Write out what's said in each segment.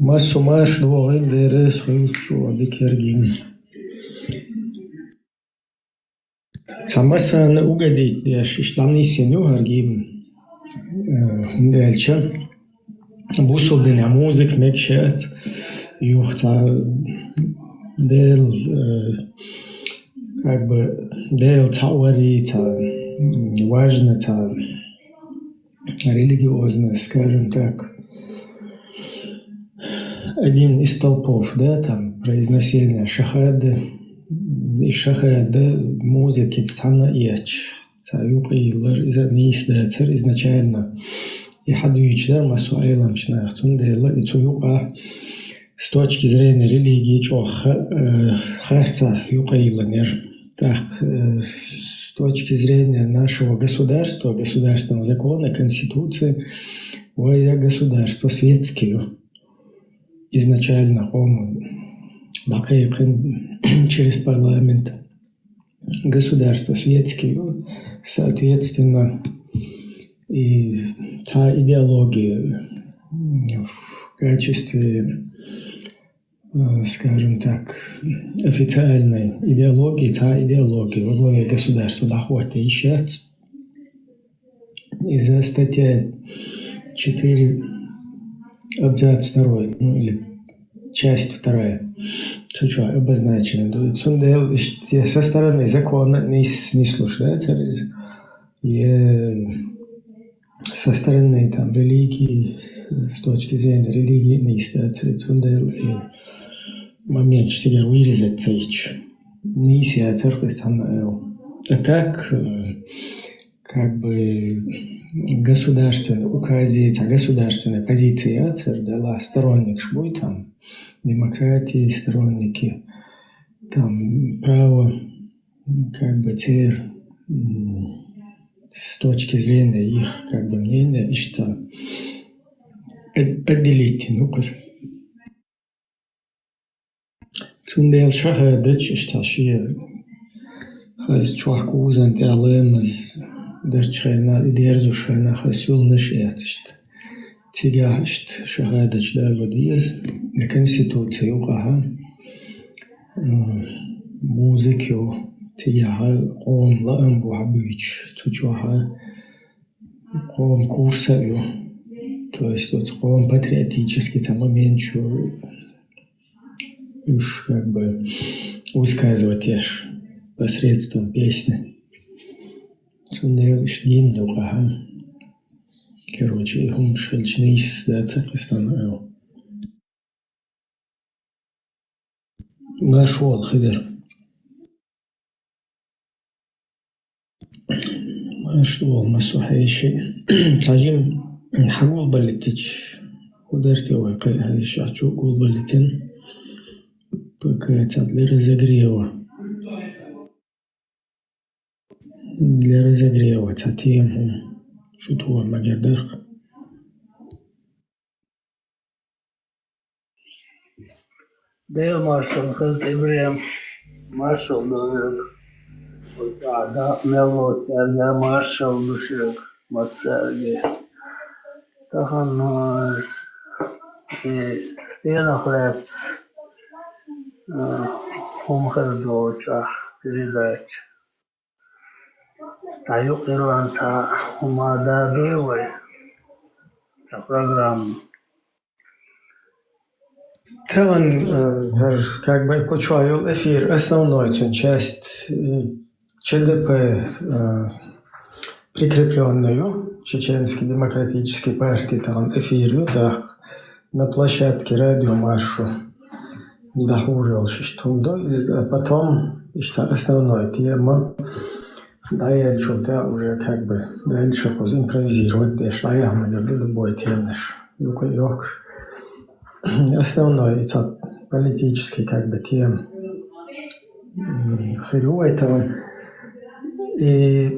Масу маш двоғын дәрі сұйылчуады керген. Самасан угадить, дәш иштамни сеню харгим. Дальше. Бусул дня музык мекшет. Юхта дел как бы дел тауари, важно, религиозно, скажем так. Один из столпов, да, там произносение шахады, и шахада музыки цана яч, цаюкайлар изанисдацер изначально и хадуичдар масуайлам шнахтун дела и цуюка с точки зрения религии хахца юкайланер. Так, с точки зрения нашего государства, государственного закона, конституции, воя государство светское. Изначально через парламент государство светские, соответственно, и та идеология в качестве, скажем так, официальной идеологии, та идеология во главе государства доходит ищет. Из-за статья 4 абзац 2, ну или часть 2, что обозначено. Со стороны закона не слушается, и со стороны там религии, с точки зрения религии не остается. И момент, что я вырезать цейч. Не себя церковь там. А так, как бы государственная указывается, государственная позиция дала сторонник шбой там демократии, сторонники там права, как бы теперь с точки зрения их как бы мнения и что отделить нукас. Цундел шахадач что шия хаз чуахкузан ялемаз дашчайна идерзушайна хасюл нешетшт. Тигашт шахадач давадиз на конституцию угаха музыку тигаха он лаам буабич тучуаха он курсаю, то есть вот он патриотический там момент, что уж как бы высказывать ешь посредством песни. Короче, им шельчнейс, да, царкостан. Нашел хазер. Нашел масухайши. Тажим хагул балитич. Ударьте вайкай хайшачу гул балитин. Пока для разогрева. Для разогрева тему шутуа магердер. Deel Marshall felt Ibrahim Marshall doyuyor. Ada Mello Terga Marshall düşüyor. Masage. Tahannos Stena Flats Humhazdocha передача. Саюк ирландца Умада Гевой. Программа. Таван, как бы почуял эфир, основной часть ЧДП, прикрепленную Чеченской демократической партии, там эфир, так, на площадке радио Маршу, дохурил, что потом, что основная тема, да, я что-то уже как бы дальше импровизировать, да, что я люблю любой темныш, основной это политический как бы тем херю этого и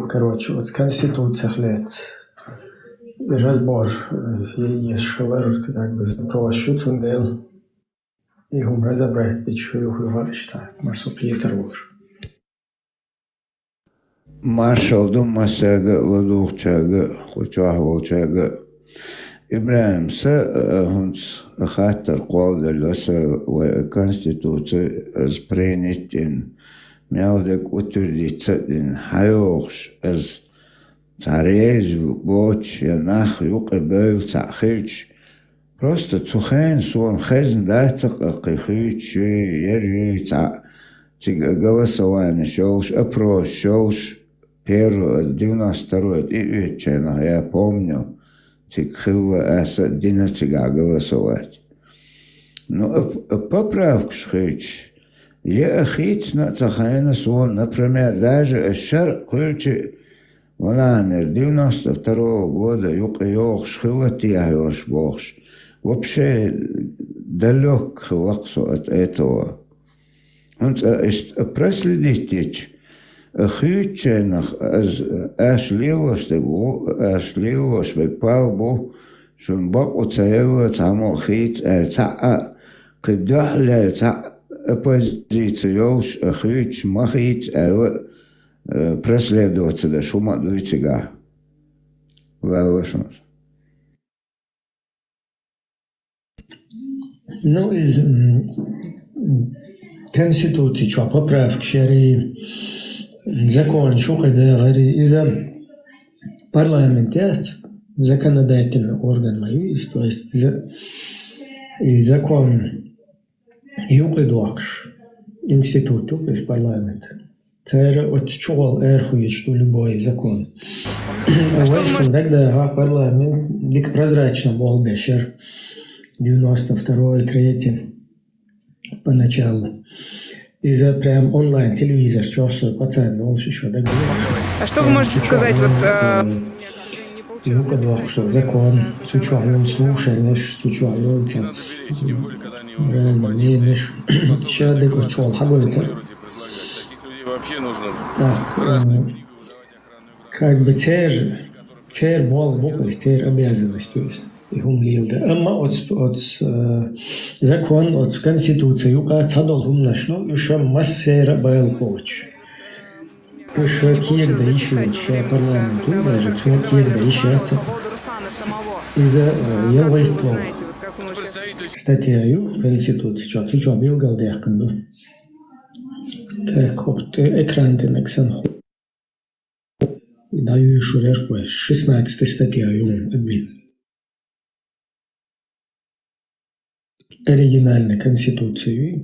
короче вот с конституциях лет разбор есть шелер как бы запрощут он дел и он разобрать что говоришь так Марсо Питер уж Маршал думасага ладухчага хочах волчага إبراهيم هونس خاطر قول دلوسا وكونستيتوция از برينيتين ميودك أتردي تسدين حيوغش از تعريز بوش يناخ يقبل تعخيش просто цухайн сон хазн дацак қихич яри голосование шелш опрос шелш первый 92-й и я помню хилла аса динацига голосовать. Ну поправка шхич я хич на цахайна сон, например, даже шар кульчи вананер 92-го года юq шхилати яхош бохш. Вообще далек лаксу от этого. Он проследить хюченах ашливош бекпалбу шун бак оцаева тамо хит та кидахля та оппозициёш хуч махит преследоваться да шума дуйцига. Велошон. Ну, из Конституции, что поправки, шери, закон, что когда говори, из-за парламента, законодательный орган мою, то есть и закон юкидуакш, институт, то есть парламент. Это от чего эрхует, что любой закон. А тогда парламент дик прозрачно был бешер. 92-й, 3-й поначалу. Из-за прям онлайн телевизор, что пацан, он еще так. А что вы можете сказать Ну, когда что закон, сучуален слушаешь, сучуален разно видишь, еще дык чел хагует. Так, как бы теперь бол буквы, теперь обязанность, то есть. Amma od zakon, od konstitucije, joka cadol umnašno, još masera Bajelković. Još kjer da išli parlamentu, даже kjer da išli iz Jelvajtlo statijaju konstitucije, čo ti čo bil galdehkandu. Tak, od ekrante nek sam daju još u rerkove, 16. statijaju admin. Оригинальной конституцией.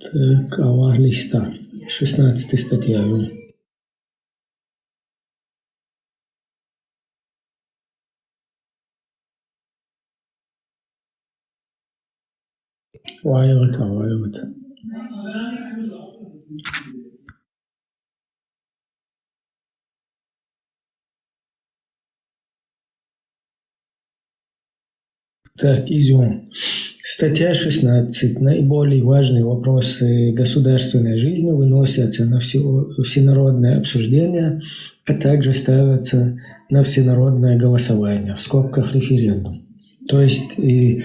Так, ава листа. 16 статья. Вайват. Так, изюм. Статья 16. Наиболее важные вопросы государственной жизни выносятся на всенародное обсуждение, а также ставятся на всенародное голосование, в скобках референдум. То есть и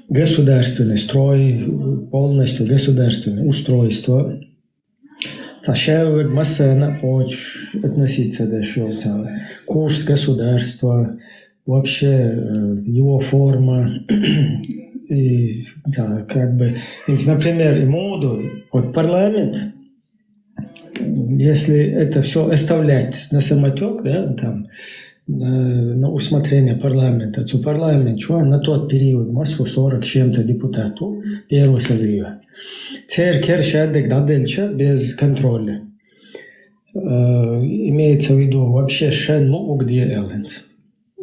государственный строй, полностью государственное устройство. Ташевик, Массена, очень относиться до курс государства, вообще его форма, и, да, как бы, например, и моду, вот парламент, если это все оставлять на самотек, да, там, на усмотрение парламента, то парламент, что на тот период, массу 40 чем-то депутатов первого созыва, церковь шадек дадельча без контроля. Имеется в виду вообще шенну где элленс.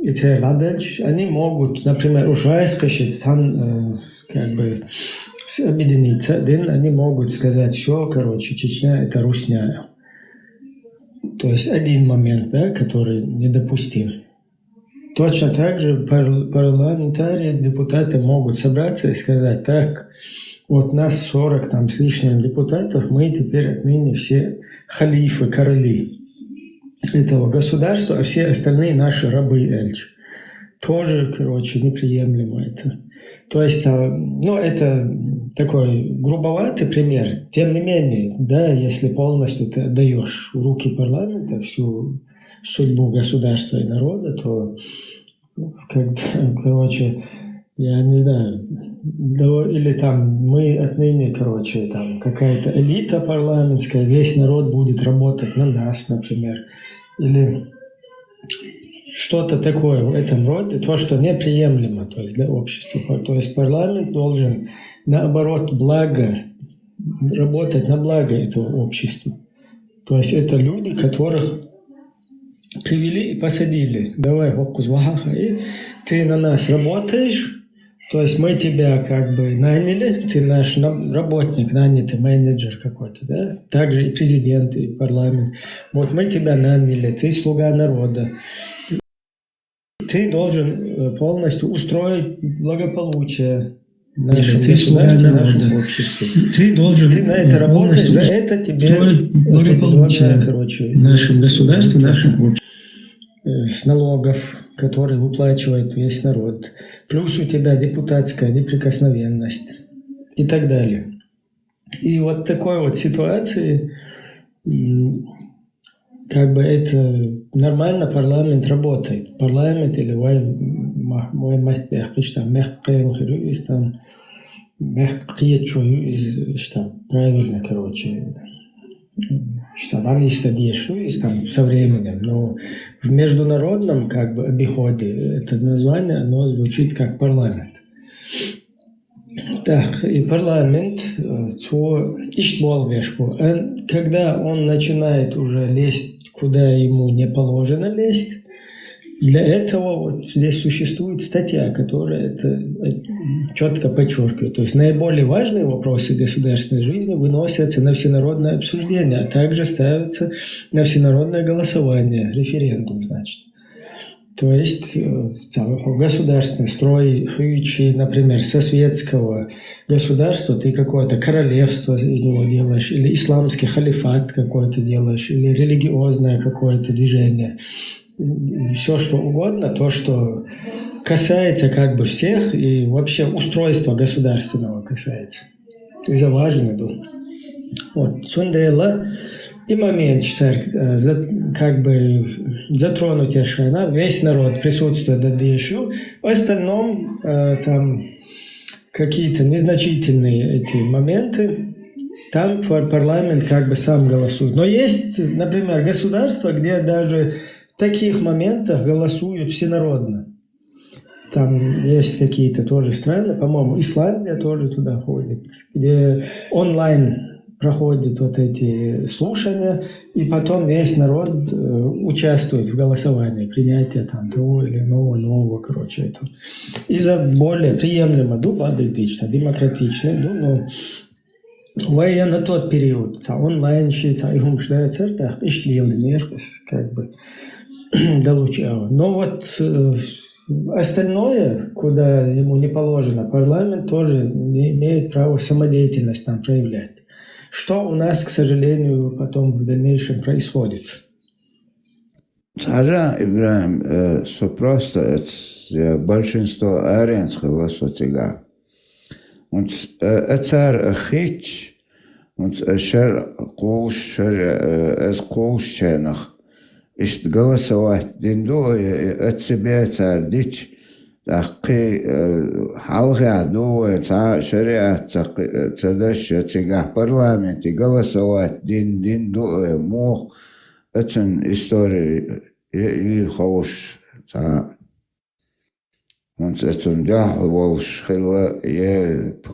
И церковь, они могут, например, уже скачать, как бы объединиться, они могут сказать, все, короче, Чечня это Русня. То есть один момент, да, который недопустим. Точно так же парламентарии, депутаты могут собраться и сказать, так, вот нас 40 там с лишним депутатов, мы теперь отныне все халифы, короли этого государства, а все остальные наши рабы эльч. Тоже, короче, неприемлемо это. То есть, ну, это такой грубоватый пример. Тем не менее, да, если полностью ты отдаешь в руки парламента всю судьбу государства и народа, то, когда, короче, я не знаю, или там мы отныне, короче, там какая-то элита парламентская, весь народ будет работать на нас, например, или что-то такое в этом роде, то, что неприемлемо, то есть для общества. То есть парламент должен, наоборот, работать на благо этого общества. То есть это люди, которых привели и посадили. Давай, и ты на нас работаешь, то есть мы тебя как бы наняли, ты наш работник, нанятый менеджер какой-то, да? Также и президент, и парламент. Вот мы тебя наняли, ты слуга народа. Ты должен полностью устроить благополучие нашему государству, нашему обществу. Ты на это работаешь, за это тебе благополучие, короче, нашему государству, нашему обществу. С налогов, которые выплачивает весь народ. Плюс у тебя депутатская неприкосновенность и так далее. И вот в такой вот ситуации как бы это нормально парламент работает. Парламент или мой правильно, короче, что там есть там со временем, но в международном как бы обиходе это название, оно звучит как парламент. Так, и парламент, когда он начинает уже лезть, куда ему не положено лезть, для этого вот здесь существует статья, которая это четко подчеркивает. То есть наиболее важные вопросы государственной жизни выносятся на всенародное обсуждение, а также ставятся на всенародное голосование, референдум, значит. То есть государственный строй, например, со светского государства ты какое-то королевство из него делаешь, или исламский халифат какой-то делаешь, или религиозное какое-то движение. Все что угодно, то, что касается как бы всех и вообще устройства государственного касается. Это важно было. Вот. Сундела и момент, как бы затронуть она, весь народ присутствует до еще, в остальном там какие-то незначительные эти моменты, там парламент как бы сам голосует. Но есть, например, государства, где даже в таких моментах голосуют всенародно. Там есть какие-то тоже страны, по-моему, Исландия тоже туда входит, где онлайн проходят вот эти слушания, и потом весь народ участвует в голосовании, принятие там того или нового, короче, этого. И-за более приемлемо, демократично, но на тот период, онлайн, как бы, долучало. Но вот остальное, куда ему не положено, парламент тоже не имеет права самодеятельность там проявлять. Что у нас, к сожалению, потом в дальнейшем происходит? Царя Ибрахим, что просто большинство аренских голосователей. Und хич, шер кулшенах, ist голосовать диндуя, от себя царь дич, تحقي حلقة عدوة شريعة تدش تجاه برلمانتي голосовать دين دو مو اتن истории يخوش он اتن جاه волш خلا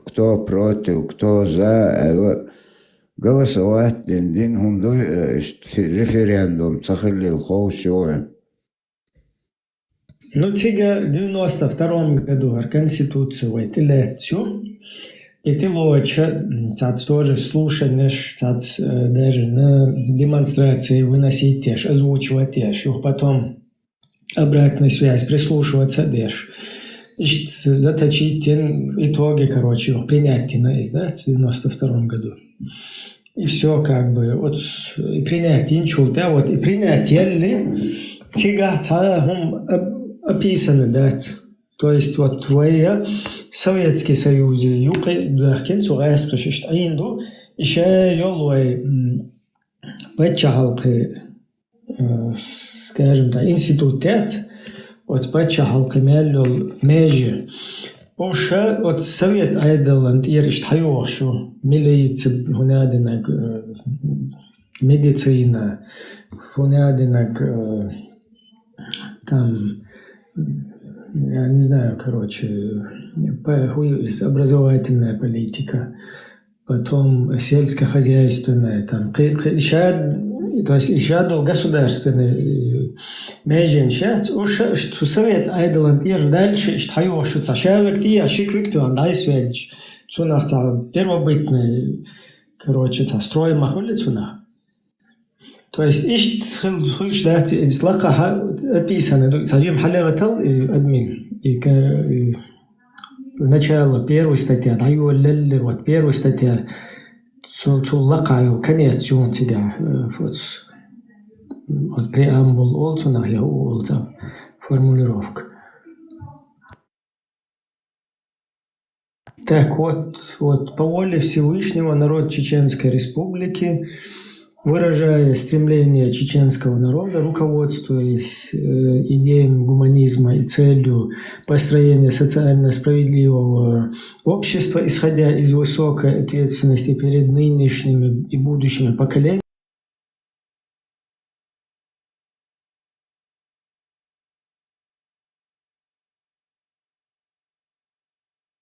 кто против кто за голосовать дин هم دو референдум تخلي الخوش يوم. Ну, тига в 92 году Конституцию эту и ты лучше, тоже слушаешь, даже на демонстрации выносить тешь, озвучивать тешь, их потом обратная связь, прислушиваться дешь, заточить итоги, короче, их принять да, в 92 году. И все как бы, вот, и принять ничего, да, вот, и принять, тига описаны, да, То есть вот твоя Советский Союз, юқи дуахкен суғайсқы шишт айынду, ише ёлуай бача халқы, скажем так, институтет, вот бача халқы мәллол межи. Оша от Совет айдаланд иришт хайуақшу, милиция хунадинак медицина, хунадинак там, я не знаю, короче, образовательная политика, потом сельскохозяйственная, там, то есть еще государственный межен сейчас, уж что Совет Айдаланд ир дальше, что хайо, что цашавик ти, а шиквик то андай сведч, цунах первобытный, короче, строй махули цунах. То есть ищ хулш дать слака описано, царим халегатал админ, и начало первой статьи, даю лелли, вот первая статья, лакаю конец юн тебя, вот преамбул олцунах я олца формулировка. Так вот по воле Всевышнего народ Чеченской Республики, выражая стремление чеченского народа, руководствуясь идеями гуманизма и целью построения социально справедливого общества, исходя из высокой ответственности перед нынешними и будущими поколениями,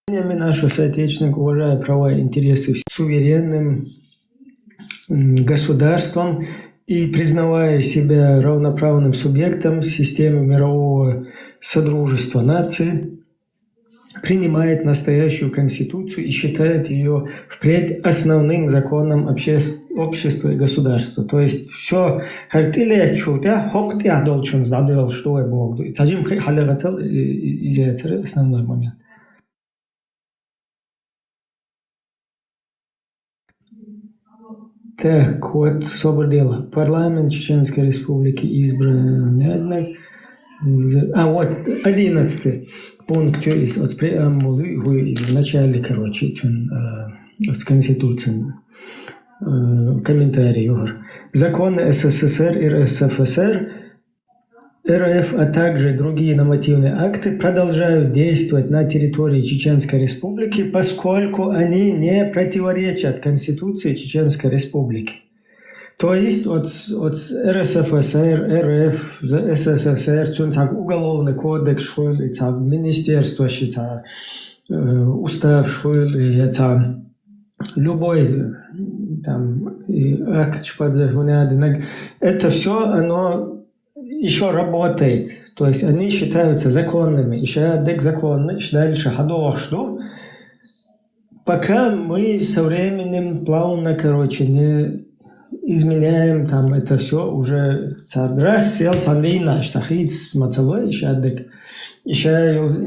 наших соотечественников, уважая права и интересы суверенным государством и признавая себя равноправным субъектом системы мирового содружества наций, принимает настоящую конституцию и считает ее впредь основным законом общества и государства. То есть все хартиле чултя хоктя должен задал что и Бог. Цаджим халегатал изяцер основной момент. Так, вот, собор дела. Парламент Чеченской Республики избран. Вот, 11 пункт из преамбулы, в начале, короче, от Конституции, комментарий. Законы СССР и РСФСР, РФ, а также другие нормативные акты продолжают действовать на территории Чеченской Республики, поскольку они не противоречат Конституции Чеченской Республики. То есть от РСФСР, РФ, СССР, уголовный кодекс, министерство, устав, любой там, акт, это все оно еще работает, то есть они считаются законными, еще законны, дальше ходов что, пока мы со временем плавно, короче, не изменяем там это все уже раз сел фандина, шахид мацалой, еще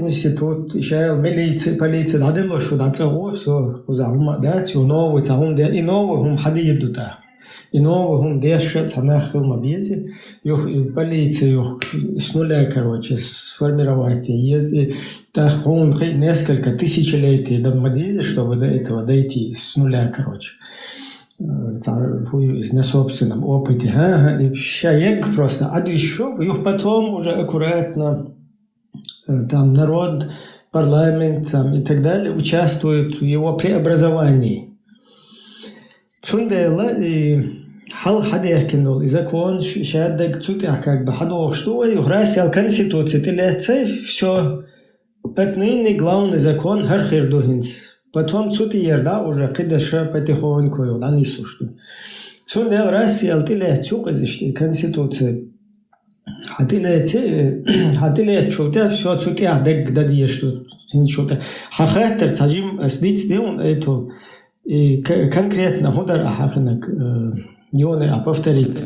институт, еще милиция, полиция, дадило что дацаго все узаума дать, новый цаум и новый хадиду так. И новым дешет санахил мабези, полицию с нуля, короче, сформировать. Если так он несколько тысячелетий до мабези, чтобы до этого дойти с нуля, короче, на собственном опыте. И человек просто, а еще, и потом уже аккуратно там народ, парламент там, и так далее участвует в его преобразовании. Цундела и хал хадехкинул и закон шаддаг цутя как бы хадох что и грасил конституции телецей все отныне главный закон хархирдухинс потом цутиерда уже кидаша потихоньку да не сушто цундел расил телецук из конституции хатиле чутя все цутя даг дадие что ничего-то хахатер цажим сдить сделан это и конкретно худар ахахнак не повторить.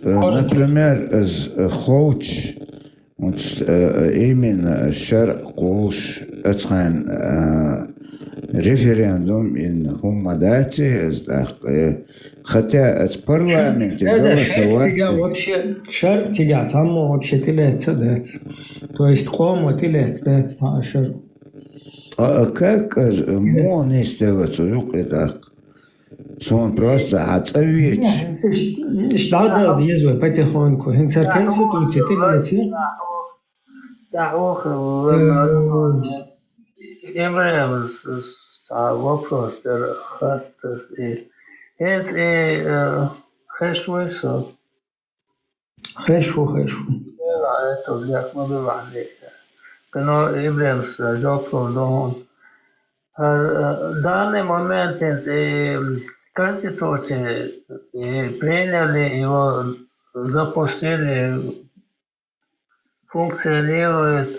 Например, хоуч именно шар кулш ацхан референдум in Хуммадате, хотя в парламенте голосовать. Вообще, шар тига, там вообще тилец, то есть кома тилец, шар. А как можно сделать, это он просто отцовить? Да, езжай потихоньку. Хинцер конституция тилец. Евреям вопрос это хэшвесо. Хэшу. Это як мы бывали. Но евреям жопу дом. В данный момент Конституции приняли его, запустили, функционирует.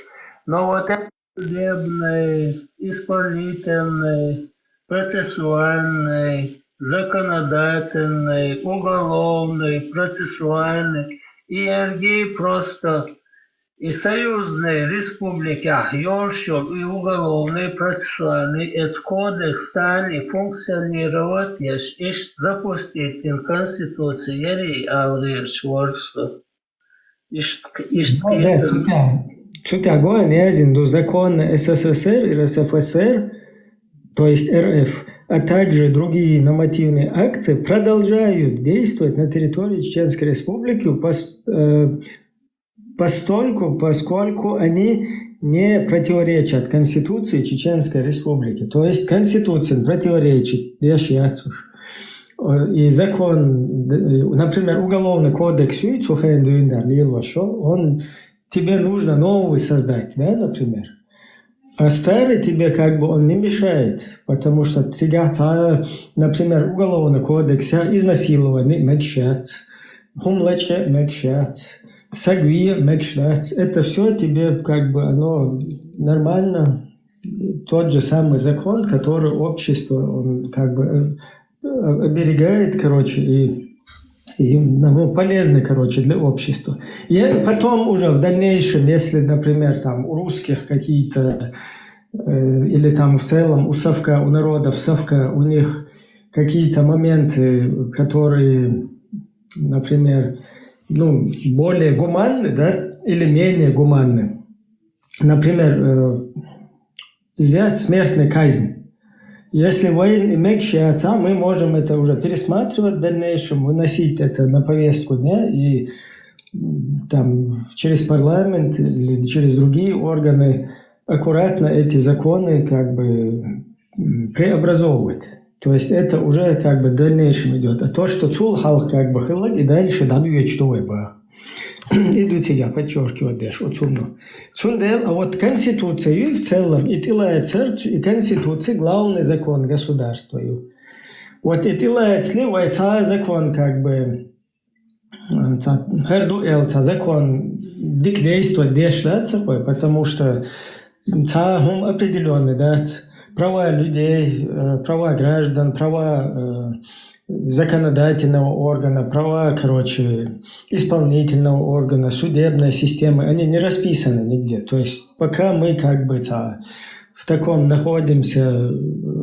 Но вот это судебный, исполнительный, процессуальный, законодательный, уголовный, процессуальный, и просто и союзные республики, и уголовный, процессуальный, этот кодекс стали функционировать, и запустить в Конституции, Цутя говорен, до закона СССР и РСФСР, то есть РФ, а также другие нормативные акты продолжают действовать на территории Чеченской Республики, поскольку они не противоречат Конституции Чеченской Республики. То есть Конституция противоречит и закон, например, Уголовный кодекс, он тебе нужно новый создать, да, например. А старый тебе он не мешает, потому что сега, например, Уголовный кодекс, изнасилование, мекшац, хумлаче, мекшац, сагвия, мекшац, это все тебе оно нормально, тот же самый закон, который общество, он оберегает, и полезны, для общества. И потом уже в дальнейшем, если, например, там у русских какие-то, или там в целом у совка, у народов совка, у них какие-то моменты, которые, например, более гуманны, да, или менее гуманны. Например, взять смертную казнь. Если военный мекшаца, мы можем это уже пересматривать в дальнейшем, выносить это на повестку дня и там через парламент или через другие органы аккуратно эти законы преобразовывать. То есть это уже в дальнейшем идет. А то, что цулхал хылак и дальше добьет что это. Иду тебя подчеркивать дальше, умно. А вот Конституция в целом, и Конституция главный закон государства. Вот и сливается закон закон действовать действует, потому что определенный, да, права людей, права граждан, права законодательного органа, права, исполнительного органа, судебной системы, они не расписаны нигде. То есть пока мы в таком находимся в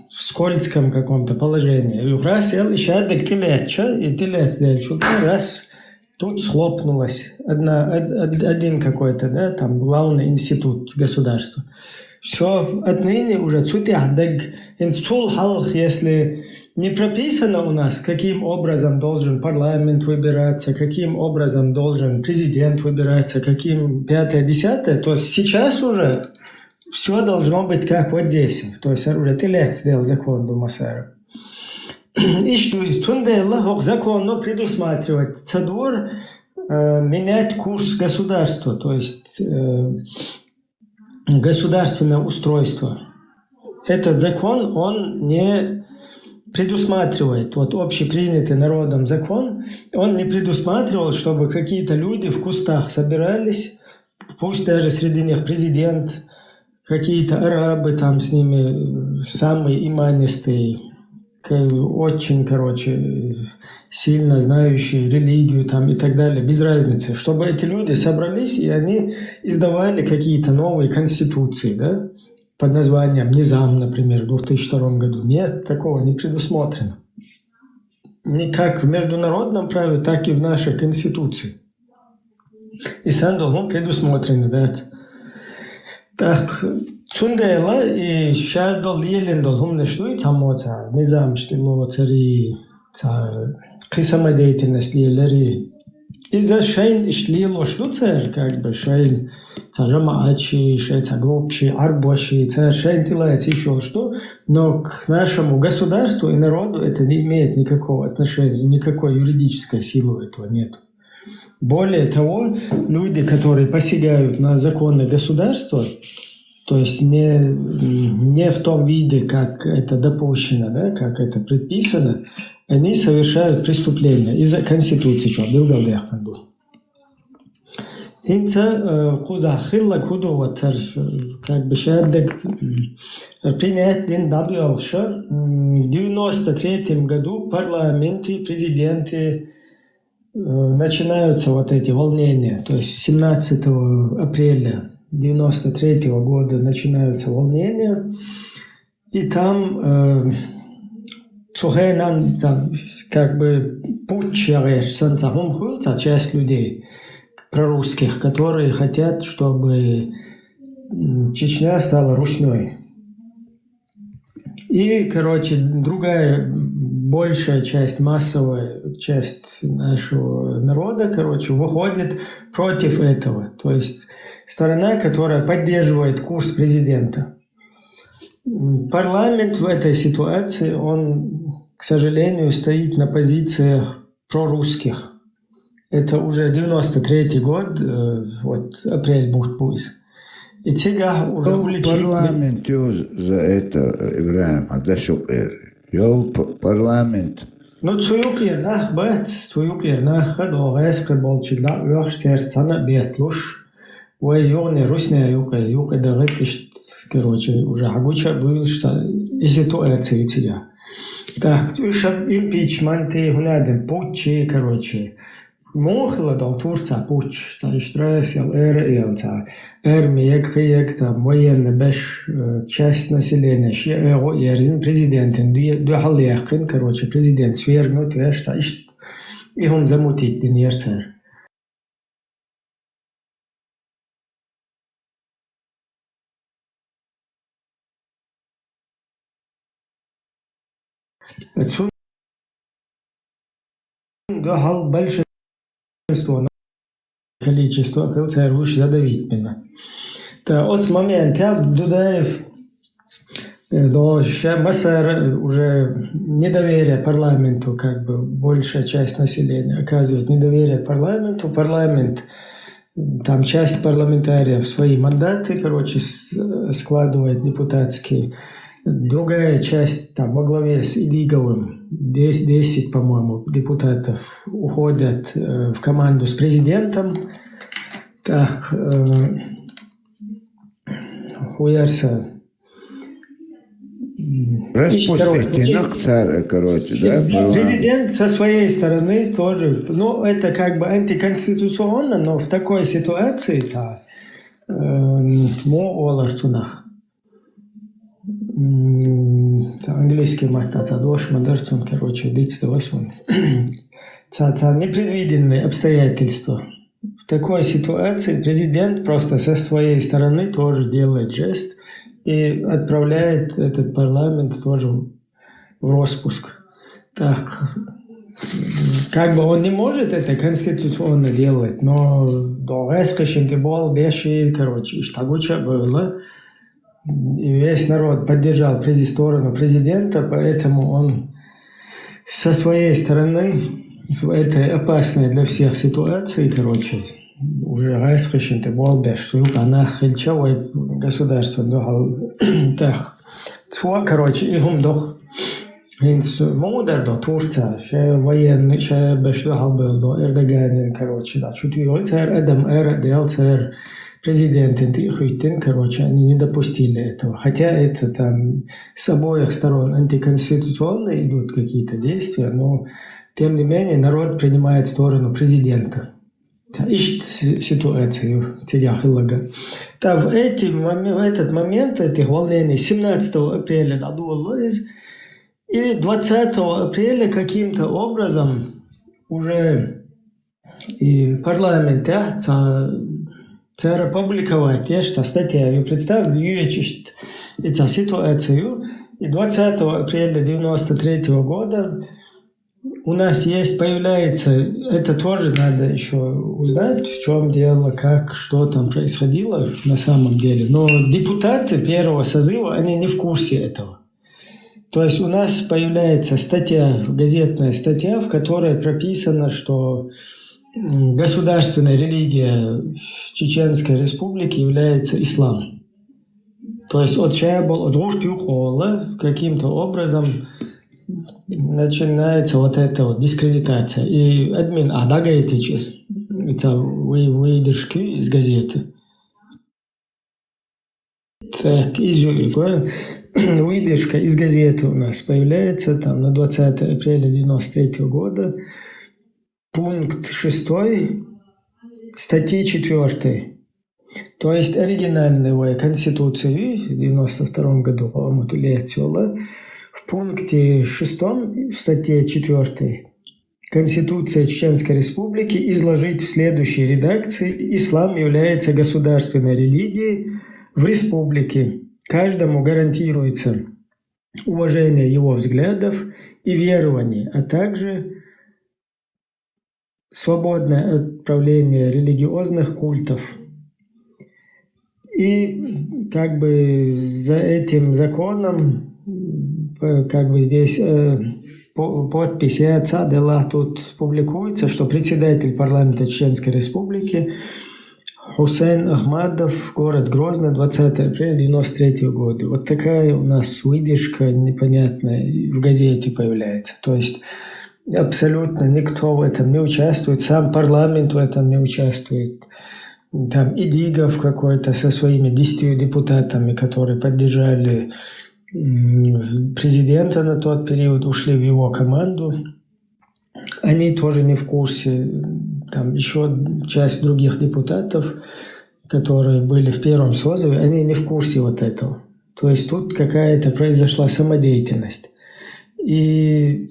скользком каком-то положении. И раз еще раз тут схлопнулось один какой-то, да, там главный институт государства. Все, отныне уже если не прописано у нас, каким образом должен парламент выбираться, каким образом должен президент выбираться, каким 5-10, то сейчас уже все должно быть как вот здесь. То есть уже сделал закон Думасара. И что из Тунделла закон предусматривает цадур менять курс государства, то есть государственное устройство. Этот закон, он не предусматривает, вот общепринятый народом закон, он не предусматривал, чтобы какие-то люди в кустах собирались, пусть даже среди них президент, какие-то арабы там с ними, самые иманистые, очень, сильно знающие религию там и так далее, без разницы, чтобы эти люди собрались и они издавали какие-то новые конституции, да, под названием «Низам», например, в 2002 году. Нет, такого не предусмотрено. Ни как в международном праве, так и в нашей Конституции. И сам предусмотрено, да. Так, Цундела и сейчас дол елен дол хум нашлуй цамота низам штило цари самодеятельность елери из-за шейн ишлило шлюцер как бы шейн цажама ачи шейн цагопши арбоши цар шейн тилается еще что, но к нашему государству и народу это не имеет никакого отношения, никакой юридической силы этого нет. Более того, люди, которые посягают на законы государства, то есть не в том виде, как это допущено, да, как это предписано, они совершают преступления из-за Конституции, что Билгалдехпанду. Инца кузахилла кудоватар, как бы шадек принять день добьялся. В 93 году в парламенте, президенты начинаются вот эти волнения, то есть 17 апреля 1993 года начинаются волнения, и там там как бы путч, часть людей прорусских, которые хотят, чтобы Чечня стала Русней. И, короче, другая большая часть, массовая часть нашего народа, короче, выходит против этого. То есть сторона, которая поддерживает курс президента. Парламент в этой ситуации, он, к сожалению, стоит на позициях прорусских. Это уже 93 год, вот апрель будет. И сега уже уличили... Парламент за это, Ибраим, Адашукер. Парламент. Ну, цуюкернах бэт, цуюкернах хадогайскэ болчигда уяхштер цана бетлуш. Ой, югне русня юка дагэтишт, короче, уже хагуча бывшая и ситуация у тебя. Так, импичменты, гулядем, путчи, короче. Мохла дал Турция путч, штрафил армия, там военный беш часть населения, президентом, духалехкин, короче, президент свергнут, и он замутит den ерцер. Отсюда духал большинство количество хилцер уж задавить меня. От с момента Дудаев до Масар уже недоверие парламенту, как бы большая часть населения оказывает недоверие парламенту. Парламент, там часть парламентариев свои мандаты, короче, складывает депутатские. Другая часть, там, во главе с Идиговым, 10, по-моему, депутатов уходят в команду с президентом. Так, хуярся. Распустите царя, короче, да? Президент со своей стороны тоже, ну, это как бы антиконституционно, но в такой ситуации, английский махтаца дош мадерцун, короче, дитствовашун. Непредвиденные обстоятельства. В такой ситуации президент просто со своей стороны тоже делает жест и отправляет этот парламент тоже в распуск. Так, как бы он не может это конституционно делать, но до эскашинки был беши, короче, штагуча было. И весь народ поддержал сторону президента, поэтому он со своей стороны в этой опасной для всех ситуации, короче, уже раскрещенный был без что она хельчавой государство дохал так, короче, и гумдох инс модер до Турция, ше военный, ше без дохал был до Эрдогана, короче, да, чуть царь Адам царь президент Хюйтен, короче, они не допустили этого. Хотя это там с обоих сторон антиконституционно идут какие-то действия, но тем не менее народ принимает сторону президента. Ищет ситуацию, Да, в этот момент этих волнений 17 апреля и 20 апреля каким-то образом уже и парламент опубликовать что статья представили эту ситуацию. И 20 апреля 1993 года у нас появляется, это тоже надо еще узнать, в чем дело, как, что там происходило на самом деле. Но депутаты первого созыва, они не в курсе этого. То есть у нас появляется газетная статья, в которой прописано, что государственная религия в Чеченской Республике является ислам. То есть от каким-то образом начинается вот эта вот дискредитация. И админ Адагайтичес, это выдержки из газеты. Так, выдержка из газеты у нас появляется там на 20 апреля 1993 года. Пункт 6 статьи 4. То есть оригинальная Конституция в 1992 году в пункте 6 в статье 4 Конституция Чеченской Республики изложить в следующей редакции: ислам является государственной религией в республике. Каждому гарантируется уважение его взглядов и верований, а также свободное отправление религиозных культов. И как бы за этим законом, как бы здесь подпись Цадела тут публикуется, что председатель парламента Чеченской Республики Хусейн Ахмадов, город Грозный, 20 апреля 1993 года. Вот такая у нас выдержка непонятная в газете появляется. То есть абсолютно никто в этом не участвует, сам парламент в этом не участвует. Там Идигов какой-то со своими 10 депутатами, которые поддержали президента на тот период, ушли в его команду. Они тоже не в курсе. Там еще часть других депутатов, которые были в первом созыве, они не в курсе вот этого. То есть тут какая-то произошла самодеятельность. И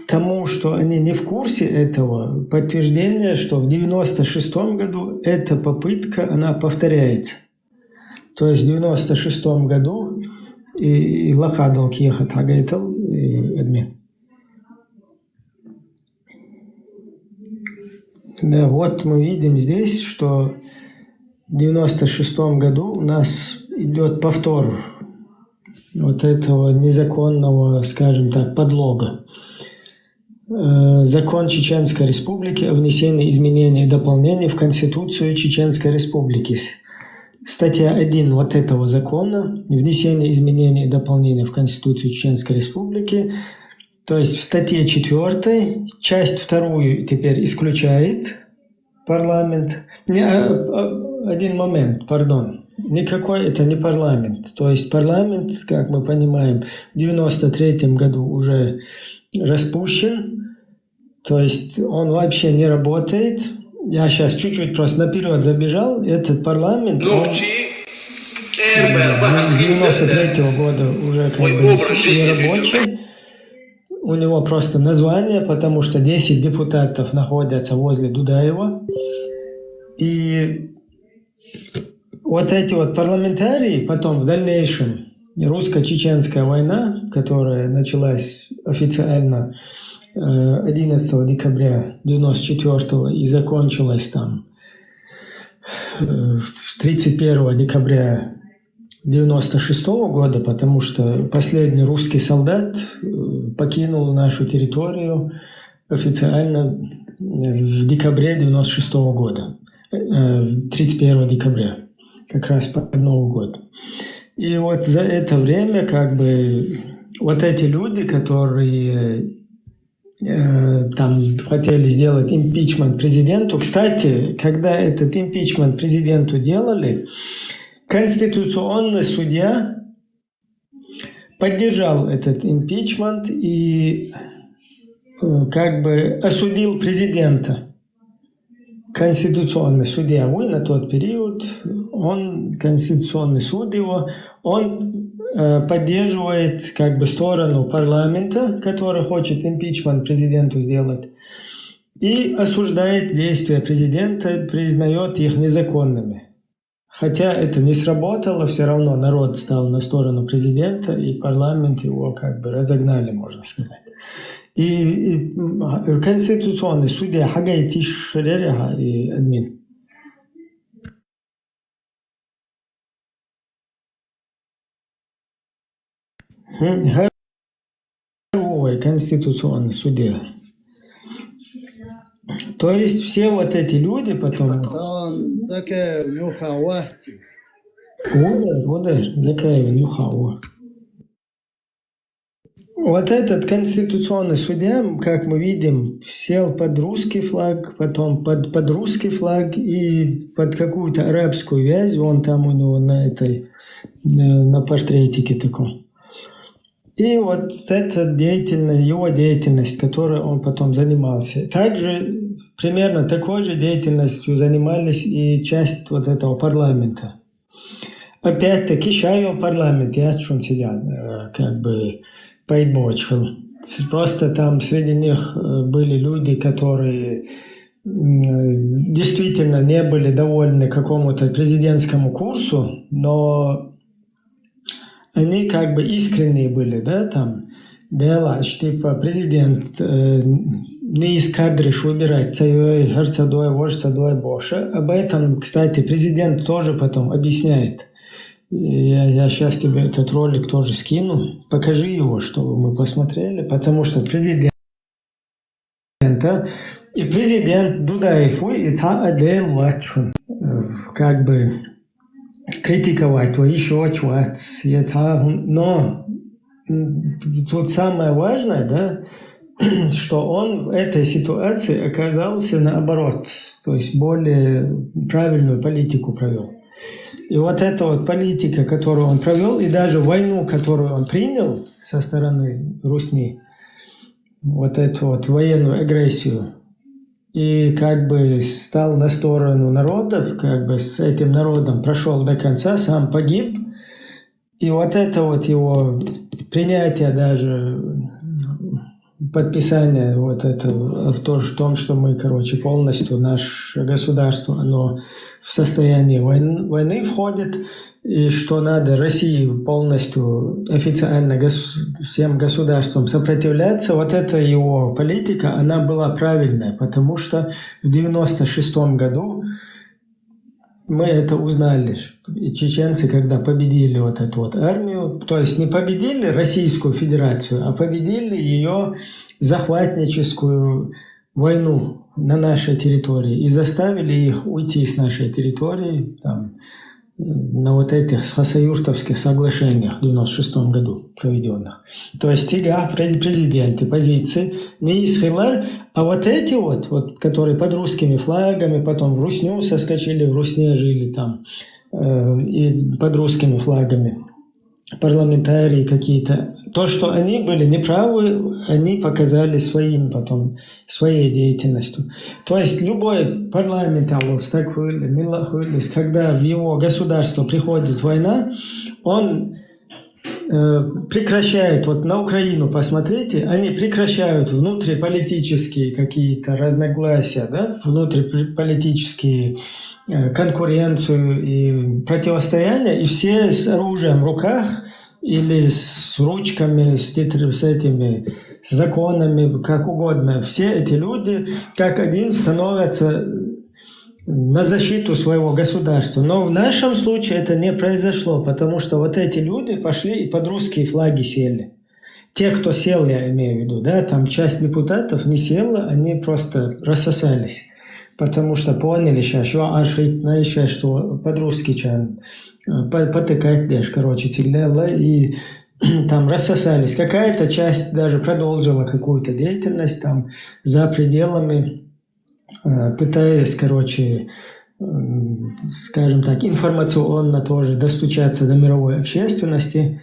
тому, что они не в курсе этого, подтверждение, что в 1996 году эта попытка, она повторяется. То есть в 1996 году и Лахадол ехать Агайтал и админ. Да, вот мы видим здесь, что в 1996 году у нас идет повтор вот этого незаконного, скажем так, подлога. Закон Чеченской Республики о внесении изменений и дополнений в Конституцию Чеченской Республики. Статья 1 вот этого закона, внесение изменений и дополнений в Конституцию Чеченской Республики. То есть в статье 4 часть 2 теперь исключает парламент. Один момент, пардон. Никакой это не парламент. То есть парламент, как мы понимаем, в 1993 году уже распущен. То есть он вообще не работает. Я сейчас чуть-чуть просто наперед забежал. Этот парламент, он с 1993 года уже как бы не рабочий. У него просто название, потому что 10 депутатов находятся возле Дудаева. И вот эти вот парламентарии потом в дальнейшем, русско-чеченская война, которая началась официально 11 декабря 1994 и закончилась там 31 декабря 1996 года, потому что последний русский солдат покинул нашу территорию официально в декабре 1996 года, 31 декабря, как раз под Новый год. И вот за это время как бы вот эти люди, которые там хотели сделать импичмент президенту. Кстати, когда этот импичмент президенту делали, конституционный судья поддержал этот импичмент и как бы осудил президента. конституционный судья на тот период, он, конституционный суд его, он поддерживает как бы сторону парламента, который хочет импичмент президенту сделать, и осуждает действия президента, признает их незаконными. Хотя это не сработало, все равно народ стал на сторону президента, и парламент его как бы разогнали, можно сказать. И конституционный судья Хагайтиш Шеререха и админ. Конституционный судья. То есть все вот эти люди потом... Вот этот конституционный судья, как мы видим, сел под русский флаг, потом под русский флаг и под какую-то арабскую вязь, вон там у него на портретике таком. И вот эта деятельность, его деятельность, которой он потом занимался. Также примерно такой же деятельностью занимались и часть вот этого парламента. Опять-таки, шавил парламент, я чун сидят, как бы поэтбочил. Просто там среди них были люди, которые действительно не были довольны какому-то президентскому курсу, но они как бы искренние были, да, там, делать, типа, президент не из кадриш выбирать царей, герцогой, вождцадой, боша. Об этом, кстати, президент тоже потом объясняет. Я сейчас тебе этот ролик тоже скину. Покажи его, чтобы мы посмотрели, потому что президент Дудаев и как бы критиковать, еще чего-то. Но тут самое важное, да, что он в этой ситуации оказался наоборот, то есть более правильную политику провел. И вот эта вот политика, которую он провел, и даже войну, которую он принял со стороны Русни, вот эту вот военную агрессию, и как бы стал на сторону народов, как бы с этим народом прошел до конца, сам погиб. И вот это вот его принятие даже, подписание вот этого в том, что мы, короче, полностью наше государство, оно в состоянии войны входит, и что надо России полностью официально всем государствам сопротивляться, вот эта его политика, она была правильная, потому что в 1996 году мы это узнали. И чеченцы, когда победили вот эту вот армию, то есть не победили Российскую Федерацию, а победили ее захватническую войну на нашей территории и заставили их уйти с нашей территории там, на вот этих хасаюртовских соглашениях в 1996 году проведенных. То есть президенты позиции не из Хилар, а вот эти вот, которые под русскими флагами, потом в Русню соскочили, в Русне жили там, и под русскими флагами, парламентарии какие-то. То, что они были неправы, они показали своей деятельностью. То есть любой парламент, когда в его государство приходит война, он прекращает, вот на Украину посмотрите, они прекращают внутриполитические какие-то разногласия, да, внутриполитические конкуренцию и противостояние, и все с оружием в руках или с ручками, с этими с законами, как угодно. Все эти люди как один становятся на защиту своего государства. Но в нашем случае это не произошло, потому что вот эти люди пошли и под русские флаги сели. Те, кто сел, я имею в виду, да, там часть депутатов не села, они просто рассосались. Потому что поняли сейчас, что по-русски потыкать дешь, короче, тилела, и там рассосались. Какая-то часть даже продолжила какую-то деятельность там за пределами, пытаясь, короче, скажем так, информационно тоже достучаться до мировой общественности,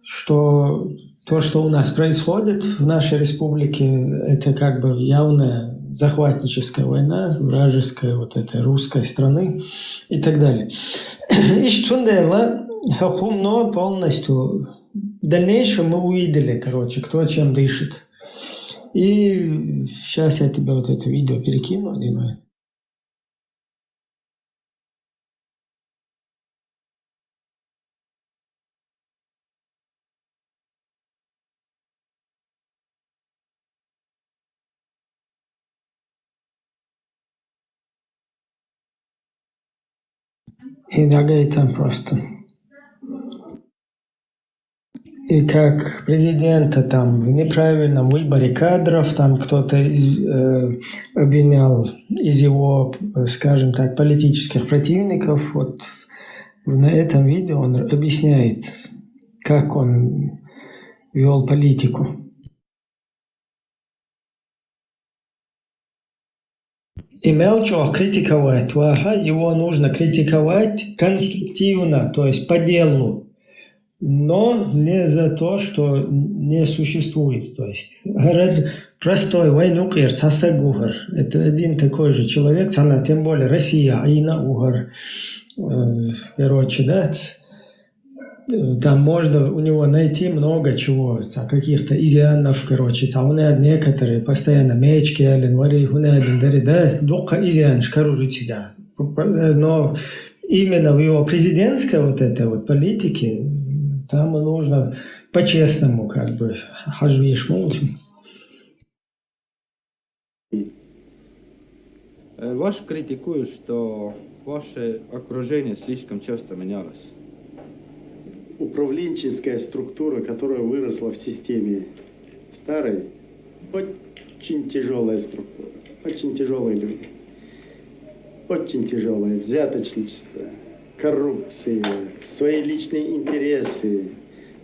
что то, что у нас происходит в нашей республике, это как бы явное захватническая война, вражеская вот этой русской страны и так далее. И что но полностью в дальнейшем мы увидели, короче, кто чем дышит. И сейчас я тебе вот это видео перекину, Дина. И дагай там просто. И как президента там в неправильном выборе кадров, там кто-то обвинял из его, скажем так, политических противников. Вот на этом видео он объясняет, как он вел политику. И мелчо критиковать. Его нужно критиковать конструктивно, то есть по делу. Но не за то, что не существует. То есть, говорят, простой войнукер, цасагугар. Это один такой же человек, она тем более Россия, Аина Угар. Короче, да, там можно у него найти много чего, каких-то изъянов, короче, там некоторые постоянно мечки, да, духа изъян, да. Но именно в его президентской вот этой вот политике там нужно по-честному, как бы, хажвиш молчим. Ваш критикует, что ваше окружение слишком часто менялось. Управленческая структура, которая выросла в системе старой, очень тяжелая структура, очень тяжелые люди, очень тяжелое взяточничество, коррупция, свои личные интересы,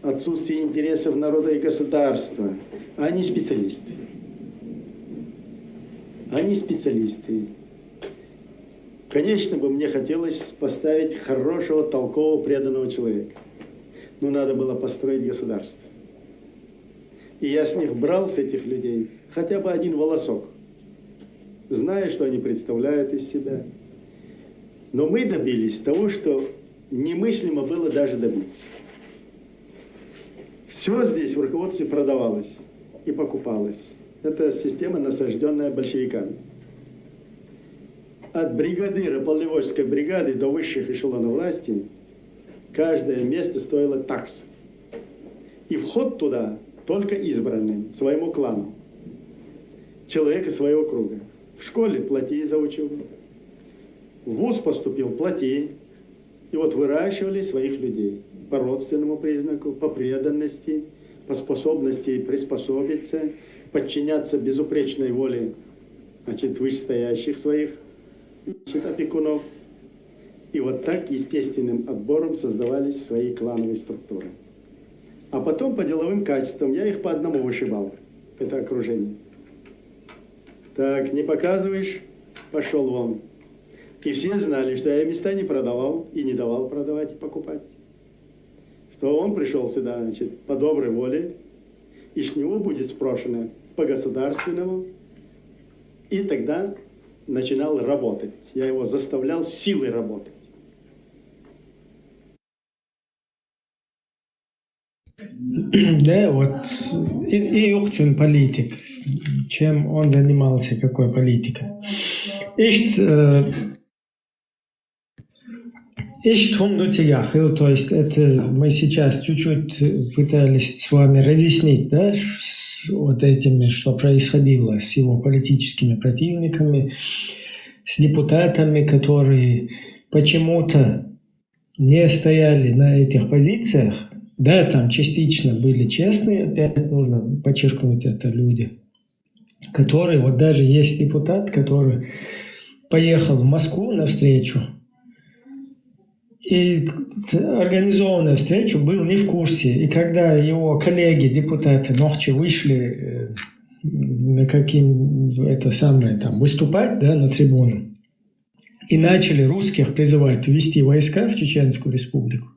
отсутствие интересов народа и государства. Они специалисты. Они специалисты. Конечно бы мне хотелось поставить хорошего, толкового, преданного человека. Но надо было построить государство. И я с них брал, с этих людей, хотя бы один волосок, зная, что они представляют из себя. Но мы добились того, что немыслимо было даже добиться. Все здесь в руководстве продавалось и покупалось. Это система, насажденная большевиками. От бригадира Полневольской бригады до высших эшелонов власти каждое место стоило такс. И вход туда только избранным, своему клану. Человек из своего круга. В школе плати за учебу. В вуз поступил, плати. И вот выращивали своих людей по родственному признаку, по преданности, по способности приспособиться, подчиняться безупречной воле, значит, вышестоящих своих, значит, опекунов. И вот так естественным отбором создавались свои клановые структуры. А потом по деловым качествам я их по одному вышибал, это окружение. Так, не показываешь, пошел вон. И все знали, что я места не продавал и не давал продавать и покупать. Что он пришел сюда, значит, по доброй воле, и с него будет спрошено по государственному, и тогда начинал работать. Я его заставлял силой работать. Да, вот и Юхтин политик, чем он занимался, какой политикой. То есть это мы сейчас чуть-чуть пытались с вами разъяснить, да, вот этими, что происходило с его политическими противниками, с депутатами, которые почему-то не стояли на этих позициях. Да, там частично были честные, опять нужно подчеркнуть это, люди, которые, вот даже есть депутат, который поехал в Москву на встречу, и организованная встреча был не в курсе. И когда его коллеги, депутаты Нохчи вышли на там, выступать, да, на трибуну, и начали русских призывать ввести войска в Чеченскую республику,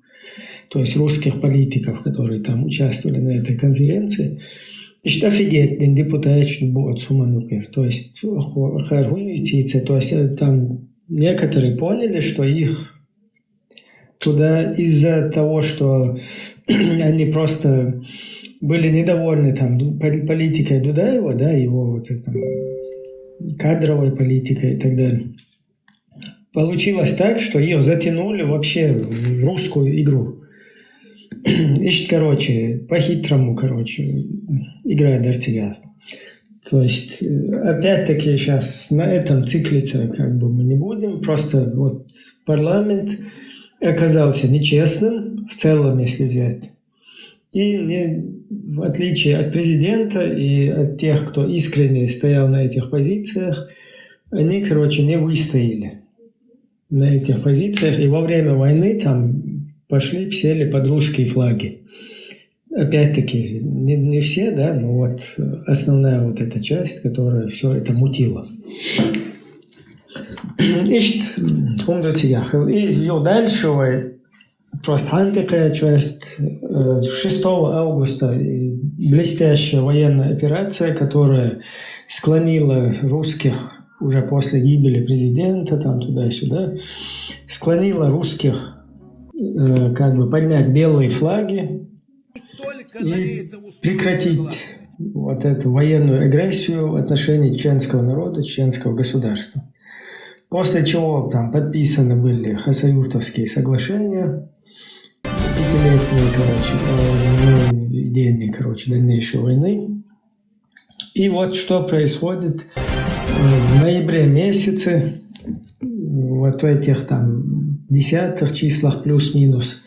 то есть русских политиков, которые там участвовали на этой конференции, Ist офигеть, den депутат, что будет суманупер. То есть, то есть там некоторые поняли, что их туда из-за того, что они просто были недовольны там политикой Дудаева, да, его вот это, кадровой политикой и так далее. Получилось так, что ее затянули вообще в русскую игру. Ищет, короче, по-хитрому, короче, играет Артигат. То есть, опять-таки, сейчас на этом циклиться как бы мы не будем. Просто вот парламент оказался нечестным, в целом, если взять. И в отличие от президента и от тех, кто искренне стоял на этих позициях, они, короче, не выстояли на этих позициях. И во время войны там пошли, сели под русские флаги. Опять-таки, не все, да, но вот основная вот эта часть, которая все это мутила. Ищет, и дальше, просто такая часть, 6 августа блестящая военная операция, которая склонила русских уже после гибели президента, там туда-сюда, склонила русских как бы поднять белые флаги и прекратить вот эту военную агрессию в отношении чеченского народа, чеченского государства. После чего там подписаны были Хасавюртовские соглашения, пятилетние, короче, идейные, короче, дальнейшей войны. И вот что происходит в ноябре месяце, вот в этих там 10 числах плюс-минус,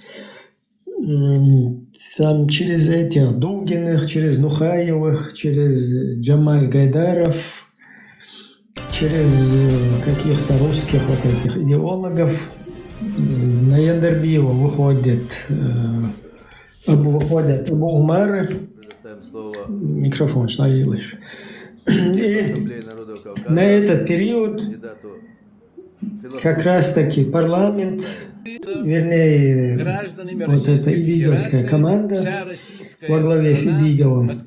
там через этих Дугиных, через Нухаевых, через Джамаль Гайдаров, через каких-то русских вот этих идеологов на Яндербиева выходят Абу Умары. Микрофон, что делаешь? И на этот период как раз таки парламент, вернее, вот эта идиговская команда во главе с Идиговым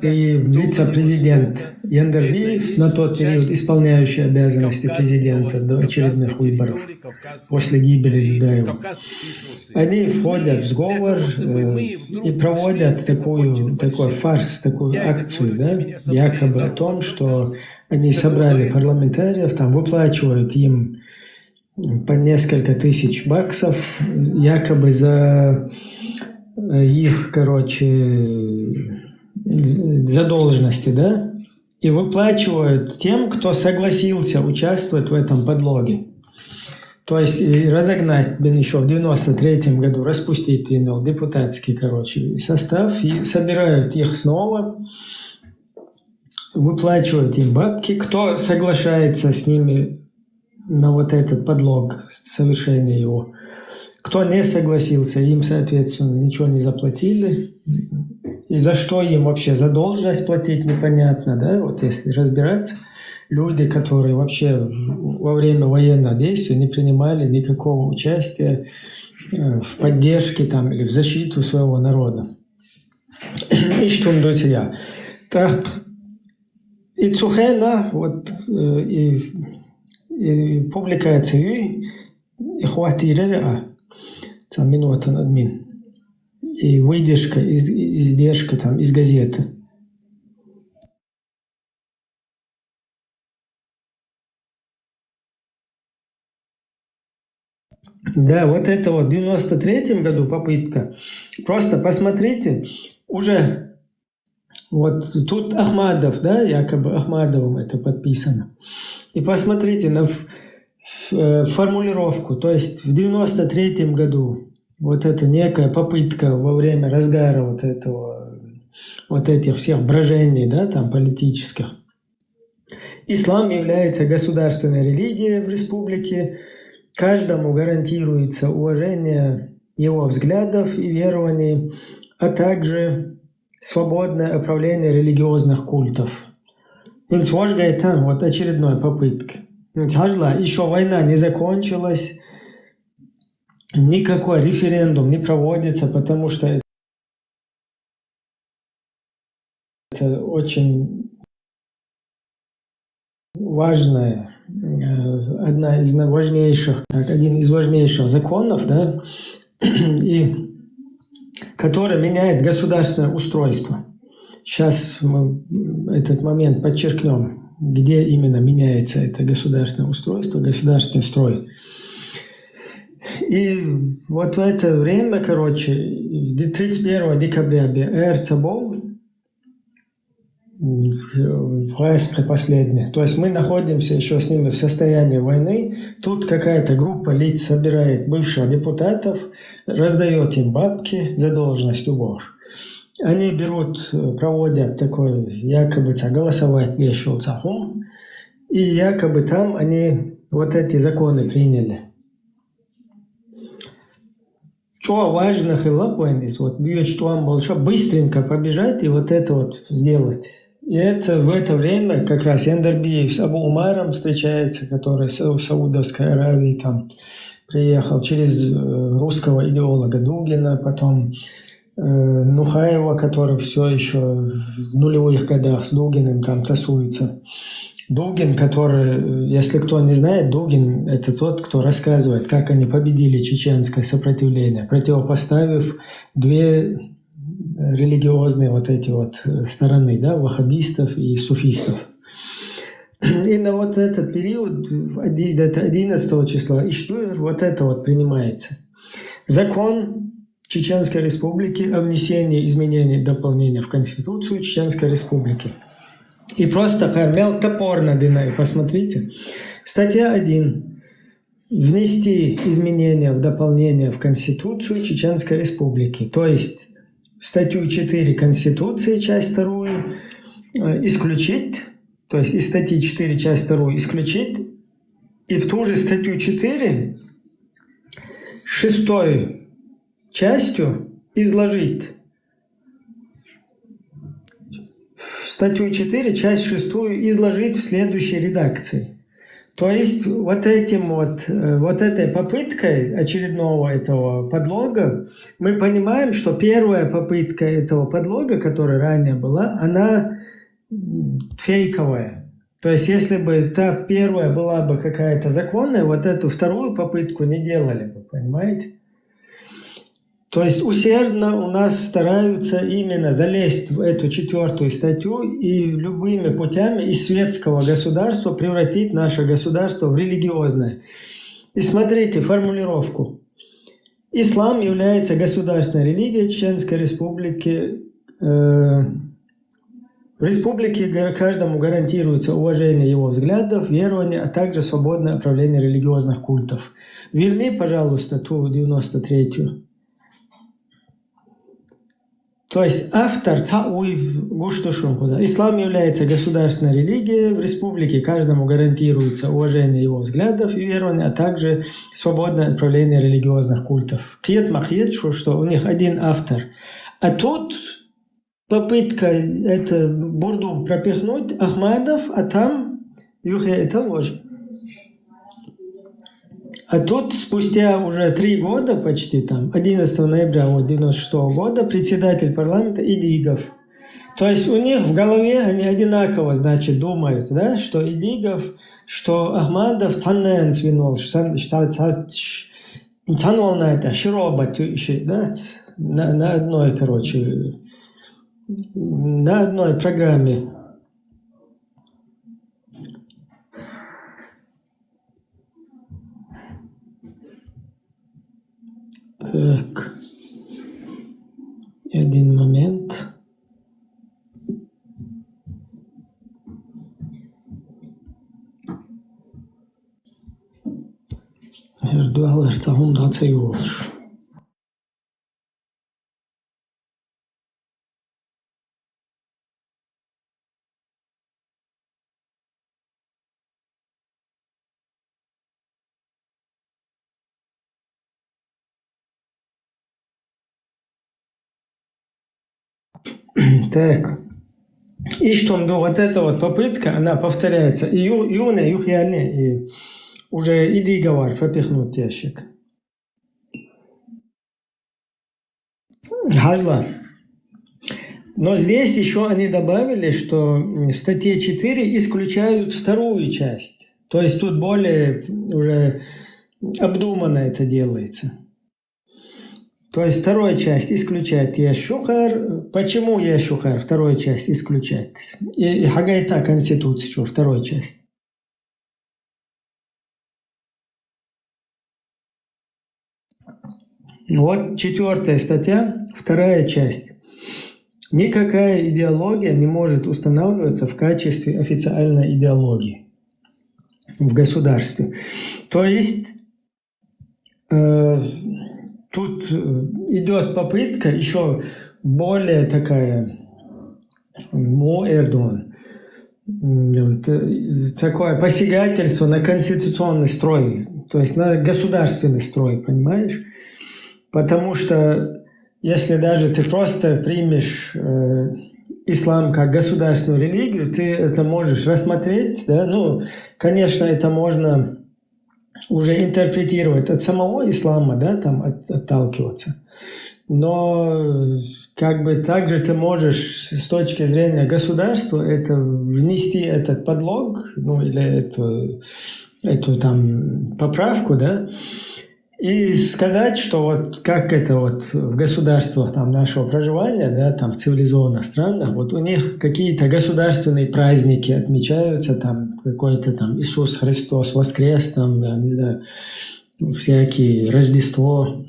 и вице-президент Яндербиев, на тот период исполняющий обязанности президента до очередных выборов после гибели Дудаева, они входят в сговор и проводят такой фарс, такую акцию, да, якобы о том, что они собрали парламентариев, там выплачивают им по несколько тысяч баксов, якобы за их, короче, задолженности, да, и выплачивают тем, кто согласился участвовать в этом подлоге. То есть разогнать, еще в 93-м году, распустить депутатский, короче, состав, и собирают их снова, выплачивают им бабки, кто соглашается с ними на вот этот подлог, совершение его. Кто не согласился, им, соответственно, ничего не заплатили. И за что им вообще задолженность платить, непонятно, да, вот если разбираться. Люди, которые вообще во время военного действия не принимали никакого участия в поддержке там, или в защиту своего народа. И что он дает я. Так, и Цухена, вот, и публикация, и хватит там минута над мин, и выдержка, издержка там из газеты. Да, вот это вот в 93-м году попытка. Просто посмотрите, уже вот тут Ахмадов, да, якобы Ахмадовым это подписано. И посмотрите на формулировку. То есть в 93-м году вот это некая попытка во время разгара вот этого, вот этих всех брожений, да, там политических. Ислам является государственной религией в республике. Каждому гарантируется уважение его взглядов и верований, а также свободное управление религиозных культов. Вот очередная попытка. Еще война не закончилась, никакой референдум не проводится, потому что это очень важная, один из важнейших законов, да, и который меняет государственное устройство. Сейчас мы этот момент подчеркнем, где именно меняется это государственное устройство, государственный строй. И вот в это время, 31 декабря Эрцебол, власть последняя. То есть мы находимся еще с ними в состоянии войны. Тут какая-то группа лиц собирает бывших депутатов, раздает им бабки за должность убор. Они проводят такой, якобы, голосовать решил цахум, и якобы там они вот эти законы приняли. Что важно, вот бьет, что он больше быстренько побежать и вот это вот сделать. И это в это время как раз Эндербиев с Абу Умаром встречается, который в Саудовской Аравии там приехал через русского идеолога Дугина, потом Нухаева, который все еще в нулевых годах с Дугиным там тасуется. Дугин, который, если кто не знает, Дугин – это тот, кто рассказывает, как они победили чеченское сопротивление, противопоставив две религиозные вот эти вот стороны, да, ваххабистов и суфистов. И на вот этот период, это 11 числа, Иштуэр, вот это вот принимается. Закон Чеченской Республики о внесении изменений и дополнений в Конституцию Чеченской Республики. И просто хармел топор на Динай, посмотрите. Статья 1. Внести изменения в дополнение в Конституцию Чеченской Республики. То есть в статью 4 Конституции, часть 2, исключить, то есть из статьи 4, часть 2 исключить, и в ту же статью 4 шестой частью изложить. Статью 4, часть 6 изложить в следующей редакции. То есть вот этой попыткой очередного этого подлога мы понимаем, что первая попытка этого подлога, которая ранее была, она фейковая. То есть если бы та первая была бы какая-то законная, вот эту вторую попытку не делали бы, понимаете? То есть усердно у нас стараются именно залезть в эту 4 статью и любыми путями из светского государства превратить наше государство в религиозное. И смотрите формулировку. Ислам является государственной религией Чеченской Республики. В республике каждому гарантируется уважение его взглядов, верования, а также свободное управление религиозных культов. Верни, пожалуйста, ту 93-ю. То есть автор ислам является государственной религией, в республике каждому гарантируется уважение его взглядов и верования, а также свободное отправление религиозных культов. Киет-махет, что у них один автор. А тут попытка это бурду пропихнуть Ахмадов, а там Юхия это ложь. А тут спустя уже 3 года почти, там, 11 ноября 1996 года, председатель парламента Идигов. То есть у них в голове они одинаково, значит, думают, да, что Идигов, что Ахмадов цаннен свинол, цанвол на это, широба, да, на одной, на одной программе. Так, один момент. Erdoğan tahunda sayılır. Так, и что вот эта вот попытка, она повторяется и юная, и уже иди говор, пропихнуть ящик. Хажла. Но здесь еще они добавили, что в статье 4 исключают вторую часть. То есть тут более уже обдуманно это делается. То есть вторая часть исключает Ешухар. Почему Ешухар? Вторая часть исключает. И Хагайта Конституция, что вторая часть. Вот 4 статья, 2 часть. Никакая идеология не может устанавливаться в качестве официальной идеологии в государстве. То есть тут идет попытка еще более такая, такое посягательство на конституционный строй, то есть на государственный строй, понимаешь? Потому что если даже ты просто примешь ислам как государственную религию, ты это можешь рассмотреть, да? Ну, конечно, это можно уже интерпретировать от самого ислама, да, там отталкиваться. Но как бы также ты можешь с точки зрения государства это внести этот подлог, ну или эту там поправку, да, и сказать, что вот как это вот в государствах там нашего проживания, да, там в цивилизованных странах, вот у них какие-то государственные праздники отмечаются, там какой-то там Иисус Христос воскрес, там, я не знаю, всякие Рождество,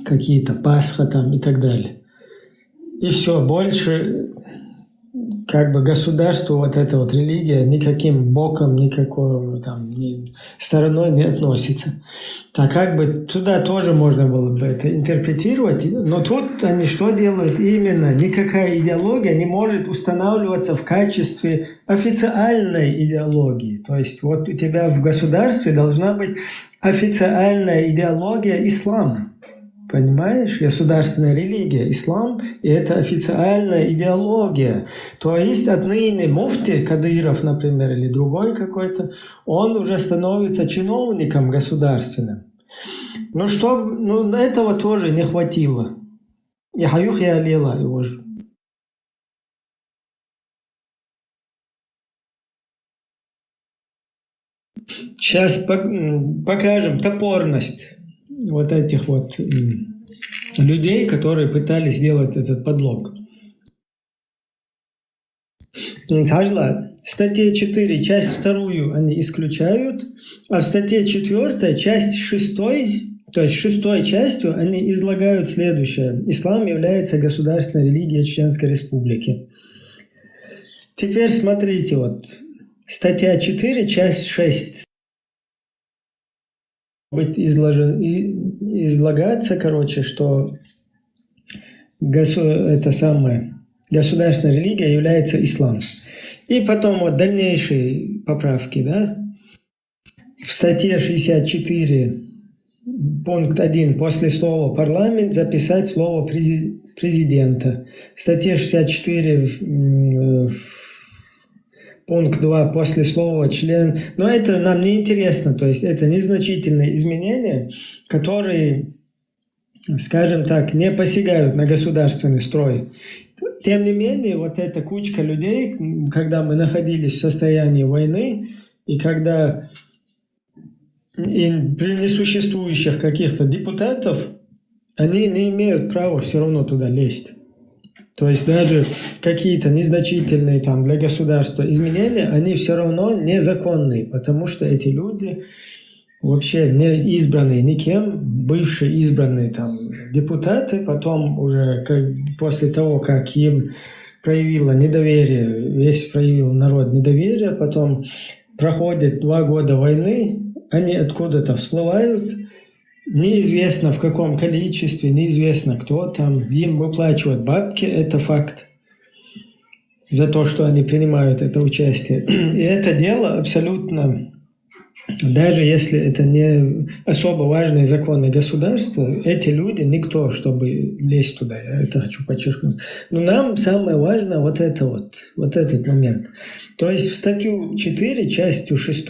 какие-то Пасха там и так далее. И все, больше как бы государству вот эта вот религия никаким боком, никакой там стороной не относится. Так как бы туда тоже можно было бы это интерпретировать, но тут они что делают? Именно никакая идеология не может устанавливаться в качестве официальной идеологии. То есть вот у тебя в государстве должна быть официальная идеология ислам. Понимаешь? Государственная религия, ислам, и это официальная идеология. То есть отныне муфти Кадыров, например, или другой какой-то, он уже становится чиновником государственным. Ну, этого тоже не хватило. И Хаюх Ялила его же. Сейчас покажем топорность вот этих вот людей, которые пытались сделать этот подлог. Статья 4, часть 2 они исключают, а в статье 4, часть 6, то есть 6 частью они излагают следующее. Ислам является государственной религией Чеченской Республики. Теперь смотрите, вот статья 4, часть 6. Быть излагаться, короче, что это самое, государственная религия является ислам. И потом вот дальнейшие поправки, да. В статье 64, пункт 1, после слова «парламент» записать слово «президента». В статье 64, пункт 2, после слова «член». Но это нам не интересно, то есть это незначительные изменения, которые, скажем так, не посягают на государственный строй. Тем не менее, вот эта кучка людей, когда мы находились в состоянии войны, и когда при несуществующих каких-то депутатов, они не имеют права все равно туда лезть. То есть даже какие-то незначительные там для государства изменения, они все равно незаконные, потому что эти люди вообще не избранные никем, бывшие избранные там депутаты, потом уже после того, как им проявило недоверие, весь проявил народ недоверие, потом проходит 2 года войны, они откуда-то всплывают, неизвестно в каком количестве, неизвестно кто там, им выплачивают бабки, это факт, за то, что они принимают это участие. И это дело абсолютно, даже если это не особо важные законы государства, эти люди никто, чтобы лезть туда, я это хочу подчеркнуть. Но нам самое важное вот этот момент. То есть в статью 4, частью 6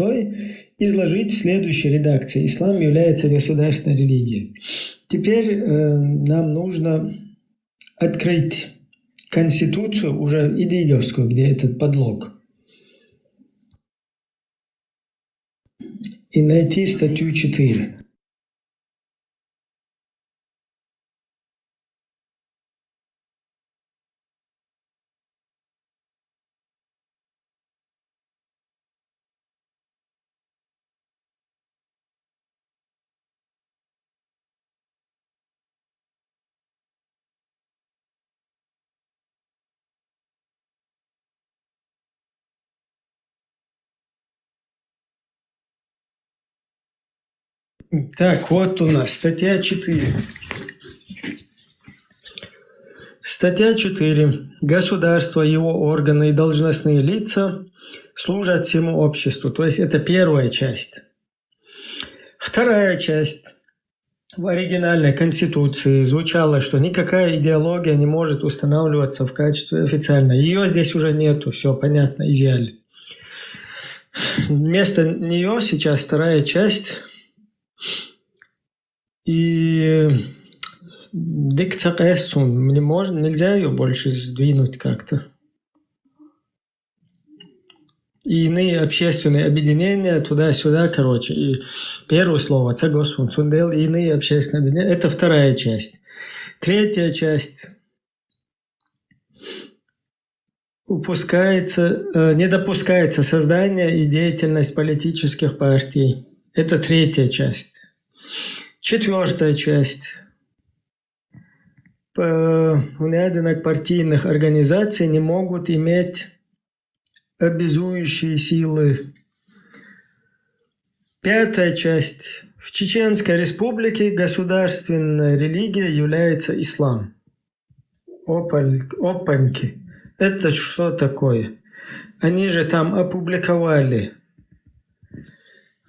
изложить в следующей редакции. Ислам является государственной религией. Теперь нам нужно открыть Конституцию, уже Идиговскую, где этот подлог, и найти статью 4. Так, вот у нас статья 4. Статья 4. Государство, его органы и должностные лица служат всему обществу. То есть это первая часть. Вторая часть. В оригинальной Конституции звучало, что никакая идеология не может устанавливаться в качестве официальной. Ее здесь уже нету, все понятно, изъяли. Вместо нее сейчас вторая часть. И мне можно, нельзя ее больше сдвинуть как-то. И иные общественные объединения туда-сюда, короче. И первое слово «цагосун», «сундел» и иные общественные объединения. Это вторая часть. Третья часть. Не допускается создание и деятельность политических партий. Это третья часть. Четвертая часть. Уняденок партийных организаций не могут иметь обязующие силы. Пятая часть. В Чеченской Республике государственной религией является ислам. Опаньки. Это что такое? Они же там опубликовали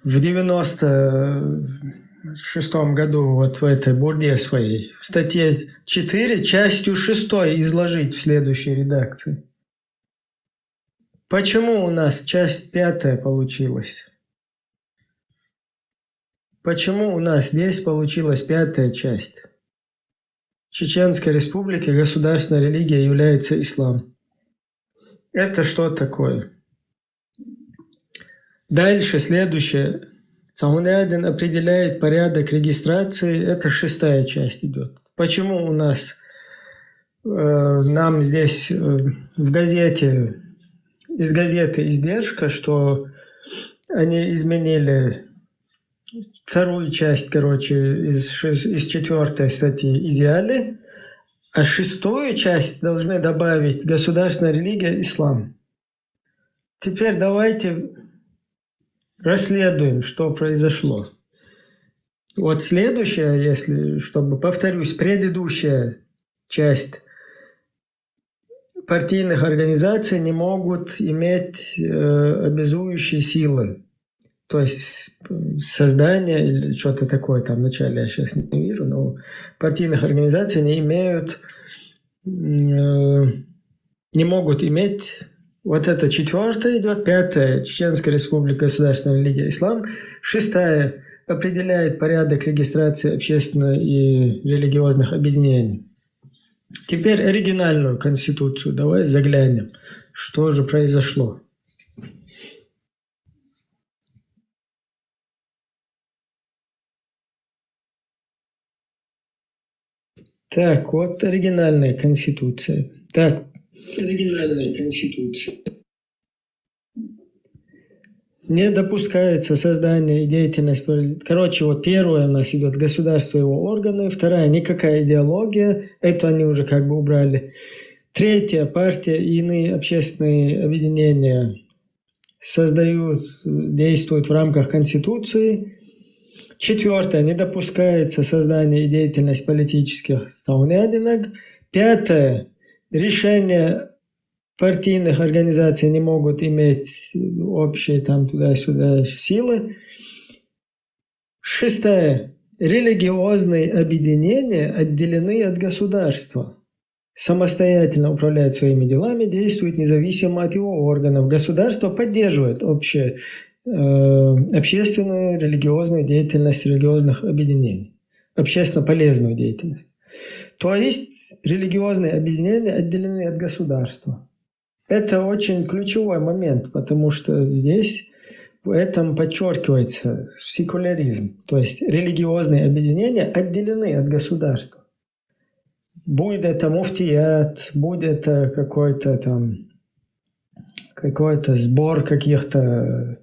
в 96-м году вот в этой бурде своей, в статье 4, частью 6 изложить в следующей редакции. Почему у нас часть 5 получилась? Почему у нас здесь получилась 5 часть? В Чеченской Республике государственной религией является ислам. Это что такое? Дальше, следующее. Цаунядин определяет порядок регистрации. Это 6 часть идет. Почему у нас нам здесь в газете, из газеты издержка, что они изменили вторую часть, короче, из 4 статьи изъяли, а 6 часть должны добавить государственная религия ислам. Теперь давайте расследуем, что произошло. Вот следующая, чтобы повторюсь, предыдущая часть партийных организаций не могут иметь обязующие силы. То есть создание или что-то такое там вначале я сейчас не вижу, но партийных организаций не могут иметь. Вот это 4 идет, 5 Чеченская Республика, государственная религия ислам, 6 определяет порядок регистрации общественных и религиозных объединений. Теперь оригинальную конституцию давай заглянем, что же произошло. Так, вот оригинальная конституция. Так, оригинальная конституция. Не допускается создание и деятельность. Короче, вот первая у нас идет государство и его органы, вторая никакая идеология, это они уже как бы убрали. Третья партия и иные общественные объединения действуют в рамках Конституции. 4. Не допускается создание и деятельность политических саунядинок. 5. Решения партийных организаций не могут иметь общие там туда-сюда силы. 6. Религиозные объединения отделены от государства. Самостоятельно управляют своими делами, действуют независимо от его органов. Государство поддерживает общественную религиозную деятельность религиозных объединений, общественно полезную деятельность. То есть религиозные объединения отделены от государства. Это очень ключевой момент, потому что здесь в этом подчеркивается секуляризм. То есть религиозные объединения отделены от государства. Будь это муфтият, будь это какой-то сбор каких-то,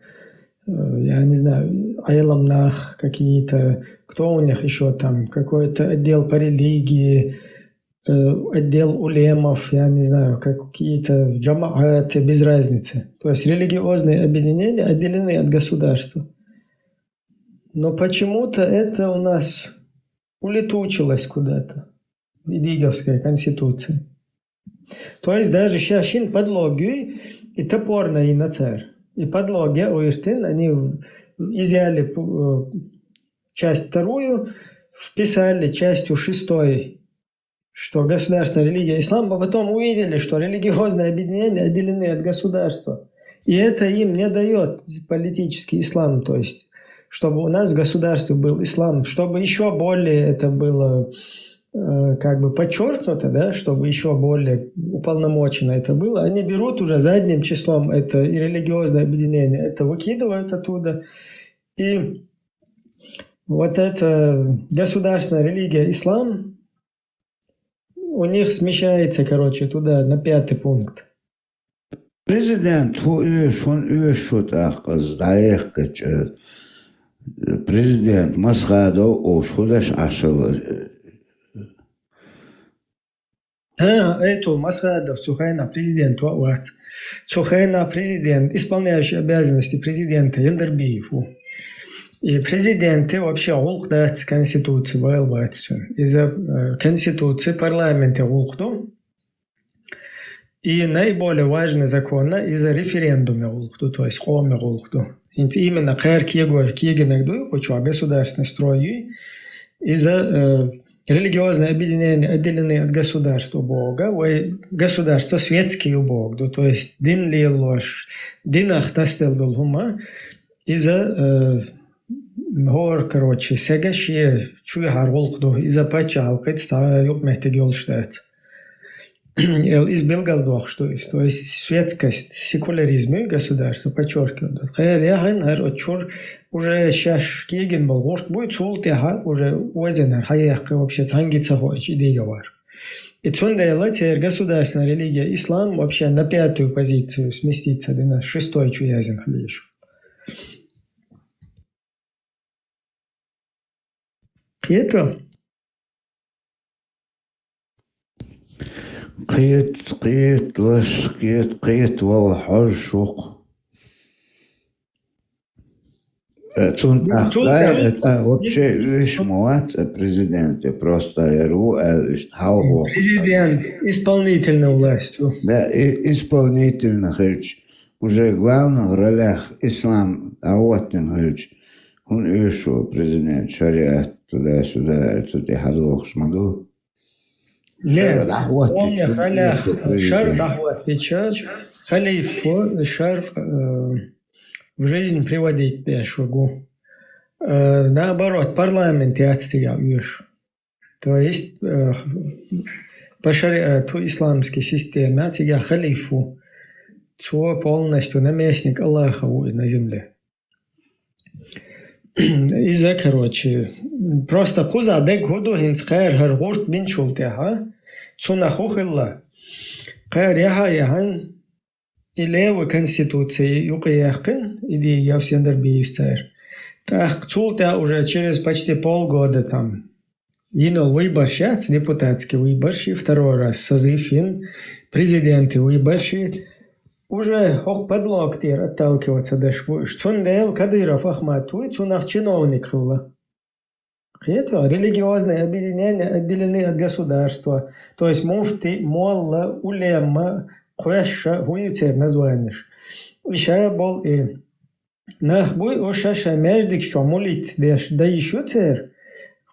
я не знаю, айламнах какие-то, кто у них еще там, какой-то отдел по религии, отдел улемов, я не знаю, какие-то джамааты, без разницы. То есть религиозные объединения отделены от государства. Но почему-то это у нас улетучилось куда-то в Идиговской конституции. То есть даже сейчас подлоги и топорно и на царь. И подлоги уйштин, они изъяли часть вторую, вписали частью 6, что государственная религия ислам, а потом увидели, что религиозные объединения отделены от государства. И это им не дает политический ислам, то есть, чтобы у нас в государстве был ислам, чтобы еще более это было подчеркнуто, да, чтобы еще более уполномочено это было, они берут уже задним числом это и религиозное объединение, это выкидывают оттуда. И вот эта государственная религия ислам, у них смещается, туда, на 5-й пункт. Президент, президент Масхадов, Ошхудаш Ашел. Это Масхадов, Цухайна, президент, Цухайна, президент, исполняющий обязанности президента Яндарбиев. И президенты вообще улкдат конституции, из-за конституции парламента улкду. И наиболее важный закон из-за референдума улкду, то есть хоме улкду. Именно кэр киегенэгду, хочу государственный строй, из-за религиозные объединения отделены от государства Бога, государство светский Бог, то есть дин ли ложь, динах тастел долгума, из-за гор, сегашие чуя гаролкду, из-за пачалкать, юг мехтегел штат. Из Белгардох, что есть, то есть светскость, секуляризм и государство подчеркивают. Уже сейчас киген был, будет султеха, уже уазенер, хаях вообще цангица хоч, идея вар. И цундела теперь государственная религия ислам вообще на 5-ю позицию сместится, да на 6-й чуязен халиш. И это قيت لش قيت والحر شوق вообще лишь муат президенте просто яру президент исполнительной властью. Да, исполнительных уже главных ролях ислам, а вот он еще президент шариат туда-сюда, тут и хадух шмаду. Нет, он не халях, шар дахватича, халифу, шар в жизнь приводить дешеву. Наоборот, парламент я отстояешь. То есть по шариату исламской системе я халифу, то полностью наместник Аллаха на земле. Из-за, просто куза дек худу хинскайр харгурт бин шултеха, цунахухилла. Кайр яхан илевы конституции юкаяхкин, иди я всем дербиевстайр. Так, цултеха уже через почти полгода там. Инол выборщат, депутатский выборщи, 2-й раз созыв президенты выборщи. Уже подлог тер отталкиваться дашвуешь. Цундел Кадыров Ахматуй, цунах чиновник хыла. Это религиозные объединения отделены от государства. То есть муфти, молла, улема, хуяша, хуютер названишь. Ища бол и. Нахбуй ошаша междик, что молит, да еще цер.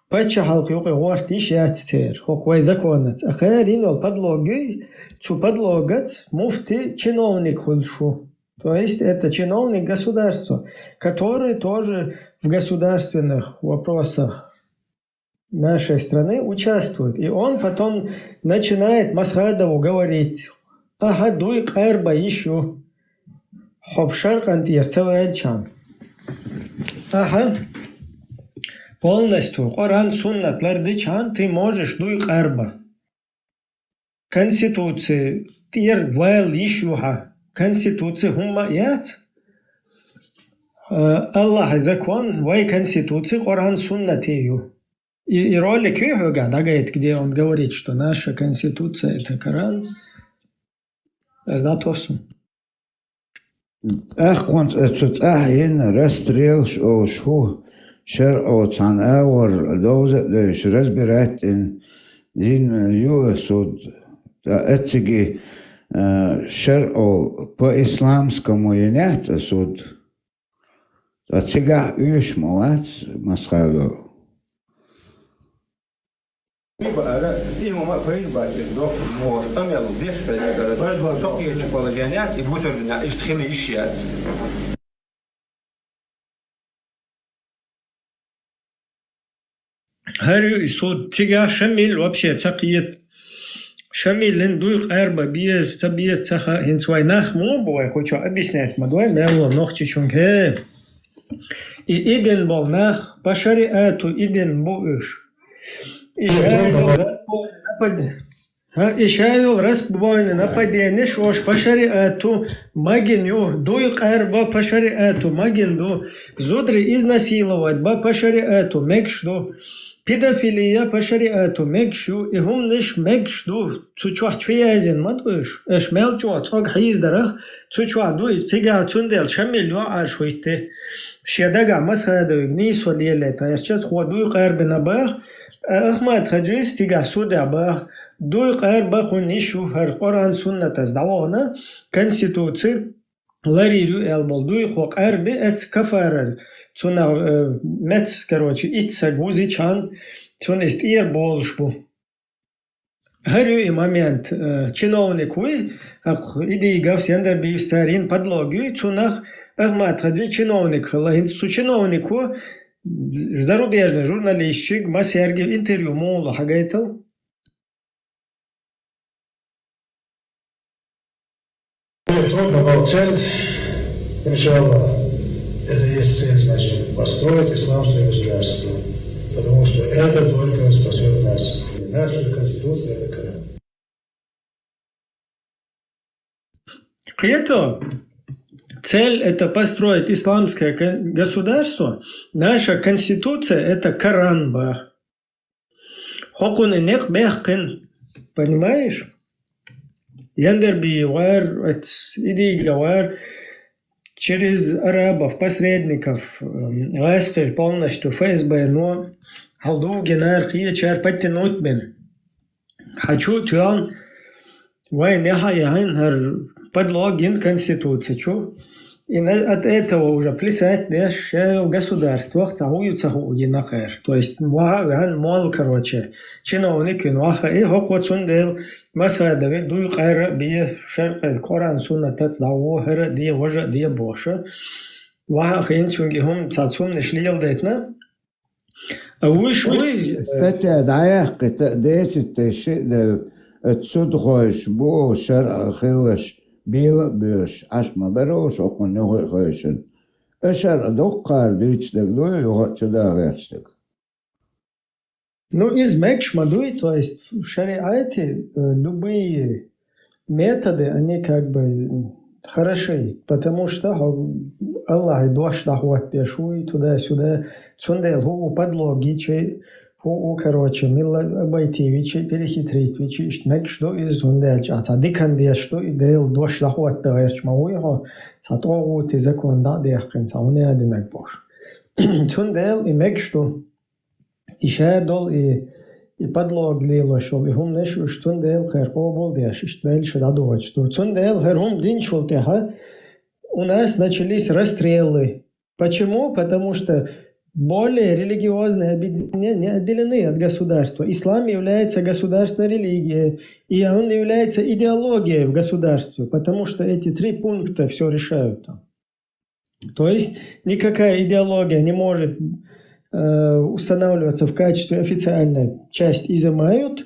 Пача халк юқи ғуарти шиатстер, хоквай законец. Ахарин подлоги, цу подлогат муфти чиновник худшу. То есть это чиновник государства, который тоже в государственных вопросах нашей страны участвуют. И он потом начинает Масхадову говорить: ага, дуй кайрба еще. Хобшар кантирцевайчан. Ага. Полностью Коран, Суннат, Лардичан ты можешь дуй кайрба. Конституции тир вайл ишуха. Конституции хума ят. Аллах закон, вай конституции Коран, Суннат ее. И ролик Юхага, где он говорит, что наша конституция это Коран. Знатосу. كنت أتأهين رستريلش أو شو شر أو تان أور دوزة ليش رزبرات إن دين يو سود أتجي شر أو بإسلامسكم وينات سود أتجاه يوش موات مسخالو Имама Фейсбаке, доктор Мор, Амел, Вешфель, Сокьевич Полагянят и Бутерна, и Штхими ищет. هر صوت تيجا شميل وابشي تقيت شميل لندوق أربع بيز تبيز تخا هنسواي نخ مو بواي كوشو أبيسنات مدواي مالو نخشي شونك هي إيدن بول نخ بشري آتو إيدن بوش إشايل رسب بوين نبدينش وش بشري آتو ماجن يو دوق أربع بشري آتو ماجن دو زودري изнасиловать بشري آتو مكش دو Педофилия по шариату мекшу и хум лишь мекшу цучуах чуязин мадуш эш мелчуа цог хайздарах цучуа дуй тига цундел шамилю ашуйте шедага масхадуй гнис водиеле таерчат ходуй qarбина бах ахмад хаджис тига суда бах дуй qarба хунишу хар Коран суннат аздавона конституции ларирю элболдуй хо qarби эц кафарал Цуна мец, короче, итса гузичан, цун ist ihr болшбу. Харю и момент чиновник вы, иди гав сендер би старин подлоги, цунах ахмат хаджи чиновник, лахинцу чиновнику зарубежный журналистчик, масерги интервью молу хагайтал. Давал цель, иншаллах. Это есть цель, значит, построить исламское государство. Потому что это только спасет нас. И наша конституция – это Коран. Кето, цель – это построить исламское государство. Наша конституция – это Коран бах. Хокуны нек бехкен. Понимаешь? Яндерби вар, иди гавар. Через арабов, посредников, Лайскер полностью ФСБ, но Халдуги, Нархия, Чар подтянуть бен. Хочу тюан, вай нехаян, подлогин Конституции, чу. И от этого уже плясать в государствах цахуи нахер. То есть, мол, короче, чиновник, и хокот сундел, масхадове, дуй хайра, бие, шеркет, Коран, суннатец, дау, хера, дие, вожа, дие, боша. Ваха хинчунги, хум, цацум, не шлил детна. А вы. Кстати, да, это 10 тысяч, отсюда ходишь, бо, шар, хилаш. بيلا بيش عشما بروش أقول نهوي خيشن أشار دوقار ديتشتك دوي يغط شدا غيرشتك. Ну, из мекшмадуй, то есть в шариате любые методы, они как бы хороши, потому что Аллах дуаш дахуат пешуй туда-сюда, цундел ху подлоги, ху, короче, милла обойти, вичи, перехитрить, вичи, мекшду из цундельч, а цадикан дешту и дел дуаш дахуат дерч мауихо, цатогу ти закон да дехкин, цауне адимек бош. Цундел и мекшду и шедол и подлог лилошол, и хум неш уштундел херпобол деш, иштвельш дадуач. Цундел херум динчул теха, у нас начались расстрелы. Почему? Потому что более религиозные объединения отделены от государства. Ислам является государственной религией, и он является идеологией в государстве, потому что эти 3 пункта все решают там. То есть никакая идеология не может устанавливаться в качестве официальной часть изымают,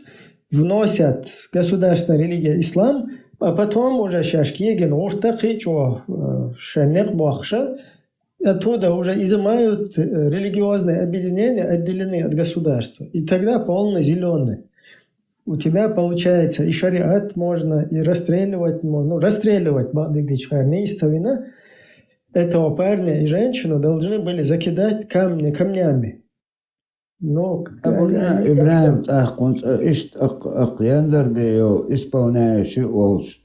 вносят государственная религия ислам, а потом уже шашкиген, уртахичо, шенех бахша, оттуда уже изымают религиозные объединения, отделенные от государства. И тогда полно зеленый. У тебя получается и шариат можно, и расстреливать можно. Ну, расстреливать неистовина этого парня и женщину должны были закидать камнями. Но Ибраим Тахкунс Акьяндер Бео исполняющий Олш.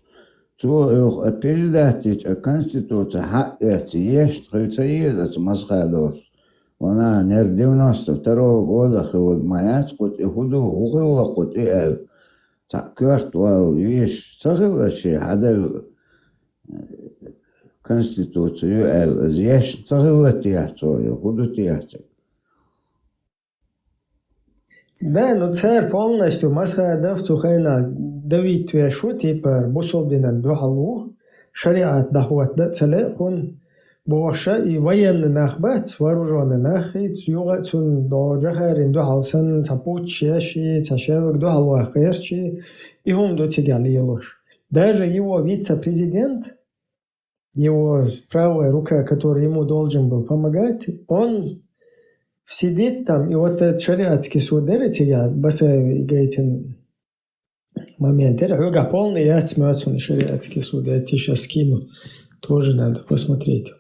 То передать Конституция хакти есть, это Масхадов. Она не 92-го года хилгмаят, кот и худу хугила кот и эл. Так квартуал виш сахилаши хадал Конституцию эл. Есть сахила тиацо, худу тиацо. да, но царь полностью Масхадов Цухайна давит вешу, типа Бусолбинан Духалу, шариат дахуат да целе, он Боша и военный нахбат, вооруженный нахит, юга цун до джахарин духалсан, цапучеши, цашевик духалуахерчи, и он до тягали елош. Даже его вице-президент, его правая рука, который ему должен был помогать, он сидит там, и вот этот шариатский суд, я Басаев и Гейтин момент, это полный яцмёцун шариатский суд, я тебе сейчас скину, тоже надо посмотреть.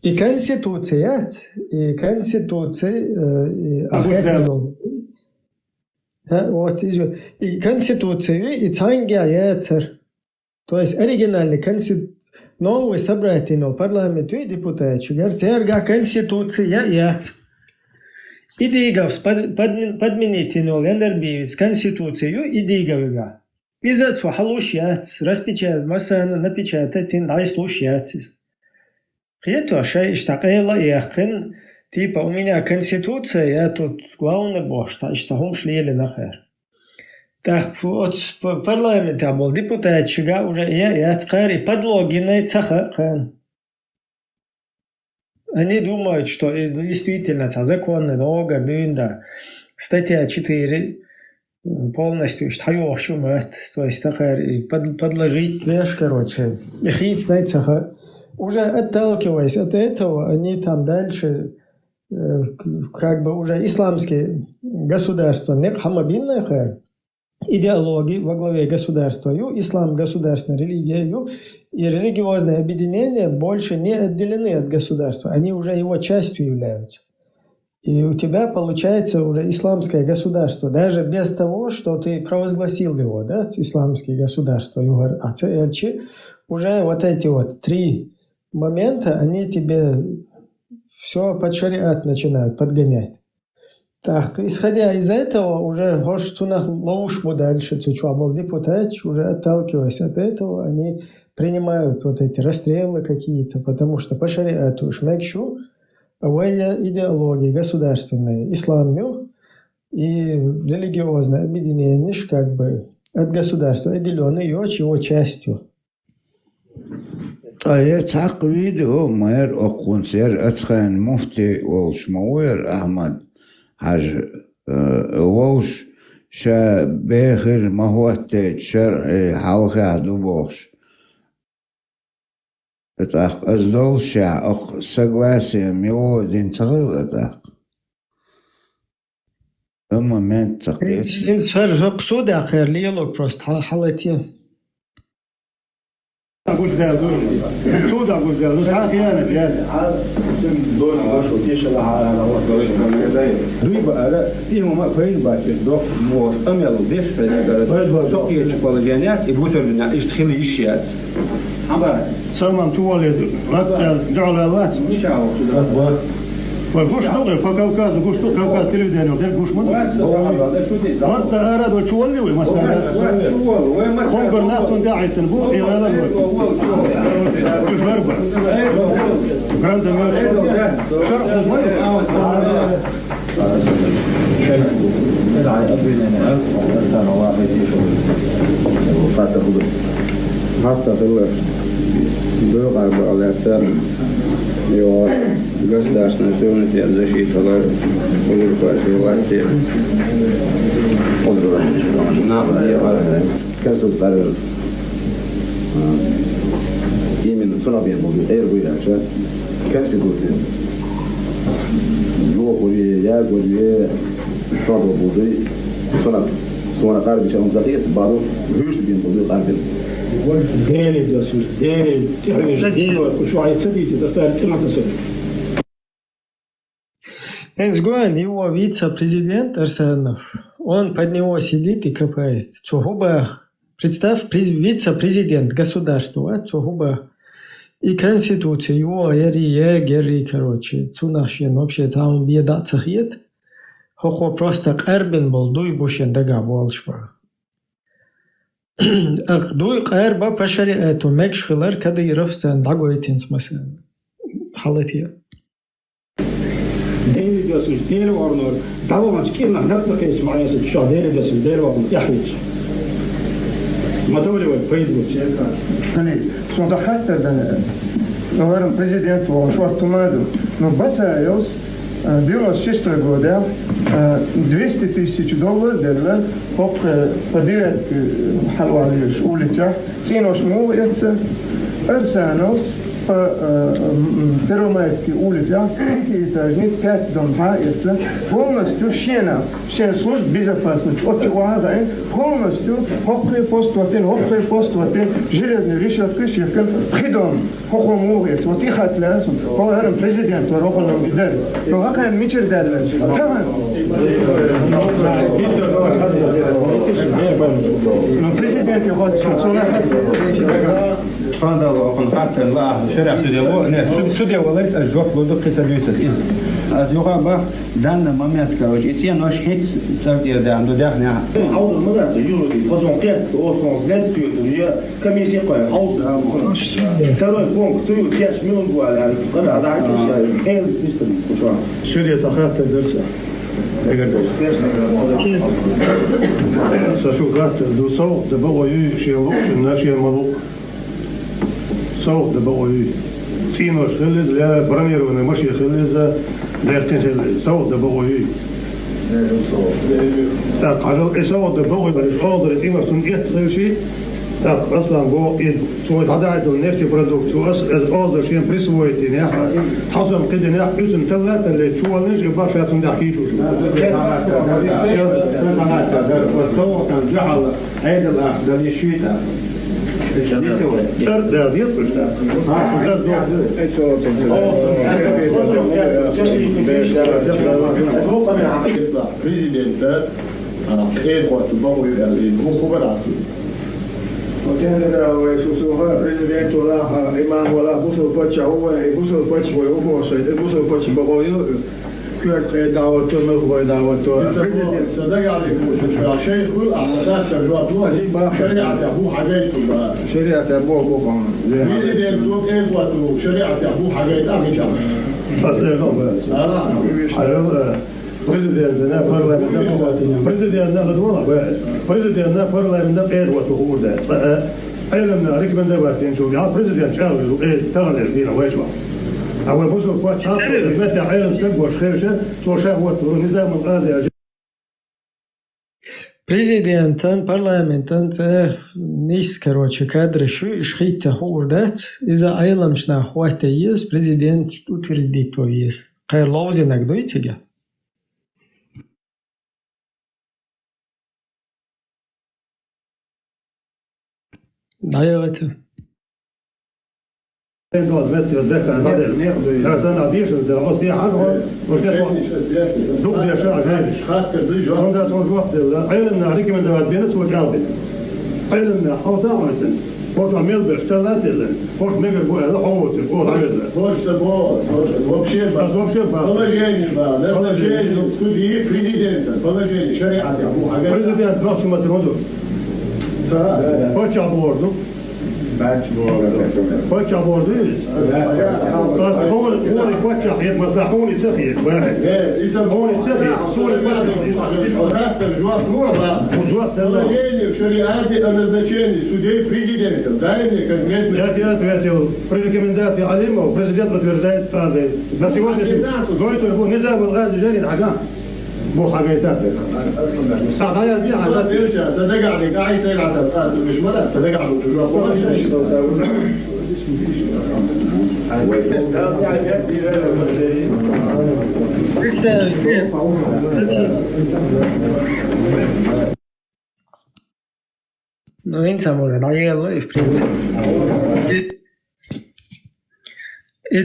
И конституция, и конституцию, и цангия яцер, то есть оригинальный конституция, новый собрательный парламент и депутат, чугарцерга конституция яц. И дигав подменительный лендербивец конституцию и диговига. Из-за этого халуш яц, распечатать, массана напечатать, и найслуш яцис. Это шай штакела яхен, типа у меня конституция, я тут главный бог, что хум шлили нахер. Так вот в парламенте был депутат, чига уже я цкар и подлоги на цахан. Они думают, что действительно это законно, долго, да. Статья 4 полностью штаёх шумат, то есть цахар и подложить, знаешь, короче, и хит знает цаха. Уже отталкиваясь от этого, они там дальше, как бы уже исламские государства, не хамабильные идеологии во главе государства, ислам государственная религия, и религиозные объединения больше не отделены от государства, они уже его частью являются. И у тебя получается уже исламское государство, даже без того, что ты провозгласил его, да, исламские государства, уже вот эти вот три момента, они тебе все под шариат начинают подгонять. Так, исходя из этого, уже гошцунах ловушку дальше, цучуабал депутат, уже отталкиваясь от этого, они принимают вот эти расстрелы какие-то, потому что по шариату шмекшу, авая идеологии государственные, исламю и религиозное объединение, как бы от государства отделенные его частью. طيب تعقيده مير أقون سير أتخان مفتي والش موير أحمد حاج والش شا بآخر ما هو الشرع حلقة عدو بوش اتاق أزدول شا أخ سقلاسي ميو دين تغيل اتاق أما من تقيت إنسفر قصود آخر ليلوك بروست حالتين أقول ذا سود أقول ذا ذا خيانة جاد دول باشو تيشل على دوي بقى فيهم ما فين باكي دوك مور أميل ديش فين سوقي تشوفالجانيات يبوتر لنا يشتخيل يشيات عبارة سلمان توالد لا جعل الله مش عارف وقوش دغري فكوكاز وقوش كوكاز تلفزيون ودير قوش من مرت أراد وتشولي ومسألة خنقر ناخذ قاعد تنبوه إلى هذا قوش غربة قرانت شرق المية بدعي أبينا ألف وأرسان واحد يشوف وفاتح حتى في الوقت بيوقع بأولاد его государственный суверенитет, защита узурпации власти. Именно Цунабин был Эрбуйрача, Конституция. Его я говорю, что был Sonra kardeşim zaten bağlı hürsün bin buluyor kardeşim. Değerli diyorsunuz, değerli. Şu ayet sedisi, tasarı çıkmatısı. Энсгуан, его вице-президент Арсенов, он под него сидит и копает. Цугуба, представь, вице-президент государства, Цугуба. И конституция его, гери, короче, Цунашин, вообще там беда цахет. Хохо просто карбин был, дуй бушен дага волшба. Ах, дуй карба по шариату, мекшхилар, когда и ровстан дагуэтин смысл. Халатия. Değerli diyorsunuz, değerli ornur. Davamacı kimle nasıl kıyıç mağayası şu değerli diyorsunuz, değerli ornur. Yahviç. Matavali var, Facebook. Hani, sonunda hatta da говорим, президент Швартумаду, но Басаевс в 96 году 200 тысяч долларов дали подъезд Халвалиш улица, ценош му это Арсенов Первомайской улице, этажник, 5 дома, это полностью шена служб безопасности. От чего полностью хоккей пост железный решетка, щекан, придом, хокому, вот их отляс, поларом президент, вороханом медаль. Но какая мечер дали? Но президент его Фандал он حتى الله شرع سوديو ناس سوديو والله الجوف لو قيت اليوسس از يوغا با دان مامات كاوش اتيا نوش هيت ساوتي دا عنده داخنا عوض المدرسة يوري فازون قيت او سونس نت هي كميسي قوي عوض ترى بونك تيو 5 مليون على قرا هذا عايش ايه مستر شو Сюда сахат дерса. Сашугат дусов да богою шелок наши малук. Сов да богою. Сино шелез ля бронированный маши шелез лертин шелез. Сов да богою. Так, ажал эсов да богою бариш олдер сино сун ет севши. Так, аслан го ин свой хадайдл нефти продукцию ас олдер шен присвоить не. Хазам кеде не үзен талата ле чуалнеш и баша тун да хишу. كان جعل عيد الأخضر يشيتا Царь, да, нет, что? Президент, وكان ويسوسوها بريزيدنت ولا إمام ولا بوسو فتش هو بوسو فتش ويوفو صيد بوسو فتش بقويه كيف دعوته مخبر دعوته بريزيدنت صدق عليك شيخ الأحداث الجواب شريعة أبو حاجات شريعة أبوه بوفان بريزيدنت شريعة أبو حاجات أمي كمان Президент на парламент эд вот хурда. Айламна рекомендовать что я президент чалу тагнер дина вайшва. А вы бусу фат чалу это айлам сбош херша соша вот низам алгази. Президентан, парламентан, нис, короче, кадры шхита хурдат, из-за айламшна хвата есть, президент утвердит то есть. Кайрлаузи нагдуете га? Да, я это. فتح بورديس هون فتح يتمسحوني سخيت واحد هون سخيت صوري فتح وجوات شريعات назначение судей президента. Дайте конкретно. Я ответил, при рекомендации Алимова президент утверждает фазы. На сегодняшний день هو نظام الغاز جاري حاجة مو حاجات صعبة دي حاجات صدق عليك عايز تلعب الغاز مش ملا صدق عليك Ну, инсамура, наела, в принципе.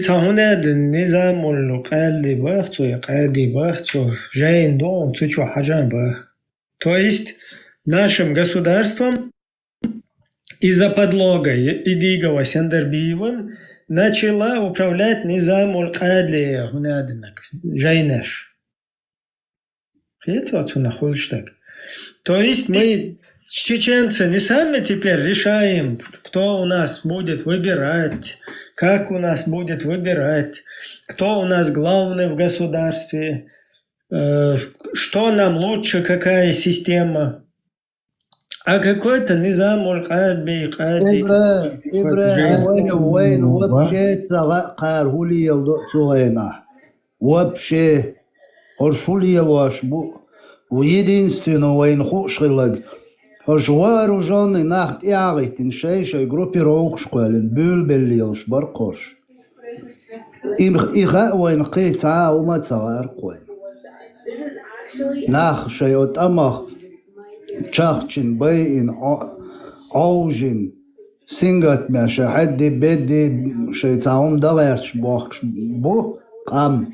هنا النظام القاعد بахцу, قاعد бахцу, жаин дом, цучу хаджан бах. То есть нашим государством из-за подлога Идигова Сендербиевым начала управлять низам аль-Кадли гунаднак, жайнаш. Это вот так. То есть мы, чеченцы, не сами теперь решаем, кто у нас будет выбирать, как у нас будет выбирать, кто у нас главный в государстве, что нам лучше, какая система. А какой-то низам аль-Кадли, وين وبشي قال هولي يلدو تغينا وبشي هرشولي يلواش بو ويدينستينو وين خوش خلق هرشوارو جاني ناخت اعغيتين شي جروبي روكش قوالين بول بليلش برقوش إخاء وين قيتعا وما تغير قوين ناخ شيوت أمخ تشاخشين بيين عوجين سينغات ماشا حدي بدي شي تعاون دغيرش بوخش بو قام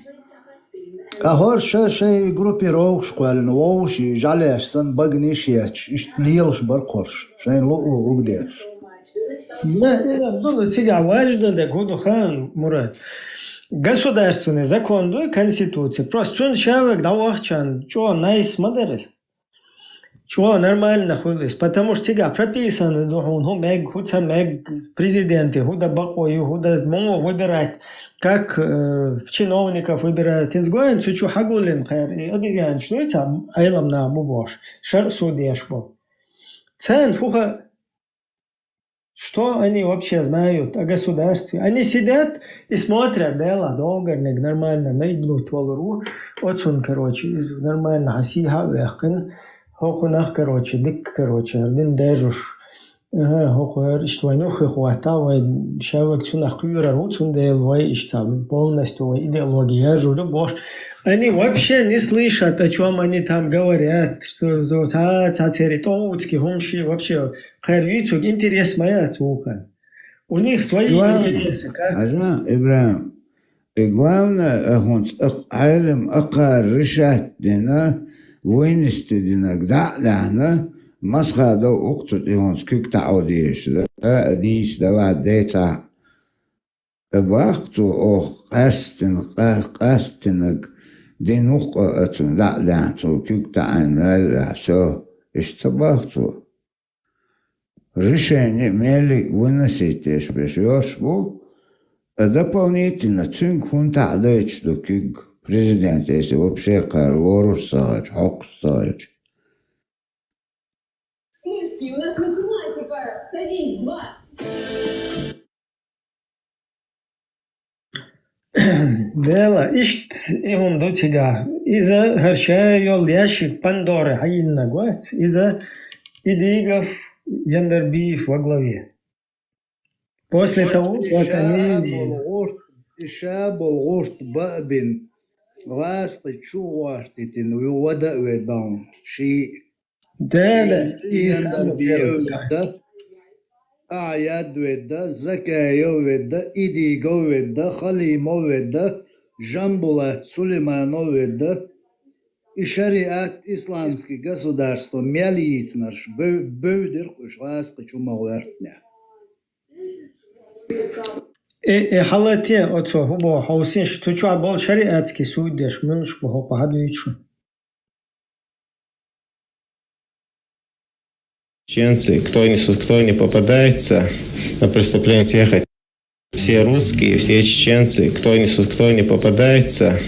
أهور شي جروبي روكش قوالن ووشي جعليش سن بغنيشياتش إشت ليلش برقرش شين لؤلو وقديش Да, было тебя важно, да, году хан, Мурат. Государственный закон, да, конституция. Просто он человек, да, вахчан, что, найс мадерес. Чего нормально ходишь, потому что тебя прописано, он мег, хуца мег, президенты, худа бакой, худа могу выбирать, как чиновников выбирают. Инсгоин, цучу хагулин, обезьян, что это, айлам на мубош, шар судеш был. Цен, фуха, что они вообще знают о государстве? Они сидят и смотрят, дела, долго, нормально, найдут валуру, вот он, короче, нормально, асиха, вехкан, هوخناخ كروتشي دك كروتشي هردين داجوش هوخر اشتوانوخ خواتها وشاوك تون أخيرا روتون ديل وای اشتاب полностью идеология журы бош. Они вообще не слышат, о чем они там говорят, что та территории, хумши, вообще харвицу интерес моя цука. У них свои интересы. Ажа, Ибрахим, и главное, عالم أقار رشات دينا وينستي دينك دعنا مسخة دو اقتد ايهونس كيك تعوديش ديش دوا ديتا باقتو او قاستنك دي نقطة اتون دعنا تو كيك تعين مالا سو اشتباقتو решение мели выносить без бо дополнительно цинк хунта дойч до киг президент, если вообще Карлору ставить, Хок ставить. У нас математика, садись, 2. Дела, ишт им до тебя. Из-за горчая йол ящик Пандоры, хаильна гуать, из-за идигов Яндербиев во главе. После того, как они... غاسق تشوارتين ويودا ويدان شيء ده يندر بيودا أعياد ويدا زكايا ويدا إيديغا ويدا خليما ويدا جنبولات سليمانا ويدا شريعة إسلامسكي государство мялицнаш бöder غاسق تشوماوارتنا حالتي أتو هو حوسين شو تشوع بول شريعتك سودش منش بهو قهد ويشو Чеченцы, кто не попадается на преступление, съехать. Все русские, все чеченцы, кто не попадается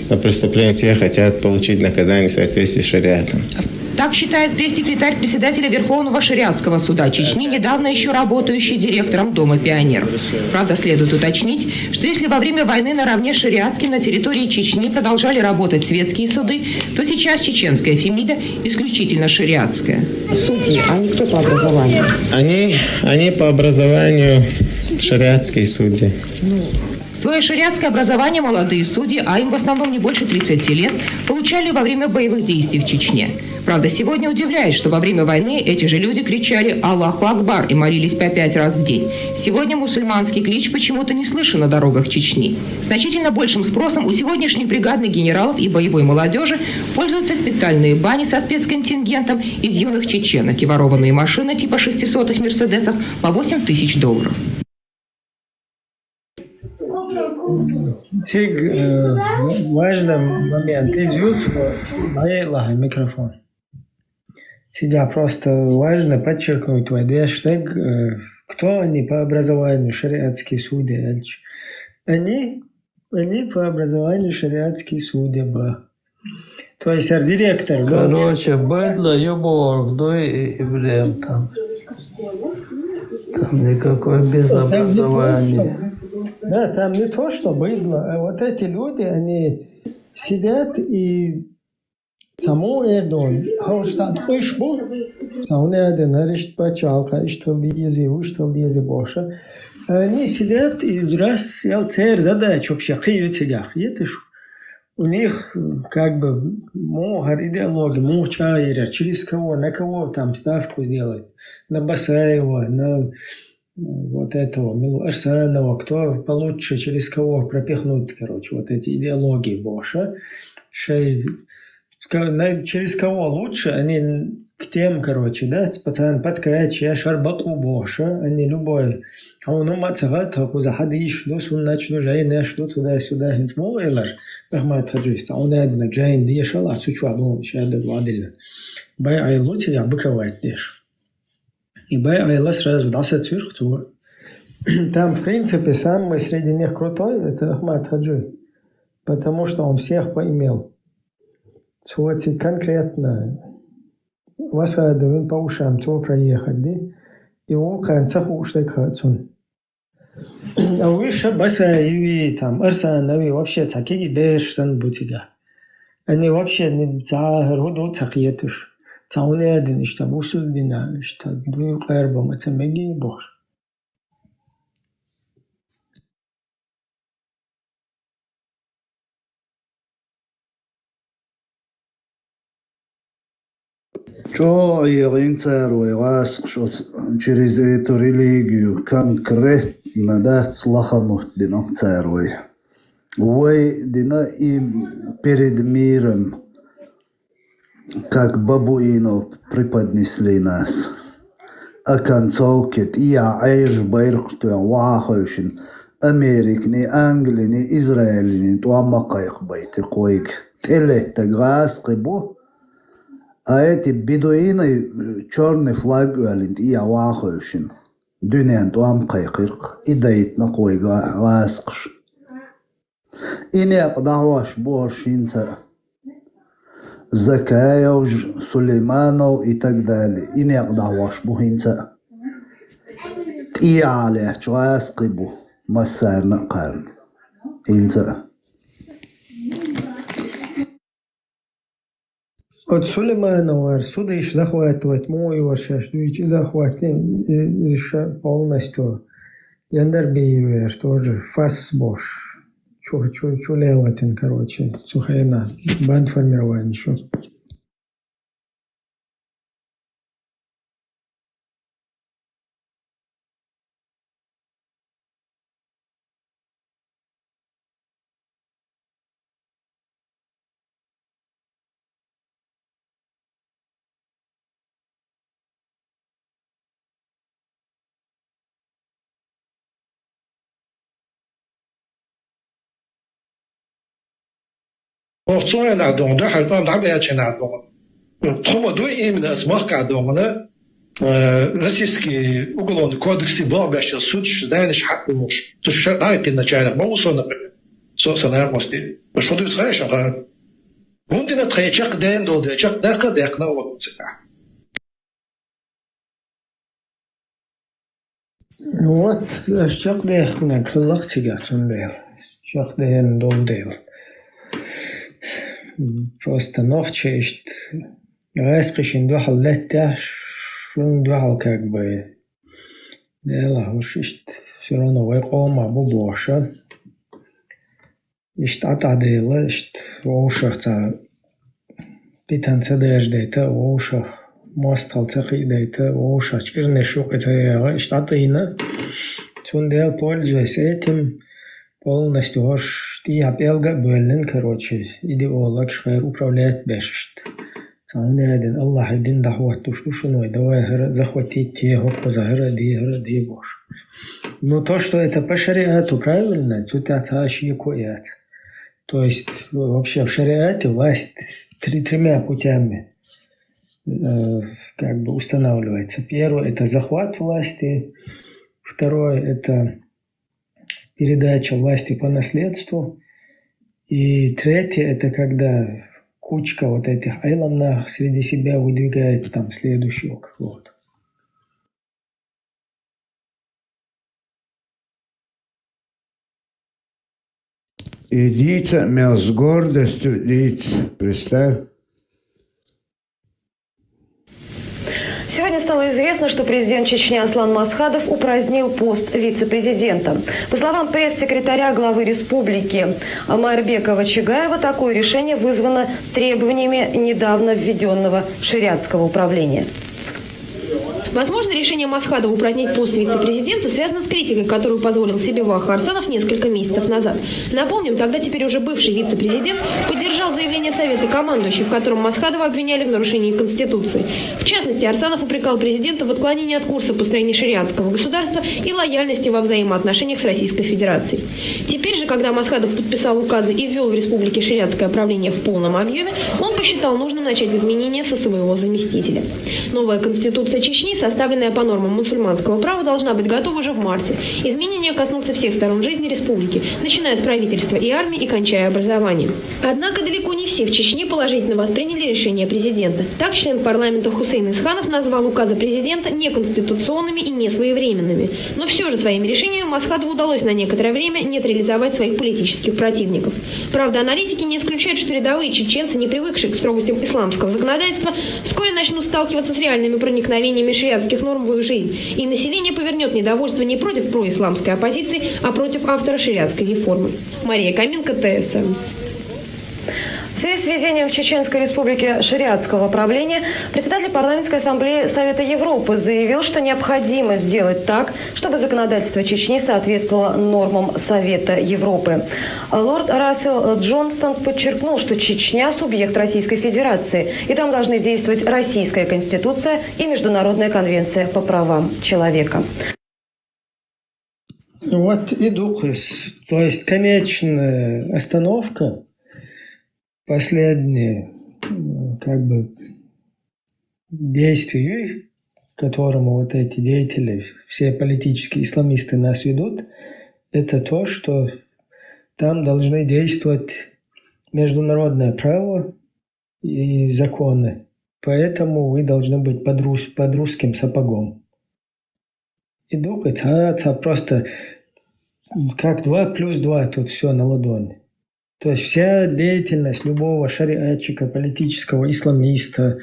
на преступление, все хотят получить наказание в соответствии с шариатом. Так считает пресс-секретарь председателя Верховного шариатского суда Чечни, недавно еще работающий директором Дома пионеров. Правда, следует уточнить, что если во время войны наравне с шариатским на территории Чечни продолжали работать светские суды, то сейчас чеченская Фемида исключительно шариатская. Судьи, они кто по образованию? Они по образованию шариатские судьи. Свое шариатское образование молодые судьи, а им в основном не больше 30 лет, получали во время боевых действий в Чечне. Правда, сегодня удивляет, что во время войны эти же люди кричали «Аллаху Акбар» и молились по 5 раз в день. Сегодня мусульманский клич почему-то не слышен на дорогах Чечни. Значительно большим спросом у сегодняшних бригадных генералов и боевой молодежи пользуются специальные бани со спецконтингентом из юных чеченок и ворованные машины типа 600-х «Мерседесов» по $8000. Важный момент. Микрофон. Всегда просто важно подчеркнуть хэштег, кто они по образованию шариатские судьи. Они по образованию шариатские судьи. То есть директор. Короче, быдло, юбор, и время там. Там никакое без образования. Да, там не то, что быдло, а вот эти люди, они сидят и саму Эрдон, Хаустад Хойшбу, саму Эрдон, Арешт Пачалка, Ишталдиези, Ушталдиези Боша, они сидят и раз цель задача вообще, хиютелях, едешь, у них как бы могар идеология, мучайра, через кого, на кого там ставку сделать, на Басаева, на вот этого Милу Арсанова, кто получше, через кого пропихнуть, короче, вот эти идеологии Боша, через кого лучше, они к тем, короче, да, пацан подкач, я шарбаку Боша, они любой, а он умацагат, хуза хадиш, дос он начну жайна, что туда-сюда, хинц мойлар, бахмат хаджиста, он один жайн дешал, а сучу адом, шада владельно. Бай айлути, я быковать деш. И Байла сразу дался сверху. Там, в принципе, самый среди них крутой – это Ахмад Хаджи, потому что он всех поимел. Вот конкретно Васадовин по ушам, то проехать, да? И у конца уштек хацун. А выше Басаеви, там, Арсанови, вообще такие беш санбутига. Они вообще не загородут цахиетуш. Цауне один, что бусу дина, что две кэрбом, это меги бож. Что Егинцару и вас, что через эту религию конкретно дать слахануть дина царвой. Вы дина им перед миром как бабуинов преподнесли нас. А концовке я айж байрхту вахошин Америк, ни Англии, ни Израиль, ни туамакайх байты койк. Телета газ кибу. А эти бедуины черный флаг валент я вахошин. Дюнян туамкайхирк. И дает на кой газкш. И не подаваш бошинца. Закаяуж, Сулейманов и так далее. И не даваш бухинца. И але чуаскибу массарна карн. Инца. От Сулейманова отсюда еще захватывать мой варшаш, дуичи захватить еще полностью. Яндарбеевер тоже фас бош. Чулелатин, короче, сухайна, банд формирования еще. Ortsoya la dong da har da be ya chena dong. Tomo do im da smach ka dong na Российский уголовный кодекс и Волгаща суд знаешь хакуш. То что дайте начальник боусо например. Саная мости. Что ты знаешь, а он на третьих день до третьих дек на вот. Вот, шок дэх на кыллах тигатун дэл. Шок дэн дол дэл. Просто ночью ишт раскрещен духал леття, шун духал как бы дела, уж ишт все равно вайкома бубоша. Ишт атадела, ишт воушахца питанца деждета, воушах мостал цахидета, воушах чкирне шукета, ишт атина. Цундел, пользуясь этим, полностью горш ти апелга бөлін, короче, идеолог шхайр управляет бешшт. Цанне один, Аллах один дахват туштушуной, давай захватить те, хоппа ди бош. Но то, что это по шариату правильно, тут ацаши коят. То есть вообще в шариате власть тремя путями как бы устанавливается. Первое – это захват власти. Второе – это передача власти по наследству. И третье – это когда кучка вот этих айламнах среди себя выдвигает там следующего какого-то. Идите, мел с гордостью, идите, представь. Сегодня стало известно, что президент Чечни Аслан Масхадов упразднил пост вице-президента. По словам пресс-секретаря главы республики Майрбекова Чагаева, такое решение вызвано требованиями недавно введенного шариатского управления. Возможно, решение Масхадова упразднить пост вице-президента связано с критикой, которую позволил себе Ваха Арсанов несколько месяцев назад. Напомним, тогда теперь уже бывший вице-президент поддержал заявление Совета командующих, в котором Масхадова обвиняли в нарушении Конституции. В частности, Арсанов упрекал президента в отклонении от курса построения шариатского государства и лояльности во взаимоотношениях с Российской Федерацией. Теперь же, когда Масхадов подписал указы и ввел в республике шариатское правление в полном объеме, он посчитал нужным начать изменения со своего заместителя. Новая Конституция Чечни, составленная по нормам мусульманского права, должна быть готова уже в марте. Изменения коснутся всех сторон жизни республики, начиная с правительства и армии и кончая образованием. Однако далеко не все в Чечне положительно восприняли решение президента. Так, член парламента Хусейн Исханов назвал указы президента неконституционными и несвоевременными. Но все же своими решениями Масхадову удалось на некоторое время нейтрализовать своих политических противников. Правда, аналитики не исключают, что рядовые чеченцы, не привыкшие к строгостям исламского законодательства, вскоре начнут сталкиваться с реальными проникновениями шариатских норм в их жизнь, и население повернет недовольство не против происламской оппозиции, а против автора шариатской реформы. Мария Каменко, ТСН. В связи с введением в Чеченской Республике шариатского правления председатель парламентской ассамблеи Совета Европы заявил, что необходимо сделать так, чтобы законодательство Чечни соответствовало нормам Совета Европы. Лорд Рассел Джонстон подчеркнул, что Чечня – субъект Российской Федерации, и там должны действовать Российская Конституция и Международная конвенция по правам человека. Вот и дух, то есть конечная остановка, последнее как бы действие, к которому вот эти деятели, все политические исламисты нас ведут, это то, что там должны действовать международное право и законы. Поэтому вы должны быть под русским сапогом. И дух, это просто как 2 плюс 2, тут все на ладони. То есть вся деятельность любого шариатчика, политического исламиста,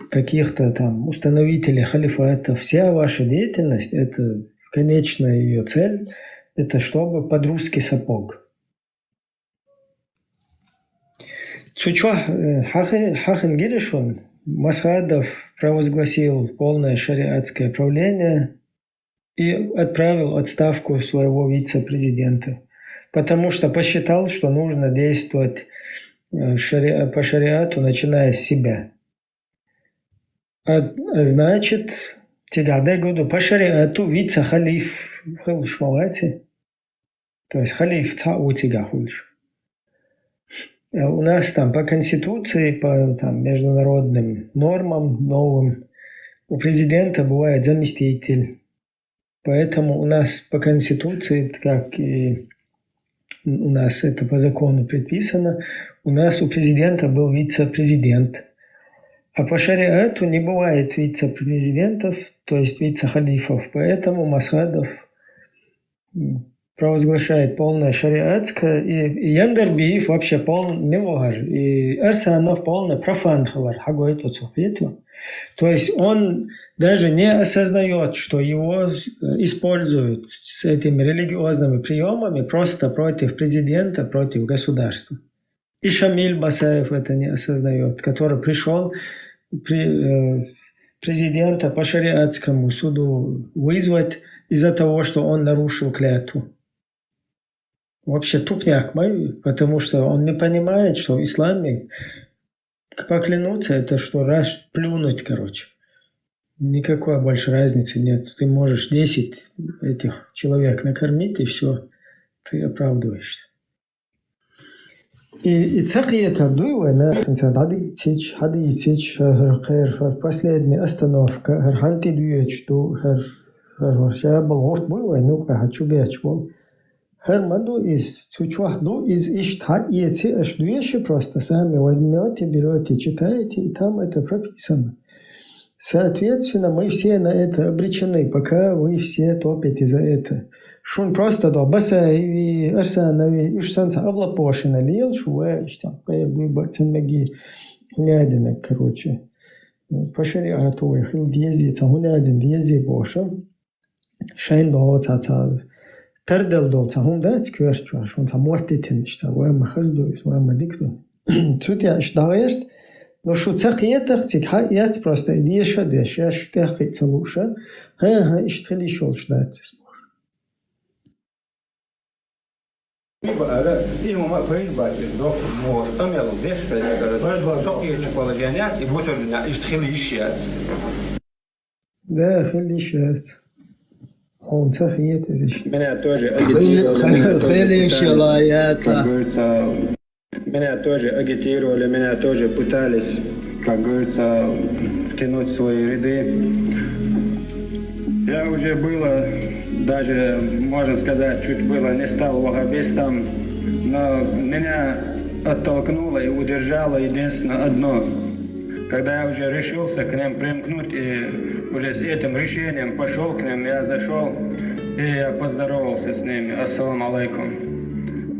каких-то там установителей халифата, вся ваша деятельность, это конечная ее цель, это чтобы под русский сапог. Хахен Гиришун Масхадов провозгласил полное шариатское правление и отправил в отставку своего вице-президента. Потому что посчитал, что нужно действовать по шариату, начиная с себя. Значит, тигады году по шариату вице-халиф хилшмавати, то есть халиф цау тигахульш. У нас там по конституции, по там, международным нормам новым, у президента бывает заместитель. Поэтому у нас по Конституции, как и у нас это по закону предписано, у нас у президента был вице-президент. А по шариату не бывает вице-президентов, то есть вице-халифов. Поэтому Масхадов провозглашает полное шариатское, и Яндарбиев вообще полный вар, и Арсанов полный профан хавар, хагойт вот. То есть он даже не осознает, что его используют с этими религиозными приемами просто против президента, против государства. И Шамиль Басаев это не осознает, который пришел президента по шариатскому суду вызвать из-за того, что он нарушил клятву. Вообще тупняк мой, потому что он не понимает, что в исламе поклянуться это что раз плюнуть, короче. Никакой больше разницы нет. Ты можешь 10 этих человек накормить, и все, ты оправдываешься. И цакиета дуйвана, последняя остановка, харханти дуечту, харварша балгорт буйвайну, хочу бечбол. Хармаду из чучвахду из ишта и эти ашдуеши просто сами возьмете, берете, читаете, и там это прописано. Соответственно, мы все на это обречены, пока вы все топите за это. Шун просто до Басаеви, Арсанови, Ишсанца, Авлапошина, Лил, Шуэ, Иштам, Паевду, Бацанмаги, Нядина, короче. По шариату, Хил Дьези, Цахунядин, Дьези, Боша, Шайн до Цаца, Тардел до Цахунда, Цкверчуа, Шун Цамуахтитин, Иштам, Хазду, Мадикту. Цутя Иштаверт, но что цакиетах тикха яц просто идеша деша штехи целуша, иштхили шол ждать сможет. Либо ему фейс бачит, док мор, амел деша, док ечи полагянят, и вот он иштхили ищет. Да, хили ищет. Он цакиет из Меня тоже Хили шалаяца. Меня тоже агитировали, меня тоже пытались, как говорится, втянуть в свои ряды. Я уже было, даже, можно сказать, чуть было не стал ваххабистом, но меня оттолкнуло и удержало единственно одно. Когда я уже решился к ним примкнуть и уже с этим решением пошел к ним, я зашел и я поздоровался с ними. Ассаламу алейкум.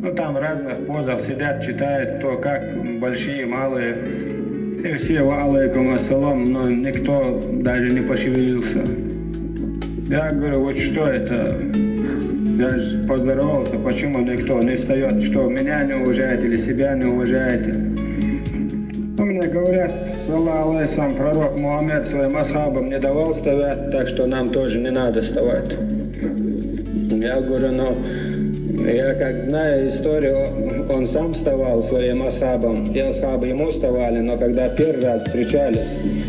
Ну, там разных позах сидят, читают, кто как, большие, малые. И все алейкум ассалам, но никто даже не пошевелился. Я говорю, вот что это? Я же поздоровался, почему никто не встает? Что, меня не уважаете или себя не уважаете? Ну, мне говорят, Аллах алейсам, пророк Мухаммед своим асхабам не давал вставать, так что нам тоже не надо вставать. Я говорю, ну... Я как знаю историю, он сам вставал своим асхабам, и асхабы ему вставали, но когда первый раз встречались,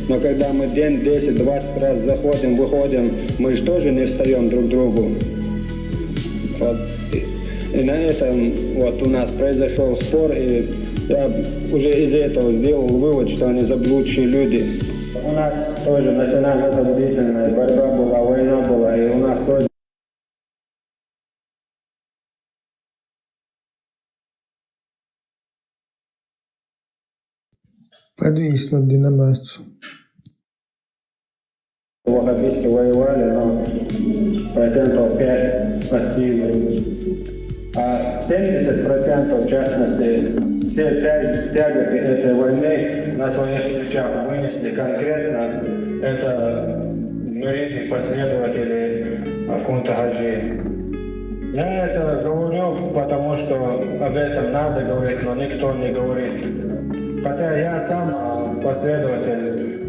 но когда мы день 10-20 раз заходим, выходим, мы же тоже не встаем друг другу. Вот. И на этом вот у нас произошел спор, и я уже из этого сделал вывод, что они заблудшие люди. У нас тоже национально-освободительная борьба была, война была, и у нас тоже подвиснут динамацию. Ваххабисты воевали, но процентов 5 пассивных. А 70% в частности, все тяготы этой войны на своих плечах вынесли конкретно. Это муриды, последователи Кунта Хаджи. Я это говорю, потому что об этом надо говорить, но никто не говорит. Хотя я сам последователь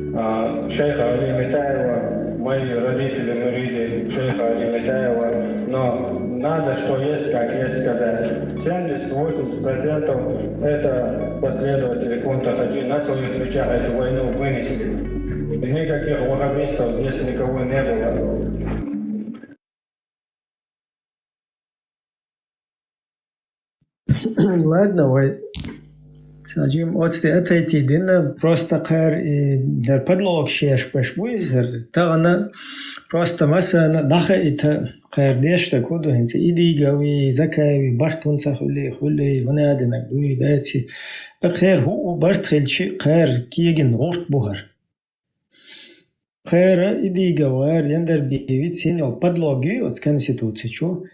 шейха Али Митаева, мои родители муриды шейха Али Митаева, но надо, что есть, как есть сказать. 70-80% это последователи Кунта Хаджи на своих плечах эту войну вынесли. И никаких ваххабистов здесь никого не было. Ладно, Сажим это эти дина просто кар и der подлог шеш пешбуйзер. Тагана просто масса даха это кар дешта коду хинце идигави закави бартунца хули ванадинак дуи дайци. Акер ху бартхилчи кар киеген горт бухар. Кар идигавар яндер бивит синьол подлоги от конституцию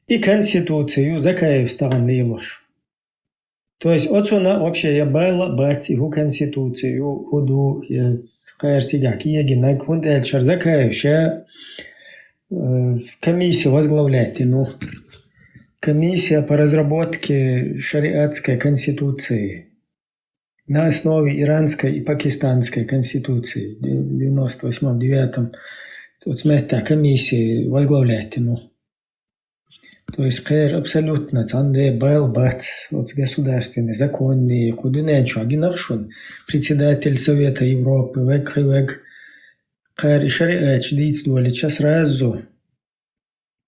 и конституцию закаев стаган лилош. То есть отсюда вообще я была бать его конституцию, ходу, я скажете, я генерал Кундел Чарзакаевича комиссию возглавляете, ну, комиссия по разработке шариатской конституции на основе иранской и пакистанской конституции в 98-9, вот смотрите, комиссии возглавляете, ну. То есть кэр абсолютно цанде был бат вот государственный законный худинечу агинахшун председатель Совета Европы век кэр и шариач действовали час разу.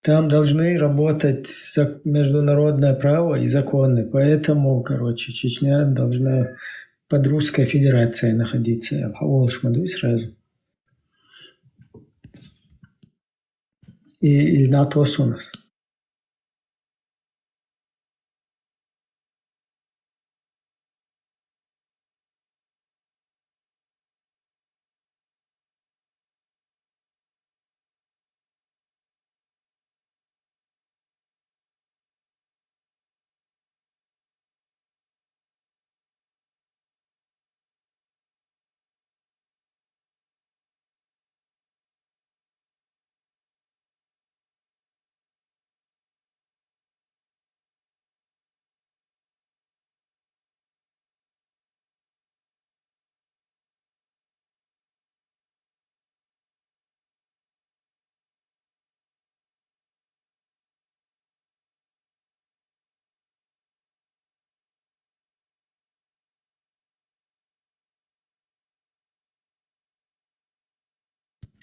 Там должны работать международное право и законы, поэтому, короче, Чечня должна под Русской Федерацией находиться. Волшмаду и сразу. И НАТО у нас.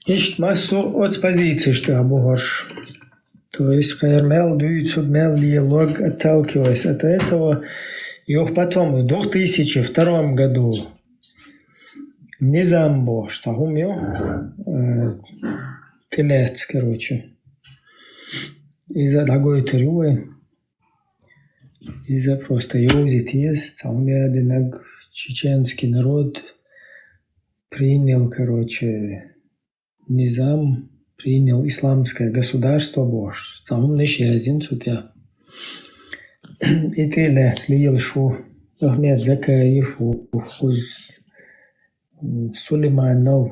Есть массу от позиций, что обугорш. То есть, Хайермел, Дуицудмел, диалог, отталкиваясь от этого, и потом в 2002 году Низамбо, что умел, телец, короче, из-за другой трюбы, из-за просто юзит есть, там чеченский народ принял, короче, Низам принял исламское государство Бош. Там еще один судья. И ты лет шу Ахмед Закаев, Сулейманов,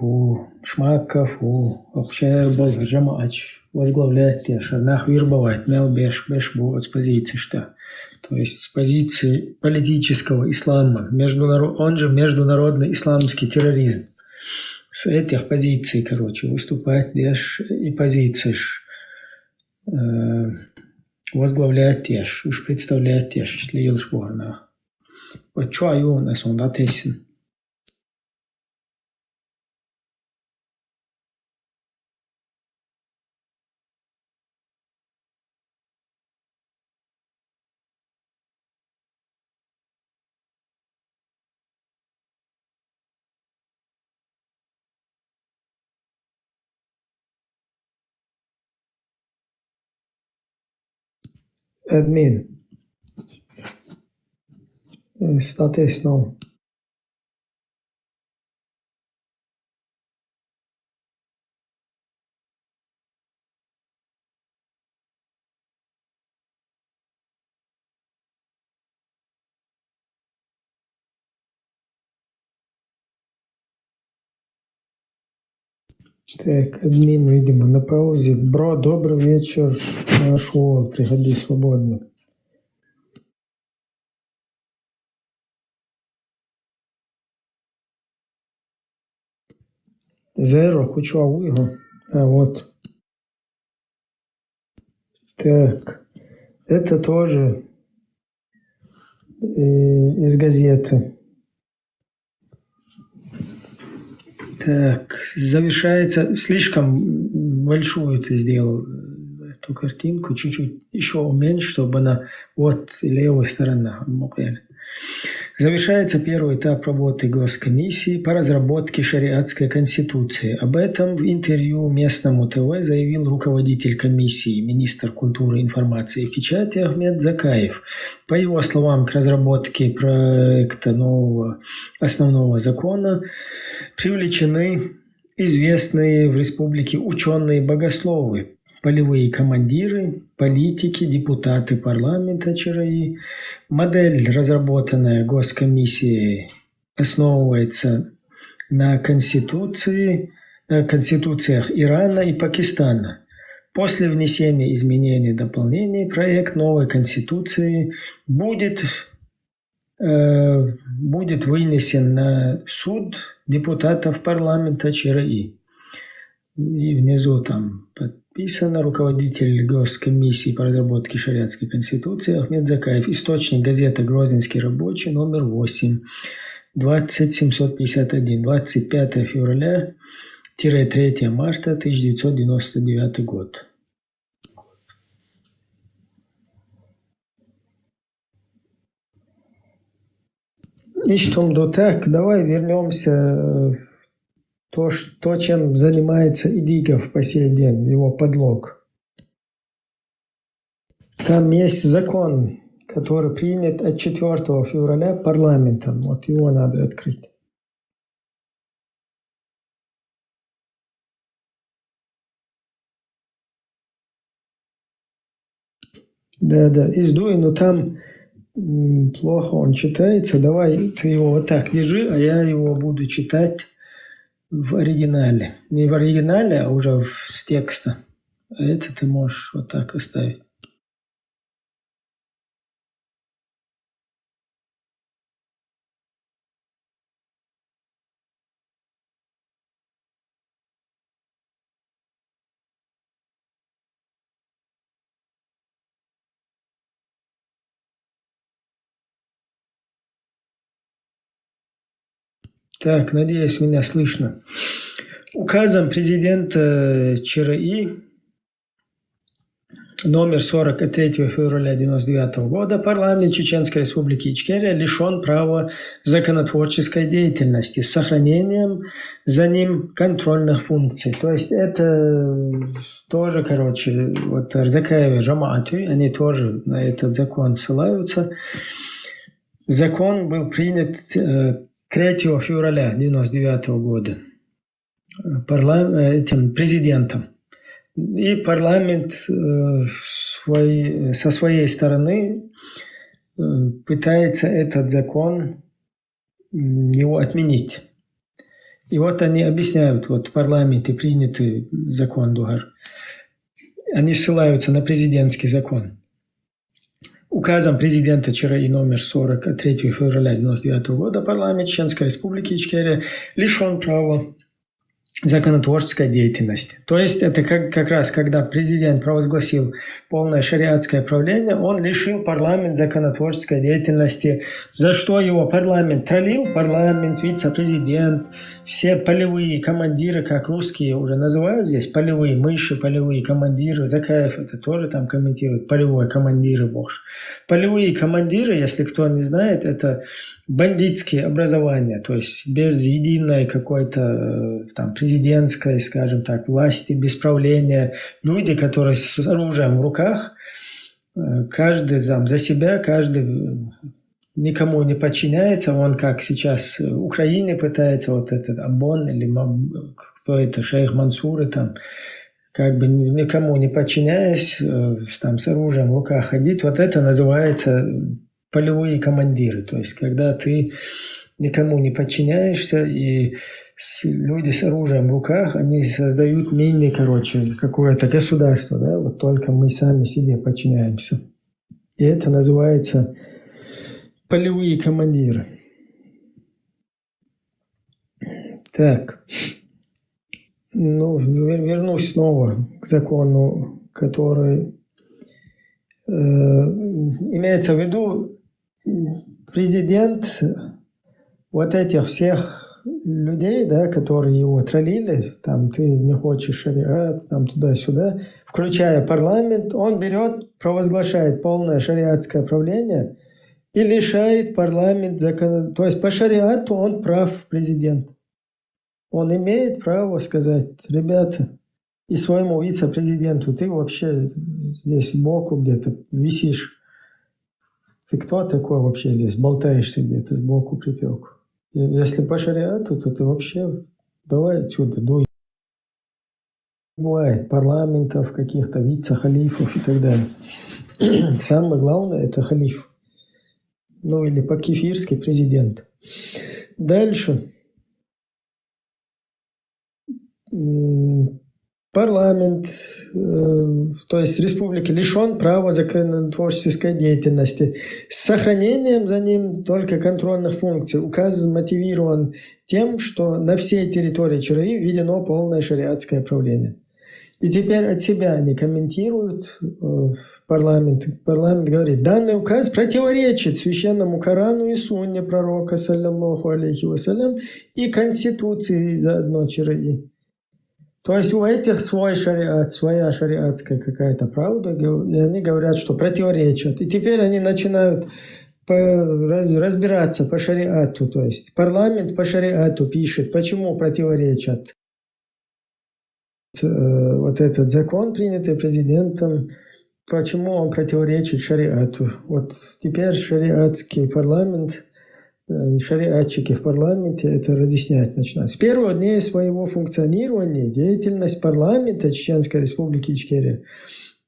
Шмаков, вообще был Джамач возглавлять те, шарнах вербовать, мел беш бу от позиции что. То есть с позиции политического ислама, он же международный исламский терроризм. С этих позиций, короче, выступать и позиции возглавлять теж, уж представлять теж, если елш борнах. Вот что у нас он датесен. Админ. Соответственно. Так, админ, видимо, на паузе. Бро, добрый вечер. Нашел, приходи свободно. Зеро, хочу его. А вот. Так, это тоже из газеты. Так, завершается, слишком большую ты сделал эту картинку, чуть-чуть еще уменьшить, чтобы она от левой стороны. Завершается первый этап работы Госкомиссии по разработке шариатской конституции. Об этом в интервью местному ТВ заявил руководитель комиссии, министр культуры, информации и печати Ахмед Закаев. По его словам, к разработке проекта нового основного закона привлечены известные в республике ученые-богословы, полевые командиры, политики, депутаты парламента ЧРИ. Модель, разработанная Госкомиссией, основывается на конституциях Ирана и Пакистана. После внесения изменений и дополнений проект новой конституции будет вынесен на суд депутатов парламента ЧРИ. И внизу там подписано руководитель Госкомиссии по разработке шариатской конституции Ахмед Закаев. Источник газета «Грозненский рабочий», номер 8, 20751, 25 февраля-3 марта 1999 год. И что так, давай вернемся в то, чем занимается Идигов по сей день, его подлог. Там есть закон, который принят от 4 февраля парламентом. Вот его надо открыть. Да, издуй, но там плохо он читается. Давай ты его вот так держи, а я его буду читать в оригинале. Не в оригинале, а уже с текста. А это ты можешь вот так оставить. Так, надеюсь, меня слышно. Указом президента ЧРИ номер 40 от 3 февраля 1999 года парламент Чеченской Республики Ичкерия лишен права законотворческой деятельности с сохранением за ним контрольных функций. То есть это тоже, вот Закаева, Жамаату, они тоже на этот закон ссылаются. Закон был принят 3 февраля 1999 года этим президентом. И парламент со своей стороны пытается этот закон его отменить. И вот они объясняют, вот в парламенте принятый закон Дугар, они ссылаются на президентский закон. Указом президента ЧРИ номер 40 от 3 февраля 1999 года парламент Чеченской Республики Ичкерия лишен права законотворческой деятельности. То есть это как раз, когда президент провозгласил полное шариатское правление, он лишил парламент законотворческой деятельности, за что его парламент троллил, парламент, вице-президент, все полевые командиры, как русские уже называют здесь, полевые мыши, полевые командиры, Закаев это тоже там комментирует, полевые командиры, боже. Полевые командиры, если кто не знает, это бандитские образования, то есть без единой какой-то там президентской, скажем так, власти, без правления. Люди, которые с оружием в руках, каждый за себя, каждый никому не подчиняется. Он как сейчас в Украине пытается, вот этот Аббон или кто это, шейх Мансуры там, как бы никому не подчиняясь, там с оружием в руках ходить. Вот это называется полевые командиры, то есть когда ты никому не подчиняешься, и люди с оружием в руках, они создают какое-то государство, да, вот только мы сами себе подчиняемся. И это называется полевые командиры. Так, вернусь снова к закону, который имеется в виду президент вот этих всех людей, да, которые его троллили, там ты не хочешь шариат, там туда-сюда, включая парламент, он берет, провозглашает полное шариатское правление и лишает парламент закон. То есть по шариату он прав, президент. Он имеет право сказать: ребята, и своему вице-президенту: ты вообще здесь сбоку где-то висишь. Ты кто такой вообще здесь? Болтаешься где-то сбоку припеку. Если по шариату, то ты вообще давай отсюда, дуй. Бывает парламентов, каких-то вице-халифов и так далее. Самое главное — это халиф. Ну или по-кефирски президент. Дальше. Парламент, то есть республики, лишен права законотворческой деятельности с сохранением за ним только контрольных функций. Указ мотивирован тем, что на всей территории ЧРИ введено полное шариатское правление. И теперь от себя они комментируют в парламент. Парламент говорит: данный указ противоречит священному Корану и Сунне пророка, саллаллаху алейхи вассалям, и Конституции заодно ЧРИ. То есть у этих свой шариат, своя шариатская какая-то правда, и они говорят, что противоречат. И теперь они начинают разбираться по шариату. То есть парламент по шариату пишет, почему противоречат. Вот этот закон, принятый президентом, почему он противоречит шариату. Вот теперь шариатский парламент, шариатчики в парламенте это разъяснять начинают. С первых дней своего функционирования деятельность парламента Чеченской Республики Ичкерия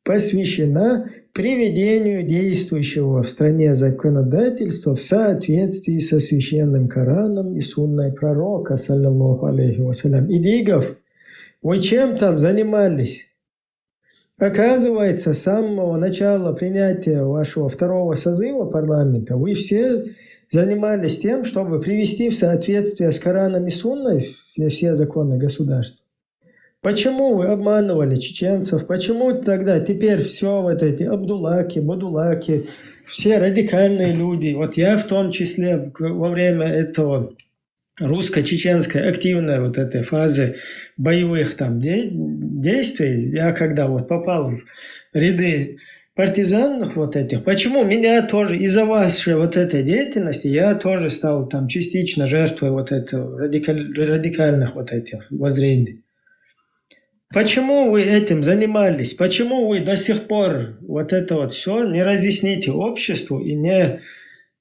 посвящена приведению действующего в стране законодательства в соответствии со священным Кораном и сунной пророка, саллаллаху алейхи вассалям. Идигов, вы чем там занимались? Оказывается, с самого начала принятия вашего второго созыва парламента вы все занимались тем, чтобы привести в соответствие с Кораном и Сунной все законы государства. Почему вы обманывали чеченцев? Почему тогда теперь все вот эти Абдулаки, Бадулаки, все радикальные люди, вот я в том числе во время этого русско-чеченской активной вот этой фазы боевых там действий, я когда вот попал в ряды партизанов вот этих, почему меня тоже из-за вашей вот этой деятельности я тоже стал там частично жертвой вот этого радикальных вот этих воззрений. Почему вы этим занимались? Почему вы до сих пор вот это вот все не разъясните обществу и не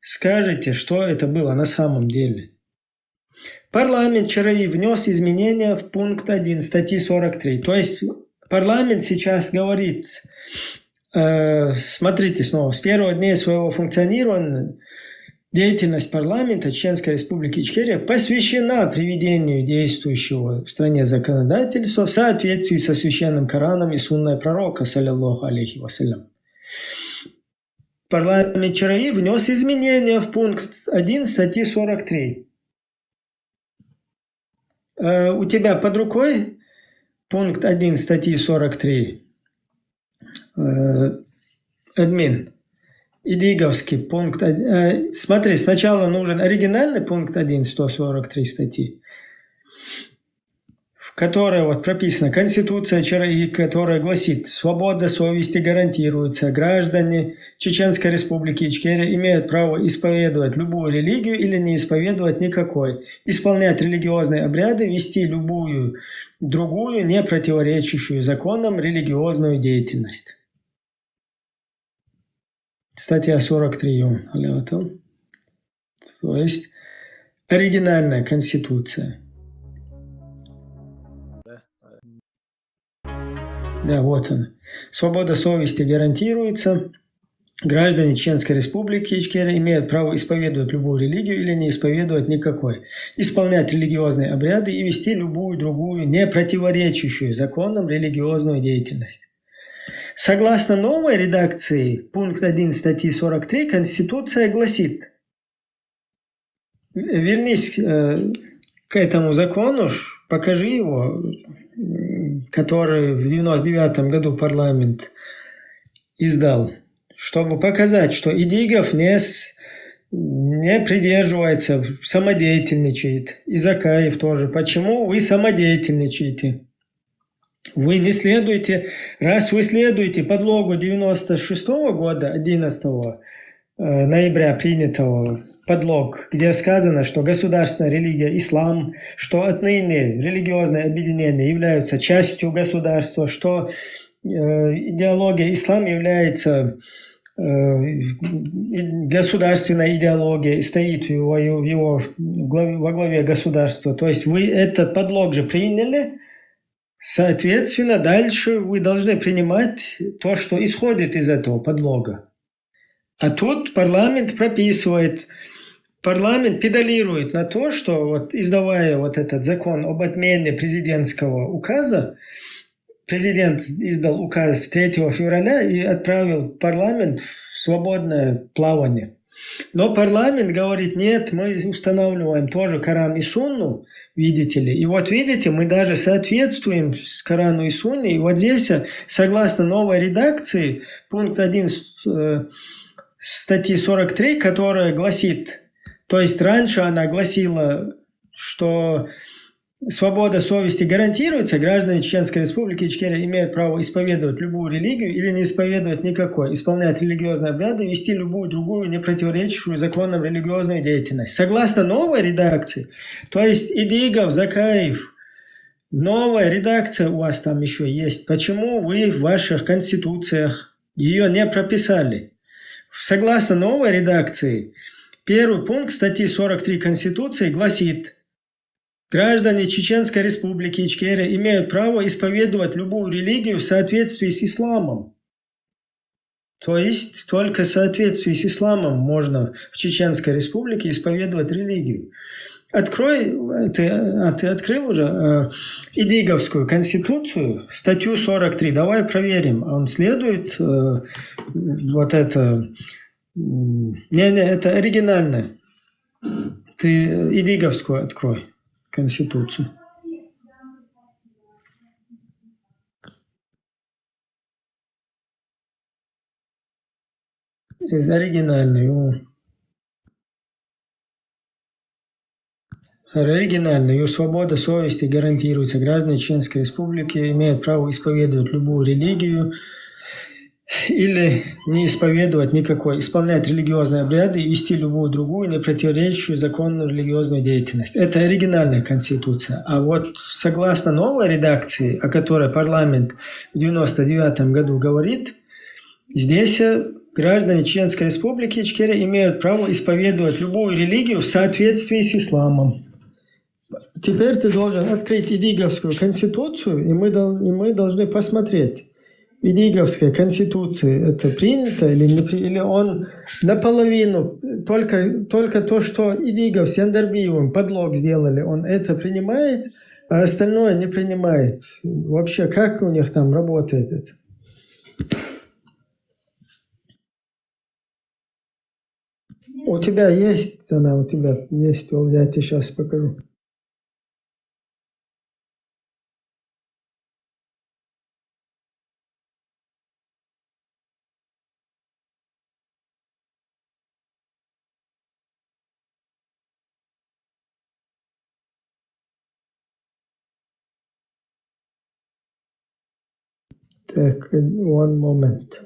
скажете, что это было на самом деле? Парламент ЧРИ внес изменения в пункт 1 статьи 43. То есть парламент сейчас говорит: смотрите снова, с первого дня своего функционирования деятельность парламента Чеченской Республики Ичкерия посвящена приведению действующего в стране законодательства в соответствии со священным Кораном и сунной пророка, саллаллаху алейхи вассалям. Парламент ЧРИ внес изменения в пункт 1 статьи 43. У тебя под рукой пункт 1 статьи 43. Админ. Идиговский пункт 1. Смотри, сначала нужен оригинальный пункт 1, 143 статьи, в которой вот прописана Конституция ЧРИ, которая гласит: свобода совести гарантируется. Граждане Чеченской Республики Ичкерия имеют право исповедовать любую религию или не исповедовать никакой, исполнять религиозные обряды, вести любую другую, не противоречащую законам религиозную деятельность. Статья 43. То есть оригинальная Конституция. Да, вот она. Свобода совести гарантируется. Граждане Чеченской Республики Ичкерия имеют право исповедовать любую религию или не исповедовать никакой, исполнять религиозные обряды и вести любую другую, не противоречащую законам религиозную деятельность. Согласно новой редакции, пункт 1 статьи 43, Конституция гласит: вернись к этому закону, покажи его, который в 1999 году парламент издал, чтобы показать, что Идигов не придерживается, самодеятельничает. И Закаев тоже. Почему вы самодеятельничаете? Вы не следуете, раз вы следуете подлогу 96 года, 11 ноября принятого подлог, где сказано, что государственная религия ислам, что отныне религиозные объединения являются частью государства, что идеология ислам является государственной идеологией, стоит во главе государства. То есть вы этот подлог же приняли, соответственно, дальше вы должны принимать то, что исходит из этого подлога. А тут парламент прописывает, парламент педалирует на то, что вот издавая вот этот закон об отмене президентского указа, президент издал указ 3 февраля и отправил парламент в свободное плавание. Но парламент говорит, нет, мы устанавливаем тоже Коран и Сунну, видите ли. И вот видите, мы даже соответствуем Корану и Сунне. И вот здесь, согласно новой редакции, пункт 1 статьи 43, которая гласит, то есть раньше она гласила, что свобода совести гарантируется, граждане Чеченской Республики Ичкерия имеют право исповедовать любую религию или не исповедовать никакой, исполнять религиозные обряды, вести любую другую, не противоречащую законам религиозную деятельность. Согласно новой редакции, то есть Идигов, Закаев, новая редакция у вас там еще есть. Почему вы в ваших конституциях ее не прописали? Согласно новой редакции, первый пункт статьи 43 Конституции гласит: граждане Чеченской Республики Ичкерия имеют право исповедовать любую религию в соответствии с исламом. То есть только в соответствии с исламом можно в Чеченской Республике исповедовать религию. Открой, ты открыл уже Идиговскую конституцию, статью 43. Давай проверим, он следует вот это... Не, это оригинальное. Ты Идиговскую открой конституцию. Из оригинальной. Оригинальная. Свобода совести гарантируется. Граждане Чеченской Республики имеют право исповедовать любую религию или не исповедовать никакой, исполнять религиозные обряды и вести любую другую, не противоречащую законную религиозную деятельность. Это оригинальная конституция. А вот согласно новой редакции, о которой парламент в 1999 году говорит, здесь граждане Чеченской Республики Ичкерия имеют право исповедовать любую религию в соответствии с исламом. Теперь ты должен открыть Идиговскую конституцию, и мы должны посмотреть, Идиговская конституция это принято или не принято, или он наполовину, только то, что Идигов с Яндарбиевым подлог сделали, он это принимает, а остальное не принимает. Вообще, как у них там работает это? У тебя есть, она у тебя есть, я тебе сейчас покажу. Так, one moment.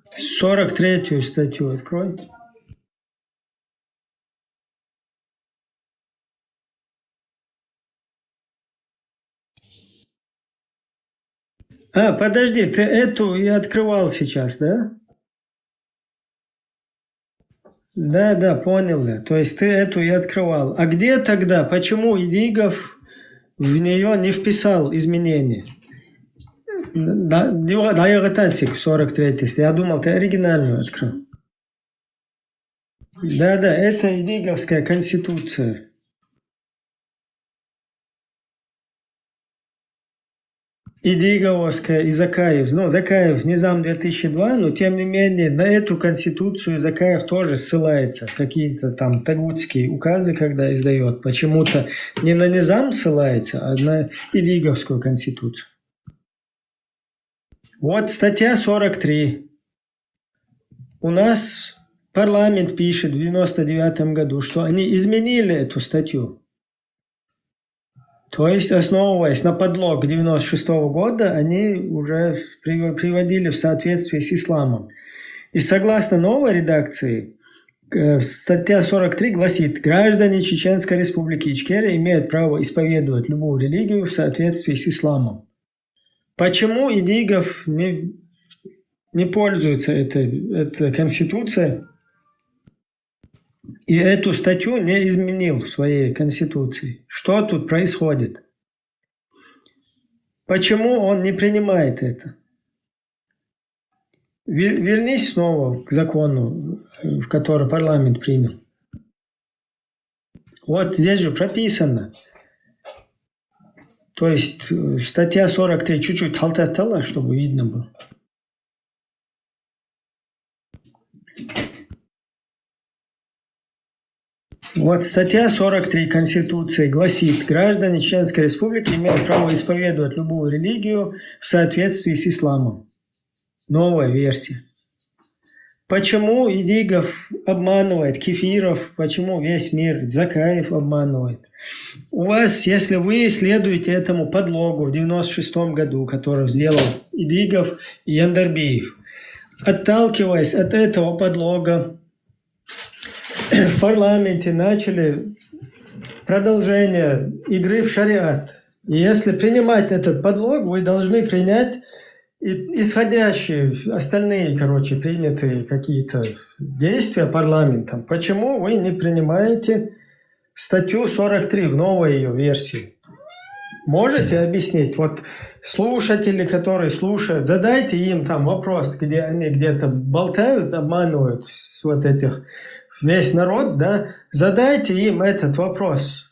— 43-ю статью открой. Подожди, ты эту и открывал сейчас, да? Да, понял я. То есть ты эту и открывал. А где тогда, почему Идигов в нее не вписал изменения? Да, я готовился к 43-й. Я думал, ты оригинальную открыл. Да, это Идиговская конституция. Идиговская и Закаев. Ну, Закаев Низам 2002, но тем не менее на эту конституцию Закаев тоже ссылается. Какие-то там тагутские указы, когда издает. Почему-то не на Низам ссылается, а на Идиговскую конституцию. Вот статья 43. У нас парламент пишет в 1999 году, что они изменили эту статью. То есть, основываясь на подлог 1996 года, они уже приводили в соответствие с исламом. И согласно новой редакции, статья 43 гласит: граждане Чеченской Республики Ичкерия имеют право исповедовать любую религию в соответствии с исламом. Почему Идигов не пользуется этой конституцией и эту статью не изменил в своей конституции? Что тут происходит? Почему он не принимает это? Вернись снова к закону, в который парламент принял. Вот здесь же прописано. То есть статья 43 чуть-чуть халтатала, чтобы видно было. Вот статья 43 Конституции гласит: граждане Чеченской Республики имеют право исповедовать любую религию в соответствии с исламом. Новая версия. Почему Идигов обманывает Кефиров, почему весь мир, Закаев обманывает? У вас, если вы следуете этому подлогу в 1996 году, который сделал Идигов и Яндарбиев, отталкиваясь от этого подлога, в парламенте начали продолжение игры в шариат. И если принимать этот подлог, вы должны принять исходящие, остальные, принятые какие-то действия парламентом. Почему вы не принимаете статью 43 в новой ее версии? Можете объяснить? Вот слушатели, которые слушают, задайте им там вопрос, где они где-то болтают, обманывают вот этих весь народ, да? Задайте им этот вопрос.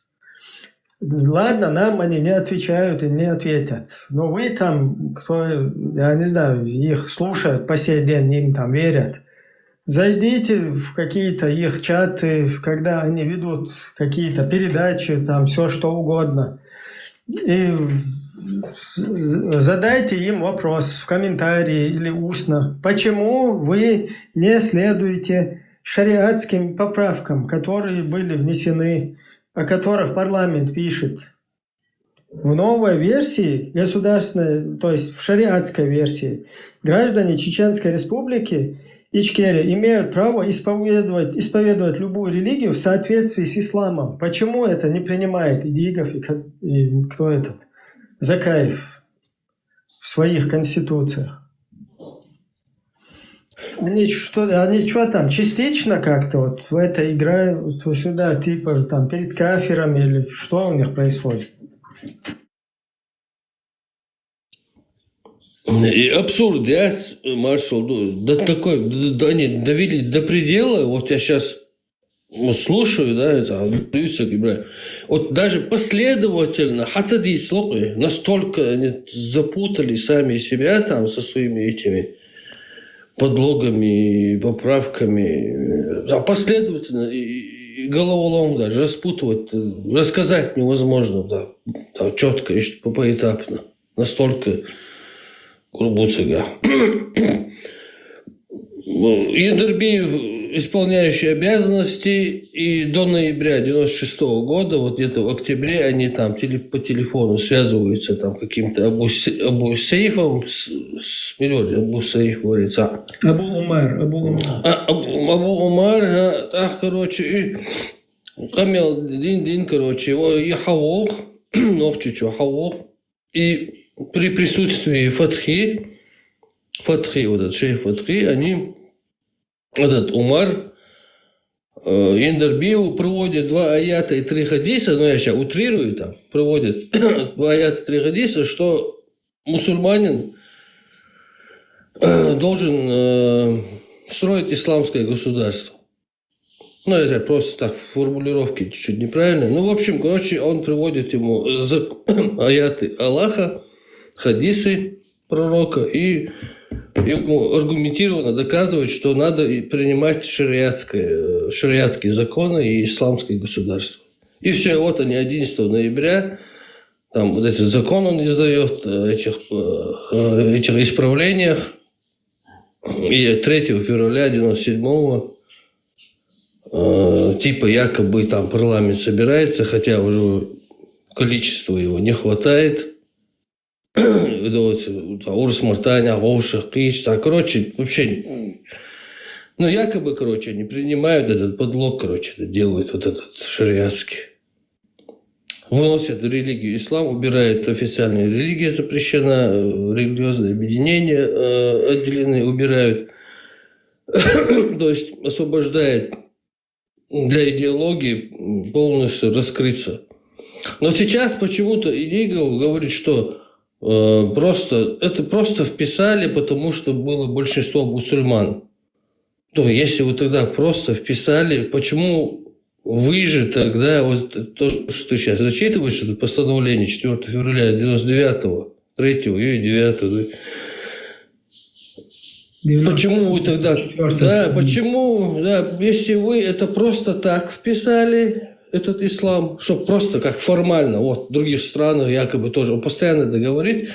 Ладно, нам они не отвечают и не ответят. Но вы там, кто, я не знаю, их слушают по сей день, им там верят. Зайдите в какие-то их чаты, когда они ведут какие-то передачи, там все что угодно. И задайте им вопрос в комментарии или устно. Почему вы не следуете шариатским поправкам, которые были внесены, о которых парламент пишет? В новой версии государственной, то есть в шариатской версии, граждане Чеченской Республики Ичкерия имеют право исповедовать любую религию в соответствии с исламом. Почему это не принимает Идигов и кто этот? Закаев в своих конституциях? Они что там, частично как-то вот в это играют сюда, типа там перед кафирами или что у них происходит? И абсурд, да, маршал, такой, они довели до предела. Вот я сейчас слушаю, да, это, вот даже последовательно, настолько они запутали сами себя там со своими этими подлогами и поправками, последовательно и головолом даже распутывать, рассказать невозможно, да, четко и поэтапно, настолько Курбуцега. Яндарбиев, исполняющий обязанности, и до ноября 1996 года, вот где-то в октябре, они там по телефону связываются там каким-то Абу Сейфом, Абу Сейф говорится. Абу Умар. Абу Умар, и Камил Дин, его и Хавох, Нохчичу Хавох, и при присутствии Фатхи, вот этот шейх Фатхи, этот Умар Яндарбиеву проводит 2 аята и 3 хадиса, но я сейчас утрирую, там, проводит 2 аята и 3 хадиса, что мусульманин должен строить исламское государство. Ну, это просто так, формулировки чуть-чуть неправильные. Ну, в общем, он приводит ему аяты Аллаха, хадисы пророка и аргументированно доказывать, что надо принимать шариатские законы и исламское государство. И все, вот они 11 ноября, там вот этот закон он издает, этих исправлениях, и 3 февраля 97-го типа якобы там парламент собирается, хотя уже количества его не хватает. Урс Мартаня, Гоуша, Кич, короче, вообще, ну, якобы, короче, они принимают этот подлог, короче, это делают вот этот шариатский. Выносят религию ислам, убирают официальная религия, запрещена, религиозные объединения отделены, убирают. То есть освобождает для идеологии полностью раскрыться. Но сейчас почему-то Идигов говорит, что это просто вписали, потому что было большинство мусульман. То если вы тогда просто вписали, почему вы же тогда, вот то, что сейчас зачитываешь, это постановление 4 февраля 99-го, 3-го и 9-го, почему вы тогда, да, почему, да, если вы это просто так вписали, этот ислам, чтобы просто как формально, вот в других странах якобы тоже, он постоянно это говорит,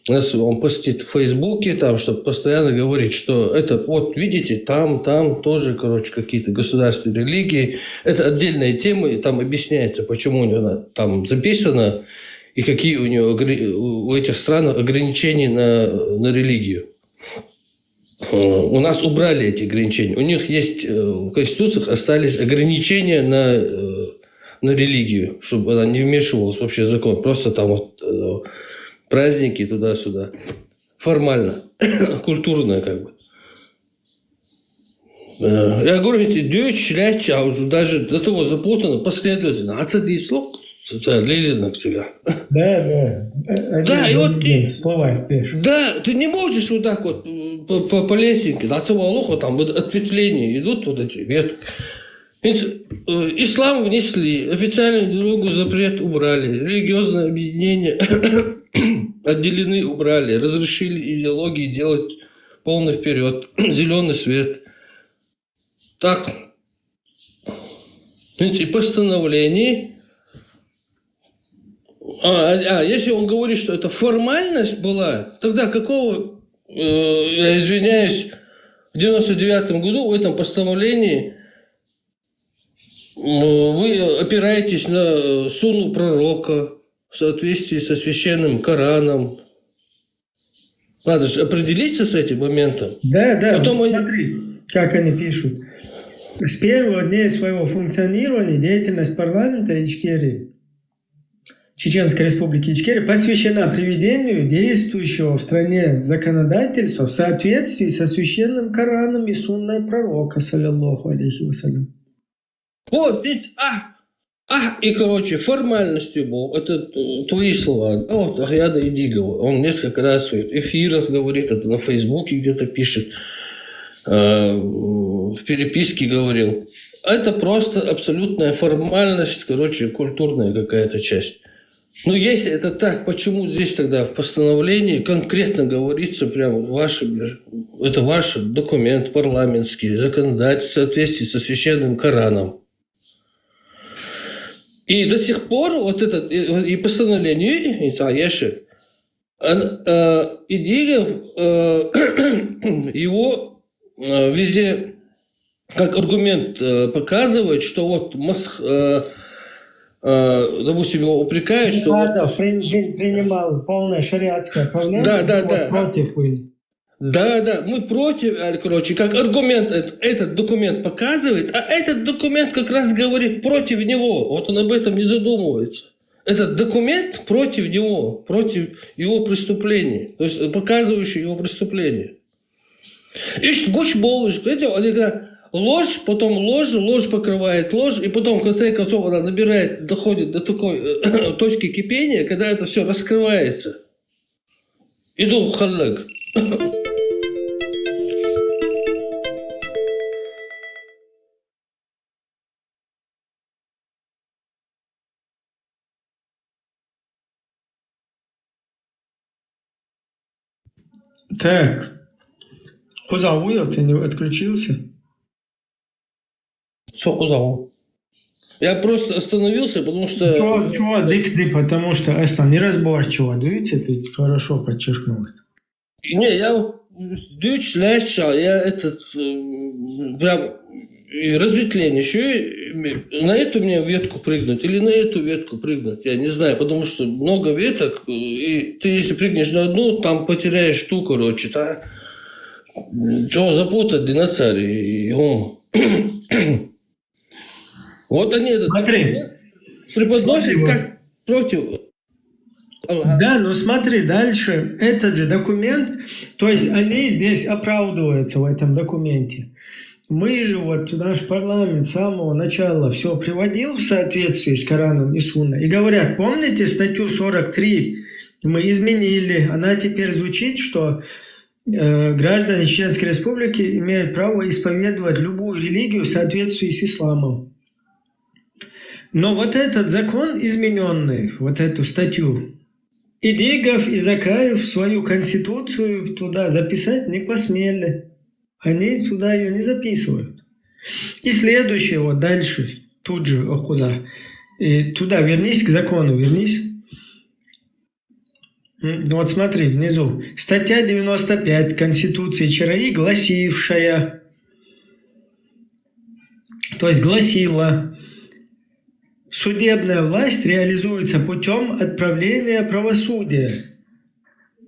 он постит в Фейсбуке, там, чтобы постоянно говорить, что это, вот видите, там тоже, короче, какие-то государственные религии, это отдельная тема, и там объясняется, почему у него там записано, и какие у него, у этих стран ограничения на религию. У нас убрали эти ограничения. У них есть в конституциях остались ограничения на религию, чтобы она не вмешивалась вообще в закон. Просто там вот праздники туда-сюда. Формально. Культурно как бы. Я говорю, эти дёч, ляч, а уже даже до того запутано последовательно. Ацади слог, лилинок всегда. Да. Да, и вот ты, всплывает пеш. да, ты не можешь вот так вот по лесенке, до отцова Аллаха, там вот ответвления идут вот эти ветки. Ислам внесли, официальную дорогу запрет убрали, религиозные объединения отделены, убрали, разрешили идеологии делать полный вперед, зеленый свет. Так, и постановление. Если он говорит, что это формальность была, тогда какого, я извиняюсь, в 99-м году в этом постановлении вы опираетесь на сунну пророка в соответствии со священным Кораном. Надо же определиться с этим моментом. Да, Потом смотри, как они пишут. С первого дня своего функционирования деятельность парламента Ичкерии, Чеченской Республики Ичкерия, посвящена приведению действующего в стране законодательства в соответствии со священным Кораном и сунной пророка, саллиллаху алейхи вассалям. Вот, ведь, и, короче, формальностью был, это твои слова, вот Ахьяда Идигова, он несколько раз в эфирах говорит, это на Фейсбуке где-то пишет, в переписке говорил. Это просто абсолютная формальность, короче, культурная какая-то часть. Ну, если это так, почему здесь тогда в постановлении конкретно говорится прямо это ваш документ парламентский, законодательство в соответствии со священным Кораном. И до сих пор вот это и постановление Идигов его везде как аргумент показывает, что вот допустим, его упрекают, что... принимал полное шариатское правление, против были. Да, мы против, короче, как аргумент этот документ показывает, а этот документ как раз говорит против него. Вот он об этом не задумывается. Этот документ против него, против его преступлений, то есть показывающий его преступление. И что гуч болыш, ложь, потом ложь покрывает ложь, и потом в конце концов она доходит до такой точки кипения, когда это все раскрывается. Иду халлак. Так. Хузауя, ты не отключился? Все, Хузау. Я просто остановился, потому что... Чего, дикты, потому что это неразборчиво. Видите, ты хорошо подчеркнул. Не, я дичь легче, я этот прям разветвленничаю. На эту мне ветку прыгнуть или на эту ветку прыгнуть, я не знаю, потому что много веток, и ты если прыгнешь на одну, там потеряешь ту, короче. А? Чего запутать динозавры? Вот они это преподносят как против. Да, но смотри, дальше этот же документ, то есть они здесь оправдываются в этом документе. Мы же, вот наш парламент с самого начала все приводил в соответствии с Кораном и Сунной. И говорят, помните статью 43 мы изменили, она теперь звучит, что граждане Чеченской Республики имеют право исповедовать любую религию в соответствии с исламом. Но вот этот закон измененный, вот эту статью, Идигов и Закаев свою конституцию туда записать не посмели. Они туда ее не записывают. И следующее, вот дальше, тут же, Охуза, и туда вернись, к закону вернись. Вот смотри, внизу. Статья 95 Конституции ЧРИ, гласившая, то есть гласила, судебная власть реализуется путем отправления правосудия.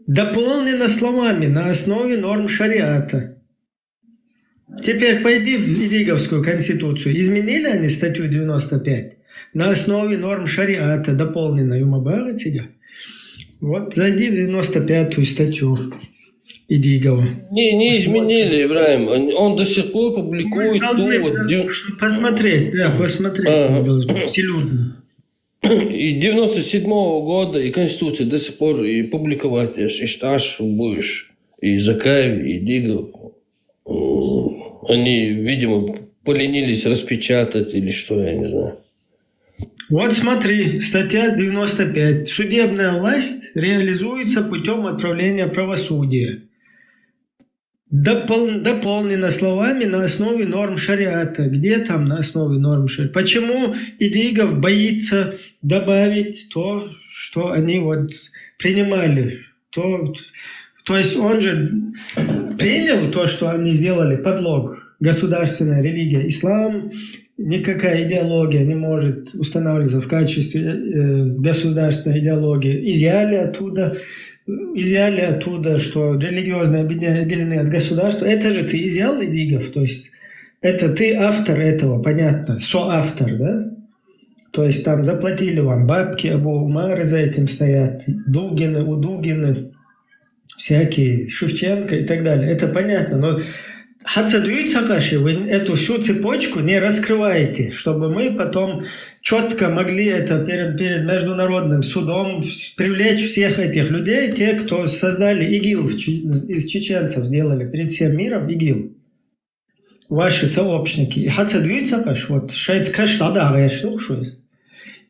Дополнено словами на основе норм шариата. Теперь пойди в Идиговскую конституцию. Изменили они статью 95 на основе норм шариата, дополненную Юмабагатига. Вот зайди в 95-ю статью Идигова. Не изменили, Ибраим. Он до сих пор публикует... Посмотреть, да, посмотреть. Вселюдно. И 97-го года и Конституция до сих пор и публиковать. И Шташ будешь, и Закаев, и Идигов. Они, видимо, поленились распечатать или что, я не знаю. Вот смотри, статья 95. Судебная власть реализуется путем отправления правосудия. Дополнено словами на основе норм шариата. Где там на основе норм шариата? Почему Идигов боится добавить то, что они вот принимали? То есть он же принял то, что они сделали, подлог. Государственная религия, ислам, никакая идеология не может устанавливаться в качестве государственной идеологии. Изъяли оттуда, что религиозные объединения отделены от государства. Это же ты изъял, Идигов, то есть это ты автор этого, понятно, соавтор, да? То есть там заплатили вам бабки, Абу Умары за этим стоят, Дугины, Удугины, всякие, Шевченко и так далее. Это понятно, но Хацадуют Сакаши, вы эту всю цепочку не раскрываете, чтобы мы потом четко могли это перед международным судом привлечь всех этих людей, те, кто создали ИГИЛ, из чеченцев сделали перед всем миром ИГИЛ. Ваши сообщники. И Хацадуют Сакаш, вот Шайцкаш,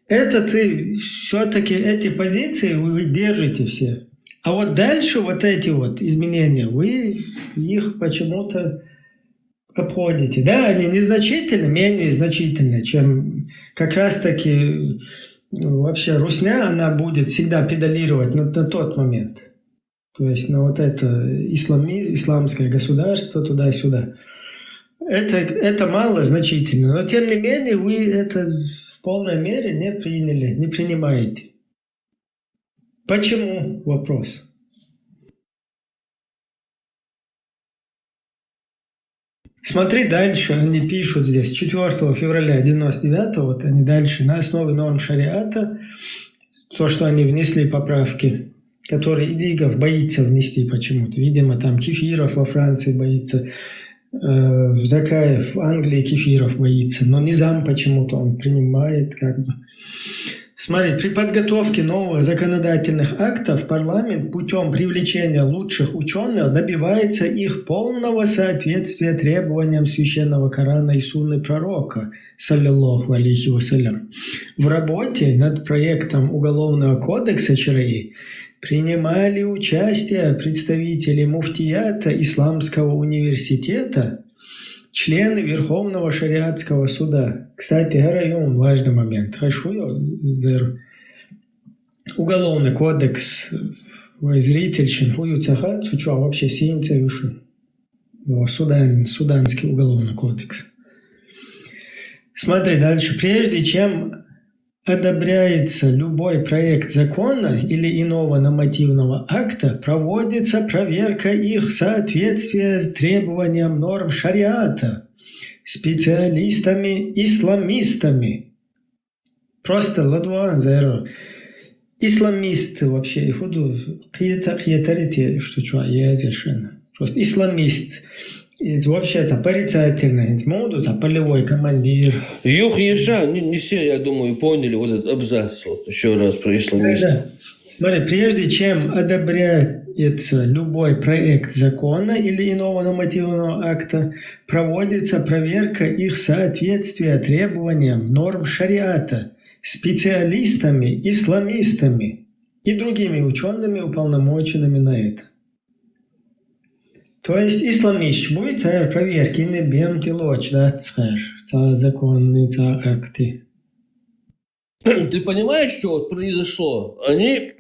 это ты все-таки эти позиции вы держите все. А вот дальше вот эти вот изменения, вы их почему-то обходите. Да, они незначительны, менее значительны, чем как раз-таки вообще русня, она будет всегда педалировать на тот момент. То есть на вот это исламизм, исламское государство, туда-сюда. Это мало значительно, но тем не менее вы это в полной мере не приняли, не принимаете. Почему? Вопрос. Смотри дальше, они пишут здесь, 4 февраля 1999, вот они дальше, на основе норм шариата, то, что они внесли поправки, которые Идигов боится внести почему-то. Видимо, там Кефиров во Франции боится, Закаев в Англии Кефиров боится, но Низам почему-то он принимает, как бы. Смотри, при подготовке новых законодательных актов парламент путем привлечения лучших ученых добивается их полного соответствия требованиям священного Корана и сунны пророка, саллиллаху алейхи вассалям. В работе над проектом Уголовного кодекса ЧРИ принимали участие представители муфтията Исламского университета, члены Верховного шариатского суда. Кстати, район важный момент. Уголовный кодекс зрительщин хуюцаха, сучу вообще синца юшу. Суданский уголовный кодекс. Смотри дальше. Прежде чем одобряется любой проект закона или иного нормативного акта, проводится проверка их соответствия требованиям норм шариата специалистами-исламистами. Просто ладуан зайро. Исламисты вообще, их что просто исламист. Это вообще это порицательно. Это полевой командир. Юх Еша, не все, я думаю, поняли вот этот абзац. Вот еще раз про исламистов. Да. Смотри, прежде чем одобряется любой проект закона или иного нормативного акта, проводится проверка их соответствия требованиям норм шариата специалистами, исламистами и другими учеными, уполномоченными на это. То есть исламист будет проверки не бем тилоч, да, законные акты. Ты понимаешь, что вот произошло? Они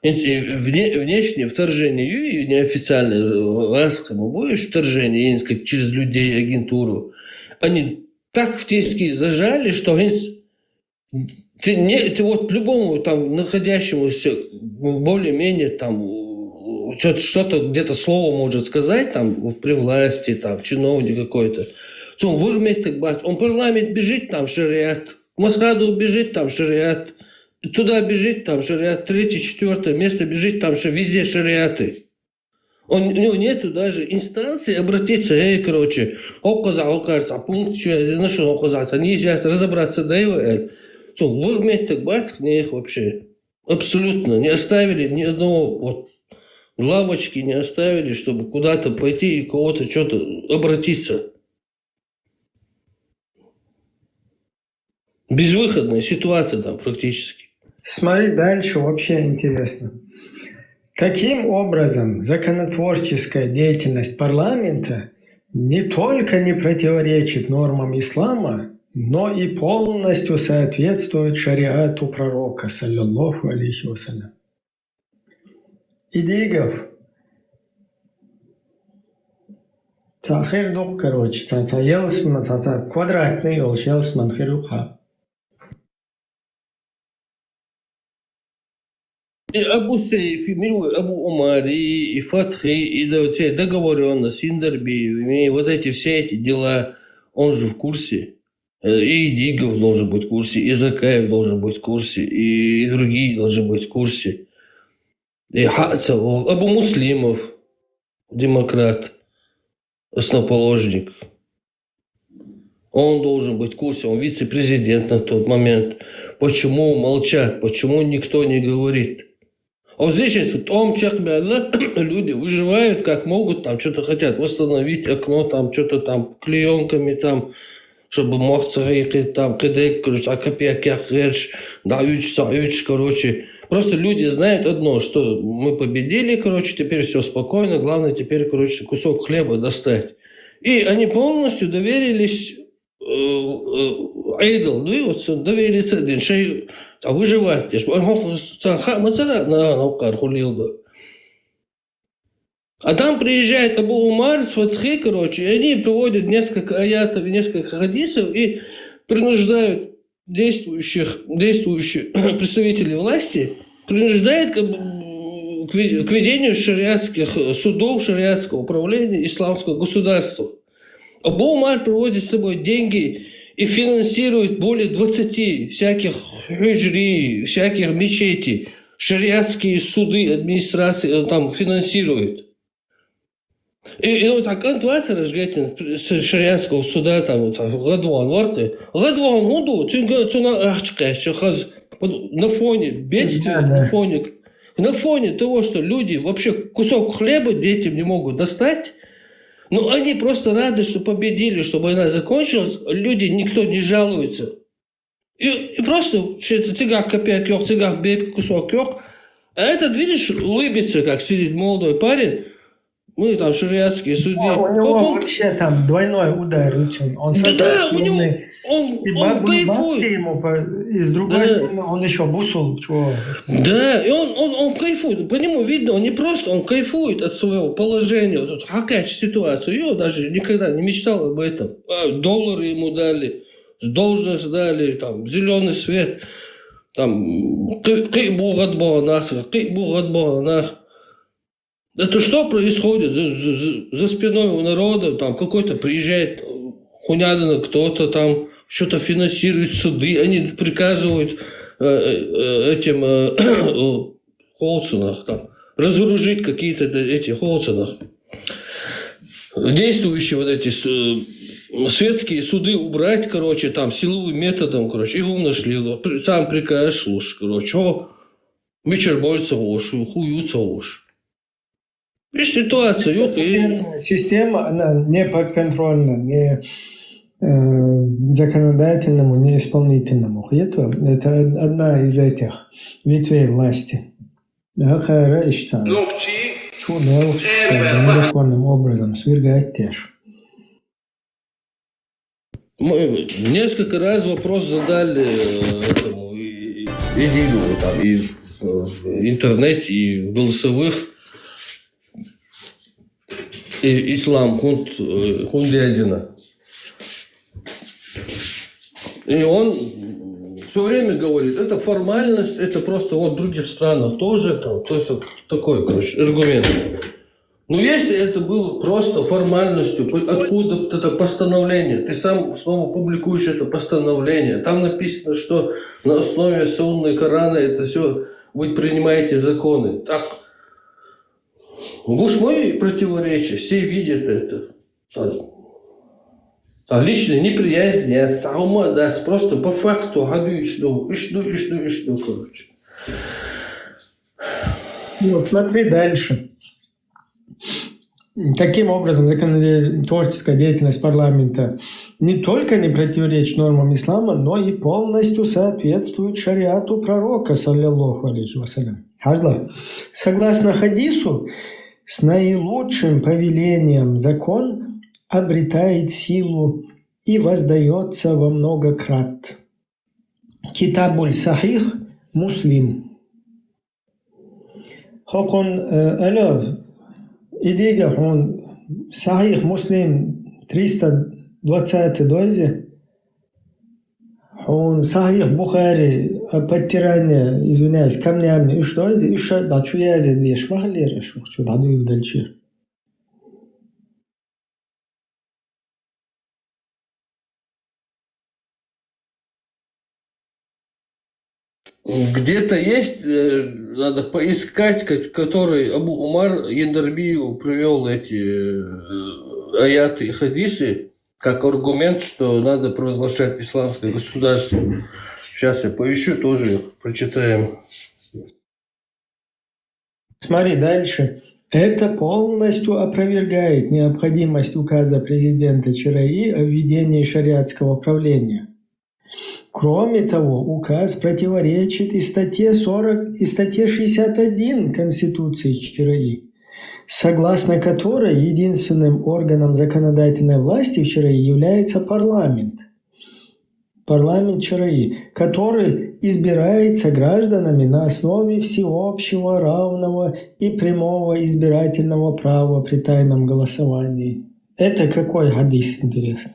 внешнее вторжение, неофициальное, ласково будешь вторжение, как через людей, агентуру, они так в тиски зажали, что ты вот любому там находящемуся более-менее там что-то где-то слово может сказать там при власти, там чиновник какой-то. Он выгнет, он парламент бежит, там шариат. В Масхаду бежит, там шариат. Туда бежит, там шариат. 3-е, 4-е место бежит, там везде шариаты. У него нету даже инстанции обратиться, короче, окажется, пункт, что я нашел, оказаться. Нельзя разобраться, да его, выгнет, так бац, них вообще. Абсолютно. Не оставили ни одного, вот, лавочки не оставили, чтобы куда-то пойти и кого-то что-то обратиться. Безвыходная ситуация там практически. Смотри дальше, вообще интересно. Каким образом законотворческая деятельность парламента не только не противоречит нормам ислама, но и полностью соответствует шариату пророка, саллиллаху алейхи вассалям. Идигов. Хер дух, короче, елсман, квадратный ел, елсман херюха. И Абу Сейф, и Абу Умар, и Фатхи, и договоренность, Синдарби, и вот эти все эти дела, он же в курсе. И Идигов должен быть в курсе, и Закаев должен быть в курсе, и другие должны быть в курсе. И Хацев, Абу Муслимов, демократ, основоположник. Он должен быть в курсе, он вице-президент на тот момент. Почему молчат, почему никто не говорит? А вот здесь в том чакбе люди выживают как могут, там что-то хотят восстановить окно, там что-то там клеенками, там, чтобы мог царить, там, кедек, короче, акапиакях, герш, даючь, короче. Просто люди знают одно, что мы победили, короче, теперь все спокойно, главное теперь, короче, кусок хлеба достать. И они полностью доверились Эйдл, ну и вот доверились один шей, а выживать. А там приезжает Абу Умар с Фатхи, короче, и они приводят несколько аятов и несколько хадисов и принуждают действующих представителей власти, принуждает к ведению шариатских судов, шариатского управления исламского государства. Абу Умар приводит с собой деньги и финансирует более 20 всяких хиджри, всяких мечетей, шариатские суды, администрации он там финансирует. И вот так антвация разгетен с шариатского суда там вот Гадван варты. Гадван гуду, цуна ахчка, что хаз на фоне бедствия, на фоне того, что люди вообще кусок хлеба детям не могут достать, но они просто рады, что победили, что война закончилась, люди, никто не жалуется. И просто цыгак копеек, цыгак бей кусок ёк. А этот, видишь, улыбится, как сидит молодой парень. Мы там шариатские судьи. У него вообще там двойной удар. Он у него... Он кайфует. И с другой стороны, он еще бусул. Да, и он кайфует. По нему видно, он не просто, он кайфует от своего положения. Вот какая ситуация. Я даже никогда не мечтал об этом. Доллары ему дали, должность дали, там, зеленый свет. Там, ты Бог от Бога, Это что происходит за спиной у народа? Там какой-то приезжает хунядина, кто-то там что-то финансирует суды, они приказывают этим холцинах там разоружить какие-то эти холцинах. Действующие вот эти светские суды убрать, короче, там силовым методом, короче, его нашли, сам приказ слушай, короче, вечер борется ложь, хуются ложь. Есть ситуация. Система, она не подконтрольна, не законодательному, не исполнительному. Это одна из этих ветвей власти. Незаконным образом свергать теж. Мы несколько раз вопрос задали этому Идилу, там, и в интернете, и в голосовых. И Ислам Хундязина. И он все время говорит, это формальность, это просто вот в других странах тоже, там, то есть вот такой, короче, аргумент. Но если это было просто формальностью, откуда это постановление, ты сам снова публикуешь это постановление, там написано, что на основе Сунны Корана это все, вы принимаете законы. Так, уж мои противоречия, все видят это. А личная неприязнь не от саума даст, просто по факту году и что, короче. Ну, смотри дальше. Таким образом, законотворческая деятельность парламента не только не противоречит нормам ислама, но и полностью соответствует шариату пророка, саллиллаху алейхи вассалям. Согласно хадису, с наилучшим повелением закон обретает силу и воздается во много крат. Китабуль Сахих Муслим. Хокон Алев. Идея он Сахих Муслим 320 дозе. Он Сахих Бухари подтирание, извиняюсь, камнями. И что это? И что? Да, что я здесь? Махлера, что да, ну и дальше. Где-то есть, надо поискать, который Абу Умар Яндарбию привел эти аяты и хадисы как аргумент, что надо провозглашать исламское государство. Сейчас я поищу, тоже их прочитаем. Смотри дальше. Это полностью опровергает необходимость указа президента ЧРИ о введении шариатского правления. Кроме того, указ противоречит и статье 40, и статье 61 Конституции ЧРИ, согласно которой единственным органом законодательной власти в ЧРИ является парламент. Парламент ЧРИ, который избирается гражданами на основе всеобщего, равного и прямого избирательного права при тайном голосовании. Это какой хадис, интересно?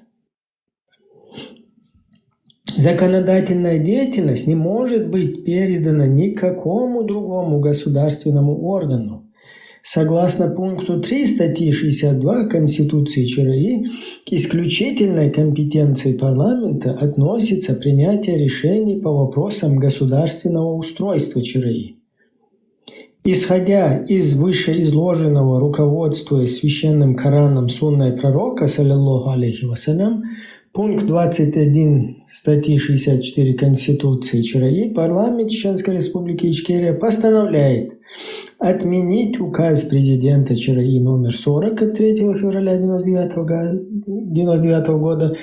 Законодательная деятельность не может быть передана никакому другому государственному органу. Согласно пункту 3 статьи 62 Конституции ЧРИ, к исключительной компетенции парламента относится принятие решений по вопросам государственного устройства ЧРИ. Исходя из вышеизложенного, руководствуясь священным Кораном, сунной пророка, саллиллаху алейхи вассалям, Пункт 21 статьи 64 Конституции ЧРИ. Парламент Чеченской Республики Ичкерия постановляет отменить указ президента ЧРИ номер 40 от 3 февраля 1999 года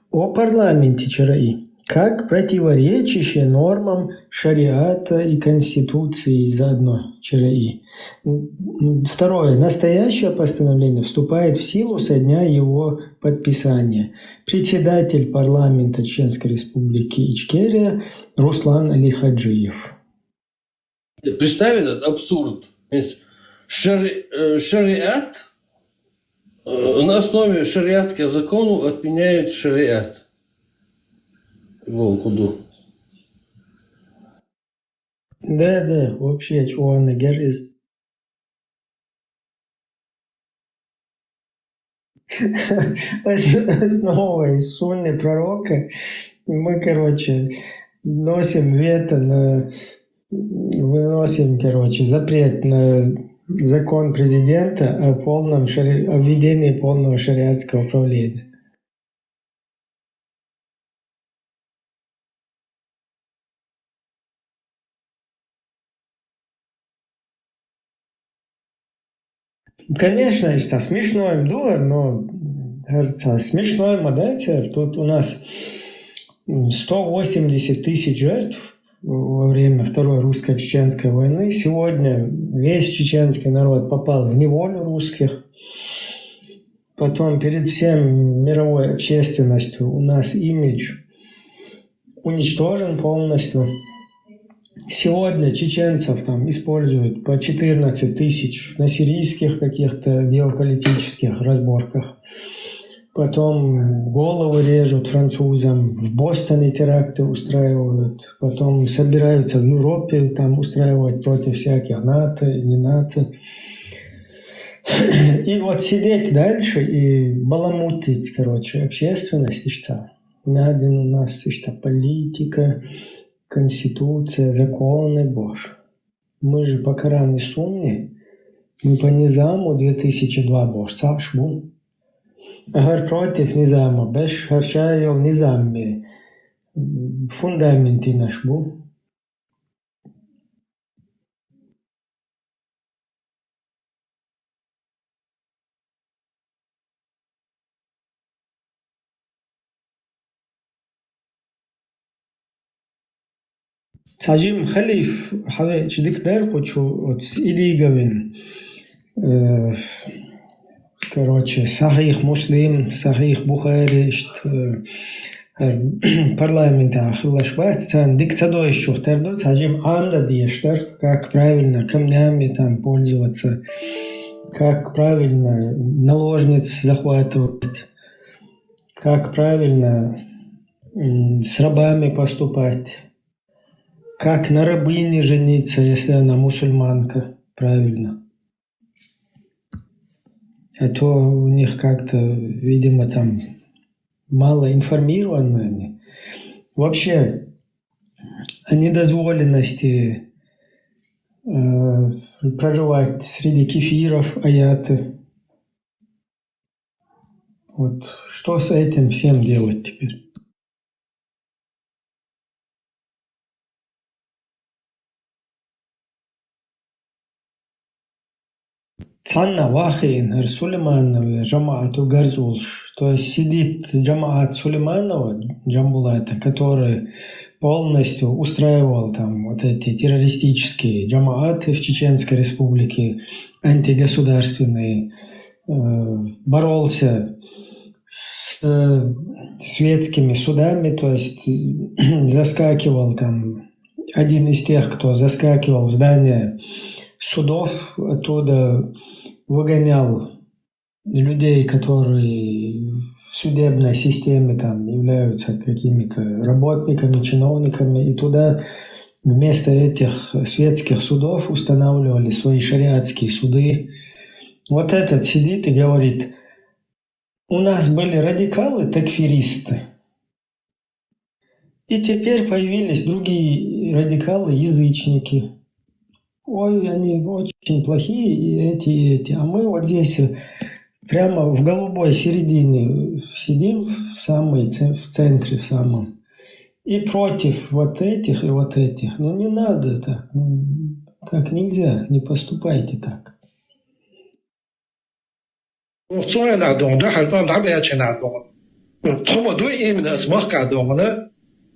о парламенте ЧРИ как противоречащее нормам шариата и Конституции заодно ЧРИ. Второе. Настоящее постановление вступает в силу со дня его подписания. Председатель парламента Чеченской Республики Ичкерия Руслан Алихаджиев. Представь этот абсурд. Шариат на основе шариатских законов отменяют шариат. Волкуду. Да, вообще, чего он говорит. Основываясь сунны пророка, мы, носим выносим, запрет на закон президента о введении полного шариатского управления. Конечно, это смешной дур, но смешной модель. Тут у нас 180 тысяч жертв во время Второй русско-чеченской войны. Сегодня весь чеченский народ попал в неволю русских. Потом перед всем мировой общественностью у нас имидж уничтожен полностью. Сегодня чеченцев используют по 14 тысяч на сирийских каких-то геополитических разборках. Потом головы режут французам, в Бостоне теракты устраивают. Потом собираются в Европе устраивать против всяких НАТО, не НАТО. И вот сидеть дальше и баламутить, общественность, что надо у нас, политика, Конституция, законы, Боже. Мы же по Корану и Сунне, мы по Низаму 2002 Боже, Сашбу. Агар против Низама, беш харшайол Низамми, фундаменты наш бу. Сажим халиф, чдик дерхучу от Илиговин. Сахих Муслим, Сахих Бухари, парламента Ахиллашват, диктадой шухтердут, сажим анда диештер, как правильно камнями пользоваться, как правильно наложниц захватывать, как правильно с рабами поступать, как на рабыне жениться, если она мусульманка, правильно. А то у них как-то, видимо, мало информированы они. Вообще, о недозволенности проживать среди кефиров, аяты. Вот что с этим всем делать теперь? Цанна Вахин, Сулейманова, Джамаату Гарзулш. То есть сидит Джамаат Сулейманова, Джамбулата, который полностью устраивал вот эти террористические джамааты в Чеченской Республике, антигосударственные, боролся с светскими судами, то есть заскакивал один из тех, кто заскакивал в здание судов, оттуда выгонял людей, которые в судебной системе являются какими-то работниками, чиновниками, и туда вместо этих светских судов устанавливали свои шариатские суды. Вот этот сидит и говорит: у нас были радикалы, такфиристы, и теперь появились другие радикалы, язычники. Ой, они очень плохие, и эти. А мы вот здесь прямо в голубой середине сидим, в центре в самом. И против вот этих и вот этих. Ну не надо так. Так нельзя, не поступайте так.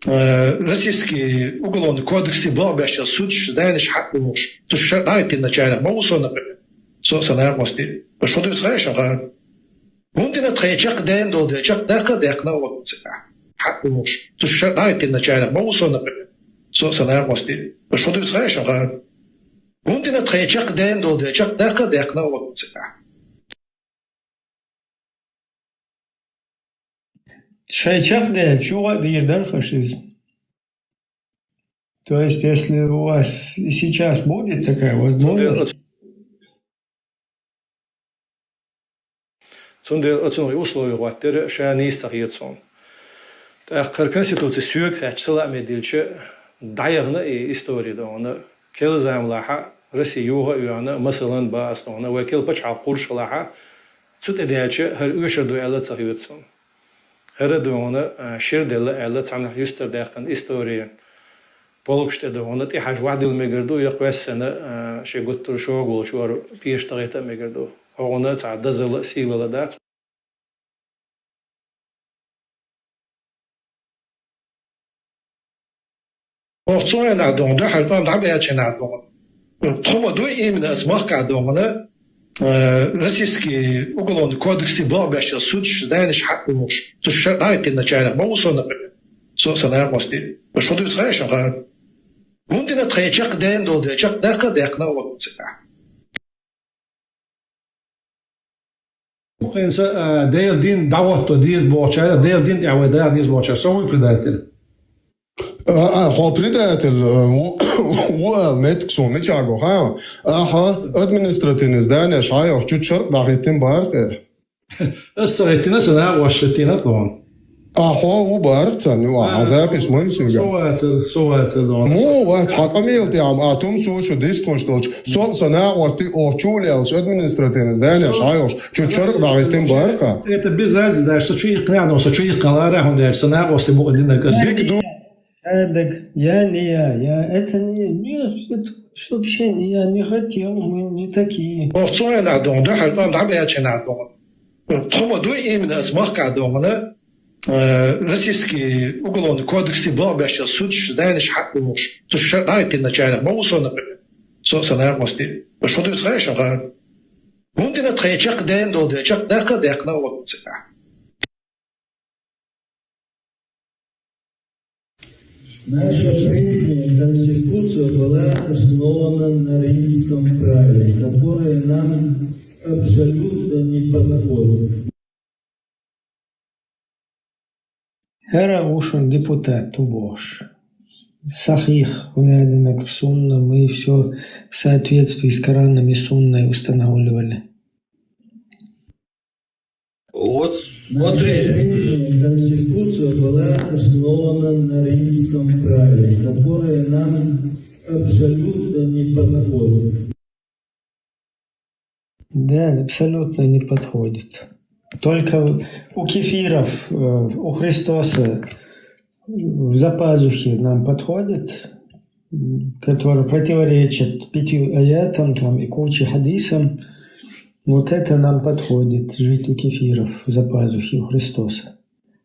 Российский уголовный кодекс бабящий суд знаешь хак муж. То что дайте начальник баусона. Собственно, мости. Что ты знаешь, а бунтина третьяк день до дечак дек на вот хак муж. То что дайте начальник баусона. Собственно, мости. Что ты знаешь, а бунтина третьяк день до дечак дек на вот Шайчак чего бирдар фашизм. То есть, если у вас сейчас будет такая возможность... Цунде оценивая условия ваттеры шанистах яцон. Так конституция сюк хачсала медильче дайгна и история да она келзам лаха Россия юга юана масалан ба основна вакил пача курш лаха цут эдяче хер юшаду элат сахиютсон. هردونا شير دل علت عن يستر داخل إستوريا بولكشت دونا تي حاج واحد المجردو يقوس سنة شيء قلت له شو أقول شو بيش تغيت المجردو هونا تعدى زل سيل لدات وقتنا نعدون ده حلقان دعبي أشي نعدون تخم دو إيمن أسمح كعدونا Российский уголовный кодекс бабящий суд знаешь хак муж. То что дайте начальник баусона. Собственно, мости. Что ты знаешь, а бунтина третьяк день до дечак дек на вот Mensen deel din dawat to dies bochara deel din awada dies bochara so предатель. هو предатель هو متكسون نتشاغو ها ادمنستراتين здание شايو чуть шарп дагытын бар. Остаетина сана вашетина тон. هو بارцан азапис мөнсүгө. Соуатер дон. Мо ват хакамил тям атом сошу дисконштолч. Сол сана васти очулелш административное здание шаёш чуть шарп дагытын бар. Это без разницы, да, что чуй княно, что чуй калара, он да сана васти богдина газ. Это нет, это вообще я не хотел, мы не такие. وقتنا نعدون ده حلقان دعبي أشي نعدون تخم دو إيمن أسمح كعدونا Российский уголовный кодекс бабящий суд знаешь хак муж. То что дайте начальник баусона. Собственно, мости. Что ты знаешь, а бунтина третьяк день до дечак дек на вот Наша прежняя конституция была основана на римском праве, которое нам абсолютно не подходит. Эра ушен депутат убош. Сахих, унядинок сунна, мы все в соответствии с Кораном и сунной устанавливали. Вот смотри. Конституция была основана на римском праве, которое нам абсолютно не подходит. Да, абсолютно не подходит. Только у кефиров, у Христоса в запазухе нам подходит, который противоречит 5 аятам там, и куче хадисам. Вот это нам подходит, жить у кефиров в запазухе у Христоса.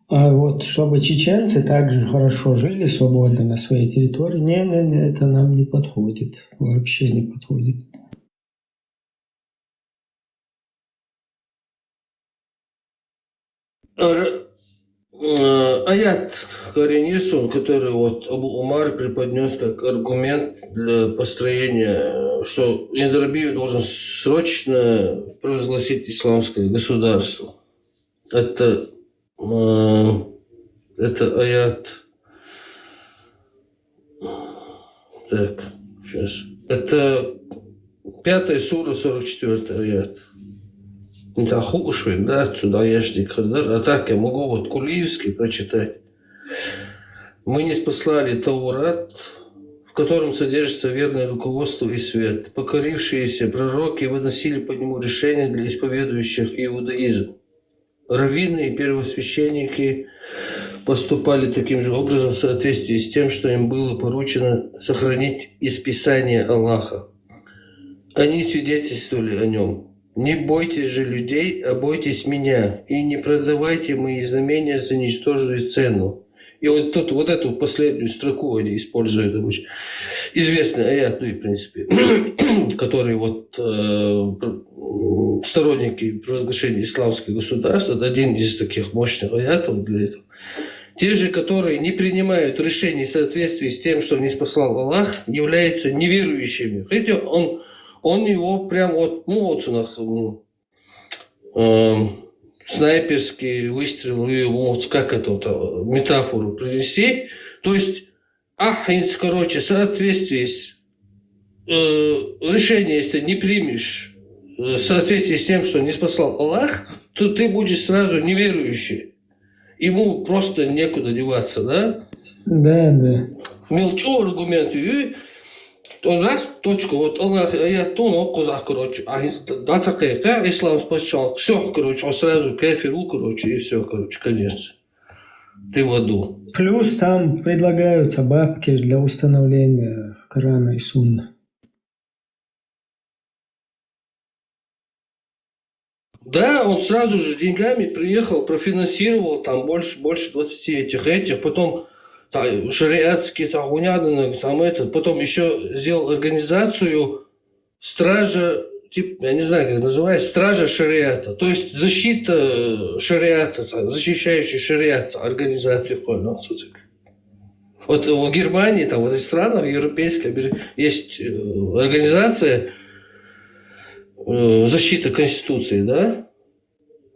А вот чтобы чеченцы также хорошо жили свободно на своей территории, не, это нам не подходит, вообще не подходит. Аят Коренисун, который вот Абу Умар преподнес как аргумент для построения, что Индербиев должен срочно провозгласить исламское государство. Это аят. Так, сейчас. Это 5 сура, 44 аят. Не захушивай, да, отсюда яшник хадар. А так я могу вот Кулиевский прочитать. Мы не спаслали Таурат, в котором содержится верное руководство и свет. Покорившиеся пророки выносили по нему решения для исповедующих иудаизм. Раввины и первосвященники поступали таким же образом в соответствии с тем, что им было поручено сохранить из Писания Аллаха. Они свидетельствовали о нем. «Не бойтесь же людей, а бойтесь меня, и не продавайте мои знамения за ничтожную цену». И вот тут вот эту последнюю строку они используют. Известный аят, ну и в принципе, который вот сторонники провозглашения исламских государств, это один из таких мощных аятов для этого. Те же, которые не принимают решений в соответствии с тем, что не спасал Аллах, являются неверующими. Видите, он его прям вот, снайперский выстрел, вот как это вот, метафору принести. То есть, короче, в соответствии с решение, если не примешь в соответствии с тем, что не спасал Аллах, то ты будешь сразу неверующий. Ему просто некуда деваться, да? Да. Мелчу аргументы, и он раз, точку, вот Аллах, я то, козах, короче, ислам спасал, все, короче, он сразу кафиру, короче, и все, короче, конец. Ты в аду. Плюс там предлагаются бабки для установления Корана и Сунны. Да, он сразу же деньгами приехал, профинансировал там больше 20 этих, потом шариатские там потом еще сделал организацию стража, типа, я не знаю, как называется, стража шариата, то есть защита шариата, защищающая шариат организации. Вот в Германии, там, в этих странах европейской есть организация защита Конституции, да?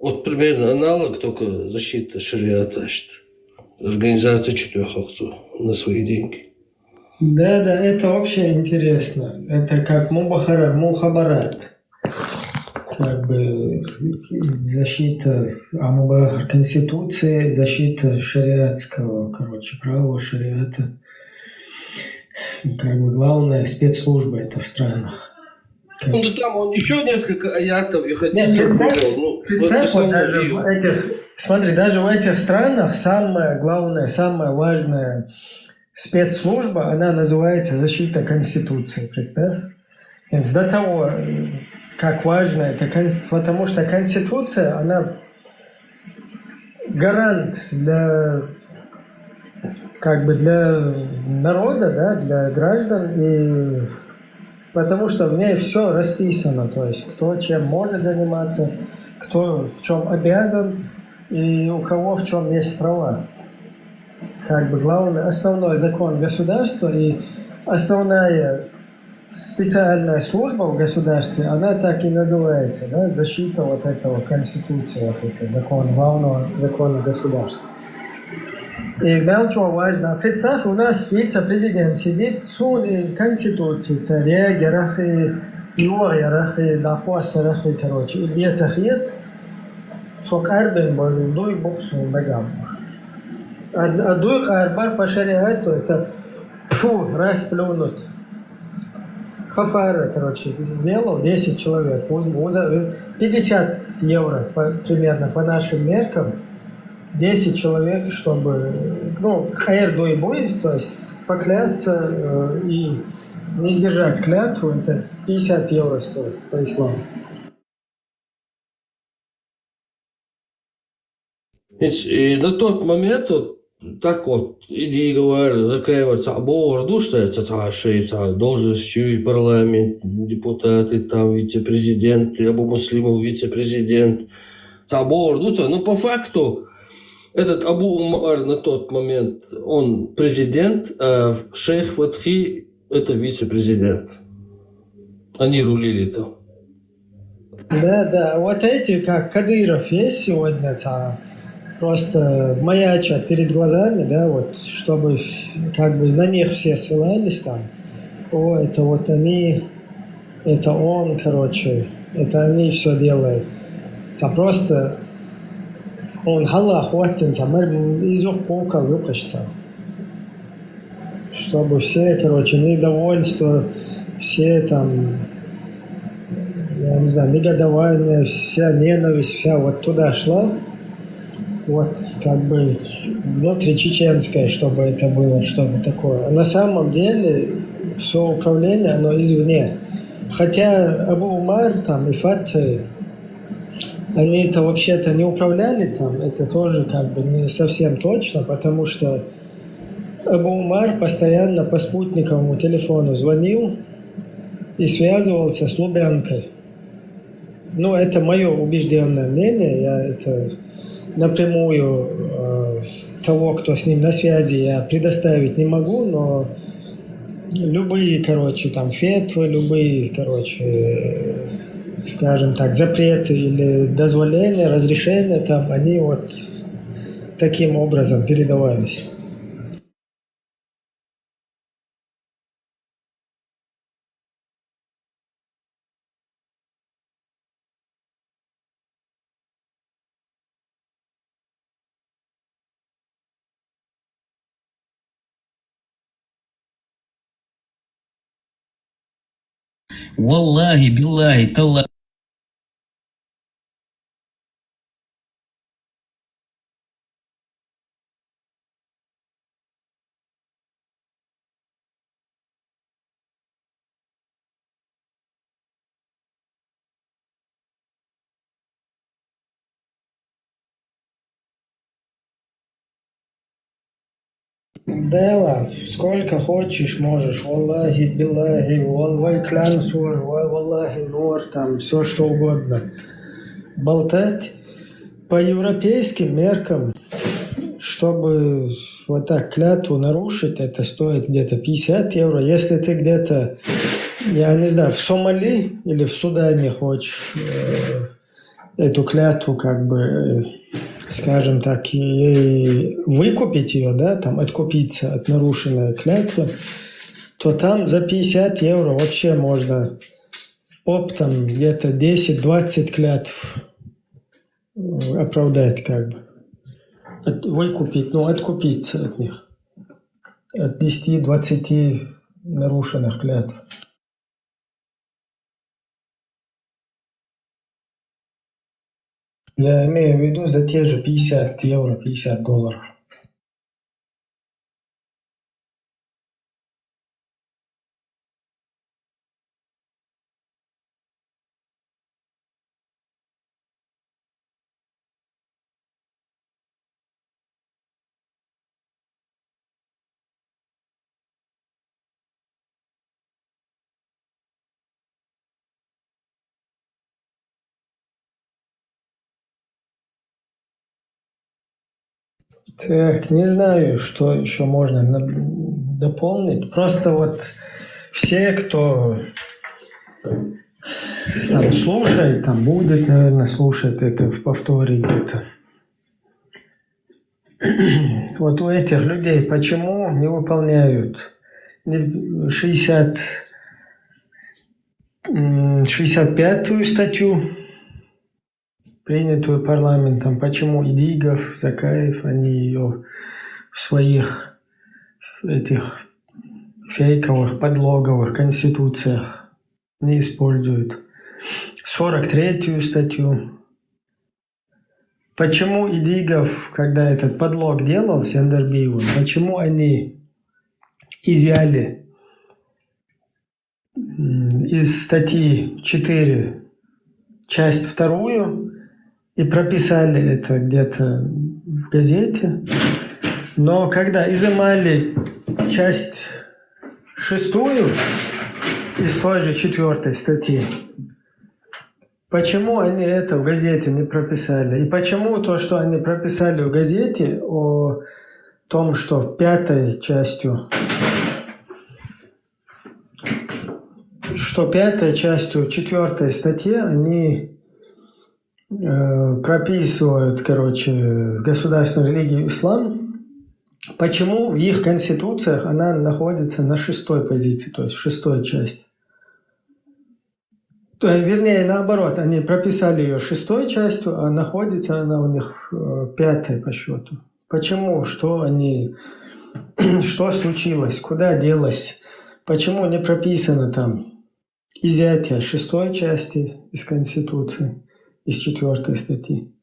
Вот примерно аналог, только защита шариата, организация 4 овцов на свои деньги. Да, это вообще интересно. Это как мухабарат. Как бы защита Конституции, защита шариатского, права шариата. Как бы главная спецслужба это в странах. Ну там он еще несколько аятов и хотел. Смотри, даже в этих странах самая главная, самая важная спецслужба, она называется защита Конституции, представь? До того, как важно это, потому что Конституция, она гарант для народа, да, для граждан, и потому что в ней все расписано, то есть кто чем может заниматься, кто в чем обязан и у кого в чем есть права. Главный, основной закон государства и основная специальная служба в государстве, она так и называется, да, защита вот этого Конституции, вот этого закона, главного закона государства. И мелочь важно. Представь, у нас вице-президент сидит, суд Конституции, царя, герахи, юарахи, дахуасарахи, и бецахет, цокарбен дуй боксу бегам. А дуй карбар по шариату, это расплюнуть. Хафара, сделал 10 человек, 50 евро примерно по нашим меркам, 10 человек, чтобы, хайр дуй будет, то есть поклясться и не сдержать клятву, это 50 евро стоит по исламу. И на тот момент так вот, иди говорят, закаиваться об орду, что это должностью и парламент, депутаты, там вице-президенты, Абу Муслимов вице-президент, об орду, но по факту этот Абу Умар на тот момент, он президент, а шейх Фатхи это вице-президент. Они рулили там. Да, вот эти, как Кадыров есть сегодня, просто маячат перед глазами, да, вот, чтобы на них все ссылались там. Это вот они, это он, это они все делают. Просто он Аллах хватит, изух покал, что чтобы все, короче, недовольство, все там, я не знаю, негодование, вся ненависть, вся вот туда шла. Вот как бы внутричеченское, чтобы это было что-то такое. А на самом деле все управление, оно извне. Хотя Абу Умар там и Фатх, они это вообще-то не управляли там, это тоже как бы не совсем точно, потому что Абу Умар постоянно по спутниковому телефону звонил и связывался с Лубянкой. Ну, это мое убежденное мнение, я это напрямую того, кто с ним на связи, я предоставить не могу, но любые, короче, там фетвы, любые, короче, скажем так, запреты или дозволения, разрешения, там, они вот таким образом передавались. Валлахи, биллахи, таллахи. Да ладно, сколько хочешь, можешь. Валлахи, биллахи, валвай клянсур, валлахи нур, там все что угодно. Болтать по европейским меркам, чтобы вот так клятву нарушить, это стоит где-то 50 евро. Если ты где-то, я не знаю, в Сомали или в Судане хочешь эту клятву как бы, скажем так, ей выкупить ее, да, там откупиться от нарушенной клятвы, то там за 50 евро вообще можно оптом где-то 10-20 клятв оправдать как бы. Выкупить, ну, откупиться от них. От 10-20 нарушенных клятв. Я имею в виду за те же 50 евро, 50 долларов. Так, не знаю, что еще можно дополнить. Просто вот все, кто там слушает, там будет, наверное, слушать это в повторе где-то. Вот у этих людей почему не выполняют 65-ю статью, принятую парламентом, почему Идигов, Закаев, они ее в своих этих фейковых, подлоговых конституциях не используют. 43-ю статью. Почему Идигов, когда этот подлог делал с Яндербиевым, почему они изъяли из статьи 4 часть 2 и прописали это где-то в газете, но когда изымали часть 6 из той же 4 статьи, почему они это в газете не прописали? И почему то, что они прописали в газете о том, что 5-й частью, что 5-й частью 4 статьи они прописывают, короче, государственную религию ислам, почему в их конституциях она находится на 6-й позиции, то есть в 6-й части? Вернее, наоборот, они прописали ее 6-й частью, а находится она у них 5-й по счету. Почему? Что они что случилось, куда делось, почему не прописано там изъятие 6 части из Конституции, из 4 статьи.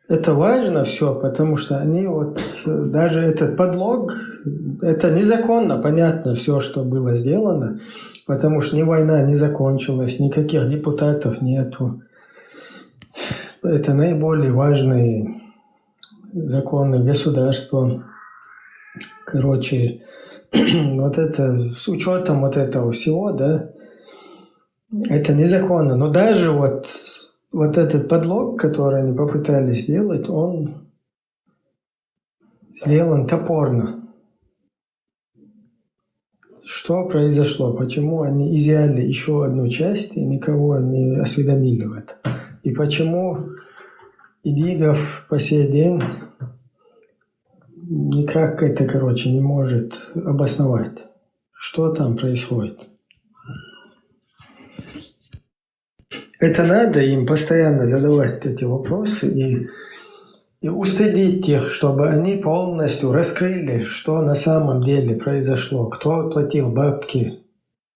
Это важно все, потому что они вот, даже этот подлог, это незаконно, понятно, все, что было сделано, потому что ни война не закончилась, никаких депутатов нету. Это наиболее важные законы государства. Короче, вот это, с учетом вот этого всего, да, это незаконно. Но даже вот этот подлог, который они попытались сделать, он сделан топорно. Что произошло? Почему они изъяли еще одну часть и никого не осведомили в это? И почему Идигов по сей день никак это, короче, не может обосновать, что там происходит? Это надо им постоянно задавать эти вопросы и устыдить их, чтобы они полностью раскрыли, что на самом деле произошло, кто платил бабки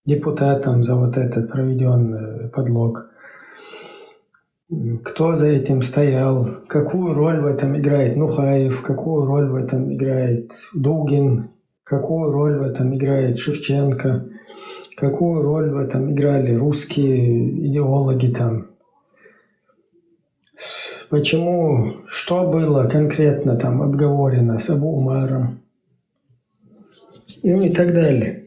депутатам за вот этот проведенный подлог, кто за этим стоял, какую роль в этом играет Нухаев, какую роль в этом играет Дугин, какую роль в этом играет Шевченко, какую роль в этом играли русские идеологи там. Почему, что было конкретно там обговорено с Абу Умаром и так далее.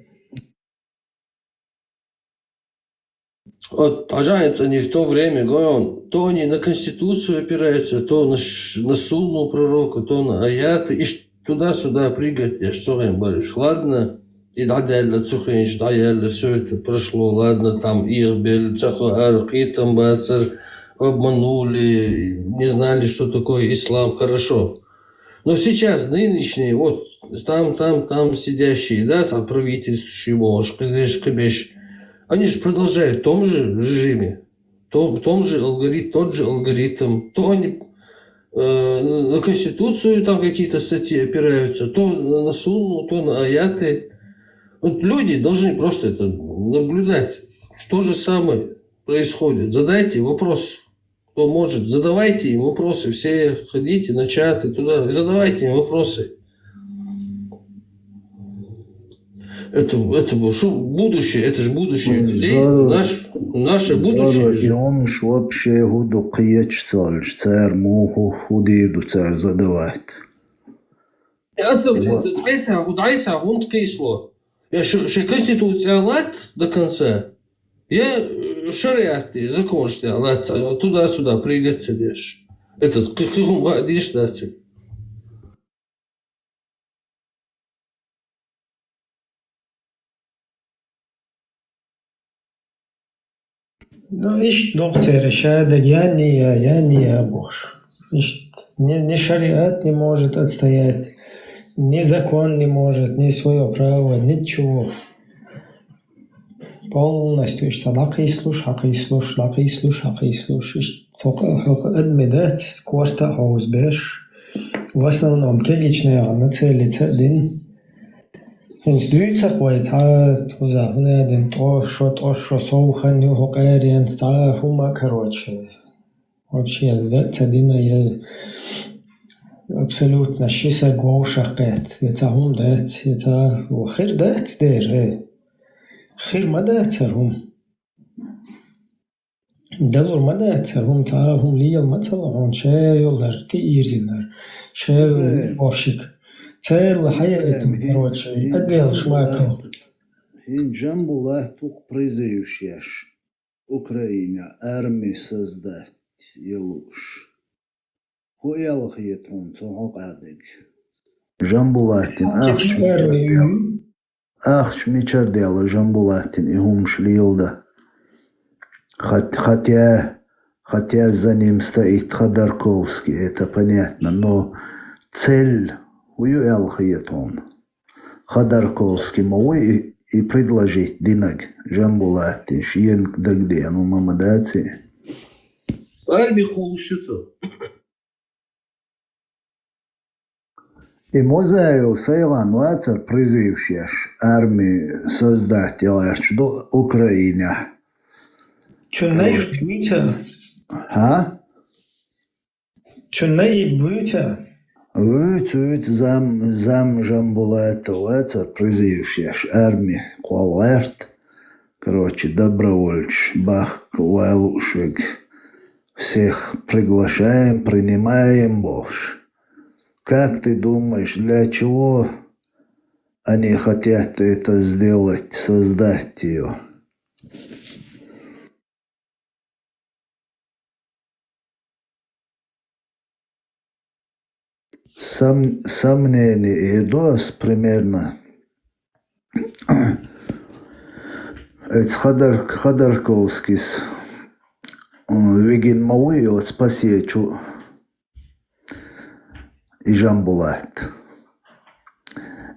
Вот, оказывается, они в то время, говорят, то они на Конституцию опираются, то на сунну пророка, то на аяты, и туда-сюда прыгать, я что им говоришь, ладно, и дадялля, цухенч, дадялля, все это прошло, ладно, там Ирбель, Цахуар, Китам, Бацар, обманули, не знали, что такое ислам, хорошо. Но сейчас нынешние, вот, там сидящие, да, там правительствующие, Кабеш, они же продолжают в том же режиме, тот же алгоритм, то они на Конституцию там какие-то статьи опираются, то на сунну, то на аяты. Вот люди должны просто это наблюдать. То же самое происходит. Задайте вопрос, кто может, задавайте им вопросы, все ходите на чаты туда и задавайте им вопросы. Это будущее, это же будущее людей, наше будущее. И он ж вообще худу киечцаль, царь муху худиду царь задавать. Дайся, гунд кисло. Я ще Конституция лад до конца. Я шариаты, закон что лад, туда-сюда прыгать сидишь. Этот, как идешь дать. Ну, ищ доктор решает, я не я Бож. Ни шариат не может отстоять, ни закон не может, ни свое право, ничего. Полностью, что лакислуш. Адмидать, кварта хаусбеш. В основном, келичная на целица один. Институция хватает, один то, что соуханю, хокариан, хума, короче. Вообще, да, цадина я абсолютно шиса гошах кэт. Это хум дать, это хир дать дэр, хир мадать хум. Далур мадать хум, та хум лиял мацала, он шейлар, ти ирзинар, шейл вовшик. Цель хаятым, короче, отдел шмакал. Хинджам была тук призывшаяш Украине армии создать елуш. Хуялах етун цохок адыг. Жамбулатин ахч мичар дела Жамбулатин и хумшлилда. Хотя за ним стоит Ходорковский, это понятно, но цель хуялах-етун. Ходорковский мой и предложить динаг Жамбулатин шиен дагде, ну мамадаци. Армия холущится. И музею Сейлан Вацар призывший армию создать до Украины. Что наибыйте? А? Что наибыйте? Вычуть зам Жамбулата Вацар призывший армию Куалерт. Короче, добровольч, бах, Куалушек. Всех приглашаем, принимаем, Бож. Как ты думаешь, для чего они хотят это сделать, создать ее? Сомнений идос примерно. Это Ходорковский Вигин Мауи от Спасечу и Жамбулат.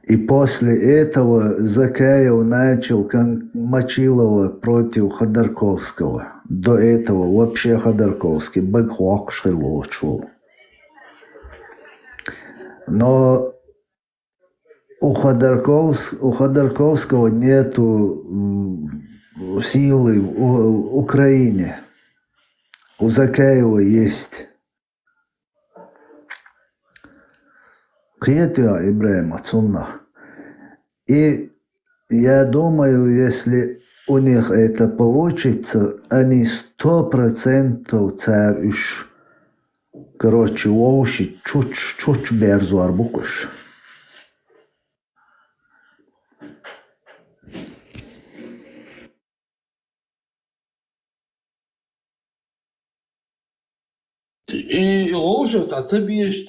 И после этого Закаев начал Мочилова против Ходорковского. До этого вообще Ходорковский бэкхуак шелочу. Но у Ходорковского нету силы в Украине. У Закаева есть. Кьетя Ибраим Ацуннах. И я думаю, если у них это получится, они 100% царь уж, короче, воуши чуть берзу арбукуш. И уже цабиш,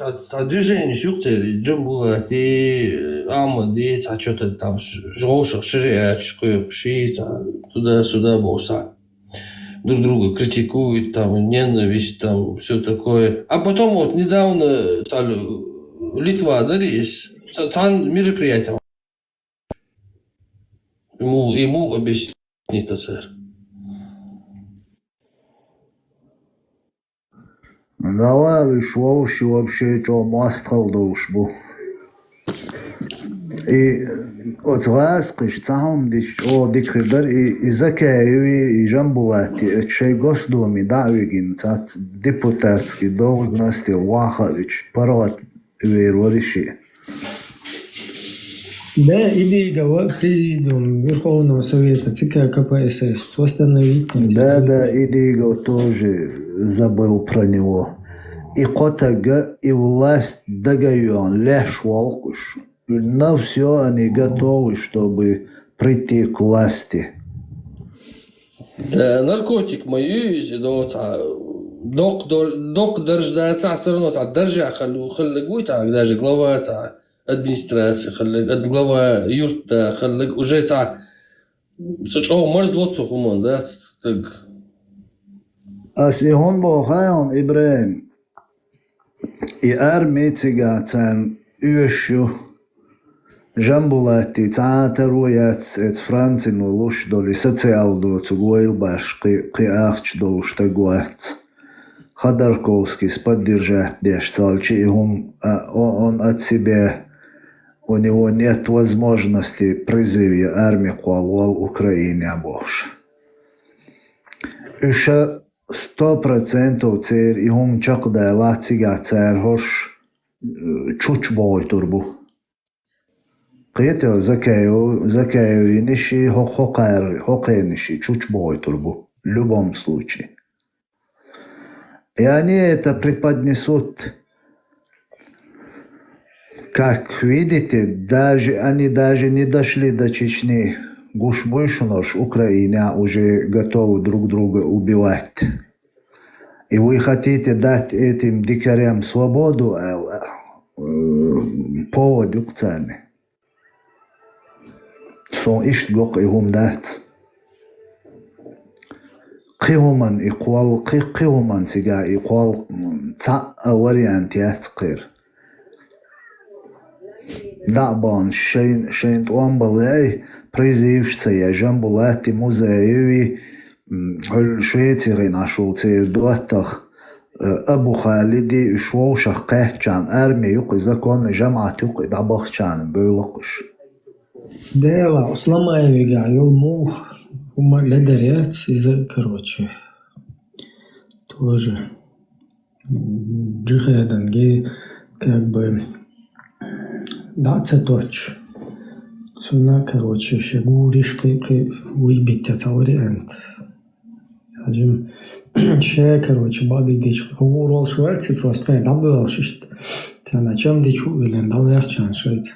движение шухтели, джамбула, ты амади, что-то там жоша, шириачку, шиица, туда-сюда болса. Друг друга критикуют, там, ненависть, там, все такое. А потом вот недавно Литва, да, есть, там мероприятие. Ему объяснит царь. Давай вообще что мастал должбу. И от раз кыштам дикридер и Закаеви и Жамбулати это шей госдуме давигин цат депутатский должности Вахович парад верующий. Да, идея президиум Верховного Совета ЦК КПСС восстановить. Да, идея тоже забыл про него. И Котага, и власть догоен, лишь волкуш. На все они готовы, чтобы прийти к власти. Да, наркотик мои, док дождаться, все равно держа халлигуй, даже глава администрации, глава юрта халлиг, уже что мерзлоцу хуман, да, так. А сион бохайон Ибраим и армия цигацан ющу Жамбулати цаатаруяц эц Францину луш доли социалду цугоил баш ки ахч доуш тагуац. Ходорковский поддержать деш цалчи он от себя. У него нет возможности призыва армии Куалуал Украине обош. Еще 100% цер и он чакда латига цер хош чуч бой турбу. Кьетя Закаев ниши хокаир ниши чуч бой турбу. В любом случае. И они это преподнесут. Как видите, они даже не дошли до Чечни. Гушбойшунош, Украина уже готовы друг друга убивать. И вы хотите дать этим дикарям свободу, поводу к цами. Сон ишт гок и хум дать. Кихуман иквал, кихуман сига иквал ца вариант яцкир. Дабан шейн туамбалей призывшся я Жамбулати музееві Швейцарії нашел цей дуатах أبو خالدي شو شقه كان أرمي يق إذا كان جماعة يق إذا بخ كان بيلقش Да, сломаю я, ему ледерец из, короче, тоже джихаданги, как бы, да, цветоч. Цена, короче, все гуриш, выбить это вариант. Скажем, все, короче, бады дичь, говорил, что это просто, да, было, что на чем дичь увидели, да, легче, что это.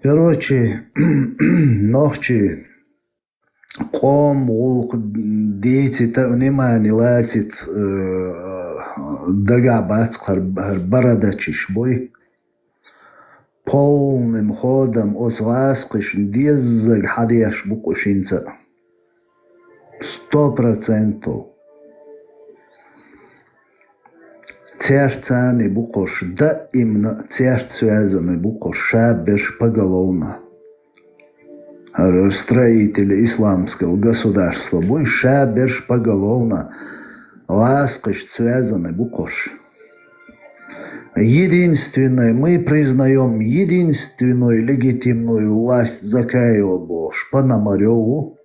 Короче, ночи قوم غلق ديتي تأنيماني لاتت دقع باتقر بردتش بوي полный ходом осваскиш диззаг хадияш букушинца 100%. Церцаны букош, да именно церцуязаны букош, шабеш поголовно. Строители исламского государства бой шабеш поголовно, ласкаш связаны букош. Единственное, мы признаем единственную легитимную власть Закаева Бош, Пономареву.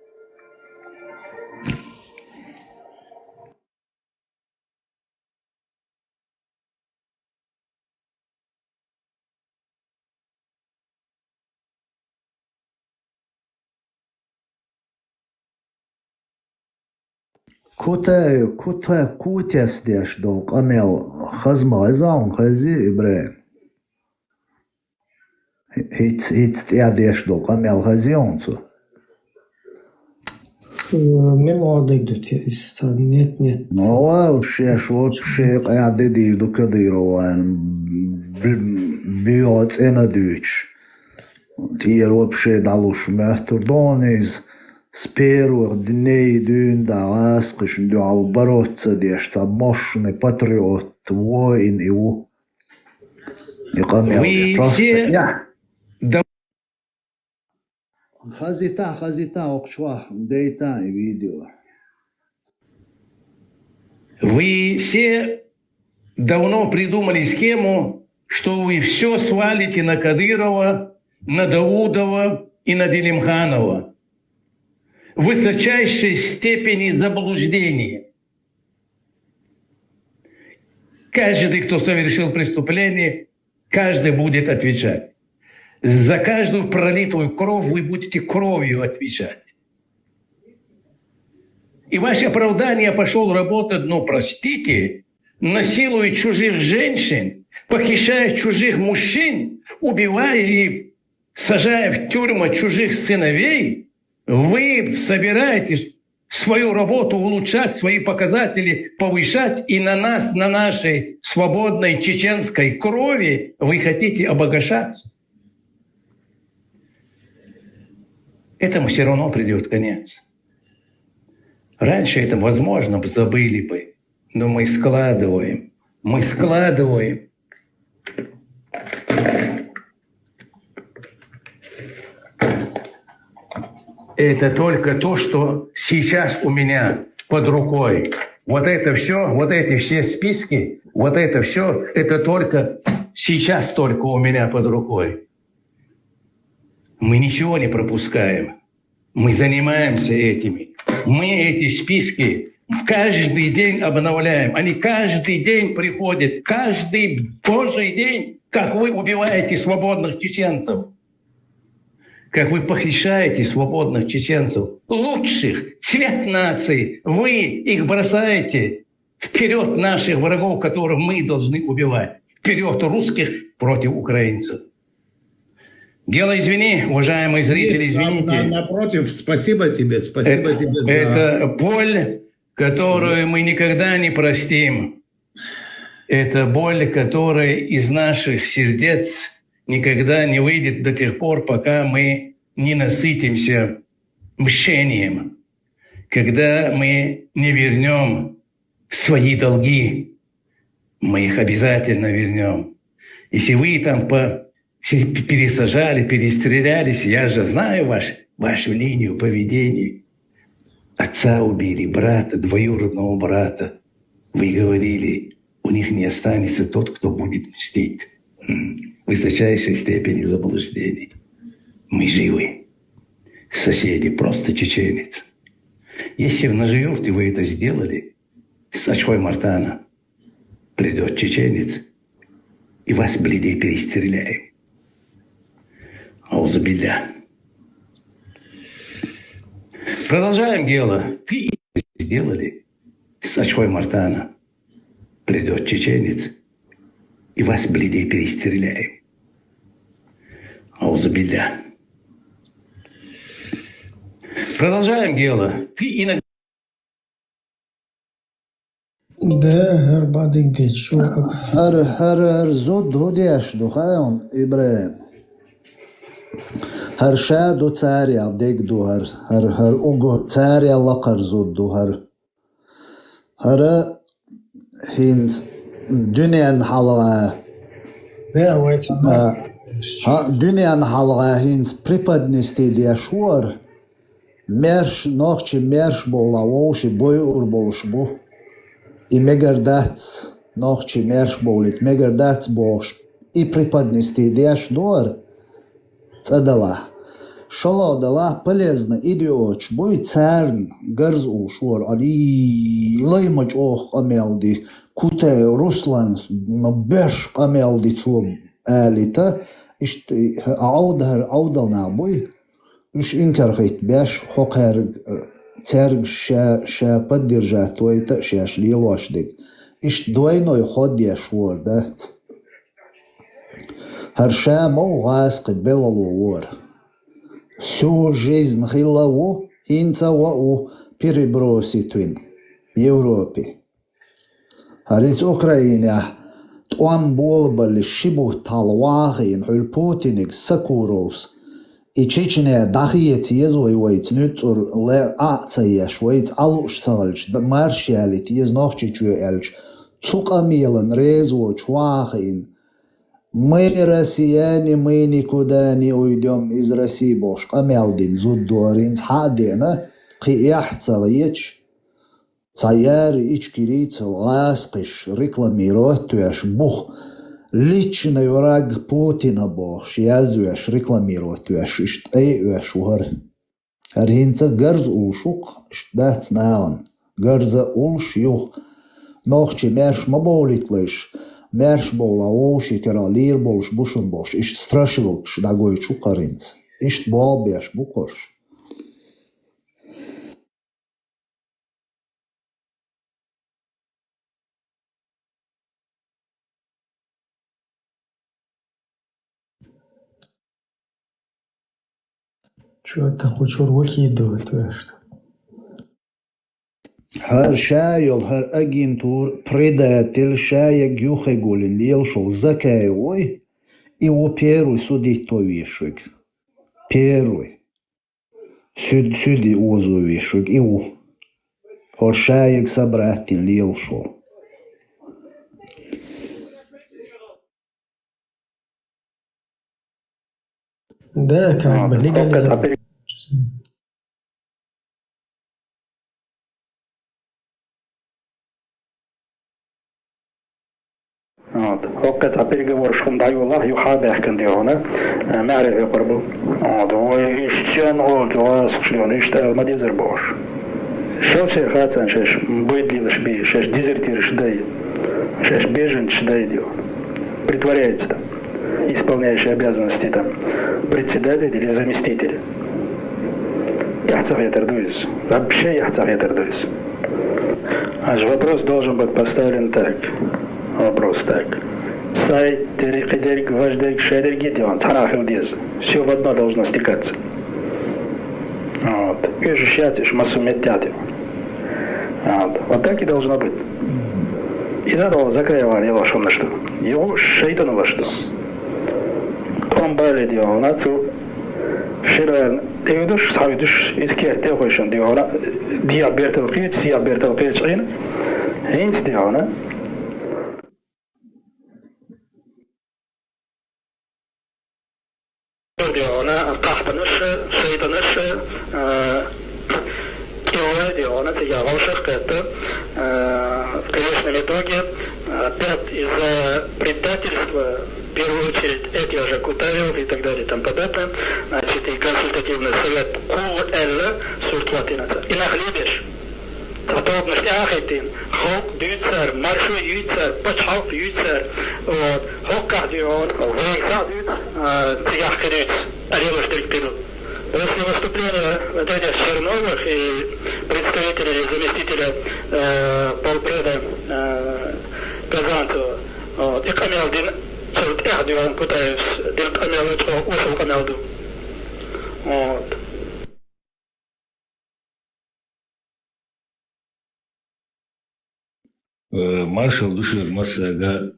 Кутяс деш долг амел хазма изаун хази ибре. Хит я деш долг амел хази онцу. Мелодик дути, нет. Ну, шеш вообще я дедир до кадирован биоц энадуч. Тир вообще далуш мехтурдонез. С первых дней дюнда ласкаш дюал бороться дешца мощный патриот, воин его. Вы все... Хазита, окшва, дейта и видео. Вы все давно придумали схему, что вы все свалите на Кадырова, на Даудова и на Делимханова. В высочайшей степени заблуждения. Каждый, кто совершил преступление, каждый будет отвечать. За каждую пролитую кровь вы будете кровью отвечать. И ваше оправдание: пошел работать, ну простите, насилуя чужих женщин, похищая чужих мужчин, убивая и сажая в тюрьму чужих сыновей. Вы собираетесь свою работу улучшать, свои показатели повышать, и на нас, на нашей свободной чеченской крови вы хотите обогащаться. Этому все равно придет конец. Раньше это, возможно, забыли бы, но мы складываем. Это только то, что сейчас у меня под рукой. Вот это все, вот эти все списки, вот это все, это только сейчас только у меня под рукой. Мы ничего не пропускаем. Мы занимаемся этими. Мы эти списки каждый день обновляем. Они каждый день приходят, каждый божий день, как вы убиваете свободных чеченцев. Как вы похищаете свободных чеченцев, лучших, цвет нации, вы их бросаете вперед наших врагов, которых мы должны убивать, вперед русских против украинцев. Гела, извини, уважаемые зрители, извините. Напротив, спасибо тебе за... Это боль, которую мы никогда не простим. Это боль, которая из наших сердец никогда не выйдет до тех пор, пока мы не насытимся мщением, когда мы не вернем свои долги, мы их обязательно вернем. Если вы там пересажали, перестрелялись, я же знаю вашу линию поведения. Отца убили, брата, двоюродного брата. Вы говорили, у них не останется тот, кто будет мстить. В высочайшей степени заблуждений. Мы живы. Соседи, просто чеченец. Если в Нажиюрте вы это сделали, с Ачхой Мартана придет чеченец, и вас, блядей, перестреляем. Аузубилля. Продолжаем дело. Ты сделали с Ачхой Мартана. Придет чеченец, и вас, блядей, перестреляем. Аузубилля. Продолжаем дело. Ты иногда... ده هر بعد جديد شو هر زود هدیش دو خیام ابراهیم هر شاد و تاریا دیگ دو هر اوگو تاریا لقر زود دو هر هینز دنیا حلقه دنیا حلقه هینز приpadnosti دیشور مرش ناخچی مرش бола ووشی بوی ور بولش بو и мегардац нохчи мерш болит мегардац бош и приpadности деш дор цадала шало дала полезно идиоч бой царн гарз ушор али лаймач ох амелди куте руслан беш амелди цу алита ишт аудална бой уж инкар хит беш хокер церг ша поддержать это шаш лилошдик иш двойной ход я швор да харша маугас кбелалуор всю жизнь хилаву инцаву перебросит в Европе харис Украина там болбали шибу талвахин хулпутиник сакурос и Чечня дахиет езой войц нюцур ле акция войц алушцалч маршалит ез нохчичу элч цукамилан резо чвахин мы россияне мы никуда не уйдем из России бош камелдин зуддорин хадена қияхцалич цаяр ичкириц ласкиш рекламировать туяш бух личный враг Путина бош язуяш рекламировать туяш ишт уяш ухар архинца гарз улшук штац наан гарза улш юх нохчи мерш маболит лиш мерш бола оши кера лир болш бушун бош ишт страшилок шдагой чукаринц ишт болбеш букош Что-то хочешь выкидывать, что? هر شايل هر агентур предатель шая гюхе голин лелшол закаевой и у первый судить то вишек. Первый. Сюди озу вишек и у. Хор шаек собратин лелшол. Да, как бы легализовать. وقت переговоры шумдаюллах юхабах кандиона معرف يقربوا ويشتيان قلت واسخشلون يشتغل ما ديزربوش شو شيء خاطر شاش بيدلي شبي شاش дезертир шдай шаш беженец шдай дел притворяется там исполняющий обязанности там председатель или заместитель вообще аж вопрос должен быть поставлен так. Вопрос так. Сайт, терикидерик, важдерик, шедерик, он тарахил дез. Все в одно должно стекаться. Вот. И же щатишь, массу метятил. Вот так и должно быть. И задал закрывали его шум на что. Его шейтану во что. Он болит его, нацу. Şirin tevdüş saydış iskerte koşun diyor. Diabetes in. Hens diyor. Diyor, tahtınız, şeytanız, Диона, я волшеб это, конечно, в итоге опять из-за предательства, в первую очередь, эти уже Кутаев и так далее, там подобное, значит, и консультативный совет КУЛ Суртватинаца. И нахлебешь. Способность ахетин, хок дюйцер, маршой дюйцер, почхалк дюйцер, вот, хокках дюйон, вейках дюйц, тияхка дюйц, алилуш дюйц. После выступления вот этих Черновых и представителей, заместителя полпреда Казанцева, вот, и Камелдин, целый Эхдион Кутаев, Дин Камелдин, ушел Камелду. Вот. Маршал Душир Масага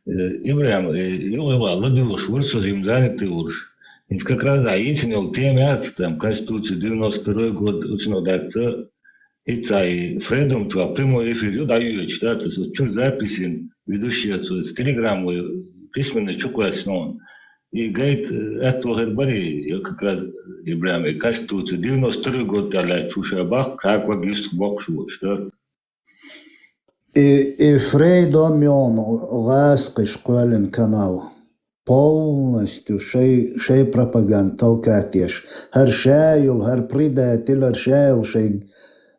Ибрам, его лобилуш, урсус им заняты урш. И как раз аитинил темяц, там, Конституцию 92 год, учено даться, и цай, Фредом, чуа, прямой эфир, даю читать, чур записи, ведущие с телеграмму, письменно чукваснон. И говорит, это говорит, я как раз, Ибрам, Конституцию 92 год, аля чушабах, как вагист бокшу, что И Фрейдом он ласкаш квален канал. Полностью шей пропаганда толкатеш. Хар шайл, хар предатель, хар шайл, шей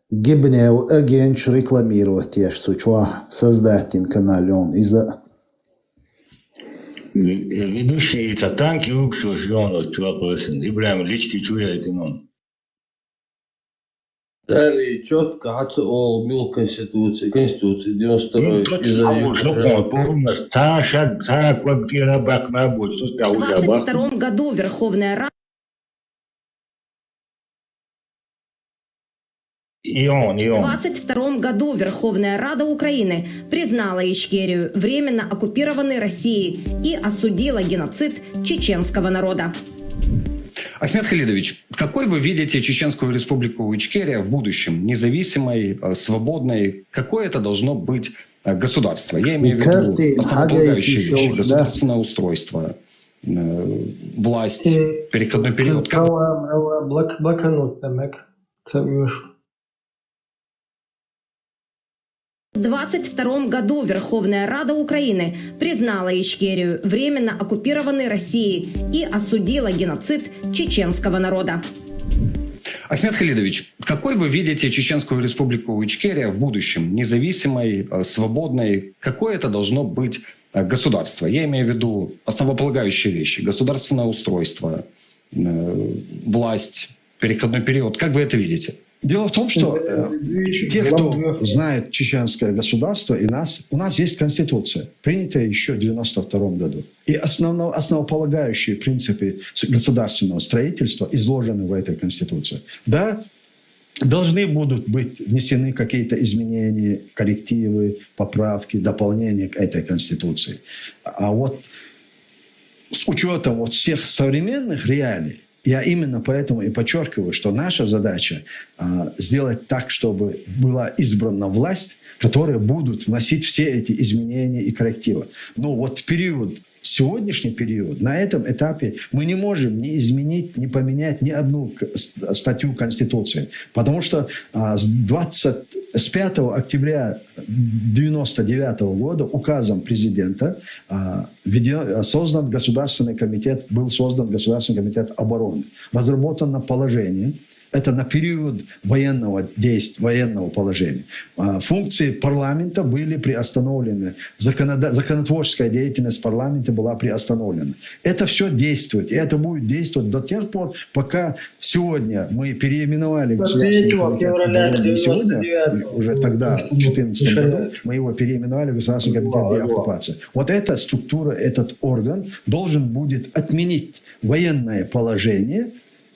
гибнев агенч рекламировать еш сучва создатель канал он из-за ведущий это танки уксу жон чувак лысин Ибрам лички чует он. Далее четко АЦО мил Конституции 92 полностью та шаг та квартира бак на бок что сказал В 2022 году Верховная Рада В 2022 году Верховная Рада Украины признала Ичкерию временно оккупированной Россией и осудила геноцид чеченского народа. Ахмед Халидович, какой вы видите Чеченскую республику Ичкерия в будущем? Независимой, свободной? Какое это должно быть государство? Я имею в виду основополагающие вещи. Государственное устройство, власть, переходной период. В 2022 году Верховная Рада Украины признала Ичкерию временно оккупированной Россией и осудила геноцид чеченского народа. Ахмед Халидович, какой вы видите Чеченскую республику Ичкерия в будущем? Независимой, свободной? Какое это должно быть государство? Я имею в виду основополагающие вещи. Государственное устройство, власть, переходной период. Как вы это видите? Дело в том, что те, кто знает чеченское государство, и у нас есть Конституция, принятая еще в 1992 году. И основополагающие принципы государственного строительства изложены в этой Конституции. Да, должны будут быть внесены какие-то изменения, коррективы, поправки, дополнения к этой Конституции. А вот с учетом вот всех современных реалий, я именно поэтому и подчеркиваю, что наша задача сделать так, чтобы была избрана власть, которая будет вносить все эти изменения и коррективы. Но вот в период, сегодняшний период, на этом этапе мы не можем ни изменить, ни поменять ни одну статью Конституции. Потому что с 5 октября 1999 года указом президента был создан Государственный комитет обороны. Разработано положение. Это на период военного положения. Функции парламента были приостановлены. Законотворческая деятельность парламента была приостановлена. Это все действует. И это будет действовать до тех пор, пока сегодня мы переименовали уже тогда, в 2014 году, мы его переименовали в Государственный комитет деоккупации. Вот эта структура, этот орган должен будет отменить военное положение.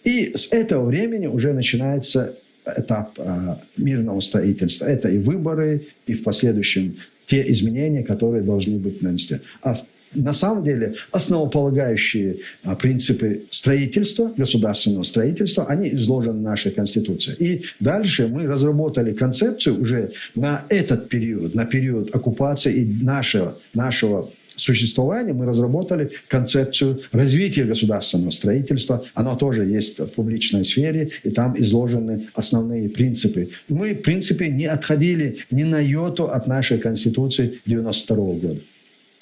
И с этого времени уже начинается этап мирного строительства. Это и выборы, и в последующем те изменения, которые должны быть нанесены. А на самом деле основополагающие принципы строительства, государственного строительства, они изложены в нашей Конституции. И дальше мы разработали концепцию уже на этот период, на период оккупации и нашего существования, мы разработали концепцию развития государственного строительства. Оно тоже есть в публичной сфере, и там изложены основные принципы. Мы, в принципе, не отходили ни на йоту от нашей Конституции 92 года.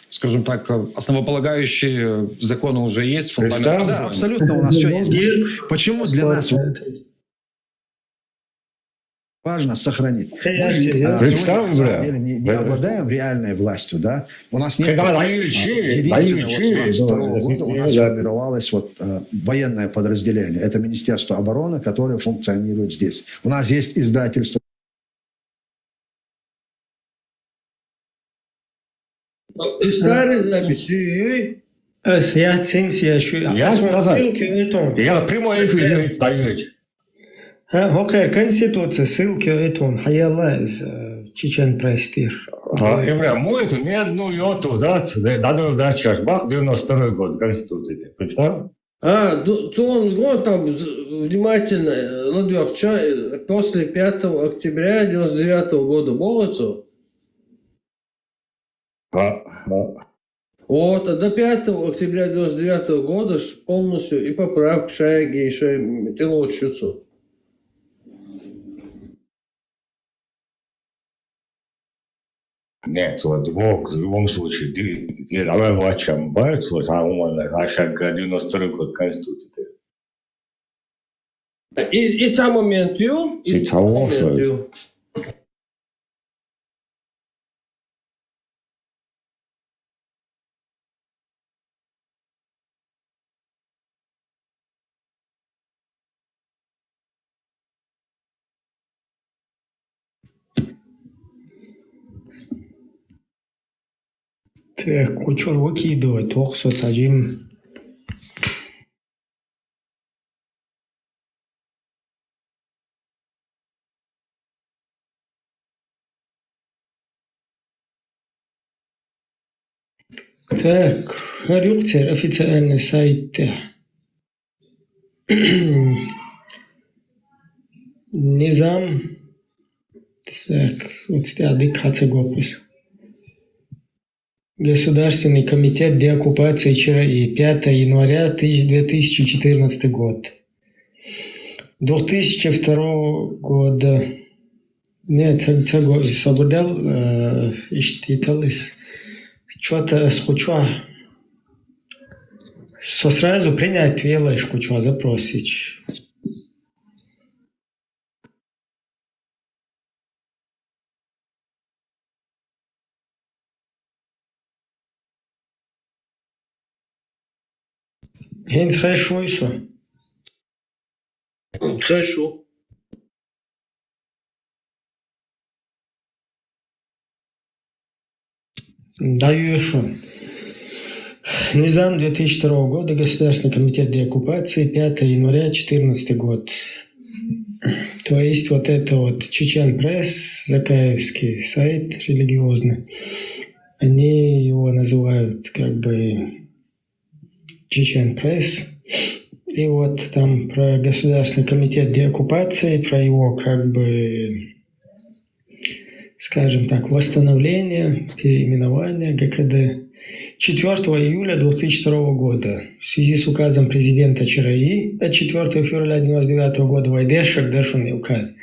Скажем так, основополагающие законы уже есть. Да, абсолютно у нас все есть. Почему для нас важно сохранить? Мы же сегодня, на самом деле, не обладаем реальной властью, да? У нас нет... Единственное, вот с 22 года у нас сформировалось военное подразделение. Это Министерство обороны, которое функционирует здесь. У нас есть издательство. И старые записи. Я прямой эфир, Ставич. Окей, Конституция, ссылки это Хаяла из Чечен Престир. Мой ни одну йоту, да, надо дать час, бах, 92 год Конституции. Представь? То он год там внимательно, Ладьевча, после 5 октября 99 года молодцу. Вот, а до 5 октября 99 года полностью и поправка шаги, еще и телочицу. Нет, вот в любом случае, давай врачам бать, вот, а наша 92 год Конституции. И сам момент, и сам момент. Кучур выкидывать, токсо садим. Так, Харюктер, официальный сайт. Низам. Так, вот адик Хацегопус. Государственный комитет деоккупации ЧРИ. 5 января 2014 год. 2002 года. Нет, соблюдал, иштиталис. Что-то схучу. Сразу принять вело шкучу, запросить. Хенс хорошо еще. Хорошо. Даю еще. Низам 2002 года, Государственный комитет деоккупации, 5 января 2014 год. То есть вот это вот Чечен Пресс, закаевский сайт религиозный, они его называют как бы Чечен Пресс. И вот там про Государственный комитет деоккупации, про его как бы, скажем так, восстановление, переименование ГКД. 4 июля 2002 года в связи с указом президента ЧРИ от 4 февраля 1999 года войдешек дершенный указ.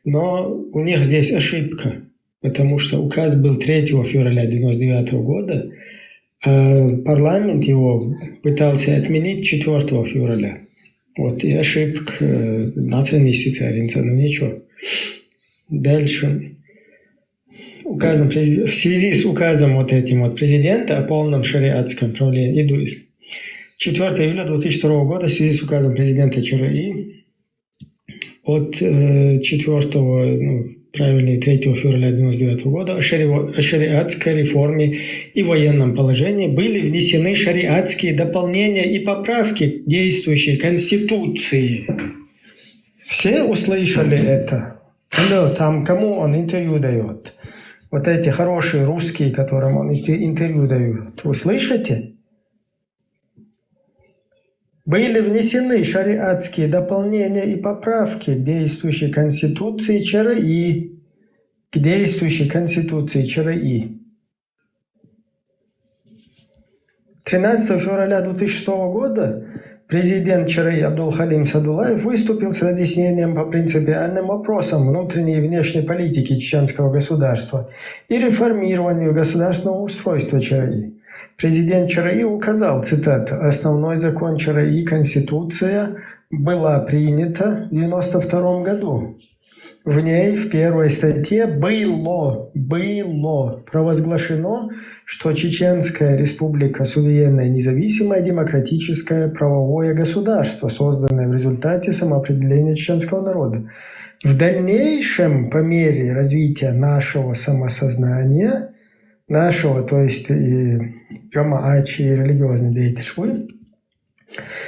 Но у них здесь ошибка, потому что указ был 3 февраля 1999 года, а парламент его пытался отменить 4 февраля. Вот, и ошибка на месяца, но ничего. Дальше. Указом, в связи с указом вот этим вот президента о полном шариатском правлении, 4 июля 2002 года в связи с указом президента ЧРИ от 4, правильно, 3 февраля 1999 года о шариатской реформе и военном положении были внесены шариатские дополнения и поправки к действующей Конституции. Все услышали это? Там кому он интервью дает? вот эти хорошие русские, которым он интервью дают, вы слышите? Были внесены шариатские дополнения и поправки к действующей Конституции ЧРИ. К действующей Конституции ЧРИ. 13 февраля 2006 года президент ЧРИ Абдул-Халим Садулаев выступил с разъяснением по принципиальным вопросам внутренней и внешней политики чеченского государства и реформированию государственного устройства ЧРИ. Президент ЧРИ указал, цитата, «Основной закон ЧРИ, Конституция, была принята в 1992 году. В ней в первой статье было провозглашено, что Чеченская республика – суверенное, независимое, демократическое, правовое государство, созданное в результате самоопределения чеченского народа. В дальнейшем, по мере развития нашего самосознания, нашего, то есть и джамаачи, и религиозной деятельности,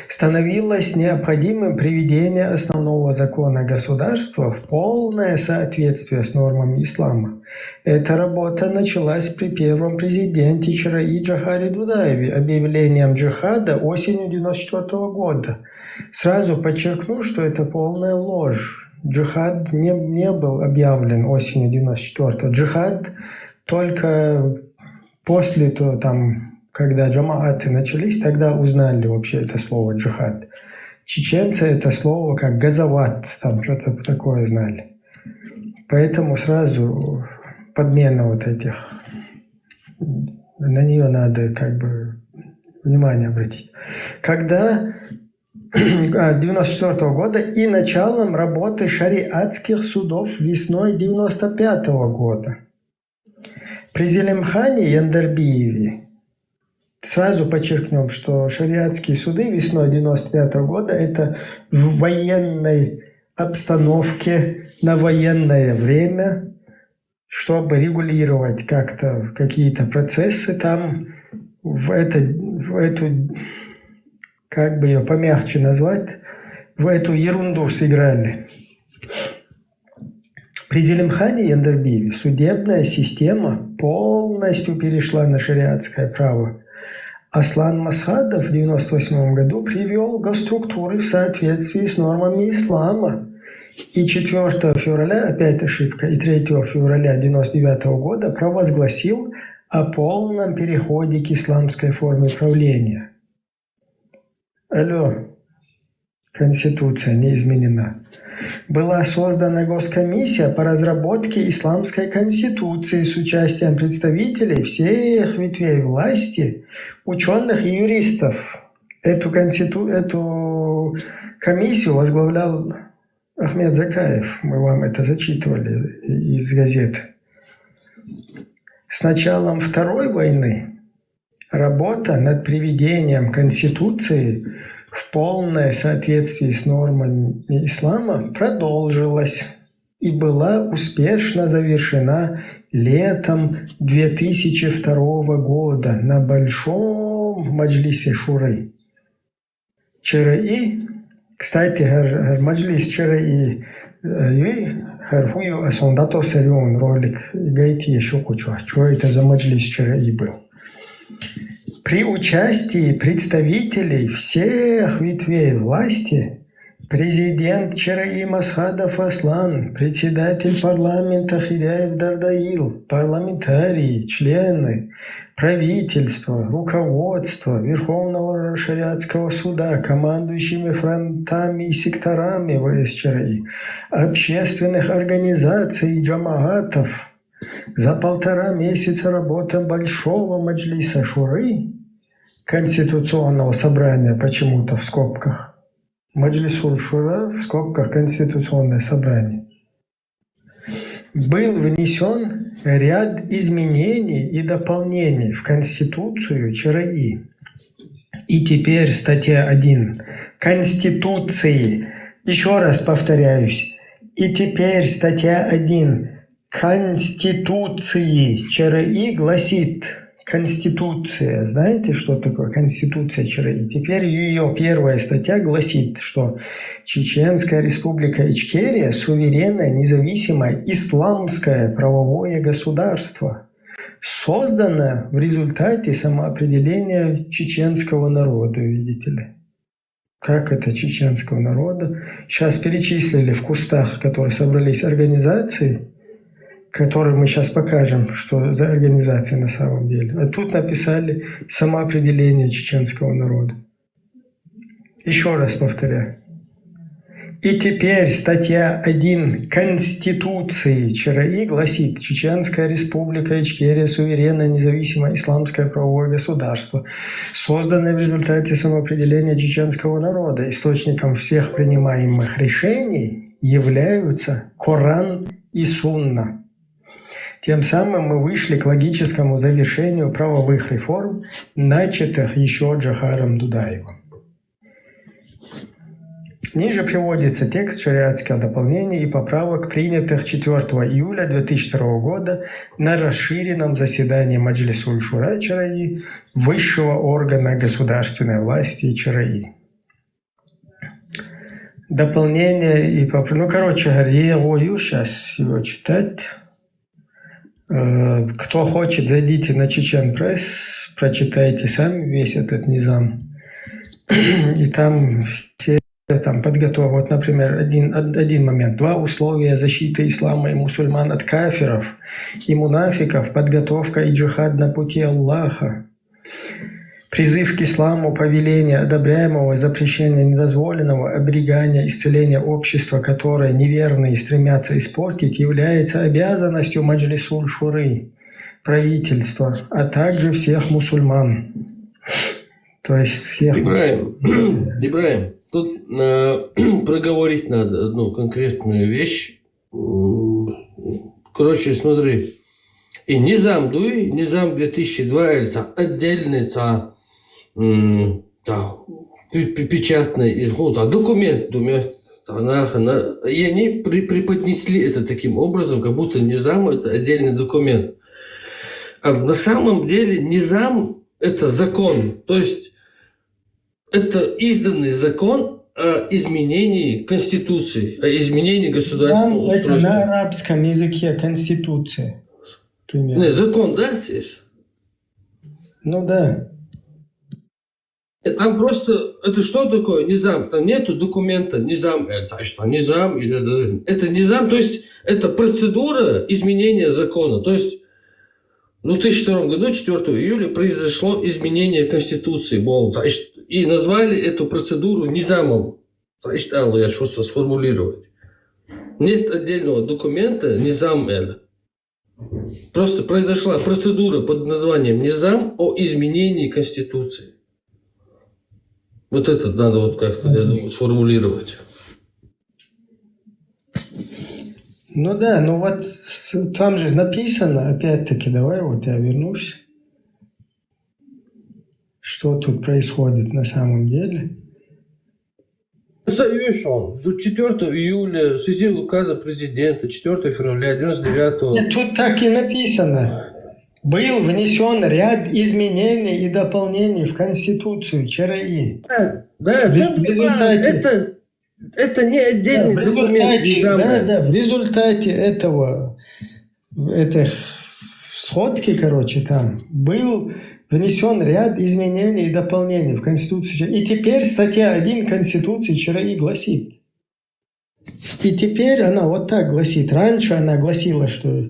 становилось необходимым приведение основного закона государства в полное соответствие с нормами ислама. Эта работа началась при первом президенте ЧРИ Джохаре Дудаеве объявлением джихада осенью 1994 года. Сразу подчеркну, что это полная ложь. Джихад не был объявлен осенью 1994. Джихад только после того, когда джамааты начались, тогда узнали вообще это слово джихад. Чеченцы это слово как газават, что-то такое знали. Поэтому сразу подмена вот этих, на нее надо внимание обратить. Когда 1994 года и началом работы шариатских судов весной 1995 года. При Зелимхане Яндарбиеве, сразу подчеркнем, что шариатские суды весной 1995 года – это в военной обстановке, на военное время, чтобы регулировать как-то какие-то процессы там, в эту, как бы ее помягче назвать, в эту ерунду сыграли. При Зелимхане Яндарбиеве судебная система полностью перешла на шариатское право. Аслан Масхадов в 1998 году привел госструктуры в соответствии с нормами ислама. И 4 февраля, опять ошибка, и 3 февраля 1999 года провозгласил о полном переходе к исламской форме правления. Конституция не изменена. Была создана госкомиссия по разработке исламской конституции с участием представителей всех ветвей власти, ученых и юристов. Эту комиссию возглавлял Ахмед Закаев. Мы вам это зачитывали из газеты. С началом Второй войны работа над приведением Конституции в полное соответствие с нормами ислама продолжилась и была успешно завершена летом 2002 года на Большом Маджлисе Шуры. ЧРИ, кстати, Маджлис ЧРИ, Харфую Асондато Сарион ролик, гайти еще кучу. Что это за Маджлис ЧРИ был? При участии представителей всех ветвей власти президент ЧРИ Масхадов Аслан, председатель парламента Хиряев Дардаил, парламентарии, члены, правительство, руководство Верховного шариатского суда, командующими фронтами и секторами ВСЧРИ, общественных организаций и джамаатов за 1,5 месяца работы Большого Маджлиса Шуры, Конституционного собрания почему-то в скобках, Маджлисур Шура в скобках Конституционное собрание, был внесен ряд изменений и дополнений в Конституцию ЧРИ. И теперь статья 1 Конституции, еще раз повторяюсь, и теперь статья 1 Конституции ЧРИ гласит: Конституция. Знаете, что такое Конституция ЧРИ? Теперь ее первая статья гласит, что Чеченская республика Ичкерия – суверенное, независимое исламское правовое государство, созданное в результате самоопределения чеченского народа, видите ли. Как это чеченского народа? Сейчас перечислили в кустах, которые собрались организации, которые мы сейчас покажем, что за организации на самом деле. А тут написали самоопределение чеченского народа. Еще раз повторяю. И теперь статья 1 Конституции ЧРИ гласит: Чеченская республика Ичкерия – суверенное, независимое исламское правовое государство, созданное в результате самоопределения чеченского народа. Источником всех принимаемых решений являются Коран и Сунна. Тем самым мы вышли к логическому завершению правовых реформ, начатых еще Джохаром Дудаевым. Ниже приводится текст шариатского дополнения и поправок, принятых 4 июля 2002 года на расширенном заседании Маджлисуль Шура ЧРИ, высшего органа государственной власти ЧРИ. Дополнение и поправки. Ну, короче говоря, я боюсь сейчас его читать. Кто хочет, зайдите на Чечен Пресс, прочитайте сами весь этот низам. И там все там подготовка. Вот, например, один момент. 2 условия защиты ислама и мусульман от кафиров и мунафиков, подготовка и джихад на пути Аллаха. Призыв к исламу, повеление одобряемого, запрещение недозволенного, оберегание, исцеление общества, которое неверные стремятся испортить, является обязанностью Маджлисуль Шуры, правительства, а также всех мусульман. То есть всех... Ибраим, тут проговорить надо одну конкретную вещь. Короче, смотри. И Низам Дуй, Низам 2002, это отдельный печатный документ, и они преподнесли это таким образом, как будто Низам – это отдельный документ. А на самом деле Низам – это закон, то есть это изданный закон о изменении Конституции, о изменении государственного устройства. Это на арабском языке Конституция. Примерно. Не, закон, да, здесь? Ну да. Там просто, это что такое Низам? Там нету документа Низам, Низам, это Низам, то есть это процедура изменения закона. То есть в 2002 году, 4 июля, произошло изменение Конституции. И назвали эту процедуру Низамом. Я что сформулировать. Нет отдельного документа Низам Эль. Просто произошла процедура под названием Низам о изменении Конституции. Вот это надо вот как-то, я думаю, сформулировать. Ну да, ну вот там же написано, опять-таки, давай вот я вернусь. Что тут происходит на самом деле? Совершен. 4 июля в связи указа президента 4 февраля 99-го. Нет, тут так и написано. Был внесен ряд изменений и дополнений в Конституцию ЧРИ. Да, это не отдельный документ. В результате этой сходки, короче, там был внесен ряд изменений и дополнений в Конституцию. И теперь статья 1 Конституции ЧРИ гласит. И теперь она вот так гласит. Раньше она гласила, что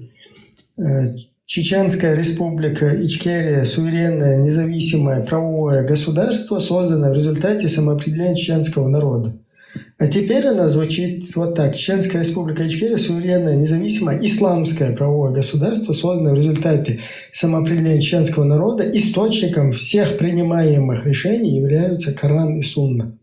Чеченская республика Ичкерия – суверенное, независимое правовое государство, созданное в результате самоопределения чеченского народа. А теперь она звучит вот так. Чеченская республика Ичкерия – суверенное, независимое исламское правовое государство, созданное в результате самоопределения чеченского народа. Источником всех принимаемых решений являются Коран и Сунна.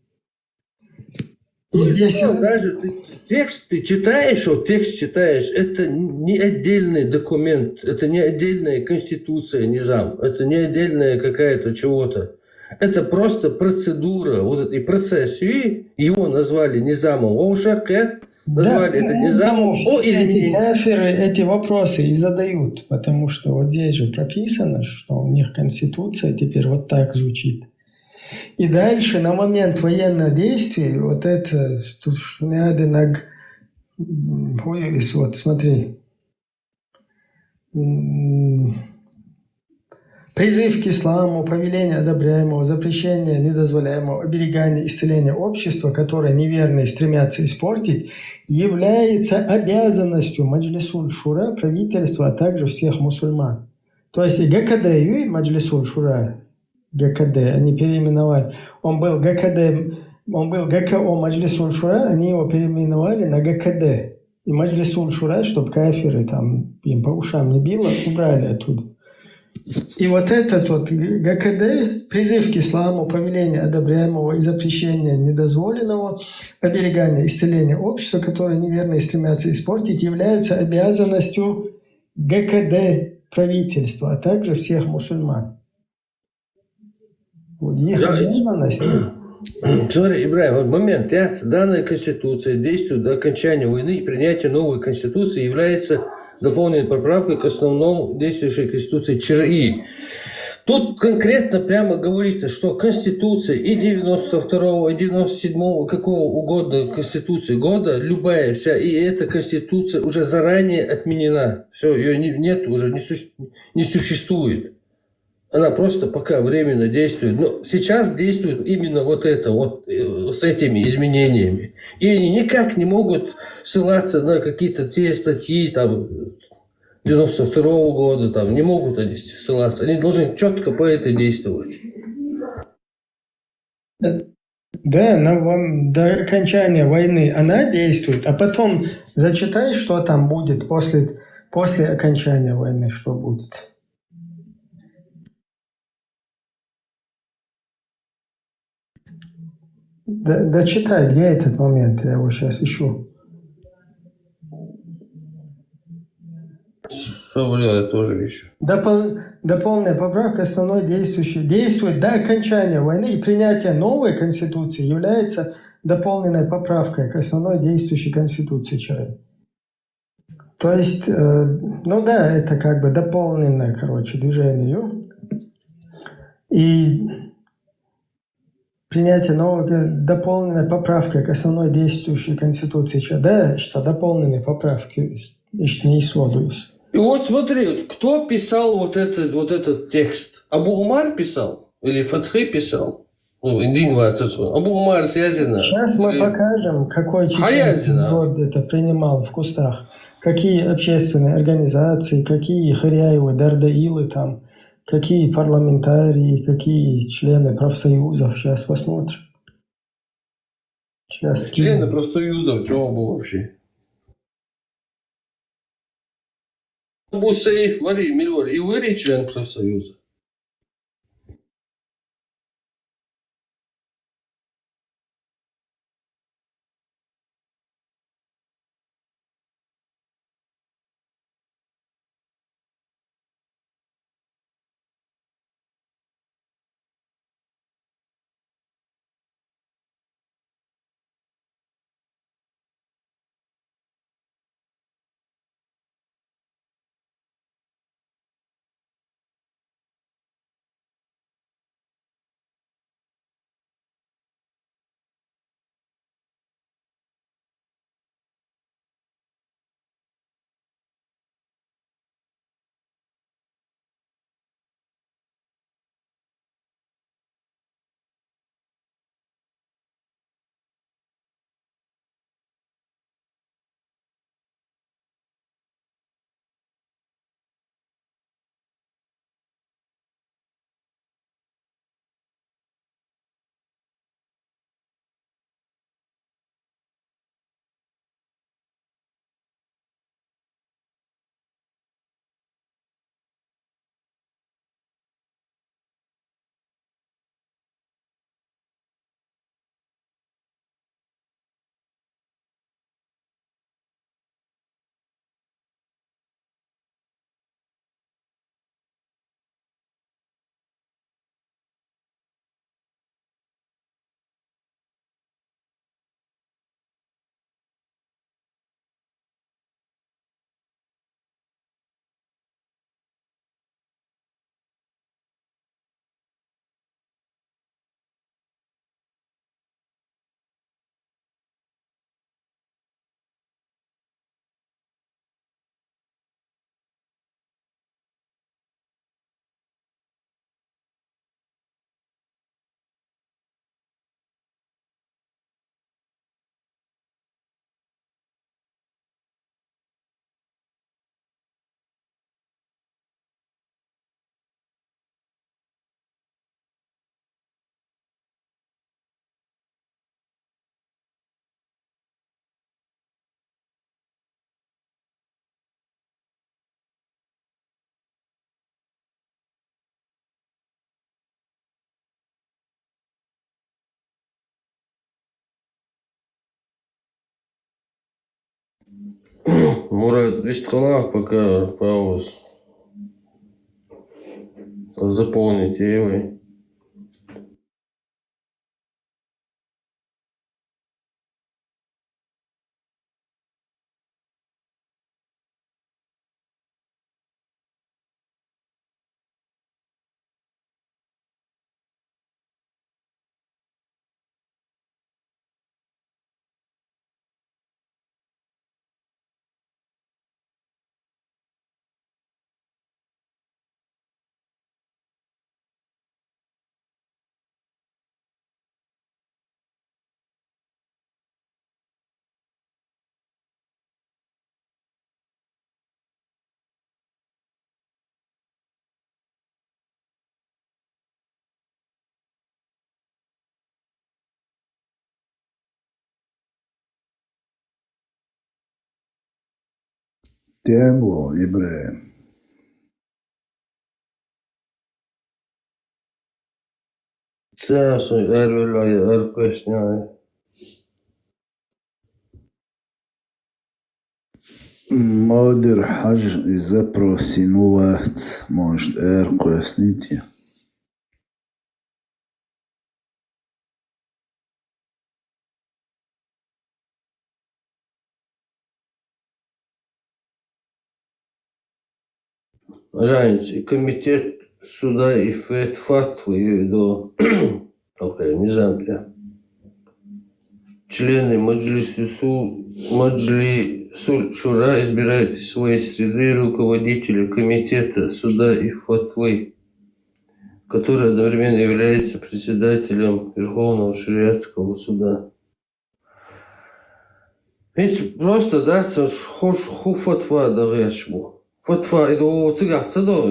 И здесь... Даже ты читаешь, это не отдельный документ, это не отдельная конституция, низам, это не отдельная какая-то чего-то. Это просто процедура, вот этой процессии, его назвали низамом. назвали это низамом о эти изменении. кафиры эти вопросы и задают, потому что вот здесь же прописано, что у них конституция теперь вот так звучит. И дальше на момент военных действий вот это, что надо вот смотри, призыв к исламу, повеление одобряемого, запрещение недозволяемого, оберегание, исцеление общества, которое неверные стремятся испортить, является обязанностью Маджлисуль Шура, правительства, а также всех мусульман. То есть и ГКД, и Маджлисуль Шура, ГКД, они переименовали. Он был ГКО Маджлисуль Шура, они его переименовали на ГКД. И Маджлисуль Шура, чтобы кафиры там им по ушам не било, убрали оттуда. И вот этот вот ГКД, призыв к исламу, повеление одобряемого и запрещение недозволенного, оберегание, исцеление общества, которое неверно стремятся испортить, являются обязанностью ГКД правительства, а также всех мусульман. Вот их обязанность. Смотри, Ибраим, вот момент. Данная конституция действует до окончания войны, и принятие новой конституции является дополненной поправкой к основному действующей конституции ЧРИ. Тут конкретно прямо говорится, что конституция и 92-го, и 97-го, какого угодно конституции года, любая вся, и эта конституция уже заранее отменена. Все, ее нет, уже не существует. Она просто пока временно действует. Но сейчас действует именно вот это, вот с этими изменениями. И они никак не могут ссылаться на какие-то те статьи, там, 92-го года, там, не могут они ссылаться. Они должны четко по этой действовать. Да, до окончания войны она действует, а потом зачитай, что там будет после окончания войны, что будет. Дочитай, где этот момент, я его сейчас ищу. Я тоже ищу. Дополненная поправка основной действующей действует до окончания войны, и принятие новой конституции является дополненной поправкой к основной действующей конституции ЧР. То есть, это как бы дополненное, движение. И принятие новой дополненной поправкой к основной действующей конституции ЧР. Да, что дополненные поправки не исследуются. И вот смотри, кто писал вот этот текст? Абу Умар писал? Или Фатхи писал? Абу Умар Сязина? Сейчас мы покажем, какой чеченский год это принимал в кустах. Какие общественные организации, какие Харяевы, Дардаилы там, какие парламентарии, какие члены профсоюзов. Сейчас посмотрим. Члены профсоюзов, чего было вообще? Абу Саиф, Мильвар, и вы член профсоюза? Мурат, листхалах пока пауз. Заполните его. Темло, Ибраим. Сейчас эрвелай эрквесняй. Модер хаж запросинуват, может, эрквесните. Раньше комитет суда и фатвы до не знаю, члены Маджлисуль Шура избирают из своей среды руководителя комитета суда и фатвы, который одновременно является председателем Верховного шариатского суда. Ведь просто, да, ху фатва дагешбу. Фатва иду цигахца до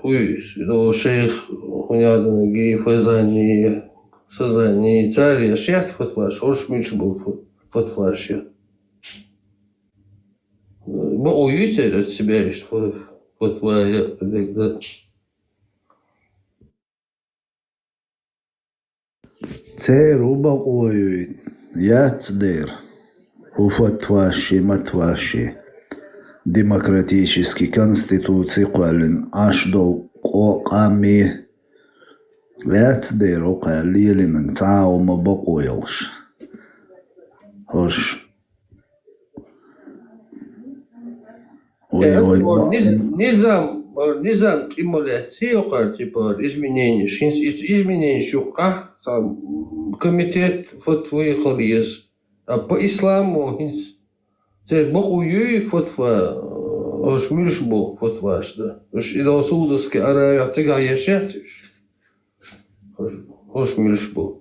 хуис, иду шейх унядана ги фазани сазани царь шият фатва, шорш меньше был фатва шият. Бо уйти от себя есть фатва я да. Церуба оюит, яцдер, уфатваши, матваши. Демократический конституции квален аж до коками яцдер окалилин цаума бокойлш. Хош. Низам стимуляции, типа изменений щука, комитет фатвы халиез. А по исламу церь бог уюи фатва, ош миршбу фатва что. Ош идо Саудовский Аравия цыга яшятиш. Ош миршбу.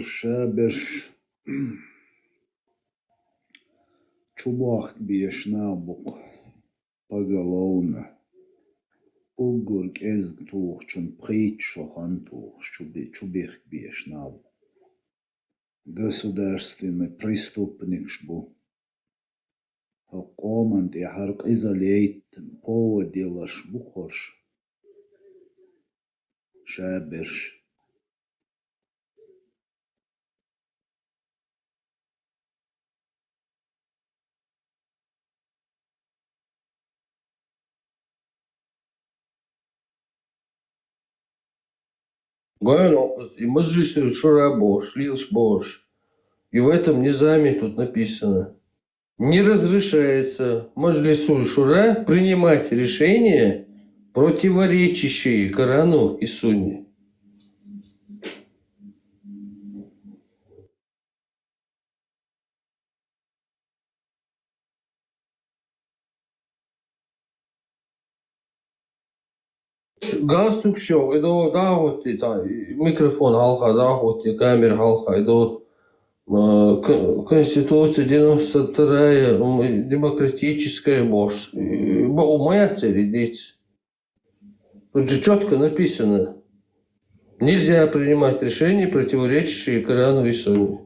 Шабеш чубах биеш набук поголовно. Угурк эзгтух чун притчо хантух чубех биеш набук. Государственный преступник шбу. Команд и харк изолейт поводила шбухош. Шабеш. Гойно и Маджлис Шура Бош, Лилш Бош. И в этом низаме тут написано: не разрешается Маджлису Шура принимать решения, противоречащие Корану и Сунне. Галстук шоу, это да, вот микрофон халка, да, вот камера халка, это Конституция 92-я, демократическая бошь. Моя цель идти. Тут же четко написано: нельзя принимать решения, противоречащие Корану и Сунне.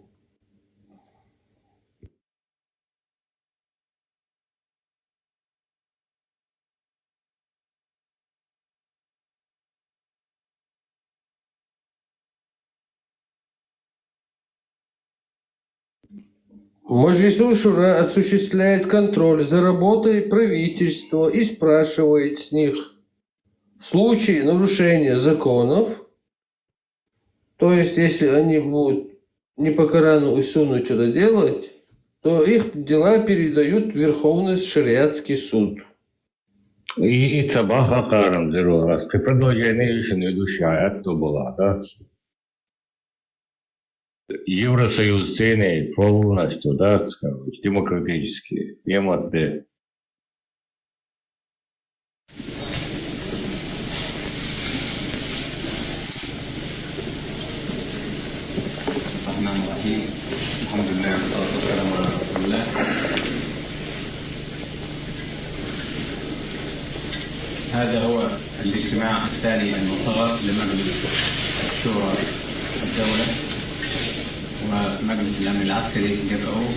Маджлис Шура осуществляет контроль за работой правительства и спрашивает с них в случае нарушения законов, то есть если они будут не по Корану и Сунну что-то делать, то их дела передают в Верховный шариатский суд. И Цабаха Карам зеро раз. При продолжении еще ведущая это была, да? Евросоюз цены полностью, да, демократические. Ематы. الحمد لله والصلاة والسلام على رسول الله. هذا هو الاجتماع الثاني المصغر لمجلس شورى الدولة ومجلس الأمن العسكري جمعوه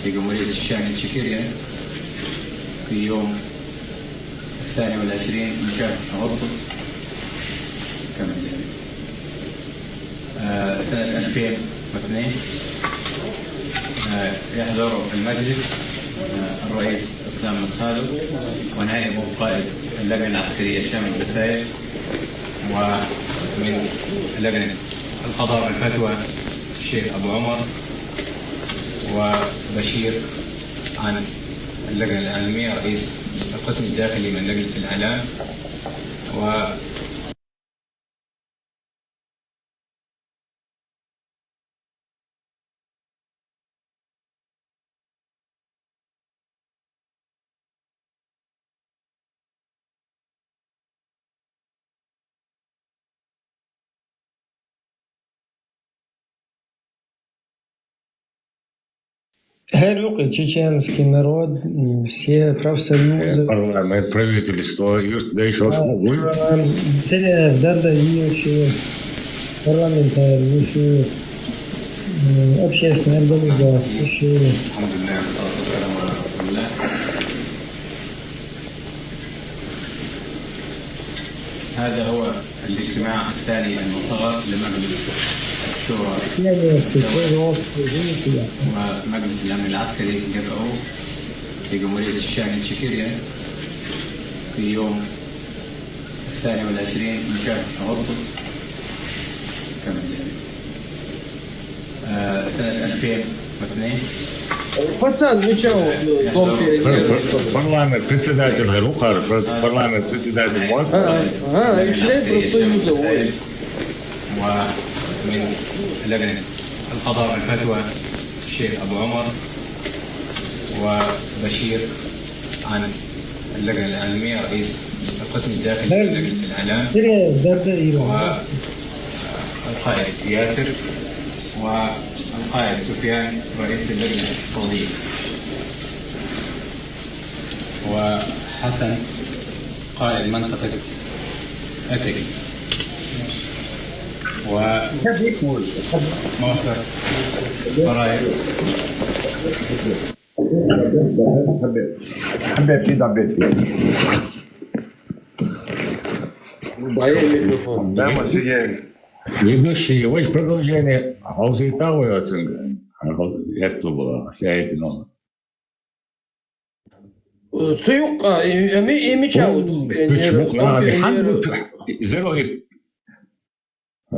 في جمهورية الشام تشيكيريا في يوم 22 من شهر أغسطس سنة 2002. يحضر المجلس الرئيس اسلام مسخالو ونائبه قائد اللجنه العسكريه شامل البسايل، ومن لجنه القضاء والفتوى الشيخ ابو عمر، وبشير عن اللجنه الاعلاميه رئيس القسم الداخلي من لجنه الاعلام، و Чеченский народ, все профсоюзы. Парламент, правительство, да еще дорогие парламентарии, общественные организации. هذا هو الاجتماع الثاني المصغر لمجلس شورى ومجلس الأمن العسكري جمعوه في جمهورية الشام تشيكيريا في يوم 22 من شهر أغسطس سنة 2002. Пацан мечал дом пионеров. Парламент, председатель Рухар, парламент, председатель МОД. И член профсоюза. ومن لجنة القضاء والفتوى الشيخ أبو عمر، وبشير عن اللجنة الإعلامية رئيس القسم الداخلي من لجنة الإعلام، والقائد ياسر، والقائد سفيان رئيس اللجنة الاقتصادية، وحسن قائد منطقة أتري، وموسى براير. حبيبتي ضبيتي Дай микрофон. Да, мы сидели. Ведущий, вот продолжение. Хаузитовая оценка. Это было, вся эти номер. Це і мечав дом пионеров.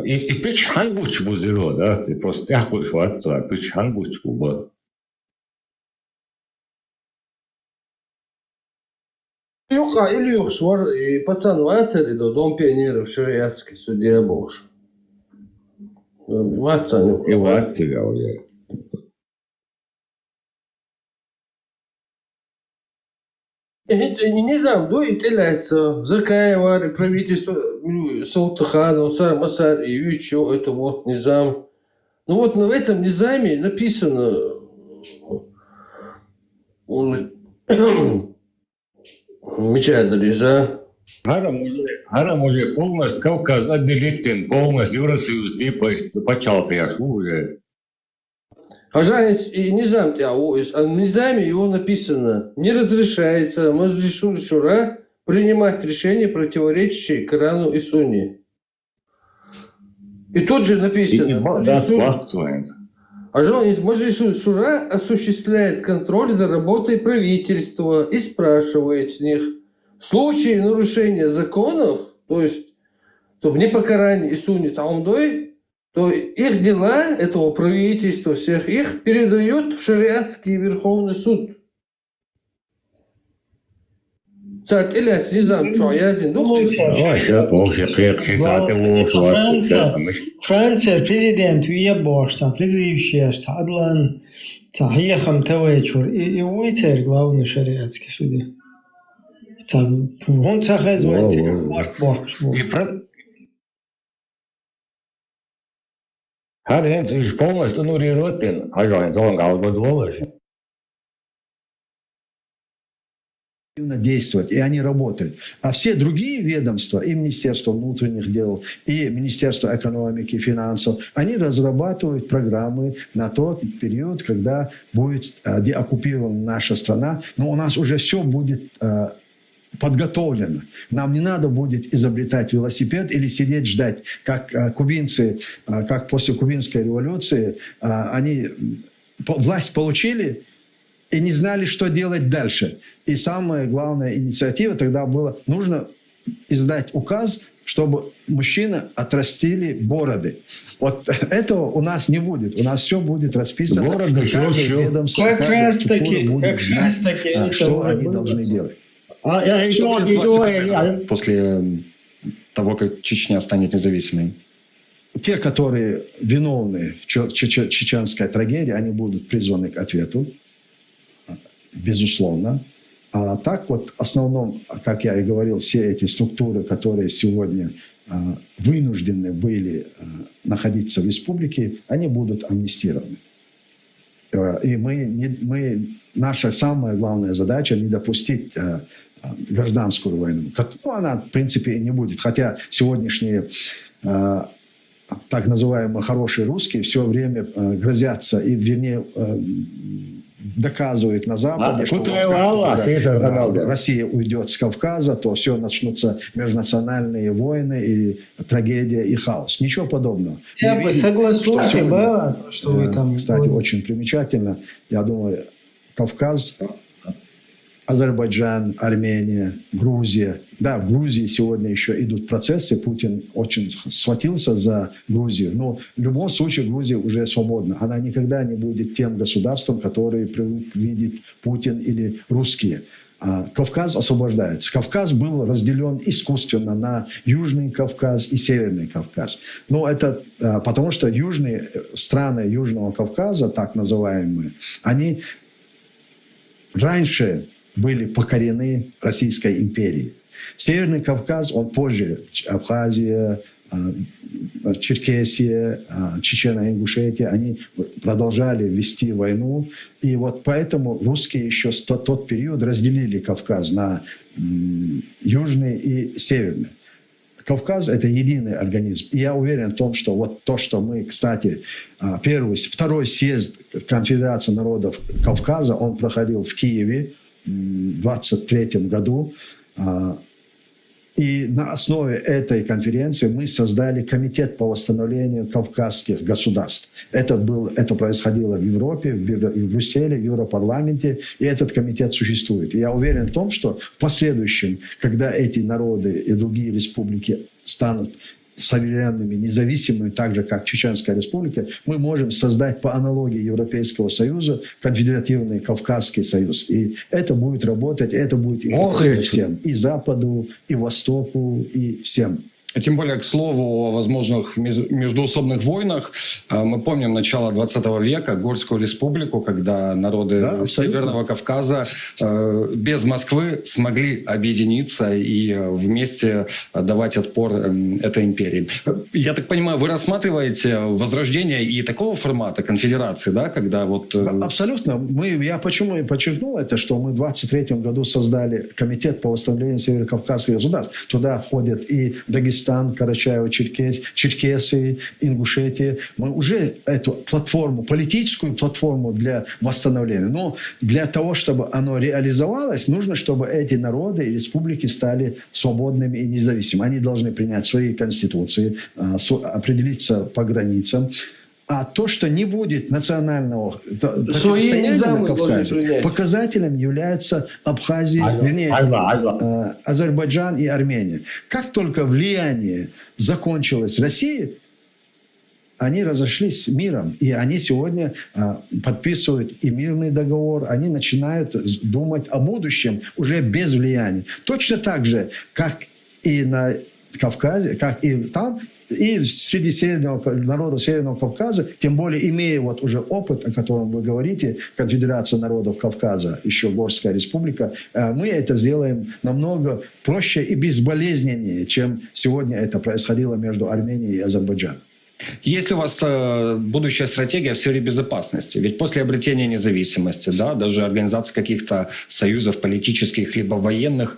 И пич хангучку зеро, да, ты просто яху швату, а пич хангучку был. Юха или юхшвар, и пацан вацари до дом пионеров шариатский судья Бож. Вацан. И вацари, уже. Низам дуется, Закаева, правительство Салтаханова, Сар Масар и Ючо, это вот низам. Ну вот в этом низаме написано Мечадализа. Харам уже полностью Кавказ отделитен, полностью Евросоюз, типа, почал я уже. Хожанец и низам тебя, а в низаме его написано: не разрешается Маджлису Шура принимать решения, противоречащие Корану и Сунне. И тут же написано: А Маджлис Шура осуществляет контроль за работой правительства и спрашивает с них в случае нарушения законов, то есть чтобы не покарание и сунет аумдой, то их дела, этого правительства, всех их передают в шариатский Верховный суд. Франция, президент уебош, призывщешь, адлан, ехам тавечур, и уйтер главный шариатский суд. Он цахазвайте, как кварт бог. Полностью нурирован, а он говорит, действовать, и они работают. А все другие ведомства, и Министерство внутренних дел, и Министерство экономики и финансов, они разрабатывают программы на тот период, когда будет деоккупирована наша страна. Но у нас уже все будет подготовлено. Нам не надо будет изобретать велосипед или сидеть ждать, как кубинцы, как после кубинской революции, они власть получили и не знали, что делать дальше. И самая главная инициатива тогда была, нужно издать указ, чтобы мужчины отрастили бороды. Вот этого у нас не будет. У нас все будет расписано. Бороды, как раз таки, что они должны делать. После того, как Чечня станет независимой? Те, которые виновны в чеченской трагедии, они будут призваны к ответу. Безусловно. А так вот, в основном, как я и говорил, все эти структуры, которые сегодня вынуждены были находиться в республике, они будут амнистированы. И наша самая главная задача не допустить гражданскую войну. Она, в принципе, не будет. Хотя сегодняшние так называемые хорошие русские все время грозятся и, вернее, доказывают на Западе, что Россия уйдет с Кавказа, то все начнутся межнациональные войны, и трагедия, и хаос. Ничего подобного. Согласуйте, что вы там... Кстати, очень примечательно. Я думаю, Кавказ, Азербайджан, Армения, Грузия. Да, в Грузии сегодня еще идут процессы. Путин очень схватился за Грузию. Но в любом случае Грузия уже свободна. Она никогда не будет тем государством, которое привык видеть Путин или русские. Кавказ освобождается. Кавказ был разделен искусственно на Южный Кавказ и Северный Кавказ. Но это потому, что южные страны Южного Кавказа, так называемые, они раньше были покорены Российской империей. Северный Кавказ, он позже, Абхазия, Черкесия, Чечено-Ингушетия, они продолжали вести войну. И вот поэтому русские еще в тот период разделили Кавказ на южный и северный. Кавказ – это единый организм. И я уверен в том, что вот то, что мы, кстати, второй съезд Конфедерации народов Кавказа, он проходил в Киеве в 1923 году. И на основе этой конференции мы создали комитет по восстановлению кавказских государств. Это происходило в Европе, в Брюсселе, в Европарламенте, и этот комитет существует. И я уверен в том, что в последующем, когда эти народы и другие республики станут суверенными, независимыми, так же, как Чеченская республика, мы можем создать по аналогии Европейского Союза конфедеративный Кавказский союз. И это будет работать, это будет интересно всем. И Западу, и Востоку, и всем. Тем более, к слову, о возможных междоусобных войнах. Мы помним начало 20 века, Горскую республику, когда народы Северного Кавказа без Москвы смогли объединиться и вместе давать отпор этой империи. Я так понимаю, вы рассматриваете возрождение и такого формата конфедерации, да, когда вот... Абсолютно. Я почему и подчеркнул это, что мы в 23 году создали комитет по восстановлению северокавказских государств. Туда входят и Дагестан, Карачаево-Черкесии, Ингушетия. Мы уже эту платформу, политическую платформу для восстановления. Но для того, чтобы оно реализовалось, нужно, чтобы эти народы и республики стали свободными и независимыми. Они должны принять свои конституции, определиться по границам. А то, что не будет национального Свои противостояния низамы на должны Кавказе, принять. показателем является Абхазия, вернее, Азербайджан и Армения. Как только влияние закончилось в России, они разошлись с миром. И они сегодня подписывают и мирный договор, они начинают думать о будущем уже без влияния. Точно так же, как и на Кавказе, как и там, и среди народов Северного Кавказа, тем более имея вот уже опыт, о котором вы говорите, Конфедерация народов Кавказа, еще Горская республика, мы это сделаем намного проще и безболезненнее, чем сегодня это происходило между Арменией и Азербайджаном. Есть ли у вас будущая стратегия в сфере безопасности? Ведь после обретения независимости, да, даже организация каких-то союзов политических либо военных,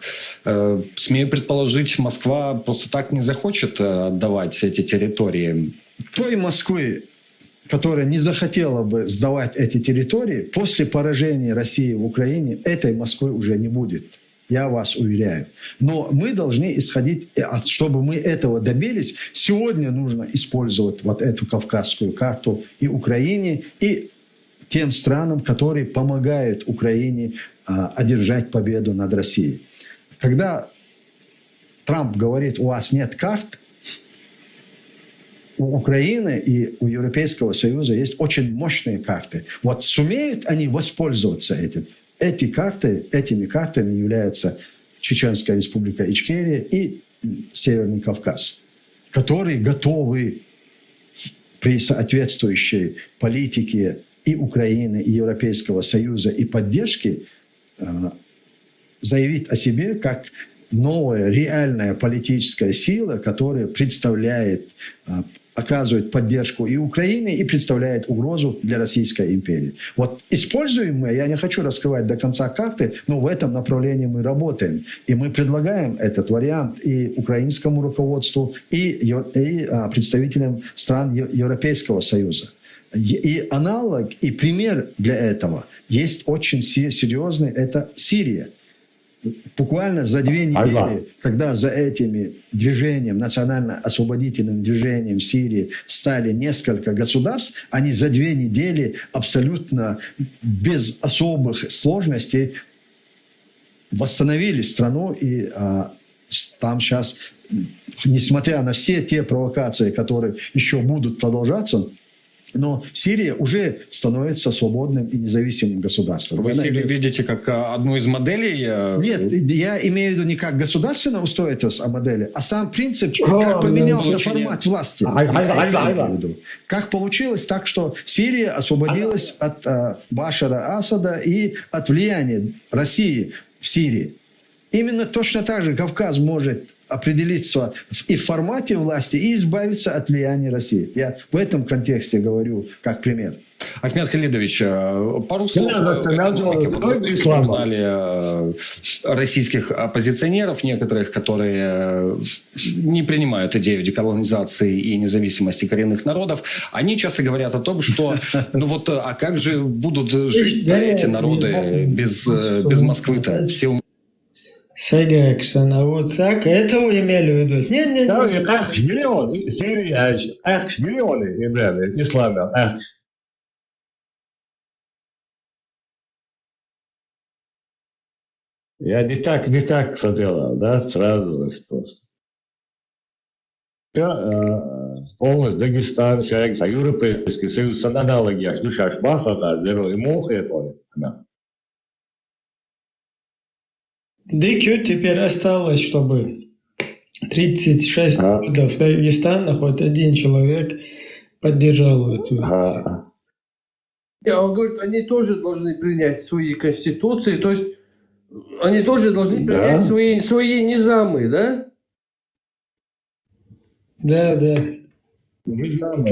смею предположить, Москва просто так не захочет отдавать эти территории. Той Москвы, которая не захотела бы сдавать эти территории, после поражения России в Украине, этой Москвы уже не будет. Я вас уверяю. Но мы должны исходить, чтобы мы этого добились, сегодня нужно использовать вот эту кавказскую карту и Украине, и тем странам, которые помогают Украине одержать победу над Россией. Когда Трамп говорит, у вас нет карт, у Украины и у Европейского Союза есть очень мощные карты. Вот сумеют они воспользоваться этим? Этими картами являются Чеченская республика Ичкерия и Северный Кавказ, которые готовы при соответствующей политике и Украины, и Европейского Союза, и поддержке заявить о себе как новая реальная политическая сила, которая представляет, оказывает поддержку и Украине, и представляет угрозу для Российской империи. Вот используем мы, я не хочу раскрывать до конца карты, но в этом направлении мы работаем. И мы предлагаем этот вариант и украинскому руководству, и представителям стран Европейского Союза. И аналог, и пример для этого есть очень серьезный, это Сирия. Буквально за 2 недели, когда за этими движением, национально-освободительным движением Сирии стали несколько государств, они за 2 недели абсолютно без особых сложностей восстановили страну. И там сейчас, несмотря на все те провокации, которые еще будут продолжаться, но Сирия уже становится свободным и независимым государством. Вы Сирию видите как одну из моделей? Нет, я имею в виду не как государственное устройство модели, а сам принцип, как поменялся формат власти. Как получилось так, что Сирия освободилась от Башара Асада и от влияния России в Сирии. Именно точно так же Кавказ может определиться и в формате власти, и избавиться от влияния России. Я в этом контексте говорю как пример. Ахмед Халидович, пару слов упоминали российских оппозиционеров, некоторых, которые не принимают идею деколонизации и независимости коренных народов. Они часто говорят о том, что ну вот, а как же будут жить эти народы без Москвы-то? Все так, это вы имели в виду? Нет. Миллионы, ислама. Я не так смотрела, да, сразу что. Полностью Дагестан, Европейский Союз с аналогией, что Шашбаха, Зеро и Мох, это. ДК теперь осталось, чтобы 36 годов Дагестана хоть один человек поддержал эту. Он говорит, они тоже должны принять свои конституции, то есть они тоже должны принять свои низамы, да? Да. Низамы.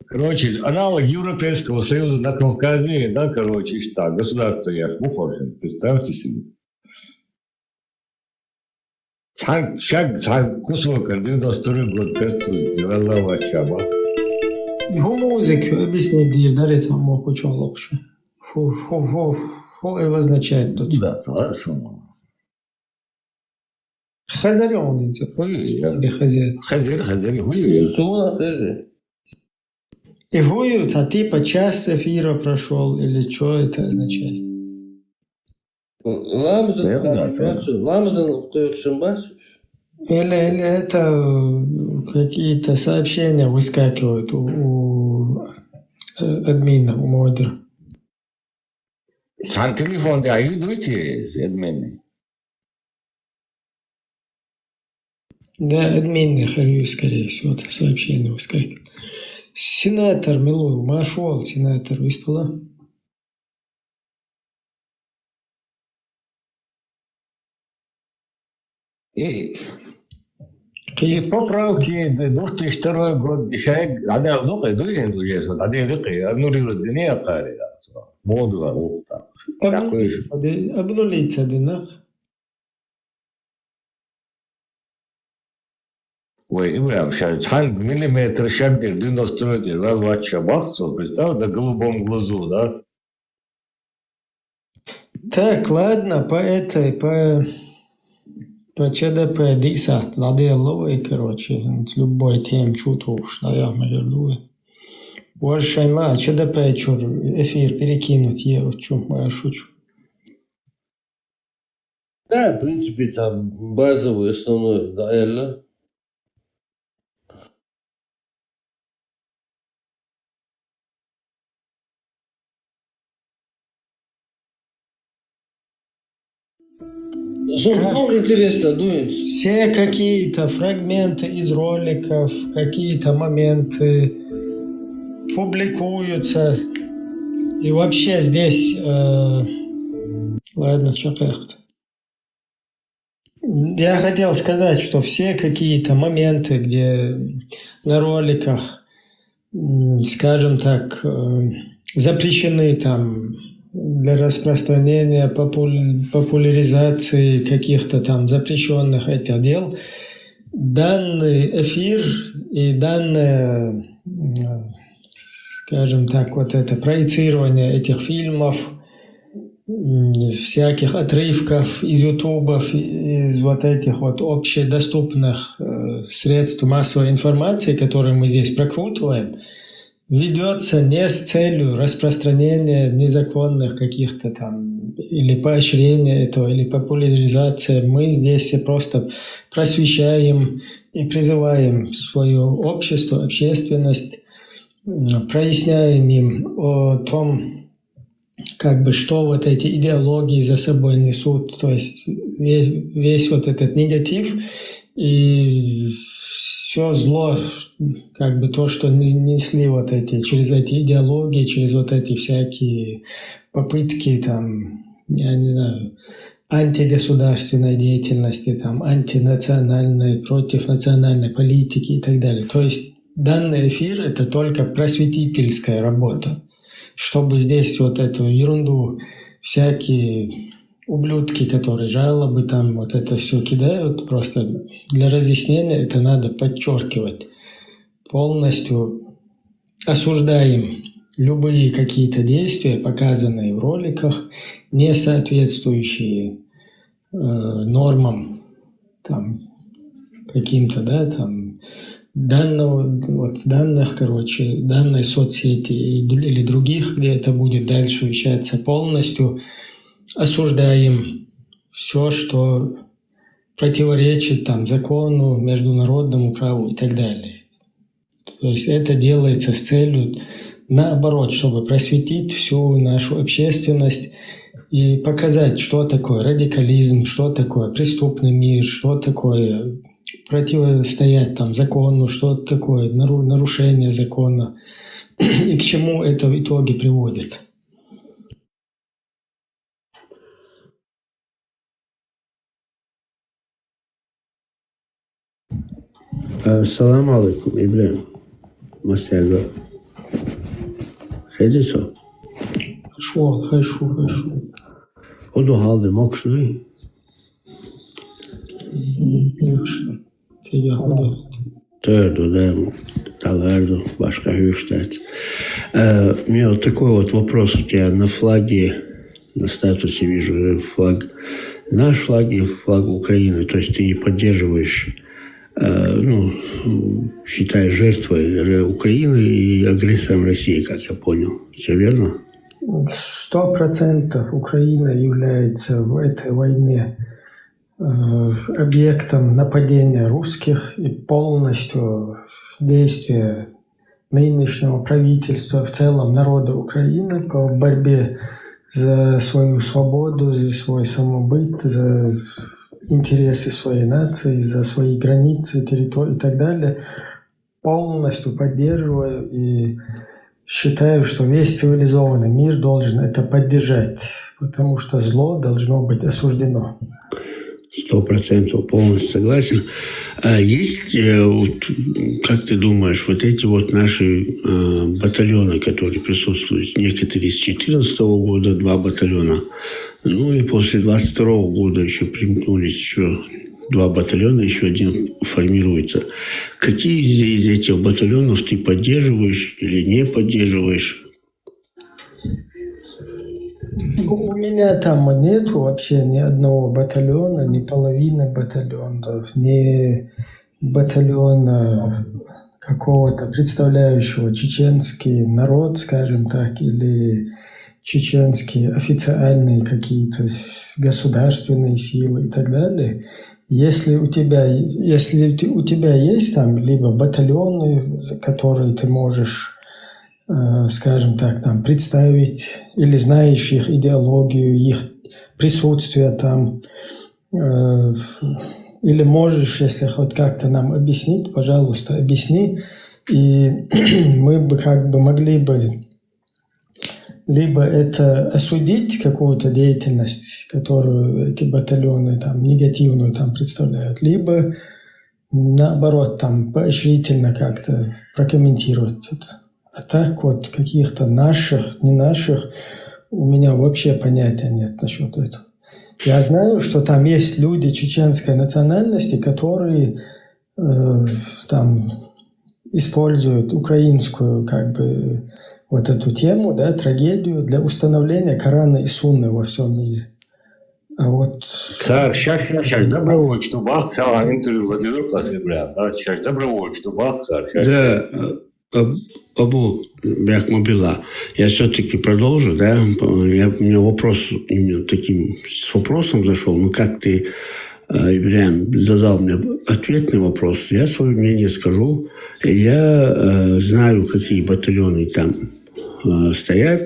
Короче, аналог Европейского Союза на Кавказе, да, короче, так, государство Яшмуховшин, представьте себе. Шаг кусок, 92 год, тестует, Аллах Чаба. Музыку объяснить, дирдары там мог учалокши. Фу, это означает тут. Да, хорошо. Хазарён идет. Хазет. Хазер, гуюют. Суна хазер. И гуют, а ты по час эфира прошел, или что это означает? Ламзан, кто шамбасуш? Или это какие-то сообщения выскакивают у админа, у модера? Сан телефон, да, идите, админы. Да, админ, я говорю, скорее всего, это сообщение выскакивает. Сенатор Милуев, машол, сенатор выставила. И поправки 2002 год, человек, она вдруг идет, энтузиаст, а где дыхай, обнулил дни, акари, модула, вот так. Обнулить одинах. Ой, Ибрам, сейчас миллиметр шагнер 90 ватча бахцу, представь, на голубом глазу, да? Так, ладно, по ЧДП дисат, ладеловый, короче, любой тем чутуш, да, я говорю. Уашайла, ЧДП, чур, эфир перекинуть, я шучу. Да, в принципе, там базовый, основной, да, Элла. Интересно, дует. Все какие-то фрагменты из роликов, какие-то моменты публикуются. И вообще здесь... ладно, что как-то. Я хотел сказать, что все какие-то моменты, где на роликах, скажем так, запрещены там для распространения, популяризации каких-то там запрещенных этих дел, данный эфир и данное, скажем так, вот это проецирование этих фильмов, всяких отрывков из ютубов, из вот этих вот общедоступных средств массовой информации, которые мы здесь прокрутываем, ведется не с целью распространения незаконных каких-то там или поощрения этого, или популяризации. Мы здесь просто просвещаем и призываем свое общество, общественность, проясняем им о том, как бы, что вот эти идеологии за собой несут, то есть весь вот этот негатив и все зло, как бы то, что несли вот эти, через эти идеологии, через вот эти всякие попытки там, я не знаю, антигосударственной деятельности, там, антинациональной, против национальной политики и так далее. То есть данный эфир – это только просветительская работа. Чтобы здесь вот эту ерунду, всякие ублюдки, которые жалобы там, вот это все кидают, просто для разъяснения это надо подчеркивать. Полностью осуждаем любые какие-то действия, показанные в роликах, не соответствующие нормам там, каким-то, да, там, данных, короче, данной соцсети или других, где это будет дальше вещаться, полностью осуждаем все, что противоречит там закону, международному праву и так далее. То есть это делается с целью, наоборот, чтобы просветить всю нашу общественность и показать, что такое радикализм, что такое преступный мир, что такое противостоять там закону, что такое нарушение закона и к чему это в итоге приводит. Assalamu alaikum, Ibrahim. Масяга. Хедисо. Хорошо. Оду халды мокшуй. Твердо, да, Таларду, башка Хюштадт. У меня вот такой вот вопрос у тебя на флаге, на статусе вижу флаг наш флаг и флаг Украины. То есть ты не поддерживаешь, считаешь жертвой Украины и агрессором России, как я понял. Все верно? 100% Украина является в этой войне объектом нападения русских, и полностью действия нынешнего правительства, в целом народа Украины по борьбе за свою свободу, за свой самобыт, за интересы своей нации, за свои границы, территории и так далее, полностью поддерживаю и считаю, что весь цивилизованный мир должен это поддержать, потому что зло должно быть осуждено. 100% полностью согласен. А есть, как ты думаешь, вот эти вот наши батальоны, которые присутствуют, некоторые с 2014 года, 2 батальона, ну и после 2022 года еще примкнулись еще 2 батальона, еще один формируется. Какие из этих батальонов ты поддерживаешь или не поддерживаешь? У меня там нет вообще ни одного батальона, ни половины батальонов, ни батальона какого-то представляющего чеченский народ, скажем так, или чеченские официальные какие-то государственные силы и так далее. Если у тебя есть там либо батальоны, которые ты можешь, скажем так, там представить, или знаешь их идеологию, их присутствие там, или можешь, если хоть как-то нам объяснить, пожалуйста, объясни, и мы бы как бы могли бы либо это осудить, какую-то деятельность, которую эти батальоны там негативную там представляют, либо наоборот там поощрительно как-то прокомментировать это. А так вот каких-то наших, не наших у меня вообще понятия нет насчет этого. Я знаю, что там есть люди чеченской национальности, которые там используют украинскую как бы вот эту тему, да, трагедию для установления Корана и Сунны во всем мире. А вот... Сейчас, добровольчество бах, интервью Владимир Классибрян, сейчас добровольчество бах, Да, Абу Бряхмабила, я все-таки продолжу, да, у меня вопрос именно таким, с вопросом зашел, ну как ты, Ибрян, задал мне ответный вопрос, я свое мнение скажу, я знаю, какие батальоны там стоят,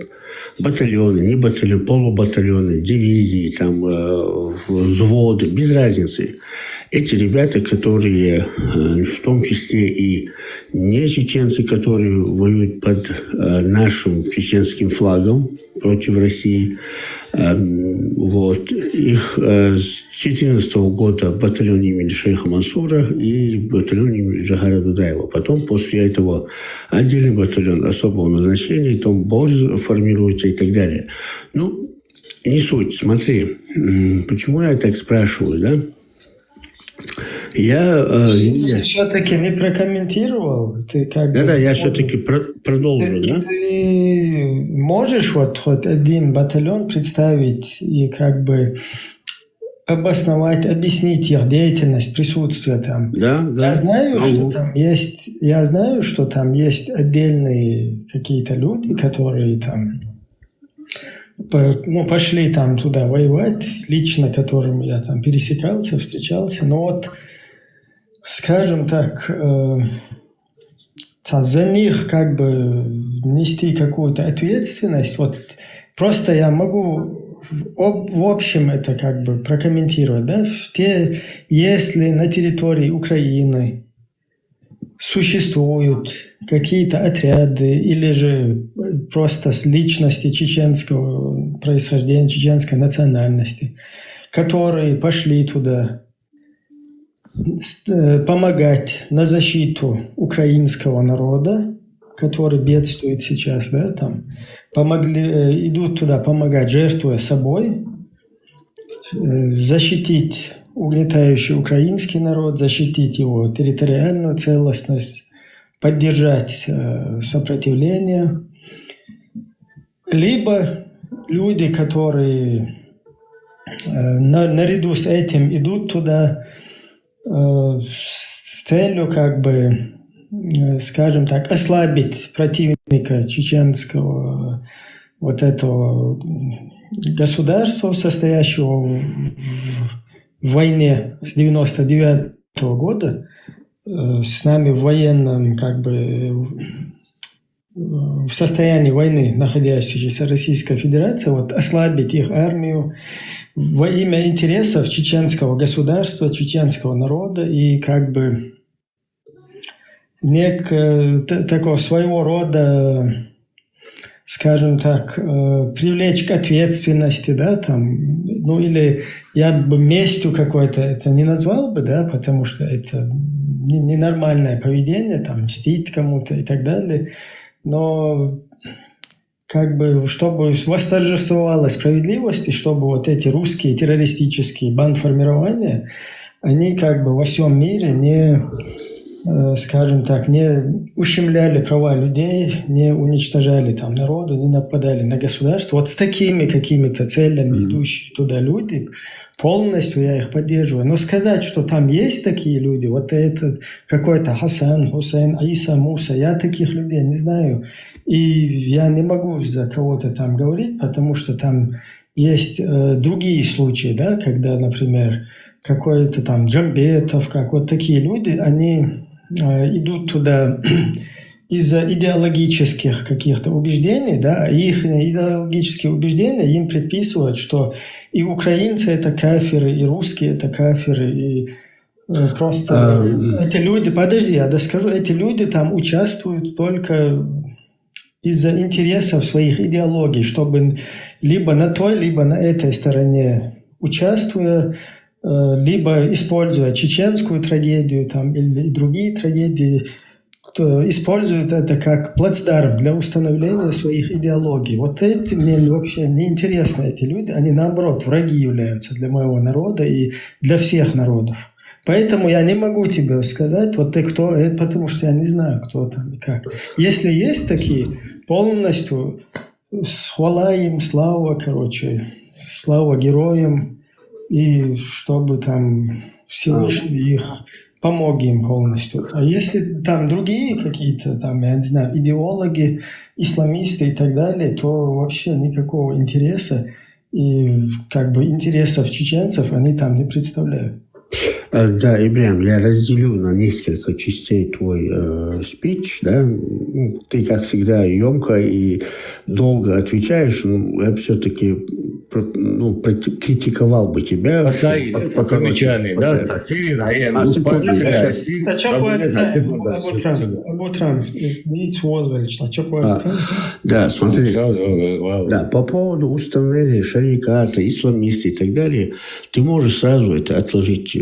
батальоны, не батальоны, полубатальоны, дивизии, там, взводы, без разницы. Эти ребята, которые, в том числе и не чеченцы, которые воюют под нашим чеченским флагом против России, вот, их с 2014 года батальон имени шейха Мансура и батальон имени Джахара Дудаева. Потом после этого отдельный батальон особого назначения, там БОЗ формируется и так далее. Ну, не суть. Смотри, почему я так спрашиваю, да? Я все-таки не прокомментировал. Ты как да, я все-таки продолжу, да? Ты можешь вот хоть один батальон представить и как бы обосновать, объяснить их деятельность, присутствие там? Да. Я знаю, что там есть отдельные какие-то люди, которые там пошли там туда воевать, лично которым я там пересекался, встречался, но вот, скажем так, за них как бы нести какую-то ответственность, вот просто я могу в общем это как бы прокомментировать, да, если на территории Украины существуют какие-то отряды или же просто личности чеченского происхождения, чеченской национальности, которые пошли туда помогать на защиту украинского народа, который бедствует сейчас, да, там, идут туда помогать, жертвуя собой, защитить угнетающий украинский народ, защитить его территориальную целостность, поддержать сопротивление. Либо люди, которые наряду с этим идут туда с целью, как бы, скажем так, ослабить противника чеченского вот этого государства, состоящего в войне с 99 года, с нами в военном, как бы, в состоянии войны находящейся Российская Федерация, вот ослабить их армию во имя интересов чеченского государства, чеченского народа и как бы такого своего рода, скажем так, привлечь к ответственности, да, там, ну или я бы местью какой-то это не назвал бы, да, потому что это ненормальное поведение, там, мстить кому-то и так далее, но как бы, чтобы восторжествовала справедливость, и чтобы вот эти русские террористические бандформирования, они как бы во всем мире не, скажем так, не ущемляли права людей, не уничтожали там народу, не нападали на государство. Вот с такими какими-то целями идущие туда люди, полностью я их поддерживаю. Но сказать, что там есть такие люди, вот этот какой-то Хасан, Хусейн, Аиса, Муса, я таких людей не знаю. И я не могу за кого-то там говорить, потому что там есть другие случаи, да, когда, например, какой-то там Джамбетов, как вот такие люди, они идут туда из-за идеологических каких-то убеждений, да, и их идеологические убеждения им предписывают, что и украинцы это кафиры, и русские это кафиры, и просто эти люди, подожди, я доскажу, эти люди там участвуют только из-за интересов своих идеологий, чтобы либо на той, либо на этой стороне участвуя, либо используя чеченскую трагедию там, или другие трагедии, используют это как плацдарм для установления своих идеологий. Вот эти мне вообще не интересны, эти люди, они наоборот враги являются для моего народа и для всех народов. Поэтому я не могу тебе сказать, вот ты кто, потому что я не знаю, кто там и как. Если есть такие, полностью хвала им, слава, короче, слава героям, и чтобы там Всевышний их помог им полностью. А если там другие какие-то, там, я не знаю, идеологи, исламисты и так далее, то вообще никакого интереса и как бы интересов чеченцев они там не представляют. Да, Ибрям, я разделю на несколько частей твой спич, да. Ты, как всегда, емко и долго отвечаешь, но я все-таки критиковал бы тебя. Замечательный, да, Да, смотри, да, по поводу установления шариата, исламисты и так далее, ты можешь сразу это отложить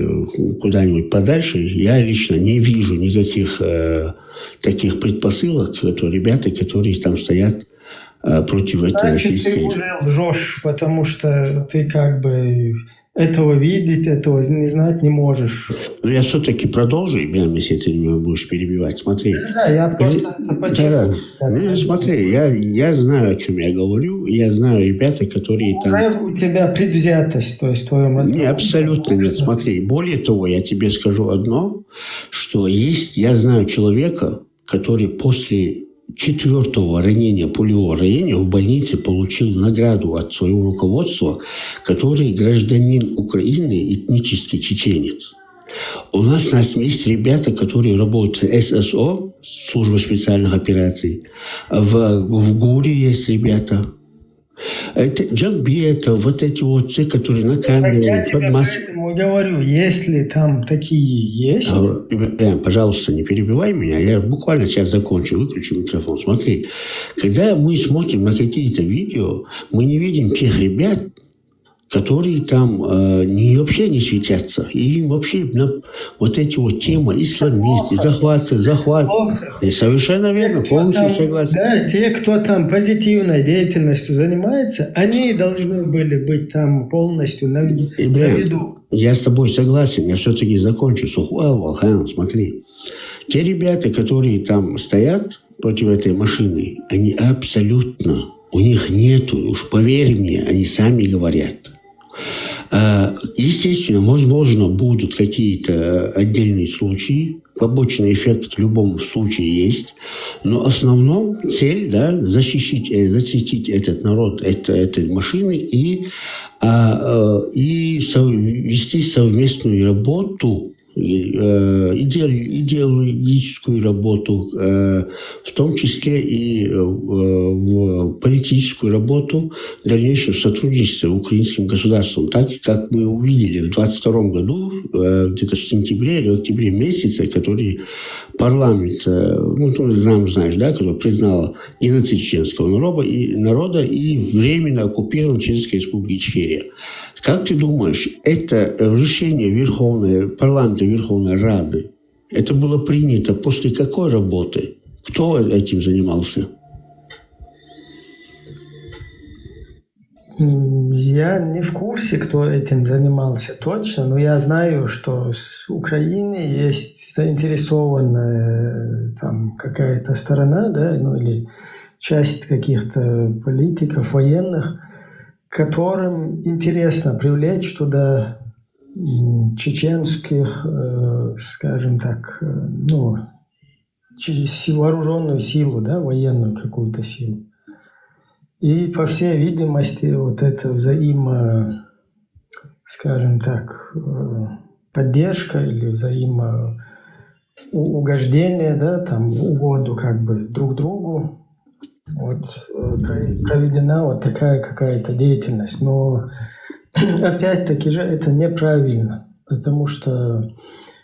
куда-нибудь подальше. Я лично не вижу никаких таких предпосылок, ребята, которые там стоят против этой российской... Значит, ты уже лжешь, потому что ты как бы этого видеть, этого не знать не можешь. Но я все-таки продолжу, Ибрям, если ты меня будешь перебивать. Смотри. Да, я просто это подчеркну. Да. Смотри, я знаю, о чем я говорю, я знаю ребята, которые там... Уже у тебя предвзятость, то есть в твоем разговоре. Не, абсолютно нет. Смотри, более того, я тебе скажу одно, что есть, я знаю человека, который после 4-го ранения, пулевого ранения в больнице получил награду от своего руководства, который гражданин Украины, этнический чеченец. У нас есть ребята, которые работают в ССО, служба специальных операций. В ГУРе есть ребята. Это Джамбета, вот эти вот все, которые на камере. Я тебе поэтому говорю, если там такие есть... Прям, пожалуйста, не перебивай меня, я буквально сейчас закончу, выключу микрофон. Смотри, когда мы смотрим на какие-то видео, мы не видим тех ребят, которые там вообще не светятся. И им вообще вот эти вот темы, исламисты, захват. И совершенно верно, полностью согласен. Да, те, кто там позитивной деятельностью занимается, они должны были быть там полностью на виду. Я с тобой согласен, я все-таки закончу. Смотри, те ребята, которые там стоят против этой машины, они абсолютно, у них нету, уж поверь мне, они сами говорят, Естественно, возможно, будут какие-то отдельные случаи, побочный эффект в любом случае есть, но основном цель, да, защитить этот народ, этой машины и вести совместную работу, идеологическую работу, в том числе и в политическую работу, в дальнейшем сотрудничество с украинским государством. Так, как мы увидели в 2022 году, где-то в сентябре или октябре месяце, который парламент, знаешь, да, который признал геноцид чеченского народа и временно оккупирован Чеченской республикой Ичкерия. Как ты думаешь, это решение парламента Верховной Рады, это было принято после какой работы? Кто этим занимался? Я не в курсе, кто этим занимался точно, но я знаю, что с Украины есть заинтересованная там какая-то сторона, да, или часть каких-то политиков, военных, которым интересно привлечь туда чеченских, скажем так, через вооруженную силу, да, военную какую-то силу. И, по всей видимости, вот это скажем так, поддержка или взаимоугождение, да, там, угоду как бы друг другу, вот проведена вот такая какая-то деятельность. Но опять-таки же это неправильно, потому что...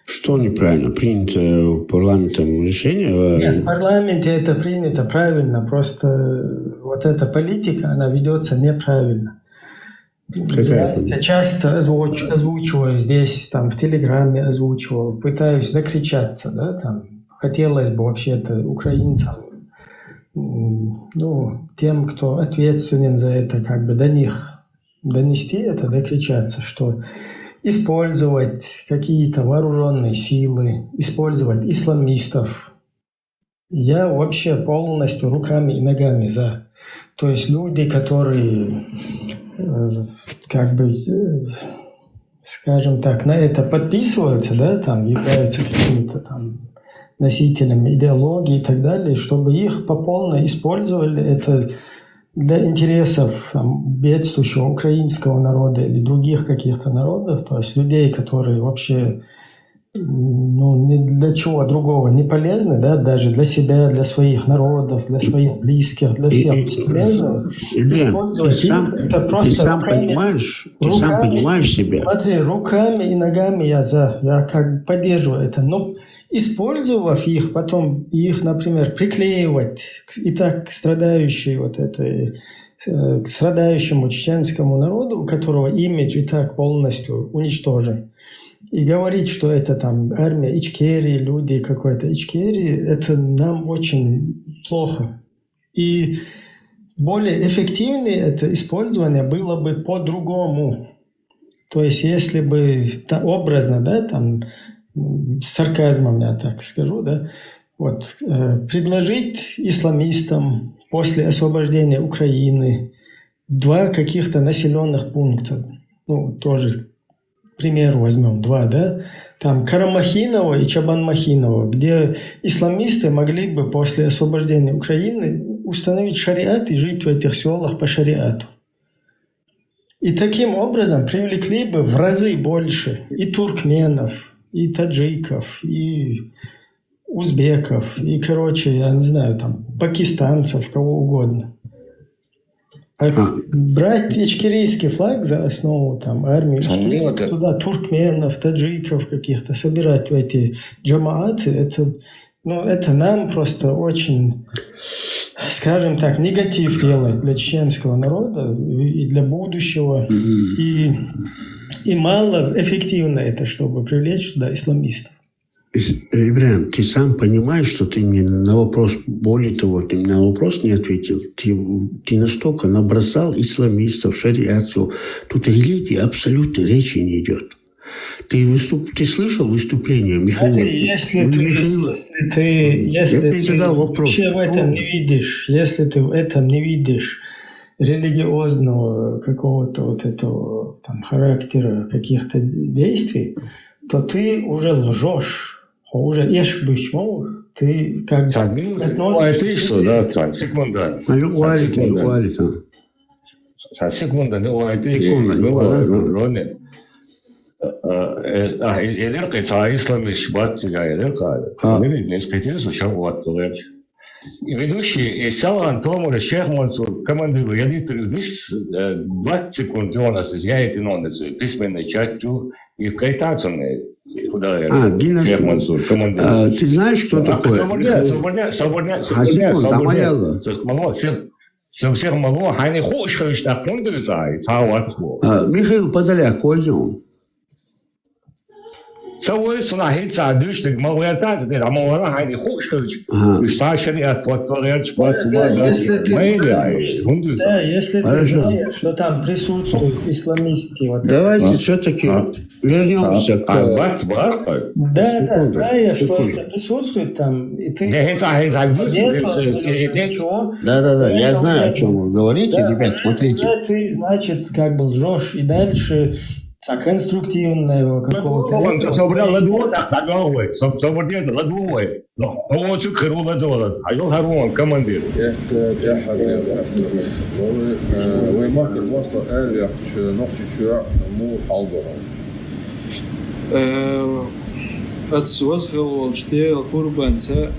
Что неправильно? Принято парламентом решение? Нет, в парламенте это принято правильно, просто вот эта политика, она ведется неправильно. Я это часто озвучиваю здесь, там, в Телеграме озвучивал, пытаюсь докричаться, да, там, хотелось бы вообще-то украинцам, тем, кто ответственен за это, как бы до них донести это, докричаться, что использовать какие-то вооруженные силы, использовать исламистов. Я вообще полностью руками и ногами за. То есть люди, которые, как бы, скажем так, на это подписываются, да, там, являются какими-то там носителями идеологии и так далее, чтобы их по полной использовали это для интересов там, бедствующего украинского народа или других каких-то народов, то есть людей, которые вообще ни для чего другого не полезны, да, даже для себя, для своих народов, для своих близких, для всех бесполезны. Использовать это просто ты сам понимаешь себя. Смотри, руками и ногами я как бы поддерживаю это, но использовав их, потом их, например, приклеивать и так к страдающему чеченскому народу, у которого имидж и так полностью уничтожен, и говорить, что это там армия Ичкерии, люди какой-то Ичкерии, это нам очень плохо. И более эффективное это использование было бы по-другому. То есть, если бы образно, да, там, с сарказмом я так скажу, да, вот, предложить исламистам после освобождения Украины 2 каких-то населенных пункта, тоже, к примеру, возьмем 2, да, там Карамахиново и Чабанмахиново, где исламисты могли бы после освобождения Украины установить шариат и жить в этих селах по шариату. И таким образом привлекли бы в разы больше и туркменов, и таджиков, и узбеков, и, я не знаю, там, пакистанцев, кого угодно. Брать ичкерийский флаг за основу там, армии, туда туркменов, таджиков каких-то, собирать в эти джамааты, это нам просто очень, скажем так, негатив делает для чеченского народа и для будущего. И мало эффективно это, чтобы привлечь туда исламистов. Ибрahim, ты сам понимаешь, что ты мне на вопрос, более того, ты мне на вопрос не ответил. Ты настолько набросал исламистов, шариатцев. Тут о религии абсолютно речи не идет. Ты слышал выступление Михаила? Если ты вообще в этом не видишь, если ты в этом не видишь религиозного какого-то вот этого там, характер каких-то действий, то ты уже лжешь. Уже ешь почему ты как бы относишься... Секунда. Секунда, Роне. Елерка исламиш батя елерка. Не специально шагуат толер. И ведущий Салан Томор Шейх Мансур командир я литрю 20 секунд у нас я это нонцы письменный чату и кайтацонный куда я Шейх Мансур командир. Ты знаешь, что такое? Совсем мало, они хочешь так Михаил Подоляк, пойдем. Соответственно, это душник малоятат, это малояна, они хочешь старший от если ты знаешь, что там присутствуют исламистские... Вот давайте все-таки вернемся к... Да, знаешь, что это присутствует там, и ты... Да, я знаю, о чем вы говорите, ребят, смотрите. Ты, значит, как бы лжешь, и дальше... конструктивного какого-то... Он собрал ладу, так головой, собрал ладовой. Но он чуть крыл ладу, а я Харун, командир. Это جاحد ويماك الوصلة قال يحش نقطة شراء مو حاضرة. أتسوزخل والشتيل قربانسا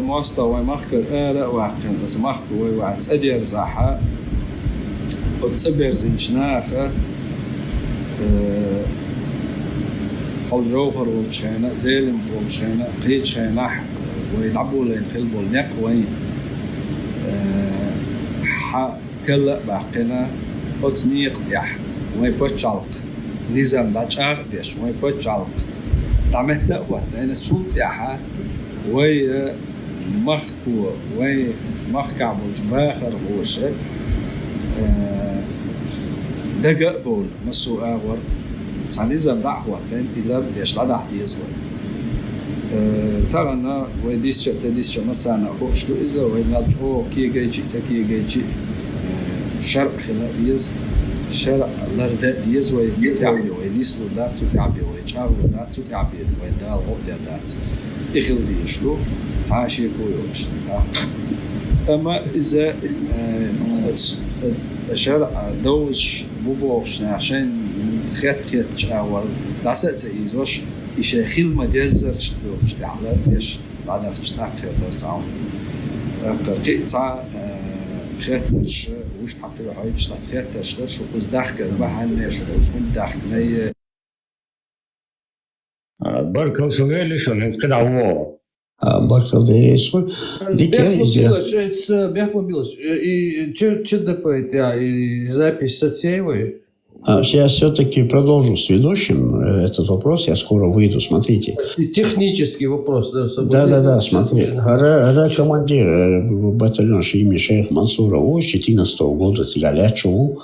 ماستا ويماك الآلة واقعا وتماك ويوعد أدير زاحة وتأبير زنجناخة الجوهر والشينة زيلم والشينة قيد شينة ويلعبوا لين قلبوا النق وين كلا باقينا أتنيق يح ويبتشالق نظام داش ديش ويبتشالق تعمت وقت أنا سلط يحا وي مخكو وي مخكعب الجباخر وشر دقق بول مسو آغور سانيزم دعوتين إلى ديش لا دع ديزوي ترانا ويديش مثلا خوش لو إذا وينالجو كي جيجي سكي جيجي شرع خلا ديز شرع لرد ديز ويتعبي وينيسلو لا تتعبي ويجارو لا تتعبي ويدال عقد دات إخل ديشلو تعاشي كويوش أما إذا شرع دوش بوبوش عشان خيط جاول دعسة إيزوش يشيخيل ما ديزرش دوش على ديش بعد أخشنا خيط درسام قرقيت خيطرش وش حقي وحيش تخيطرش درش وقز داخل بحنش وقز من داخلي بركل سويلش ونسكت عوض Благодарю. Бях мобилось. И что допоет я и запись соцсетевой? Я все-таки продолжу с ведущим этот вопрос. Я скоро выйду, смотрите. Технический вопрос. Да, смотри. Ара командир батальона имени Шейх Мансура с 2014 года тигалячу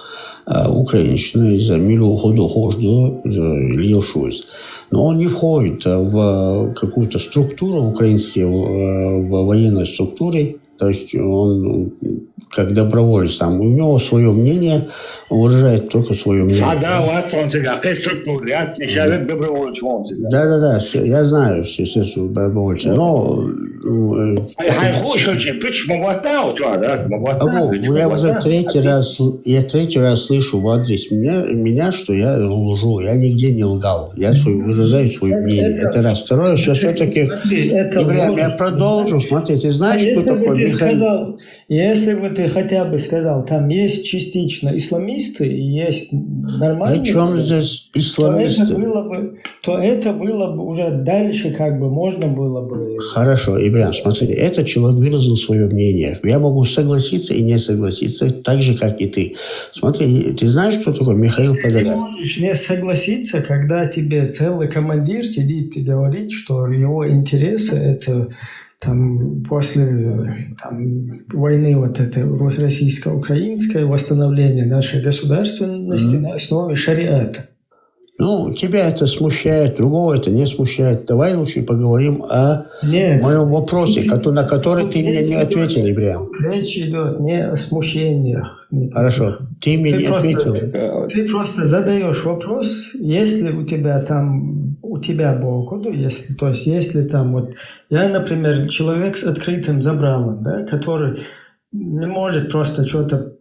украинщина за милу ходу хожду лишусь. Но он не входит в какую-то структуру украинскую, в военной структуре. То есть он как доброволец, там, у него свое мнение, он выражает только свое мнение. Да, я знаю все добровольцы, но... Я уже третий раз слышу в адрес меня, что я лжу. Я нигде не лгал. Я выражаю свое мнение. Это раз. Второе, что все-таки... Я продолжу. Смотри, ты знаешь, кто такой Михаил? Если бы ты хотя бы сказал, там есть частично исламисты и есть нормальные... Причем здесь исламисты? То это было бы уже дальше, как бы, можно было бы... Хорошо, Ибрям, смотри, этот человек выразил свое мнение. Я могу согласиться и не согласиться, так же, как и ты. Смотри, ты знаешь, кто такой Михаил Подоляк? Ты можешь не согласиться, когда тебе целый командир сидит и говорит, что его интересы это... Там, после войны вот этой российско-украинской восстановление нашей государственности на основе шариата. Ну, тебя это смущает, другого это не смущает. Давай лучше поговорим о моем вопросе, на который ты мне не ответил, Ибрям. Речь идет не о смущениях. Хорошо, ты мне не ответил. Ты просто задаешь вопрос, если у тебя Бог, если, то есть если там вот, я, например, человек с открытым забралом, да, который не может просто что-то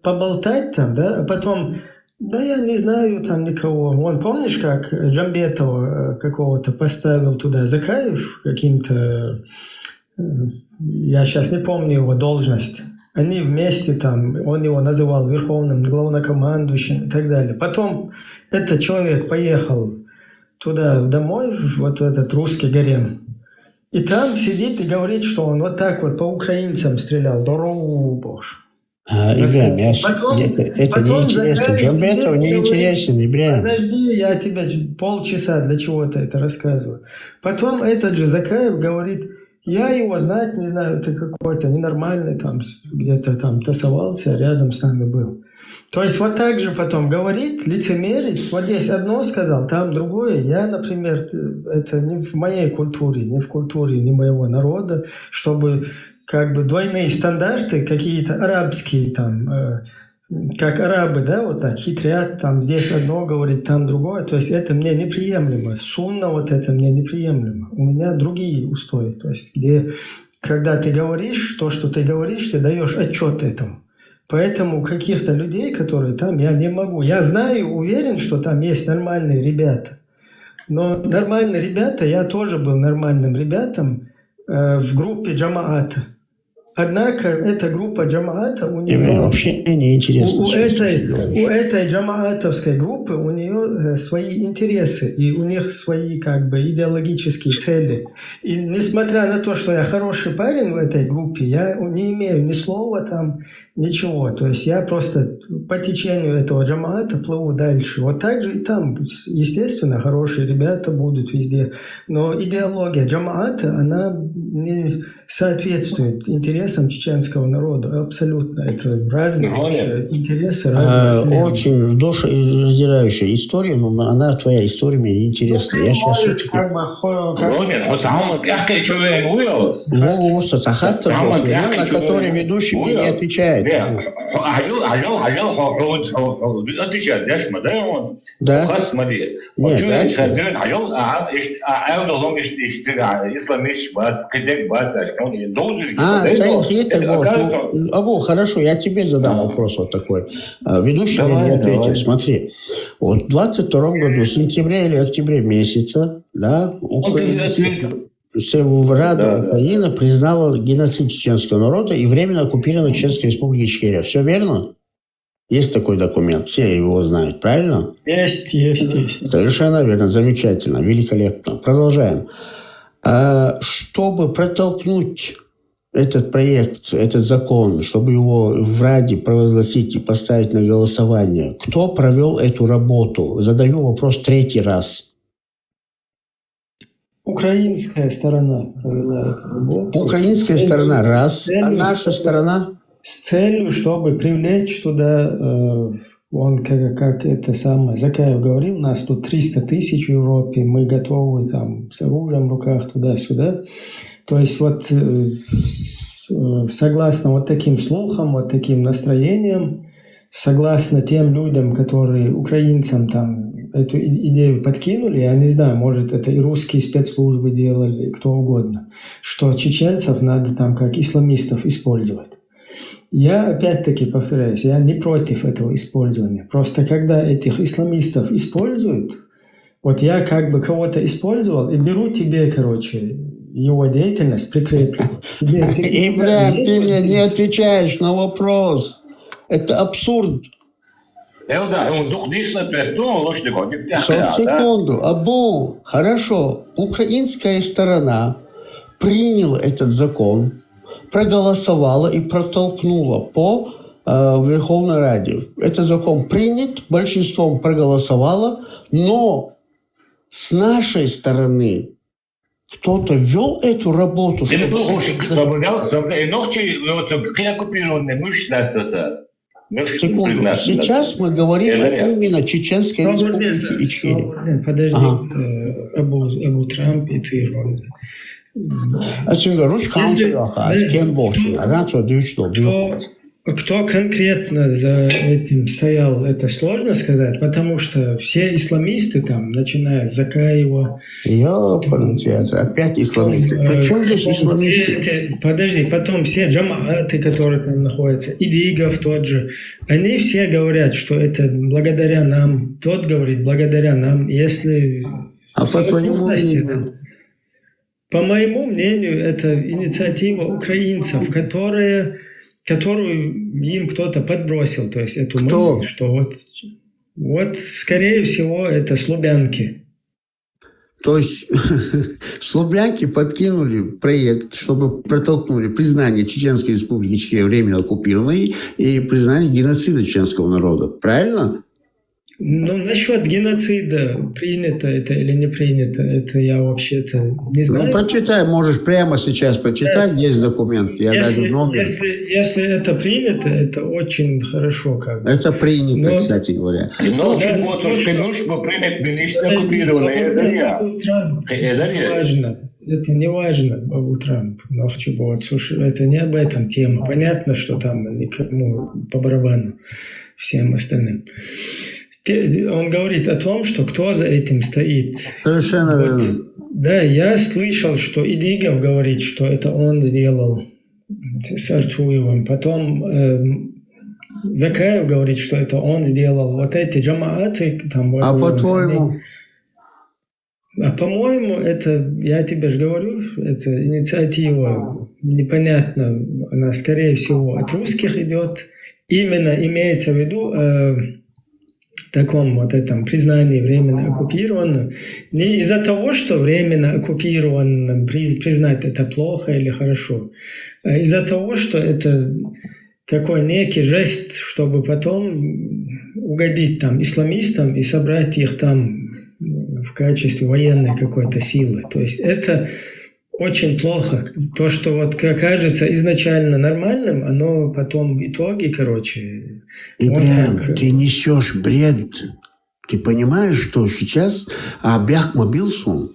поболтать там, да, а потом, да я не знаю там никого. Вон, помнишь, как Джамбетова какого-то поставил туда Закаев каким-то, я сейчас не помню его должность. Они вместе там, он его называл верховным главнокомандующим и так далее. Потом этот человек поехал туда домой, вот в этот русский гарем. И там сидит и говорит, что он вот так вот по украинцам стрелял. Дорогу боже. Ибрям, это неинтересно. Джамбетов не интересен, Ибрям. Подожди, я тебе полчаса для чего-то это рассказываю. Потом этот же Закаев говорит, я его знать не знаю, ты какой-то ненормальный, там где-то там тусовался, рядом с нами был. То есть вот так же потом говорить, лицемерить, вот здесь одно сказал, там другое. Я, например, это не в моей культуре, не в культуре не моего народа, чтобы как бы двойные стандарты, какие-то арабские там, как арабы, да, вот так хитрят, там здесь одно говорит, там другое. То есть это мне неприемлемо. Сунна вот это мне неприемлемо. У меня другие устои. То есть где, когда ты говоришь то, что ты говоришь, ты даешь отчет этому. Поэтому каких-то людей, которые там, я не могу. Я знаю, уверен, что там есть нормальные ребята. Но нормальные ребята, я тоже был нормальным ребятом в группе Джамаата. Однако эта группа Джамаата, у нее вообще не интересно. У этой джамаатовской группы у нее свои интересы и у них свои как бы идеологические цели. И несмотря на то, что я хороший парень в этой группе, я не имею ни слова там, ничего. То есть я просто по течению этого джамаата плыву дальше. Вот так же и там, естественно, хорошие ребята будут везде. Но идеология джамаата, она не соответствует интересам чеченского народа. Абсолютно. Это разные интересы. Разные очень душераздирающая история, но она, твоя история, мне не интересна. Я сейчас все-таки... На который ведущий мне не отвечает. Да. Абу, хорошо, я тебе задам вопрос вот такой. Ведущий мне не ответит. Смотри, вот в 22 году, в сентябре или октябре месяца, да, Рада Украины признала геноцид чеченского народа и временно оккупирована Чеченской республикой Ичкерия. Все верно? Есть такой документ, все его знают, правильно? Есть. Совершенно верно, замечательно, великолепно. Продолжаем. Чтобы протолкнуть этот проект, этот закон, чтобы его в Раде провозгласить и поставить на голосование, кто провел эту работу? Задаю вопрос третий раз. Украинская сторона провела эту работу. Украинская сторона раз, а наша сторона? С целью, чтобы привлечь туда, он как это самое, Закаев говорил, нас тут 300 тысяч в Европе, мы готовы там с оружием в руках туда-сюда. То есть вот согласно вот таким слухам, вот таким настроениям, согласно тем людям, которые украинцам там эту идею подкинули, я не знаю, может это и русские спецслужбы делали, кто угодно, что чеченцев надо там как исламистов использовать. Я опять-таки повторяюсь, я не против этого использования. Просто когда этих исламистов используют, вот я как бы кого-то использовал и беру тебе, короче, его деятельность прикрепленную. Ибрам, ты мне не отвечаешь на вопрос. Это абсурд. Секунду. Абу, хорошо. Украинская сторона приняла этот закон, проголосовала и протолкнула по Верховной Раде. Этот закон принят, большинством проголосовало, но с нашей стороны кто-то вел эту работу, Секунду. Сейчас мы говорим именно Чеченской Республике Ичкерия. Подожди, Абу Трамп и ты, Кто конкретно за этим стоял, это сложно сказать, потому что все исламисты там, начиная с Закаева... Опять исламисты. Причем здесь исламисты? Подожди, потом все джамааты, которые там находятся, Идигов тот же, они все говорят, что это благодаря нам, тот говорит благодаря нам, если... А по твоему мнению? По моему мнению, это инициатива украинцев, которую им кто-то подбросил, то есть эту мысль, что вот скорее всего это слубянки. То есть слубянки подкинули проект, чтобы протолкнули признание Чеченской Республики Ичкерия временно оккупированной и признание геноцида чеченского народа. Правильно? Ну, насчет геноцида, принято это или не принято, это я вообще-то не знаю. Ну, прочитай, можешь прямо сейчас прочитать, есть документ. Если это принято, это очень хорошо. Как бы. Это принято, кстати говоря. Это не важно, Абу Трамп. Это не об этом тема. Понятно, что там никому по барабану, всем остальным. Он говорит о том, что кто за этим стоит. Совершенно верно. Да, я слышал, что Идигов говорит, что это он сделал с Артуевым. Потом Закаев говорит, что это он сделал. Вот эти джамааты там... А по-твоему? А по-моему, это, я тебе же говорю, это инициатива непонятно. Она, скорее всего, от русских идет. Именно имеется в виду... таком вот этом признании временно оккупированным. Не из-за того, что временно оккупированным признать это плохо или хорошо, а из-за того, что это такой некий жест, чтобы потом угодить там исламистам и собрать их там в качестве военной какой-то силы. То есть это очень плохо. То, что вот кажется изначально нормальным, оно потом в итоге, короче... Ибрям, ты несешь бред. Ты понимаешь, что сейчас Абяхма Билсон,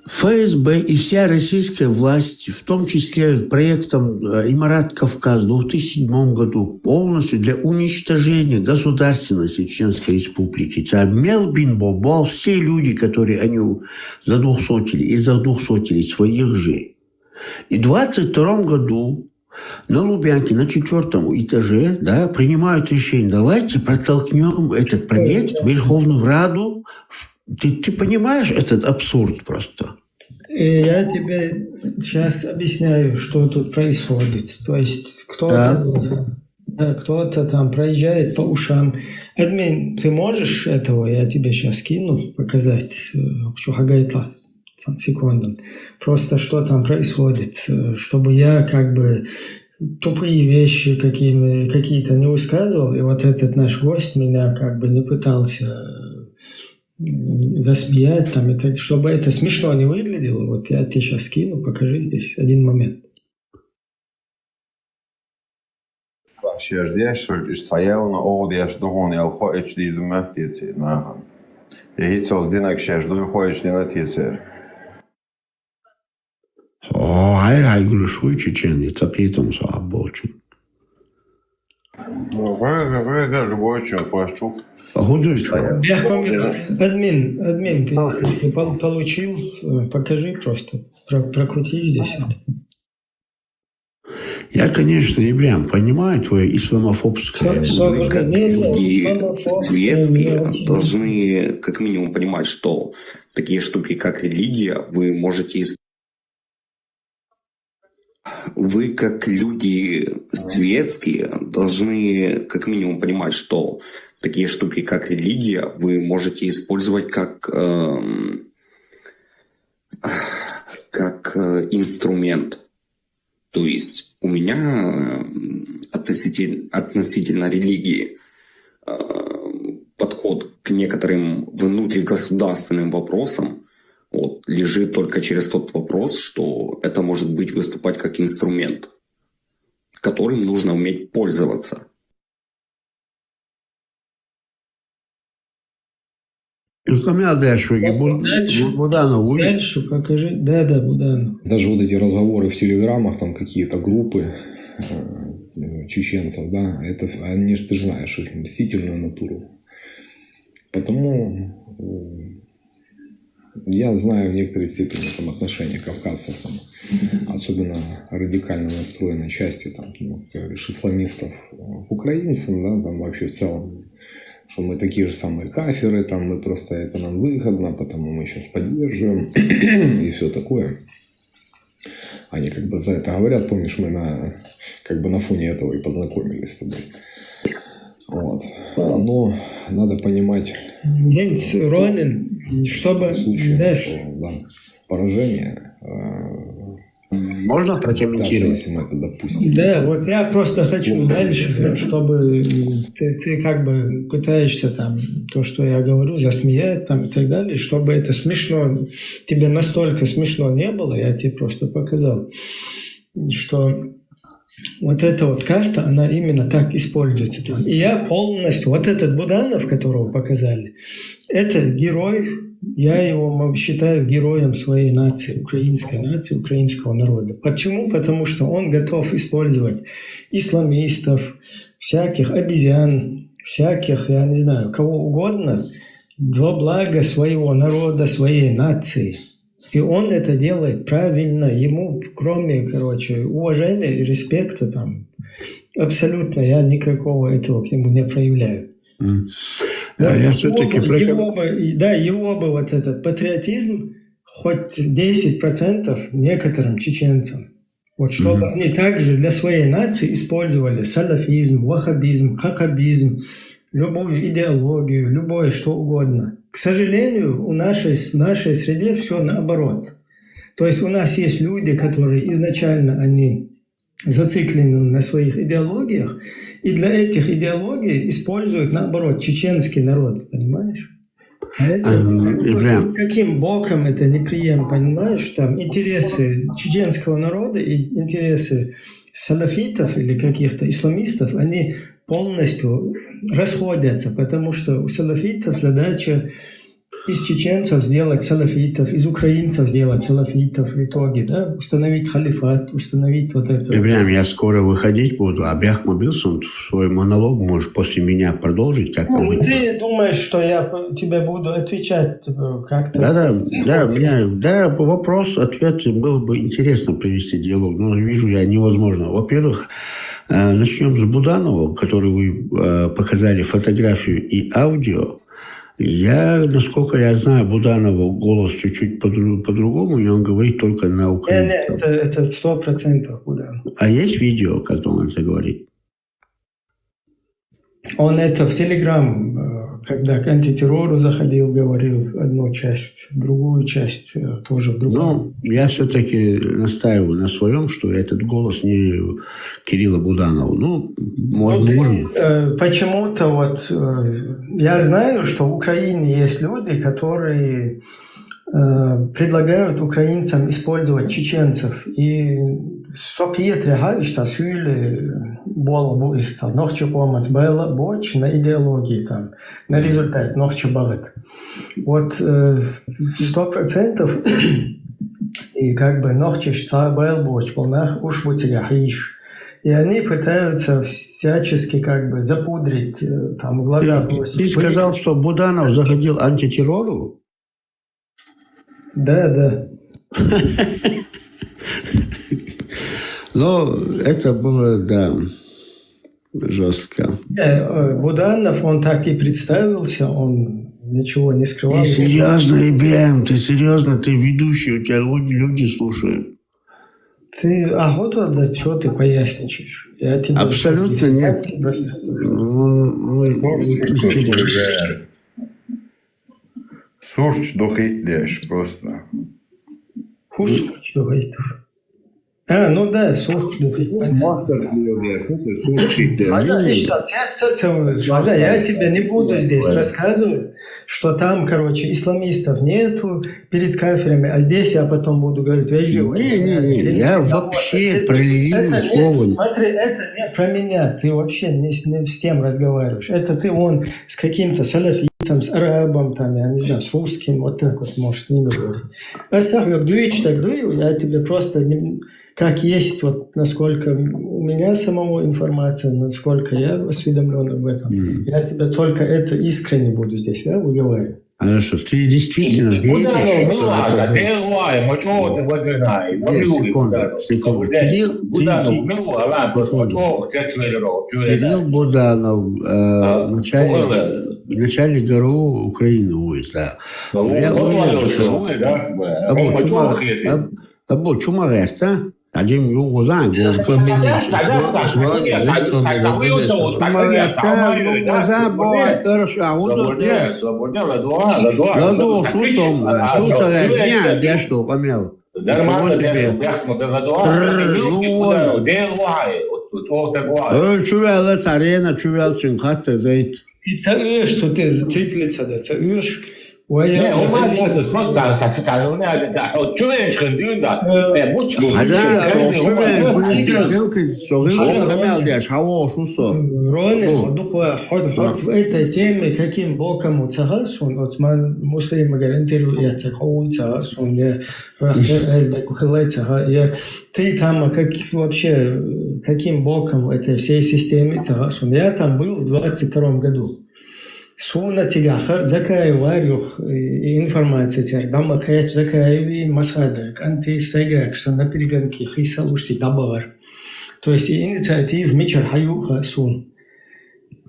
ФСБ и вся российская власть, в том числе проектом Имарат Кавказ в 2007 году, полностью для уничтожения государственности Чеченской Республики. Цармел бин Бобол, все люди, которые они задухсотили и задухсотили своих же. И в 2022 году на Лубянке, на 4-м этаже, да, принимают решение, давайте протолкнем этот проект в Верховную Раду. Ты понимаешь этот абсурд просто? Я тебе сейчас объясняю, что тут происходит. То есть кто-то там проезжает по ушам. Админ, ты можешь этого? Я тебе сейчас кину, показать. Секунду. Просто что там происходит, чтобы я как бы тупые вещи какие-то не высказывал, и вот этот наш гость меня как бы не пытался засмеять, там, чтобы это смешно не выглядело. Вот я тебе сейчас скину, покажи здесь один момент. Ай, глушой чечен, это питом слабочин. Админ, ты если получил, покажи просто, прокрути здесь. Я, конечно, Ибрям, понимаю твое исламофобское. Люди светские должны как минимум понимать, что такие штуки, как религия, вы можете использовать. Вы, как люди светские, должны как минимум понимать, что такие штуки, как религия, вы можете использовать как инструмент. То есть у меня относительно религии подход к некоторым внутригосударственным вопросам лежит только через тот вопрос, что это может быть выступать как инструмент, которым нужно уметь пользоваться. Буданов, дальше покажи. Да, Буданов. Даже вот эти разговоры в телеграммах, там какие-то группы чеченцев, да, это они же, ты же знаешь, их мстительную натуру. Потому я знаю в некоторой степени там отношения кавказцев, там, особенно радикально настроенной части, там, ну, ты говоришь, исламистов к украинцам, да, там вообще в целом, что мы такие же самые кафиры, там мы просто это нам выгодно, потому мы сейчас поддерживаем и все такое. Они как бы за это говорят, помнишь, мы как бы на фоне этого и познакомились с тобой. Вот. Но надо понимать, чтобы в случае поражения, можно прокомментировать? Если мы это допустим. Да, вот я просто хочу дальше, чтобы ты как бы пытаешься там то, что я говорю, засмеять там и так далее, чтобы это смешно, тебе настолько смешно не было, я тебе просто показал, что вот эта вот карта, она именно так используется. И я полностью, вот этот Буданов, которого показали, это герой, я его считаю героем своей нации, украинского народа. Почему? Потому что он готов использовать исламистов, всяких обезьян, всяких, я не знаю, кого угодно, во благо своего народа, своей нации. И он это делает правильно. Ему, кроме, уважения и респекта, там, абсолютно я никакого этого к нему не проявляю. Я все-таки его бы вот этот патриотизм хоть 10% некоторым чеченцам. Вот чтобы они также для своей нации использовали салафизм, ваххабизм, хакабизм, любую идеологию, любое что угодно. К сожалению, в нашей среде все наоборот. То есть у нас есть люди, которые изначально они зациклены на своих идеологиях, и для этих идеологий используют, наоборот, чеченский народ, понимаешь? Каким боком это неприемлемо, понимаешь? Там интересы чеченского народа и интересы салафитов или каких-то исламистов, они полностью расходятся, потому что у салафитов задача из чеченцев сделать салафитов, из украинцев сделать салафитов в итоге, да, установить халифат, установить вот это. Ибрахим, я скоро выходить буду, а Бяхма Билсон свой монолог можешь после меня продолжить. Как ты думаешь, что я тебе буду отвечать как-то? Да, вопрос, ответ, было бы интересно провести диалог, но вижу я невозможно. Во-первых, начнем с Буданова, который вы показали фотографию и аудио. Насколько я знаю, Буданова голос чуть-чуть по-другому, и он говорит только на украинском. Нет, это 100% Буданов. А есть видео, как он это говорит? Он это в Телеграм, когда к антитеррору заходил, говорил одну часть, другую часть тоже в другом. Но я все-таки настаиваю на своем, что этот голос не Кирилла Буданова. Можно. Почему-то вот я знаю, что в Украине есть люди, которые предлагают украинцам использовать чеченцев. И Сокиет реагиста сюли болбу иста нохче помощь была боч на идеологии там на результат нохче багат. Вот 100% и как бы нохче шта был боч полнах уж вытягахиш. И они пытаются всячески как бы запудрить там глаза. Ты сказал, что Буданов заходил антитеррору? Да. Но это было, да, жестко. Буданов, он так и представился, он ничего не скрывал. Ты серьезно, Ибрахим, ты ведущий, у тебя люди слушают. Ты охоту отдать, что ты поясничаешь? Абсолютно нет. Сурч дохит просто. Хусурч дохит. Ну да, слушай. Я тебе не буду здесь рассказывать, что там, короче, исламистов нету перед кафирами, а здесь я потом буду говорить, Не, я вообще про религию слово. Смотри, это не про меня, ты вообще не с тем разговариваешь. Это ты вон с каким-то салафитом, с арабом, там, я не знаю, с русским, вот так вот можешь с ними говорить. А сам я я тебе просто как есть, вот насколько у меня самого информация, насколько я осведомлен об этом. Я тебе только это искренне буду здесь, выговаривать. Хорошо, ты действительно веришь, секунду. Кирилл Буданов в начале ГРУ Украины увезла. Я уверен, что... Або чума решта? Один юго занго. Что ты циклица, да, царишь. حط في أي تيم كم بوكم وتغسون أتمنى مسلم قرنتيرو يتقوي تغسون يا هذا كخليتها يا ты там как вообще каким боком этой всей системе тягашун. Я там был в 22 году. Суна тягахар закаю варюх информация тер дама каяч закаю масада канты сайгак что на перегонке хисалушти дабар. То есть инициатив мечер хаюха сун.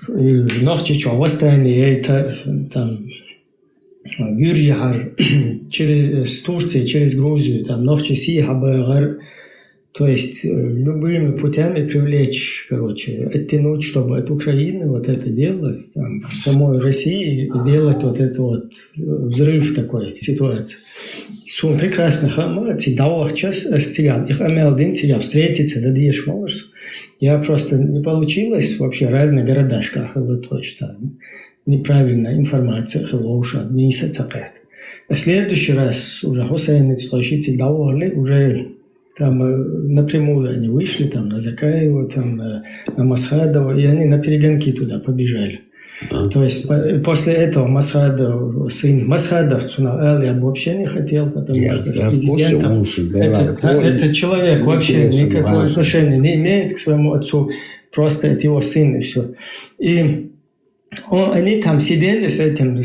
Нохчичо восстание это там Гюржихар через Турцию, через Грузию, там Нохчиси Хабагар. То есть любыми путями привлечь, оттянуть, чтобы от Украины вот это делать, там, в самой России сделать вот этот вот взрыв такой ситуации. Сум прекрасно хамати, дал час стигал, их амел один тебя встретиться, да дешь можешь. Я просто не получилось вообще разные города шкахалы точно. Неправильная информация, хлоуша, не сацакет. А следующий раз уже Хусейнец площадь давали уже там напрямую они вышли, там на Закаева, там на Масхадова, и они на перегонки туда побежали. То есть после этого Масхадов, сын Масхадов, я бы вообще не хотел, потому что с президентом этот человек вообще никакого отношения не имеет к своему отцу, просто это его сын и все. И они там сидели с этим,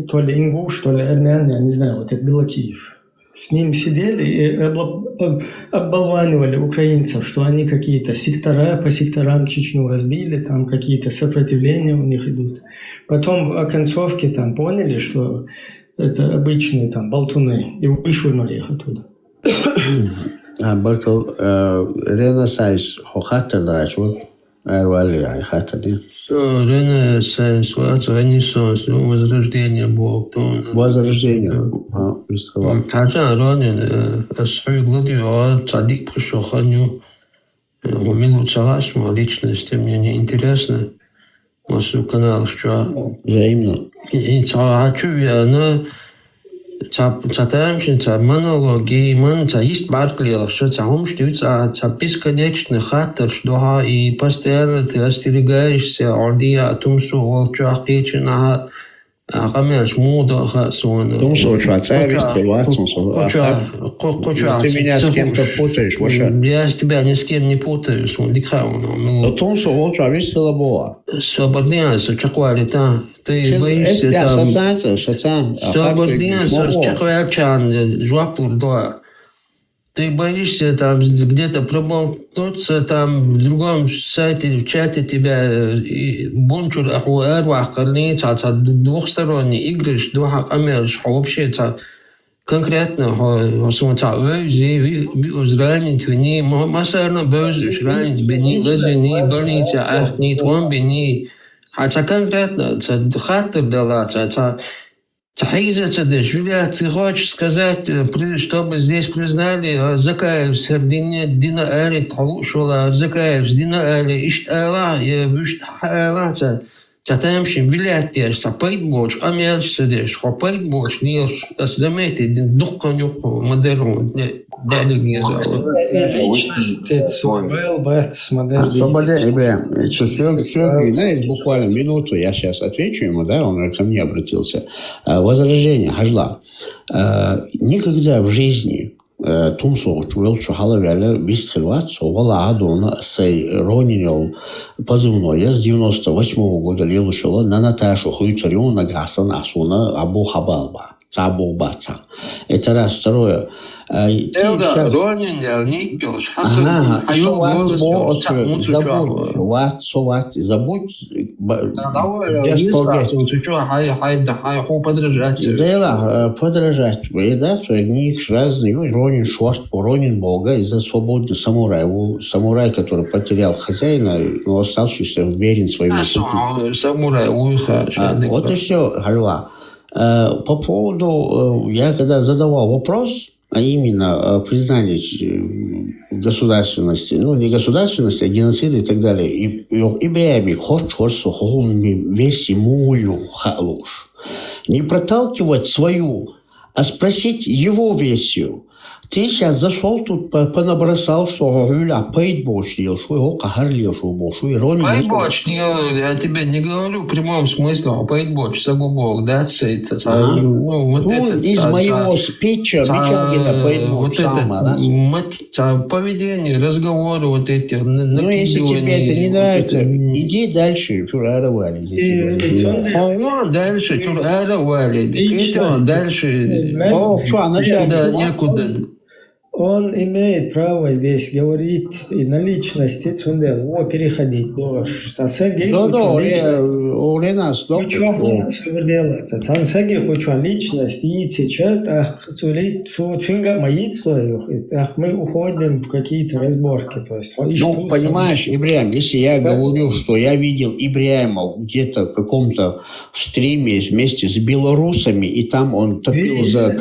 то ли ингуш, то ли армян, я не знаю, вот это Белокиев. С ним сидели и оболванивали украинцев, что они какие-то сектора, по секторам Чечню разбили, там какие-то сопротивления у них идут. Потом о концовке там поняли, что это обычные там болтуны, и вышвырнули их оттуда. Бартол, Ренессанс, хохаттердаш, вот, Айрвали, хаттерди. Ренессанс, Ренессанс, возрождение Бог. Возрождение. Таджан Ронин, свою гладио, цадик пошоханю, умилу царашма, личность, мне не интересно. Машу канал, что... Взаимно. И царачу я, Цатаемшин, монологи, есть Баркли, что там что бесконечный хаттер, что и постоянно ты остерегаешься, ордия, о том, что волчах печена, Хамеш мода хасуна. Ну, что царь ты меня с кем-то путаешь, Ваша? Я тебя ни с кем не путаю, но том, что волча весела была. Собординация, чаквалита. Ты боишься там... Собординация, чаквалчан, жваплурдуа. Ты боишься там где-то проболтнуться, там в другом сайте, в чате тебя бончур ахуэрвах корнеца, двухсторонние игры, двух амерш, вообще конкретно, өзи, узранить, не масарно бөз, ранить, бени, лазини, больница, ахни, твон, бени. Хотя конкретно, хаттер дала, Тахиза Цадеш, Юлия, ты хочешь сказать, чтобы здесь признали Закаев, Дина Али, Талушула, Закаев, Дина Али, Иштала, Иштала, Татамшин, Вилятеш, Сапайдбоч, Амельш Цадеш, Хапайдбоч, Нилш, Замети, Духанюху, Модерун, Дядя Гнезала. Сергей, знаешь, буквально минуту, я сейчас отвечу ему, да, он ко мне обратился. Возражение, Хажла. Никогда в жизни Тумсо чуэлчу халавяля вистхилват совала адона сей ронинел позывной. Я с 98-го года лелушила на Наташу Хуйцарю на Гасан Асуна Абу Хабалба. Абу Баца. Это раз. Второе. Ага, забудь. Подражать. Них разные. Ронин Шорт, Ронин Бога из-за свободы самурая. Самурай, который потерял хозяина, но оставшийся верен своему пути. Самурай, вот и все, Хальва. По поводу, я когда задавал вопрос, а именно признание государственности, ну не государственности, а геноцида и так далее, и Ибрями хочется весь мою халуш. Не проталкивать свою, а спросить его версию. Ты сейчас зашел тут, понабросал, что Гуля пейдбоч делал, что его кахарлил, что был, что ирония. Пейдбоч, я тебе не говорю в прямом смысле, а пейдбоч, загубок, да, ну, вот это. Из моего спича, Мичергина, пейдбоч, да? Поведение, разговоры вот эти. Ну, если тебе это не нравится, иди дальше, чураровали. Дальше, чураровали. Дальше. О, что, начать? Да, некуда. Он имеет право здесь говорить и на личности, переходить. Личность, мы уходим в какие-то разборки. Ну, понимаешь, Ибряем, если я говорю, что я видел Ибряема где-то в каком-то стриме вместе с белорусами, и там он топил за...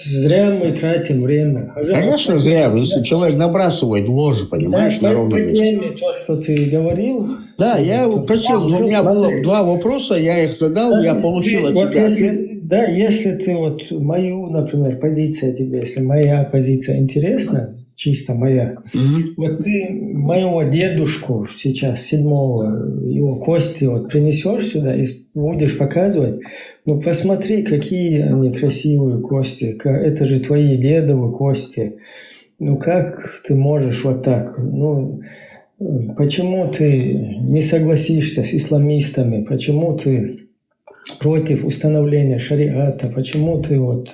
Зря мы тратим время. Конечно, зря. Если человек набрасывает ложь, понимаешь, да, по теме, то, что ты говорил. Да, я просил, у меня было 2 вопроса, я их задал, я получил от тебя. Если ты вот мою, например, позиция тебе, если моя позиция интересна, чисто моя, вот ты моего дедушку сейчас, 7-го, его кости вот принесешь сюда и будешь показывать, ну посмотри, какие они красивые кости, это же твои дедовы кости. Ну как ты можешь вот так? Ну почему ты не согласишься с исламистами? Почему ты против установления шариата? Почему ты вот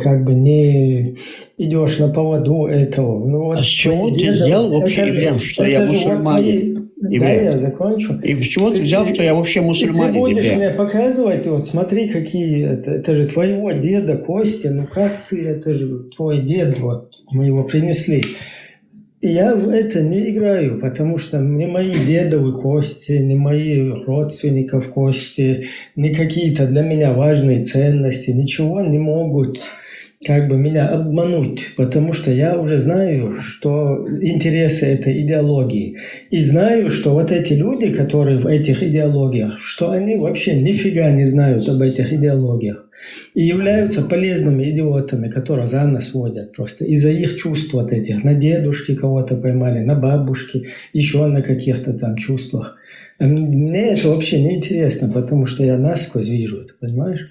как бы не идешь на поводу этого? Ну, вот а с чего ты взял вообще, Ибряем, что я мусульманин? Да, я закончу. И с чего ты взял, что я вообще мусульманин? Ты будешь мне показывать, вот смотри, какие это же твоего деда кости, ну как ты, это же твой дед, вот мы его принесли. И я в это не играю, потому что не мои дедовы кости, не мои родственников кости, не какие-то для меня важные ценности, ничего не могут как бы меня обмануть, потому что я уже знаю, что интересы этой идеологии. И знаю, что вот эти люди, которые в этих идеологиях, что они вообще нифига не знают об этих идеологиях. И являются полезными идиотами, которые за нас водят просто из-за их чувств вот этих. На дедушки кого-то поймали, на бабушки, еще на каких-то там чувствах. А мне это вообще не интересно, потому что я насквозь вижу это, понимаешь?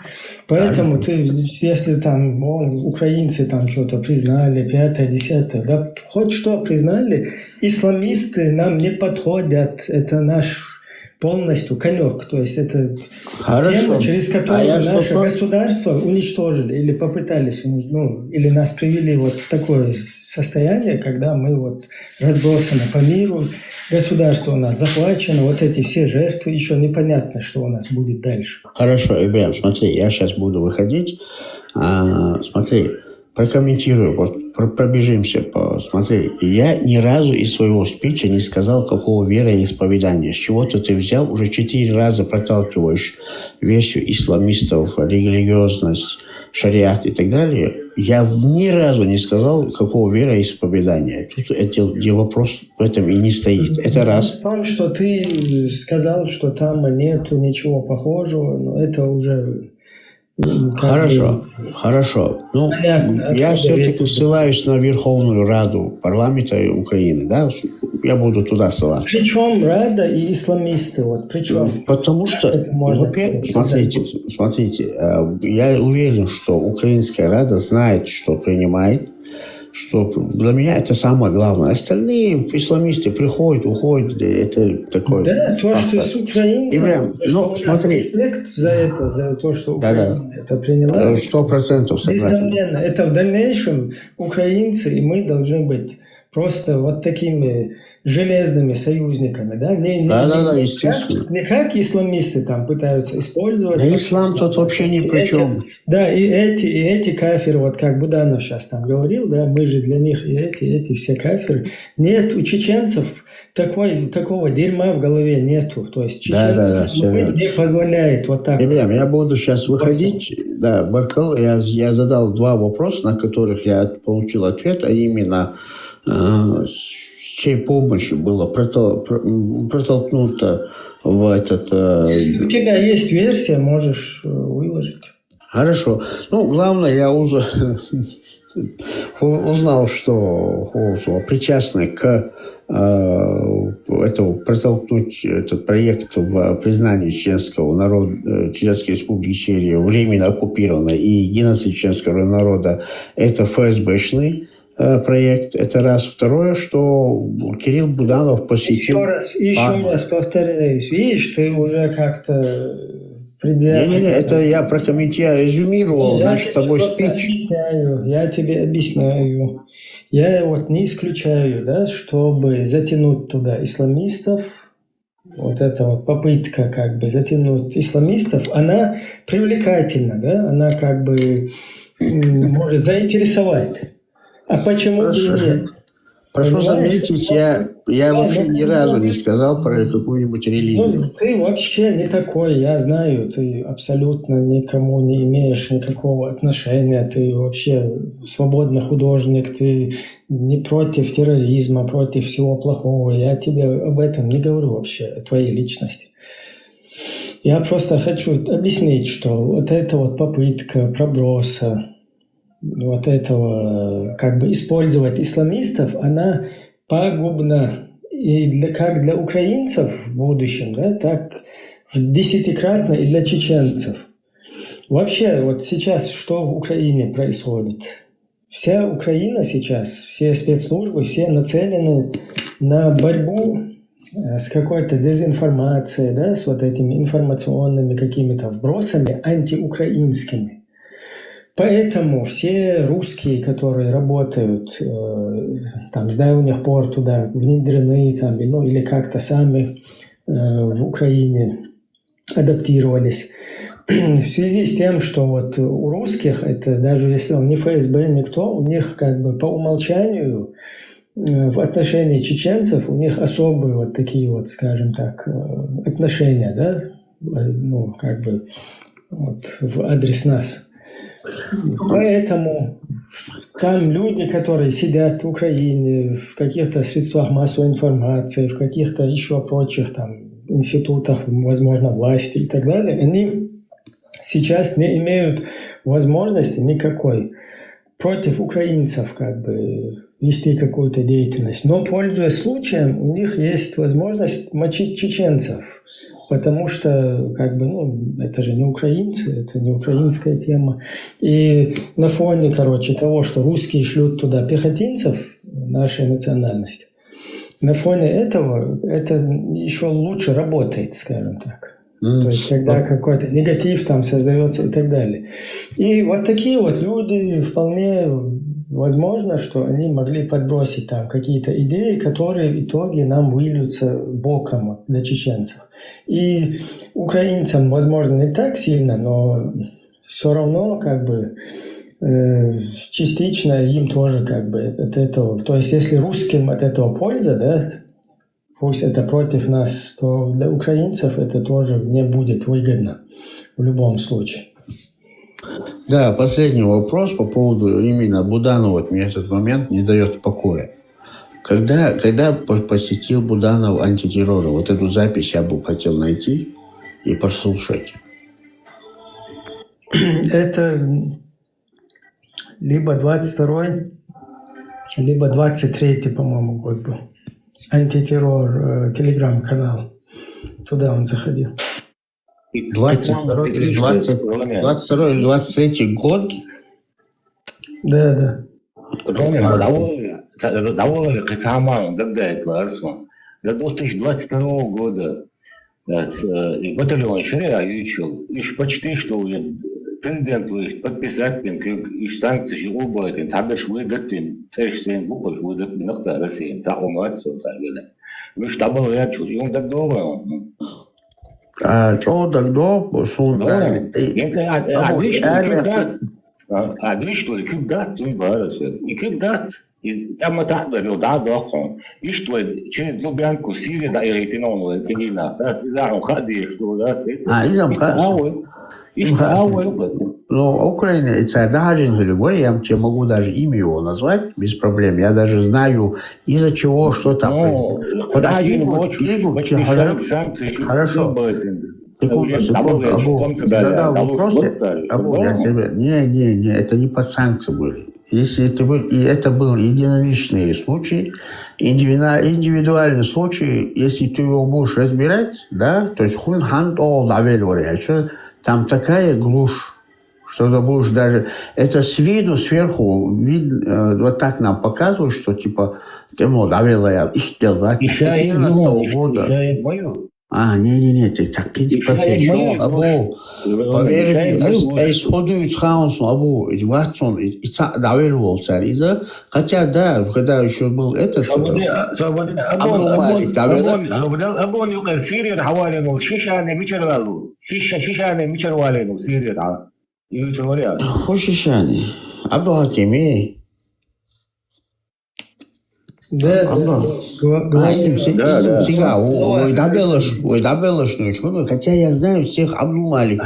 Поэтому ты, если там украинцы там что-то признали, 5-е, 10-е, да хоть что признали, исламисты нам не подходят, это наш полностью конек, то есть это тема, через которую наше государство уничтожили или попытались, ну, или нас привели вот в такое состояние, когда мы вот разбросаны по миру, государство у нас захвачено, вот эти все жертвы, еще непонятно, что у нас будет дальше. Хорошо, Ибряем, смотри, я сейчас буду выходить, смотри, прокомментирую, вот пробежимся, посмотри. Я ни разу из своего спича не сказал, какого вероисповедания. С чего-то ты взял, уже 4 раза проталкиваешь версию исламистов, религиозность, шариат и так далее. Я ни разу не сказал, какого вероисповедания. Тут где вопрос в этом и не стоит. Это раз. В том, что ты сказал, что там нету ничего похожего, но это уже... Хорошо, хорошо. Ну, понятно, я все-таки это? ссылаюсь на Верховную Раду парламента Украины, да? Я буду туда ссылаться. Причем Рада и исламисты, вот причем. Потому что, во-первых, смотрите, я уверен, что Украинская Рада знает, что принимает, что для меня это самое главное. Остальные исламисты приходят, уходят, это такое... Да, то, что с украинцами, ну, смотри. Респект за это, за то, что Украина это приняла. 100% согласен. Несомненно, это в дальнейшем украинцы, и мы должны быть просто вот такими железными союзниками, да? Да, естественно. Не как исламисты там пытаются использовать. Да ислам тут вообще ни при чем. Да, и эти кафиры, вот как Буданов сейчас там говорил, да, мы же для них и эти все кафиры. Нет у чеченцев такого дерьма в голове нету. То есть чеченцы не позволяет вот так. Я буду сейчас выходить. Да, Баркал, я задал 2 вопроса, на которых я получил ответ, а именно с чьей помощью было протолкнуто в этот... Если у тебя есть версия, можешь выложить. Хорошо. Ну, главное, я узнал, что причастны к протолкнуть этот проект в признании чеченского народа, Чеченской Республики Ичкерия временно оккупированной и геноцид чеченского народа, это ФСБшный проект. Это раз. Второе, что Кирилл Буданов посетил... Еще раз повторяюсь. Видишь, ты уже как-то... Не, это я прокомментирую, резюмировал наш с тобой спич. Я тебе объясняю. Я вот не исключаю, да, чтобы затянуть туда исламистов, вот эта вот попытка как бы затянуть исламистов, она привлекательна, да, она как бы может заинтересовать. А почему бы и нет? Прошу заметить, я вообще ни разу не сказал про какую-нибудь религию. Ну, ты вообще не такой, я знаю, ты абсолютно никому не имеешь никакого отношения, ты вообще свободный художник, ты не против терроризма, против всего плохого. Я тебе об этом не говорю вообще, о твоей личности. Я просто хочу объяснить, что вот эта вот попытка проброса, вот этого, как бы использовать исламистов, она пагубна и как для украинцев в будущем, да, так десятикратно и для чеченцев. Вообще, вот сейчас что в Украине происходит? Вся Украина сейчас, все спецслужбы, все нацелены на борьбу с какой-то дезинформацией, да, с вот этими информационными какими-то вбросами антиукраинскими. Поэтому все русские, которые работают там с давних пор туда внедрены там, ну, или как-то сами в Украине адаптировались, в связи с тем, что вот у русских, это даже если он не ФСБ, никто, у них как бы по умолчанию в отношении чеченцев у них особые вот такие вот, скажем так, отношения, да, ну, как бы вот в адрес нас. Поэтому там люди, которые сидят в Украине, в каких-то средствах массовой информации, в каких-то еще прочих там институтах, возможно, власти и так далее, они сейчас не имеют возможности никакой против украинцев как бы вести какую-то деятельность. Но, пользуясь случаем, у них есть возможность мочить чеченцев. Потому что, как бы, ну, это же не украинцы, это не украинская тема. И на фоне, короче, того, что русские шлют туда пехотинцев нашей национальности, на фоне этого это еще лучше работает, скажем так. То есть, когда какой-то негатив там создается и так далее. И вот такие вот люди вполне возможно, что они могли подбросить там какие-то идеи, которые в итоге нам выльются боком для чеченцев. И украинцам, возможно, не так сильно, но все равно как бы частично им тоже как бы от этого. То есть, если русским от этого польза, да, пусть это против нас, то для украинцев это тоже не будет выгодно в любом случае. Да, последний вопрос по поводу именно Буданова. Вот мне этот момент не дает покоя. Когда посетил Буданов антитеррора, вот эту запись я бы хотел найти и послушать. Это либо 22-й, либо 23-й, по-моему, год был. Антитеррор, телеграм-канал. Туда он заходил. 22 или 23 год? Да. Довольно самое, когда это до 2022 года батальон Шария учил, и почти что президент подписать и санкции убавить, табеш выдать, царь буквы выдать на России, за умацию, вы что было я чуть, он так долго. Что тогда? Что когда ты барышься, и когда и там это было да дохон, и что через Лубянку Сирия да и Ретинону, Тегина, да, ты знаешь, ходи, что да, изам ну, Украина, это даже любой, я тебе могу даже имя его назвать без проблем. Я даже знаю, из-за чего, что там. Хорошо. Секунду, Абу, ты задал вопрос, Абу, я тебе... Не, это не под санкции были. Если это был единоличный случай, индивидуальный случай, если ты его будешь разбирать, да, то есть там такая глушь, что ты будешь даже... Это с виду, сверху, вот так нам показывают, что типа, ты мол, давила я, из 2014 года. Не, ты так процесс. Абу, поверь мне, исходует хаос, Абу, Ватсон, и давил царь. Хотя, да, когда еще был этот... Абу Малик, давил. Абу يقر سيريا حوالي شيشة ميشر والين سيريا يقول خشيشاني Абду Хакими. Да. Ой, добелошную чуну, хотя я знаю всех Абду Малик.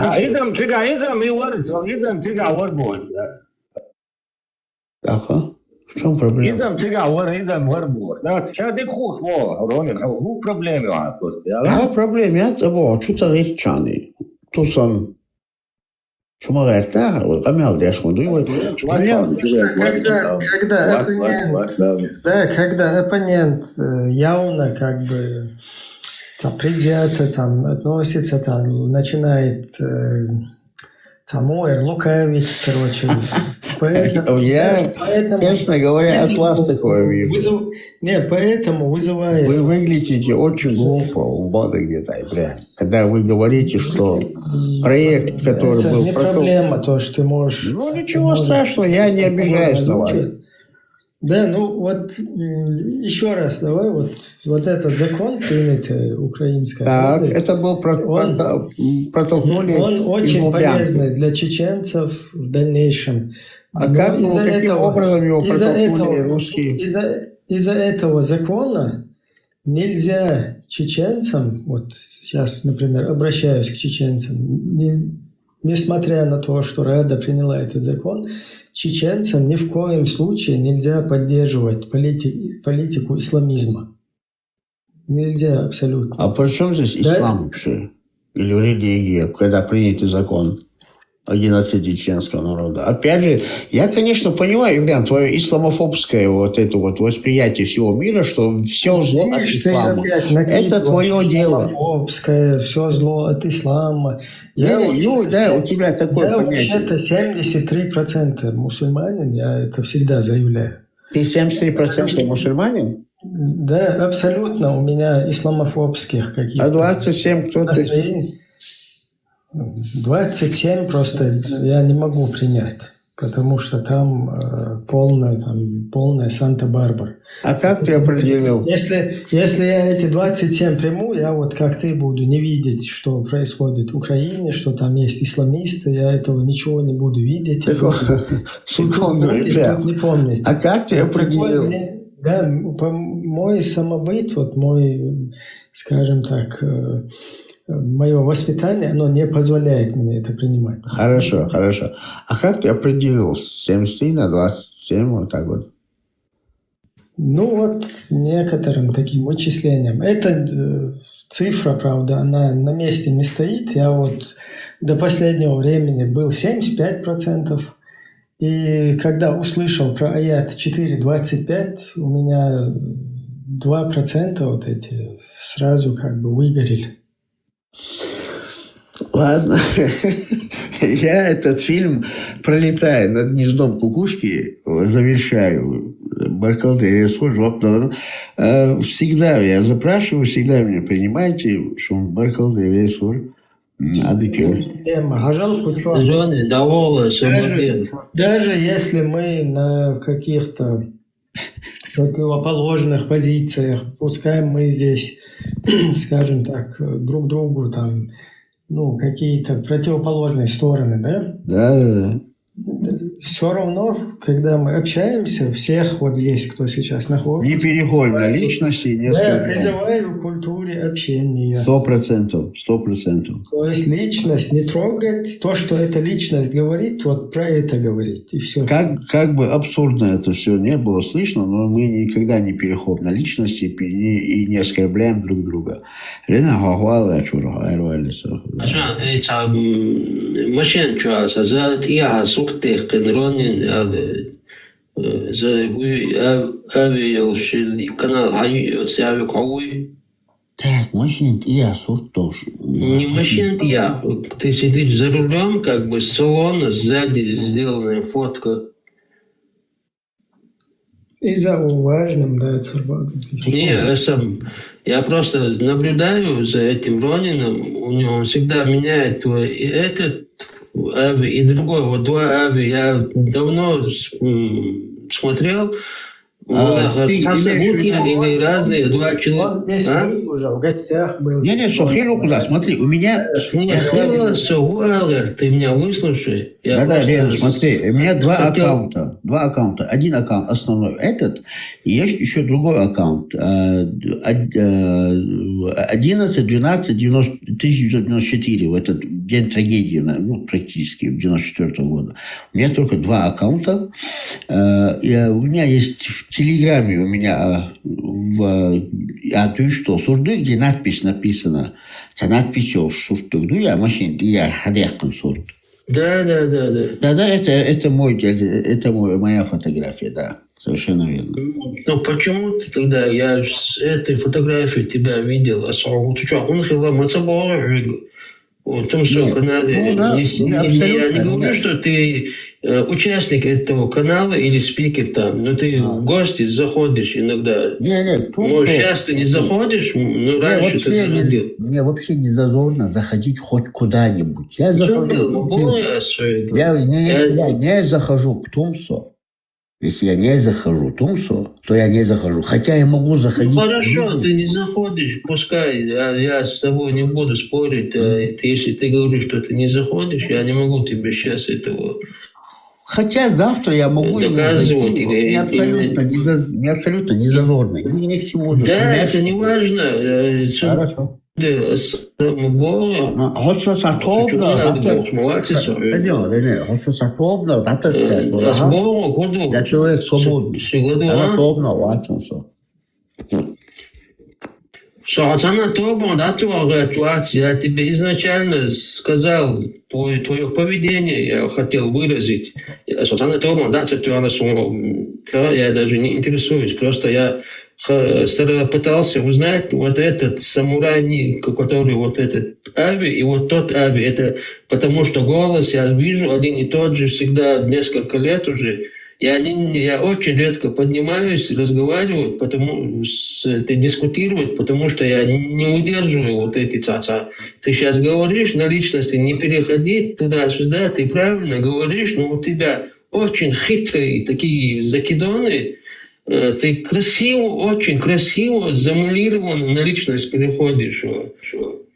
Ага. В чем проблема? Проблема, я что-то речаны. Тусан. Чума говорит, амял дешму дуй. Когда оппонент явно как бы предвзято там относится, там начинает лукавить, короче. Я, честно говоря, от вас такое вижу. Поэтому вызывает... Вы выглядите очень глупо у Бада где-то, когда вы говорите, что проект, который это был... не проблема, то, что ты можешь... Ну, ничего страшного, я не обижаюсь на вас. Да, ну вот еще раз давай, вот этот закон принятый украинский. Так, это был протолкнули. Он очень полезный для чеченцев в дальнейшем. А как, каким образом его протолкнули русские? Из-за этого закона нельзя чеченцам, вот сейчас, например, обращаюсь к чеченцам, несмотря на то, что Рада приняла этот закон, чеченцам ни в коем случае нельзя поддерживать политику исламизма. Нельзя абсолютно. А при чем здесь ислам вообще? Или религия, когда принятый закон о геноциде чеченского народа? Опять же, я, конечно, понимаю, Ильян, твое исламофобское вот это вот восприятие всего мира, что все зло от ислама. Это твое дело. Исламофобское, все зло от ислама. Да, у тебя такое понятие. Я вообще-то 73% мусульманин, я это всегда заявляю. Ты 73% мусульманин? Да, абсолютно. У меня исламофобских каких-то... А 27 кто ты? 27 просто я не могу принять. потому что там полная Санта-Барбара. А как ты определил? Если я эти 27 приму, я вот как ты буду не видеть, что происходит в Украине, что там есть исламисты, я этого ничего не буду видеть. Секунду, не помнить. А как ты определил? Да, мой самобыт, вот мой, скажем так, мое воспитание, оно не позволяет мне это принимать. Хорошо. А как ты определил 73 на 27, вот так вот? Ну вот некоторым таким вычислением. Эта цифра, правда, она на месте не стоит. Я вот до последнего времени был 75%. И когда услышал про аят 4.25, у меня 2% вот эти сразу как бы выгорели. Ладно, я этот фильм, пролетая над гнездом кукушки, завершаю. Баркалдерия схожу. Всегда я запрашиваю, всегда меня принимаете, что он Баркалдерия схожу. Даже если мы на каких-то противоположных позициях, пускай мы здесь, скажем так, друг другу там, какие-то противоположные стороны, да? Да. Все равно, когда мы общаемся, всех вот здесь, кто сейчас находится... Не переходим на личности. Я призываю к культуре общения. 100%. То есть личность не трогать. То, что эта личность говорит, вот про это говорить. И все. Как бы абсурдно это все не было слышно, но мы никогда не переходим на личности и не оскорбляем друг друга. Так, машина я сорт тоже. Не машина я. Ты сидишь за рулем, как бы с салона, сзади сделанная фотка. И за уважным, да, царбатом. Я просто наблюдаю за этим Ронином. У него он всегда меняет и этот Ави, и другой. Вот два Ави я давно смотрел. Или разные два человека. Он здесь был уже, в гостях был. Не, Сохилу куда? Смотри, у меня... Ты меня выслушай. Да, смотри, у меня два аккаунта. Один аккаунт основной этот, и есть еще другой аккаунт. 11-12-1994, в этот день трагедии, практически, 94 года. У меня только два аккаунта. У меня есть в Телеграме, у меня сурды, где надпись написана. Это надпись сурды, я машин, я хадяхкан сурд. Да, это моя фотография, да. Совершенно верно. Но почему ты тогда, я с этой фотографией тебя видел, а ты что, он хила мацабора, в том, что канале, я не говорю, что ты участник этого канала или спикер там, но ты в гости заходишь иногда. Может, часто не заходишь, но раньше ты заходил. Мне вообще не зазорно заходить хоть куда-нибудь. Я захожу. Я не захожу к Тумсо. Если я не захожу в Тумсо, то я не захожу. Хотя я могу заходить. Хорошо, ты не заходишь, пускай. Я с тобой не буду спорить. Если ты говоришь, что ты не заходишь, я не могу тебе сейчас этого... Хотя завтра я могу доказывать. Мне абсолютно не зазорно. Ни к чему. Да, это не важно. Хорошо. Я человек свободный. Я тебе изначально сказал, твое поведение я хотел выразить. Я даже не интересуюсь, просто я пытался узнать вот этот самурай, который вот этот Ави и вот тот Ави. Это потому что голос я вижу один и тот же всегда несколько лет уже. Я очень редко поднимаюсь, разговариваю, дискутировать, потому что я не удерживаю вот эти ца-ца. Ты сейчас говоришь на личности, не переходи туда-сюда, ты правильно говоришь, но у тебя очень хитрые такие закидоны, ты красиво, очень красиво замулированно на личность переходишь.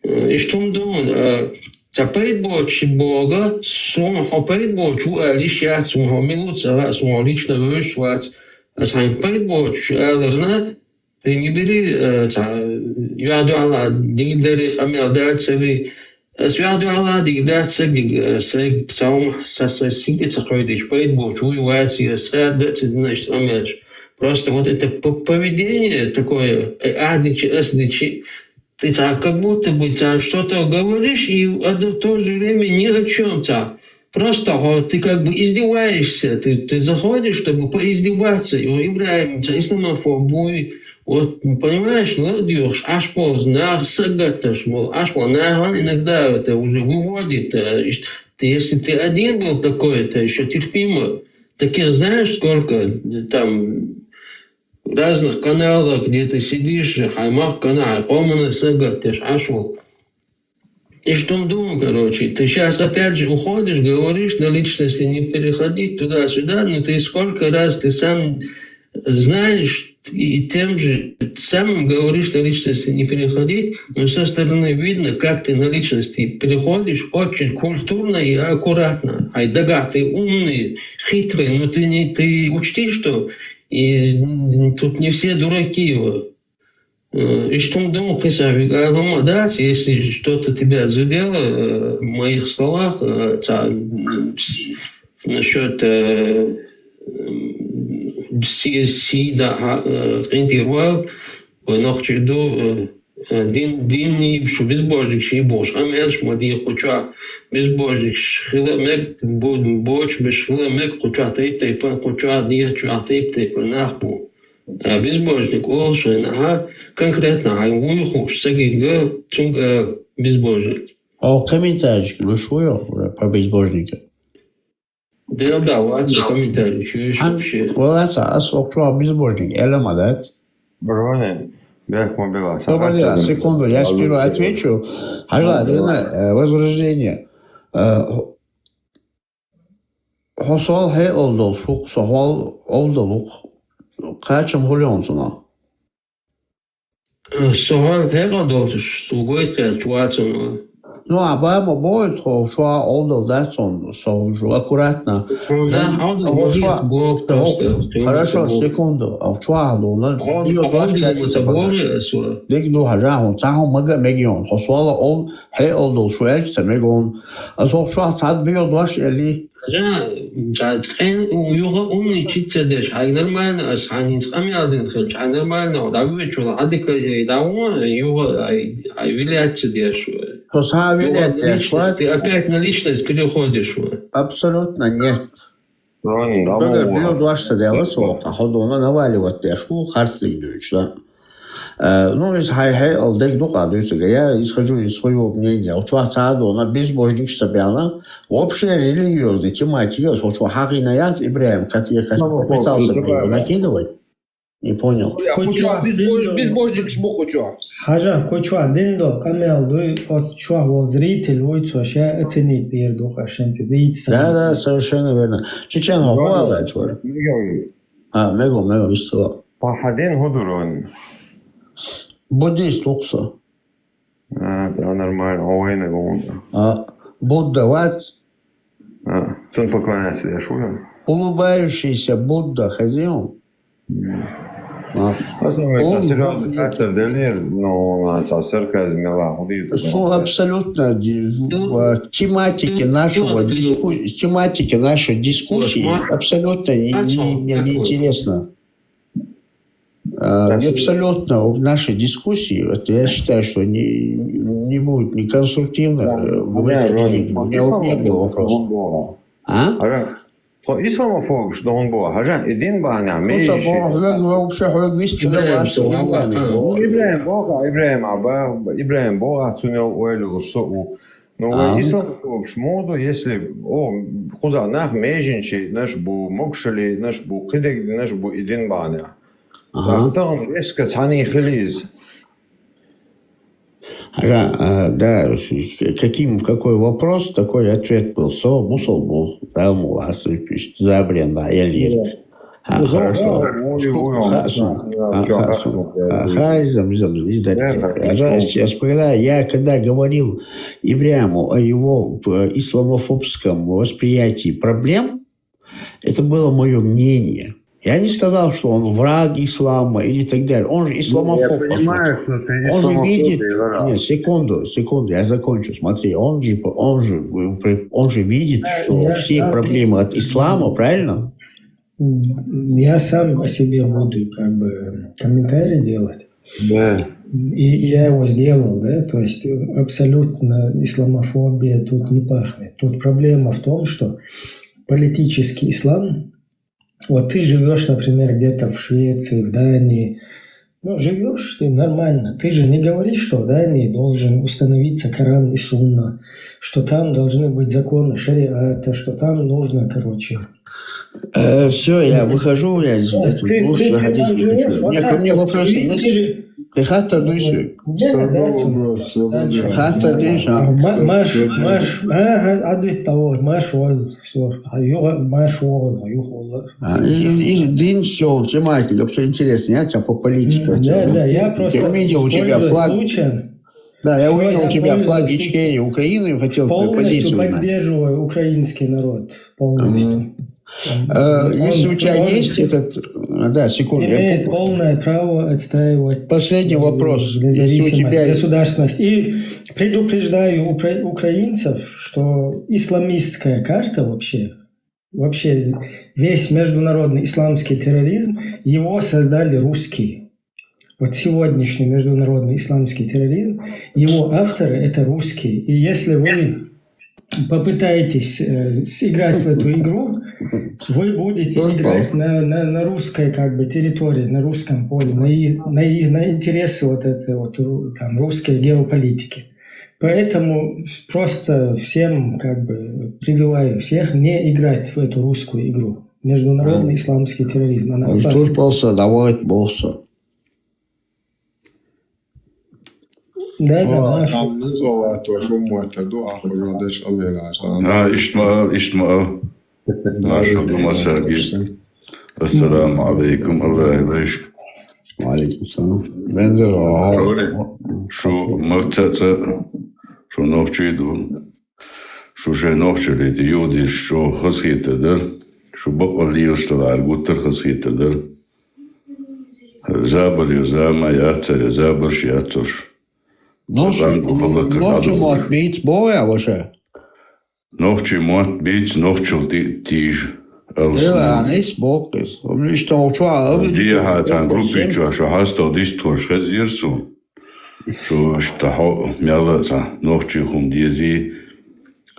И что он думает? Запает больше Бога, сон хопает больше, лишь я сон хомилуца, сон лично вышвать, а сон пает больше, алерна, ты не бери, я дуала, дигдери хамил дальцеви, я дуала, дигдацеви, сэг цаум сасасидица ходишь, пает больше, уйвать, садаться, значит, амеш. Просто вот это поведение такое, адичи, ты как будто бы что-то говоришь, и в то же время ни о чем-то. Просто ты как бы издеваешься, ты заходишь, чтобы поиздеваться. И Ибрахим, исламофобой, вот, понимаешь, ладьешь, аж поздно, сагаташ, мол, аж поздно, иногда это уже выводит. Если ты один был такой, это еще терпимо. Таких знаешь, сколько там в разных каналах, где ты сидишь, хаймах канал, комана сагат, ты ж ашвал. И что он думал, короче, ты сейчас опять же уходишь, говоришь на личности не переходить туда-сюда, но ты сколько раз ты сам знаешь и тем же самым говоришь на личности не переходить, но со стороны видно, как ты на личности переходишь очень культурно и аккуратно. Айдага, ты умный, хитрый, но ты учти, что и тут не все дураки. И что он думал, да, если что-то тебя задело в моих словах насчет сида интеграл, но хочу дин что безбожник ши бош, а меньше моди хочу безбожник шхилемек боч бешхилемек хочу тейп хочу ди хочу тейп нахбу. Безбожник олшен, конкретно, уйхуш, сагига, цунга безбожник. А комментарий, ну что про безбожника? Да, вот комментарий, еще вообще. Вот это, что безбожник, элемадат. Брони, бях мобила. Погоди, секунду, я сперва отвечу. Ажла, возрождение. Хосол хей олдол, шук сохол олдолук. Kaçım holuyorsun sana? Soğan herhalde olsun. Suğuyt ya çuvatsın. Ну, а баба будет, что олдал, да, сон, что аккуратно. Хорошо, секунду. А что он? Лик до хажа, он сам мага мегион. Хосвала ол, хей олдал, что эльче мегион. А что сад био дош эли. Ja, ujuga umni читсадеш. Нормально, они скамьялдин хэл. Нормально. Да вы что, адика даума, юга виляется деш. Ты опять на личность переходишь. Абсолютно нет. Когда био дош садела, а ходона наваливать тяжку, харцы идут, да. Ну, из хай-хай, алдек докладывается, я исхожу из своего мнения. Учуаться на безбожник Сабяна, вообще религиозной тематики, что Хагинаят Ибрахим, который пытался накидывать, не понял. Безбожник шбуху чё? Хажа, кочуа, диндо, камелду, от чуа, вот зритель, войцо, ша, оценить дирду, хашенцы, да, совершенно верно. Чечен, хуала, чуа. Мего, вистила. Пахадин худурон. Буддист укса. Да, нормально, овойны гонка. Будда ват. Сон поклоняется, я шую. Улыбающийся Будда хозяин. Основывается серьезный фактор делир, но церковь измела. Абсолютно тематики нашей дискуссии абсолютно неинтересно. Абсолютно в нашей дискуссии, вот я считаю, что не будет не конструктивно говорить о религии. У меня вот не был вопрос. Исламофоб, что он был. Хажан, един баня, мейши. Вообще, Ибрахим Бога, цунел уэлю, что но исламофоб, шмоду, если, хуза, нах мейжинчи, наш бу мокшали, наш бу кидек, наш бу един баня. Там резко цани хилиз. Да, какой вопрос, такой ответ был. Мусул был. там у вас пишет Забрина Элир. Хорошо. Сейчас, я когда говорил Ибряму о его исламофобском восприятии проблем, это было мое мнение. Я не сказал, что он враг ислама или так далее. Он же исламофоб. Я понимаю, что ты он же видит... враг. Нет, секунду, я закончу. Смотри, он же видит, что все проблемы от ислама, правильно? Я сам о себе буду как бы комментарий делать. Да. И я его сделал, да, то есть абсолютно исламофобия тут не пахнет. Тут проблема в том, что политический ислам, вот ты живешь, например, где-то в Швеции, в Дании, ну, живешь ты нормально. Ты же не говоришь, что в Дании должен установиться Коран и Сунна, что там должны быть законы шариата, что там нужно, короче... Все, я выхожу, я лучше заходить не хочу. У меня ко мне вопросы есть? Ты хата дыши. Хата дыши. Дин все, тематика, все интересно. Я тебя по политике. Да, я просто увидел у тебя флаг. Да, я увидел у тебя флаг Ичкерии Украины и хотел позицию узнать. Полностью поддерживаю украинский народ. Полностью. Если у тебя есть этот... Да, секунду. Имеет полное право отстаивать... Последний вопрос. Если у тебя... государственность. И предупреждаю украинцев, что исламистская карта вообще весь международный исламский терроризм, его создали русские. Вот сегодняшний международный исламский терроризм, его авторы – это русские. И если вы попытаетесь сыграть в эту игру, вы будете играть на русской как бы территории, на русском поле, на интересы вот этой вот там русской геополитики. Поэтому просто всем как бы призываю всех не играть в эту русскую игру. Международный исламский терроризм. Она опасна. Да. اشتمال معشوق مساجد السلام عليكم الله يبارك وعليكم السلام بنزل شو مرتتا شو نوخشيدو شو شي نوخشلي يودي شو خسيتدر شو بقى اللي يشتغل قلت خسيتدر زابر يزاما ياتر زابر شياتر Ночью может быть боя уже. Ночью может быть, ночью тиже. Ja, nicht Bockes. Ich doch schon. Die hat ein Gruppe schon hast du das Tor schreibt so. So ist da mehr da ночью die sie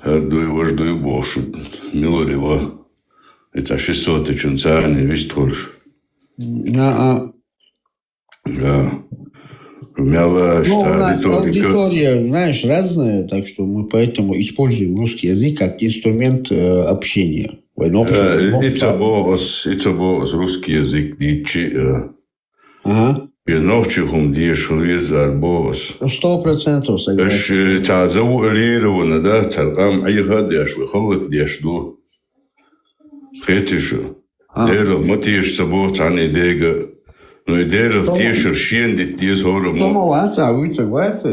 du bosch. Милорева. Это 600 чунцани висторш. Да. У нас аудитория, знаешь, разная, так что мы поэтому используем русский язык как инструмент общения. Это был русский язык, Ночью die швейцар босс. 100% согласен. Это завуалировано, да, царкам айхадяш, выховок дяшду. Хетишу. Дело матиш собой цани дега. Ну и дело тешер шенди тес хором. Домоваться, вы согласны?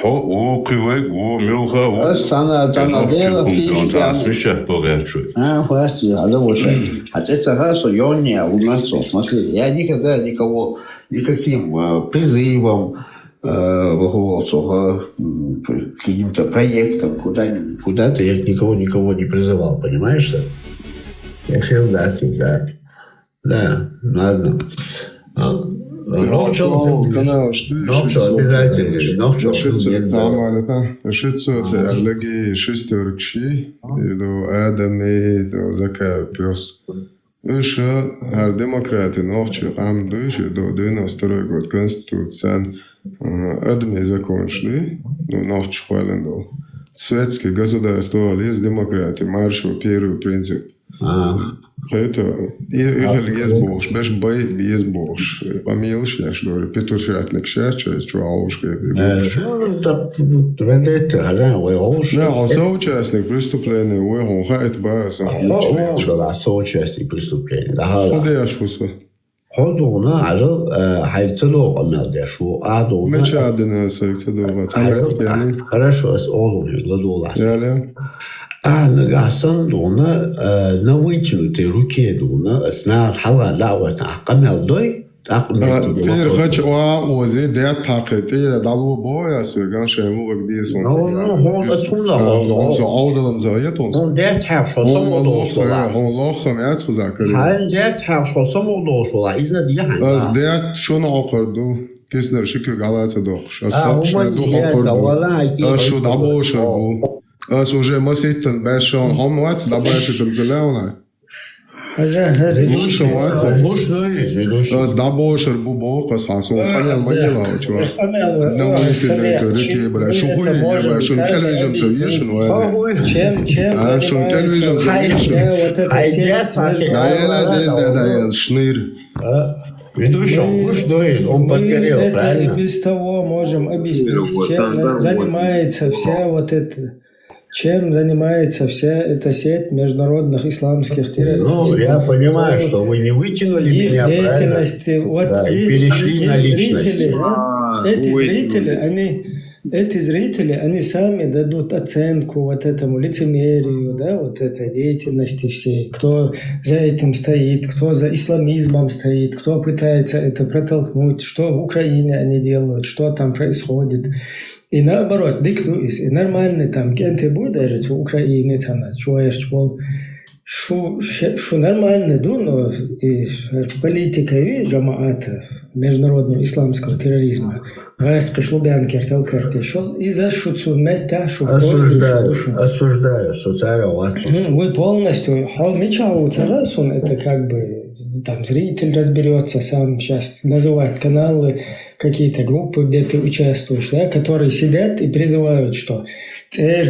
О, кивай, го, милха. Она дело трансмиша погачу. Хватит, а вот это хорошо, я у нас, смотри, я никогда никого никаким призывом каким-то проектом куда-то я никого не призывал, понимаешь? Я всегда да, ладно. Ночью обязательно. Шицу это шестеркши, Адами, Закай пес. Еще демократы ночью амдующие до 92 год конституция Адами закончили, ночью хвален был. Светские государства есть демократия, маршал первый принцип. Это и езбош, беш бай езбош. Помилш, я что ли, петушат на счастье, что аушка. Да, соучастник преступления, он хает баса. Соучастник преступления. Куда я шуса? حضونا على حيتلو قمال داشو قعدونا مش عندنا سيكتدوغات يعني хорошо اسألوا يقلدوا يعني أنا قاعد دونا نويتلو تروكي دونا أثناء الحلقة دعوة قمال دوي تير خش وزي ده تاقتي دالو بويا سوغان شيمو غديس هون أتونا هون عودة مزايتون هون ده تحش وصمو دوشولا هون لخم يتخذاكر هون ده تحش وصمو دوشولا إذا دي حاجة بس ده شون عقردو كسر شكل غلط دوخش هما دي ولا شو دابوش أس уже مسيتن باشون هم وقت داباشتن زلاونا Аз дабошер бубок, аз хасун канал манила, чувак. Ну, если реки, бля, шухуй, бля, шун телевизион завешен, а шун телевизион завешен. Да, шныр. Ведущий, он гушной, он подгорел, правильно? Без того можем объяснить, чем занимается вся вот эта... Чем занимается вся эта сеть международных исламских террористов? Ну, я понимаю, что вы не вытянули меня, правильно? Вот да, и перешли на личность. Эти зрители, они сами дадут оценку вот этому лицемерию, да, вот этой деятельности всей. Кто за этим стоит, кто за исламизмом стоит, кто пытается это протолкнуть, что в Украине они делают, что там происходит. И наоборот, диктуюсь, и нормально там, кем-то будет даже в Украине, там, что нормально, но и политика и джамаата, международного исламского терроризма, войска шлубянки, артелкарты, шел и за шуцу мета, осуждаю, социальную. Вы полностью, это как бы, там зритель разберется сам, сейчас называть каналы, какие-то группы, где ты участвуешь, да, которые сидят и призывают, что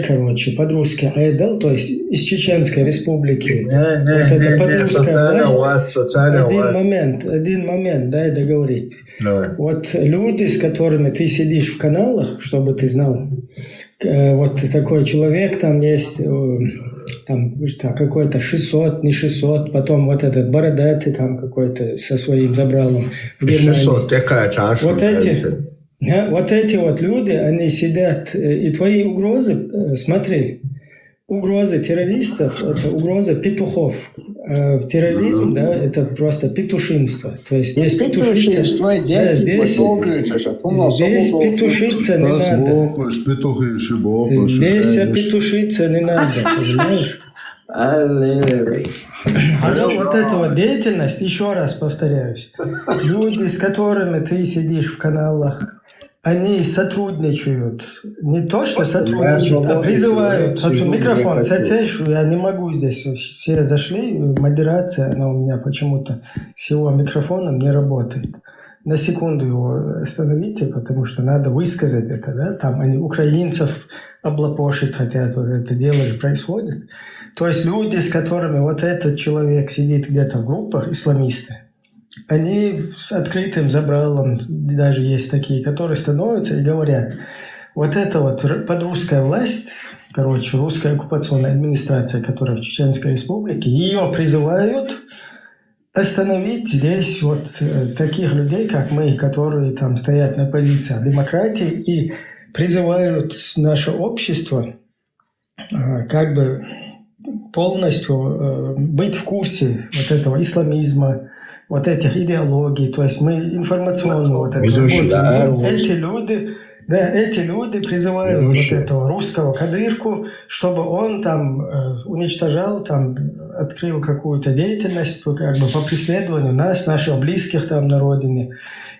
короче, под-русски айдол, то есть из Чеченской республики. Вот это под-русская власть. Один момент, дай договорить. Давай. Вот люди, с которыми ты сидишь в каналах, чтобы ты знал, вот такой человек там есть, там какой-то 600, не 600, потом вот этот бородатый там какой-то со своим забралом в Германии. 600, какая чаша? Вот эти вот люди, они сидят, и твои угрозы, смотри, угрозы террористов, это угроза петухов. Терроризм, да, это просто петушинство. То есть здесь петушинство, здесь петушиться не надо. Здесь петушиться не надо, понимаешь? Вот эта вот деятельность, еще раз повторяюсь, люди, с которыми ты сидишь в каналах, они сотрудничают. Не то, что сотрудничают, а призывают. Микрофон, я не могу здесь. Все зашли, модерация, она у меня почему-то с его микрофоном не работает. На секунду его остановите, потому что надо высказать это. Да? Там они украинцев облапошить хотят, вот это дело же происходит. То есть люди, с которыми вот этот человек сидит где-то в группах, исламисты, они с открытым забралом, даже есть такие, которые становятся и говорят, вот эта вот подрусская власть, короче, русская оккупационная администрация, которая в Чеченской республике, ее призывают остановить здесь вот таких людей, как мы, которые там стоят на позиции демократии и призывают наше общество как бы полностью быть в курсе вот этого исламизма, вот этих идеологий, то есть мы информационно вот это эти люди призывают вот этого русского кадырку, чтобы он там уничтожал, там открыл какую-то деятельность как бы по преследованию нас, наших близких там на родине.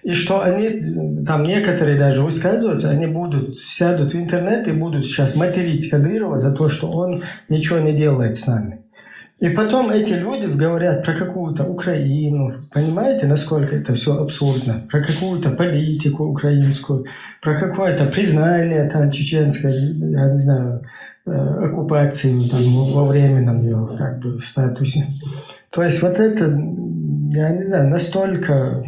И что они, там некоторые даже высказываются, они сядут в интернет и будут сейчас материть Кадырова за то, что он ничего не делает с нами. И потом эти люди говорят про какую-то Украину. Понимаете, насколько это все абсурдно? Про какую-то политику украинскую, про какое-то признание там чеченской, я не знаю, оккупации там, во временном ее как бы статусе. То есть вот это, я не знаю, настолько...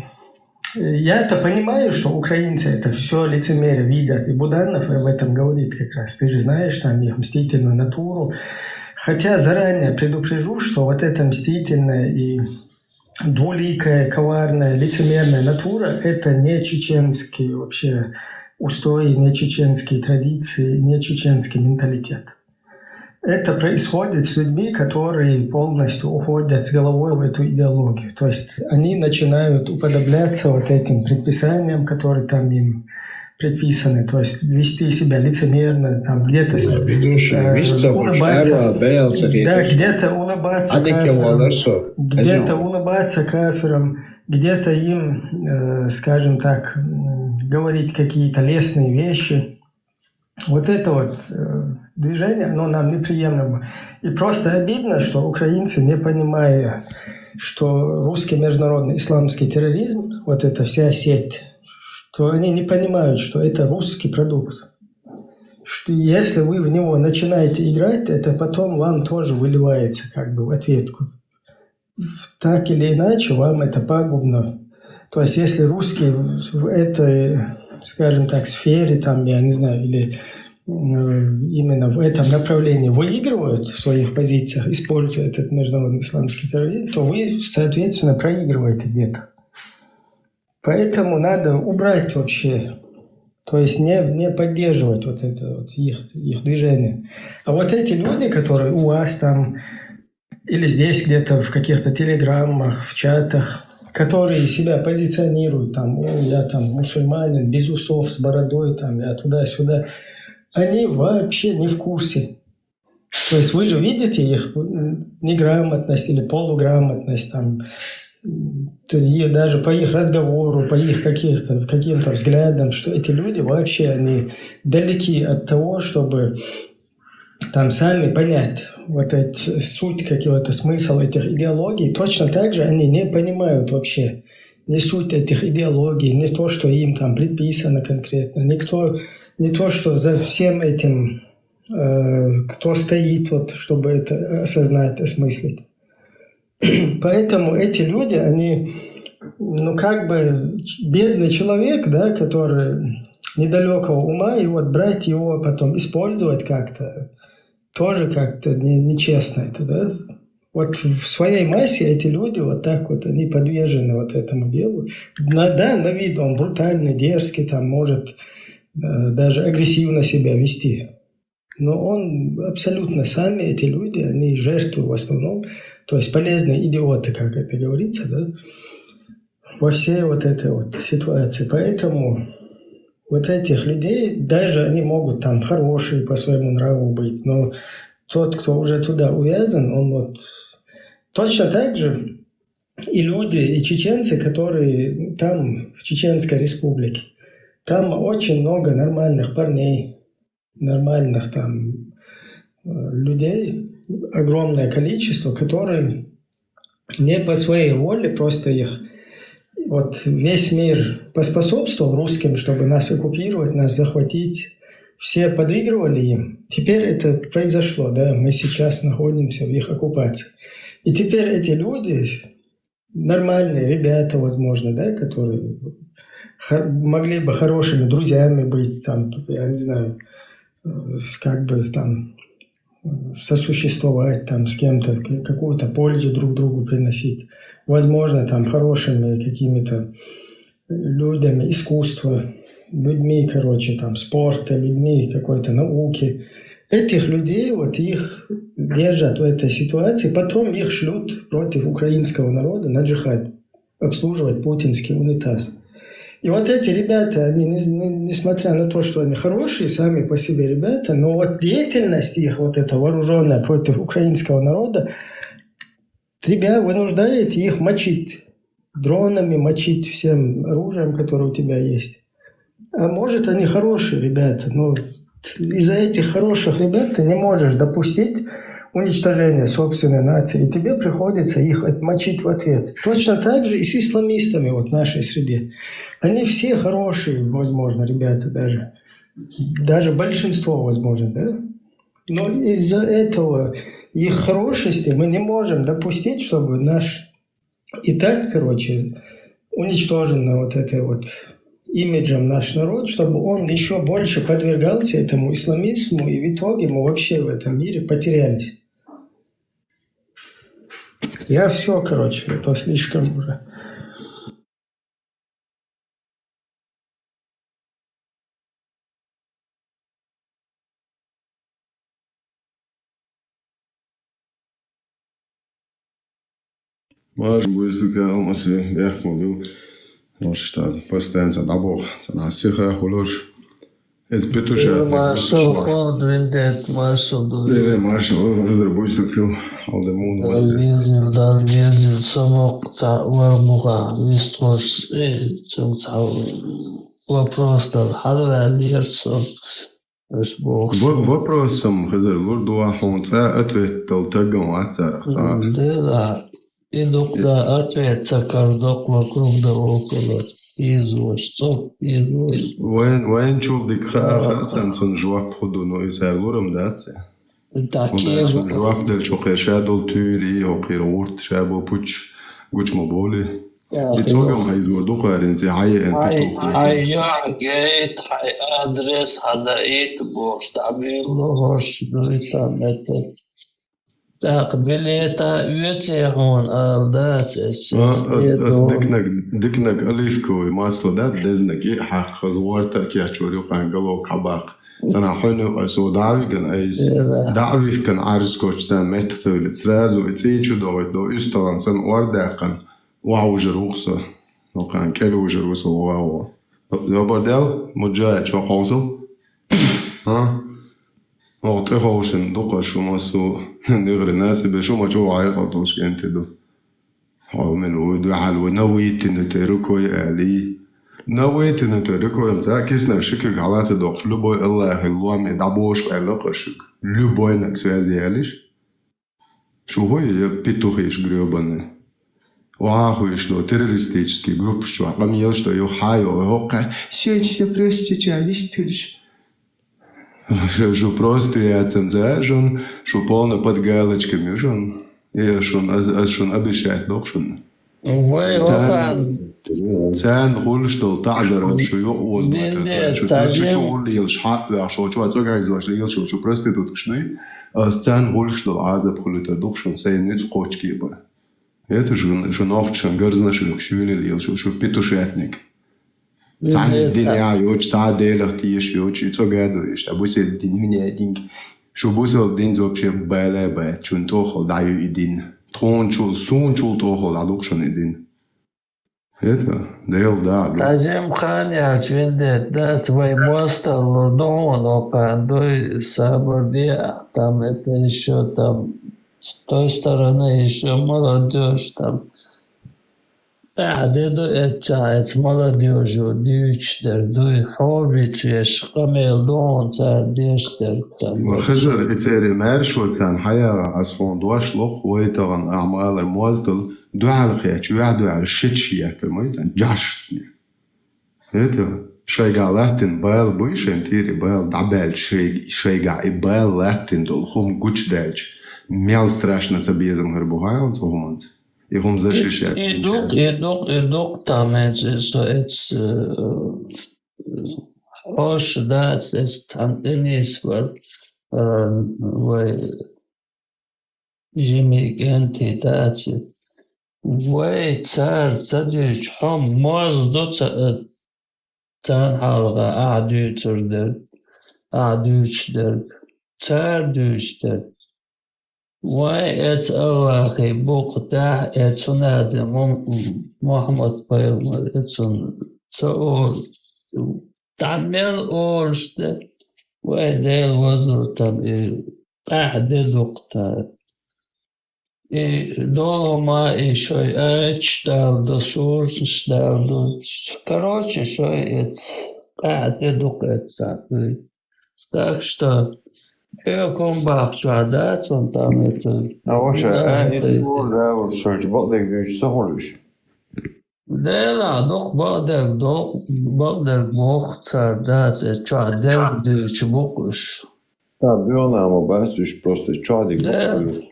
Я-то понимаю, что украинцы это все лицемерие видят, и Буданов об этом говорит как раз. Ты же знаешь там их мстительную натуру. Хотя заранее предупрежу, что вот эта мстительная и двуликая, коварная, лицемерная натура – это не чеченские вообще устои, не чеченские традиции, не чеченский менталитет. Это происходит с людьми, которые полностью уходят с головой в эту идеологию. То есть они начинают уподобляться вот этим предписаниям, которые там им предписаны. То есть вести себя лицемерно, там где-то улыбаться, да, где-то улыбаться кафирам, где-то улыбаться кафирам, где-то им, скажем так, говорить какие-то лестные вещи. Вот это вот движение, оно нам неприемлемо. И просто обидно, что украинцы, не понимая, что русский международный исламский терроризм, вот эта вся сеть, что они не понимают, что это русский продукт. Что если вы в него начинаете играть, это потом вам тоже выливается как бы в ответку. Так или иначе, вам это пагубно. То есть если русские в этой, скажем так, сфере, там, я не знаю, или именно в этом направлении выигрывают в своих позициях, используя этот международный исламский терроризм, то вы, соответственно, проигрываете где-то. Поэтому надо убрать вообще, то есть не поддерживать вот это вот их движение. А вот эти люди, которые у вас там или здесь где-то в каких-то телеграммах, в чатах, которые себя позиционируют, там, о, я там мусульманин, без усов, с бородой, там, я туда-сюда, они вообще не в курсе. То есть вы же видите их неграмотность или полуграмотность, там, и даже по их разговору, по их каким-то взглядам, что эти люди вообще они далеки от того, чтобы там сами понять вот эту суть, какой-то смысл этих идеологий. Точно так же они не понимают вообще не суть этих идеологий, не то, что им там предписано конкретно, не то, что за всем этим, кто стоит, вот, чтобы это осознать, осмыслить. Поэтому эти люди, они, ну, как бы бедный человек, да, который недалекого ума, и вот брать его потом использовать как-то, тоже как-то нечестно это, да. Вот в своей массе эти люди вот так вот, они подвержены вот этому делу. Да, на вид он брутальный, дерзкий, там может даже агрессивно себя вести. Но он абсолютно сами, эти люди, они жертвы в основном, то есть полезные идиоты, как это говорится, да, во всей вот этой вот ситуации. Поэтому вот этих людей, даже они могут там хорошие по своему нраву быть, но тот, кто уже туда увязан, он вот точно так же и люди, и чеченцы, которые там, в Чеченской Республике, там очень много нормальных парней, нормальных там людей, огромное количество, которые не по своей воле, просто их вот весь мир поспособствовал русским, чтобы нас оккупировать, нас захватить. Все подыгрывали им. Теперь это произошло, да, мы сейчас находимся в их оккупации. И теперь эти люди, нормальные ребята, возможно, да, которые могли бы хорошими друзьями быть, там, я не знаю, как бы там сосуществовать там с кем-то, какую-то пользу друг другу приносить. Возможно, там хорошими какими-то людьми искусства, людьми, короче, там спорта, людьми какой-то науки. Этих людей, вот их держат в этой ситуации, потом их шлют против украинского народа на джихад, обслуживать путинский унитаз. И вот эти ребята, они, несмотря на то, что они хорошие сами по себе ребята, но вот деятельность их, вот эта вооруженная против украинского народа, тебя вынуждает их мочить дронами, мочить всем оружием, которое у тебя есть. А может, они хорошие ребята, но из-за этих хороших ребят ты не можешь допустить уничтожение собственной нации, и тебе приходится их отмочить в ответ. Точно так же и с исламистами вот в нашей среде. Они все хорошие, возможно, ребята даже большинство, возможно, да? Но из-за этого их хорошести мы не можем допустить, чтобы наш и так, уничтоженный вот это вот имиджем наш народ, чтобы он еще больше подвергался этому исламизму, и в итоге мы вообще в этом мире потерялись. Я все, это слишком уже. Может быть, если я могу, что постоянно добавил, на всех хулож. Это петушат. Маршал Хон Двиндет, маршал Двиндет. Маршал, разработчик такил, алдемун. Далвезил, самок вармуга, вистрош, вопрос дал, халва лерсон. Вопросом, хазар, лордуа хонца, ответил тагом отцарах. Да. И доктор ответца кардок вокруг да около. Вайн чулдик хаха цансон жвак ходуно изайлурам даце. Такие жвак дел чоке шадол тюри хокир урт шабо пуч гуч моболи. Итогам хайзурду қаринзи хай энпиту. Хай гейт, хай адрес, хадаит бош, табилу хош дуитан это. Так, билета ветерон алдат. دكنك أليفكوي ماسلو ده دزنك يحق خزورتا كي أشوريو قانقلو كباق سنة حنو أسو دعوي كان أيز دعوي كان عارز كوش سن متتولي تسرازو اتسيچو دو استوان سن ورداقن واو جروخسو وقان كلو جروسو واو يبردل مجاية شو خوصو ها وقتی خوشن دو قشوماسو نغر ناسی به شما جو عایق دوش کنت دو من ودو حلو نويت نتركوي علي نويت نتركوي امزا كيسنا شكك على تدوش لبوي الله اللوام يدعبوش علاقشك لبوي نكسوازي عليش شو هو يبيتوخيش грёбаный وآخوي что террористический групп что помнил что его хайо его все простите авистились что просто я там зажжен, что полно под галочками жен, и что обещать должен. Цен руль что تعذر что его воздух, что ты лишь хат, что цогай зашли, что просто тут кшны, цен руль что азаб хулит должен, сей нет скотчки бы. Это же ночь грызна шлюк, швили что петушатник. Цаны дня юч саделах тиш юч цогаду иш абусел динюня динг шубусел дин зопше балаба чун тохол даю идин трончул сунчул тохол алукшон идин это дел да Тажем хан я чвинде да твой мостер лордон окандой сабордия там это еще там с той стороны еще молодежь там بعد دو اتجاهت молодежью дючдер дуй хоббитвеш камелдон цардештер там خزر اتاري مارشو تان حيا اسخون دواش لوخ ويتغن اعمال الموازدل دو حلقيات يعدو على الشتشيات الميتان جاشتني это شيغا لاتن بايل بويشن تيري بايل دعبال شيغا и بايل латин дол хом гуч дальч мял страшно цабезом гербугайл цогуманц и хом защищать. Идут там хорош, да, es Tantenis, weil Jimmy Genti dazu. Weil Zadüch, ham mazdu tan halga adüçler, Zadüçler. وإت أواخي بوقتاح إتنادي محمد بيرمر إتن سؤول تعمل أورشت وإديل وزرتم أحد وقتها долго ما еще читал до сурс читал до короче что это дукается так что Kom bakçada tam eto. Vaša, izsūr dēvus šoļš, baldēk viņš sahoļuši. Dēlā, baldēk mohca dāc, čā devdīči bukuši. Tā, bilnām bēstuši prosto čādīgi bukuši.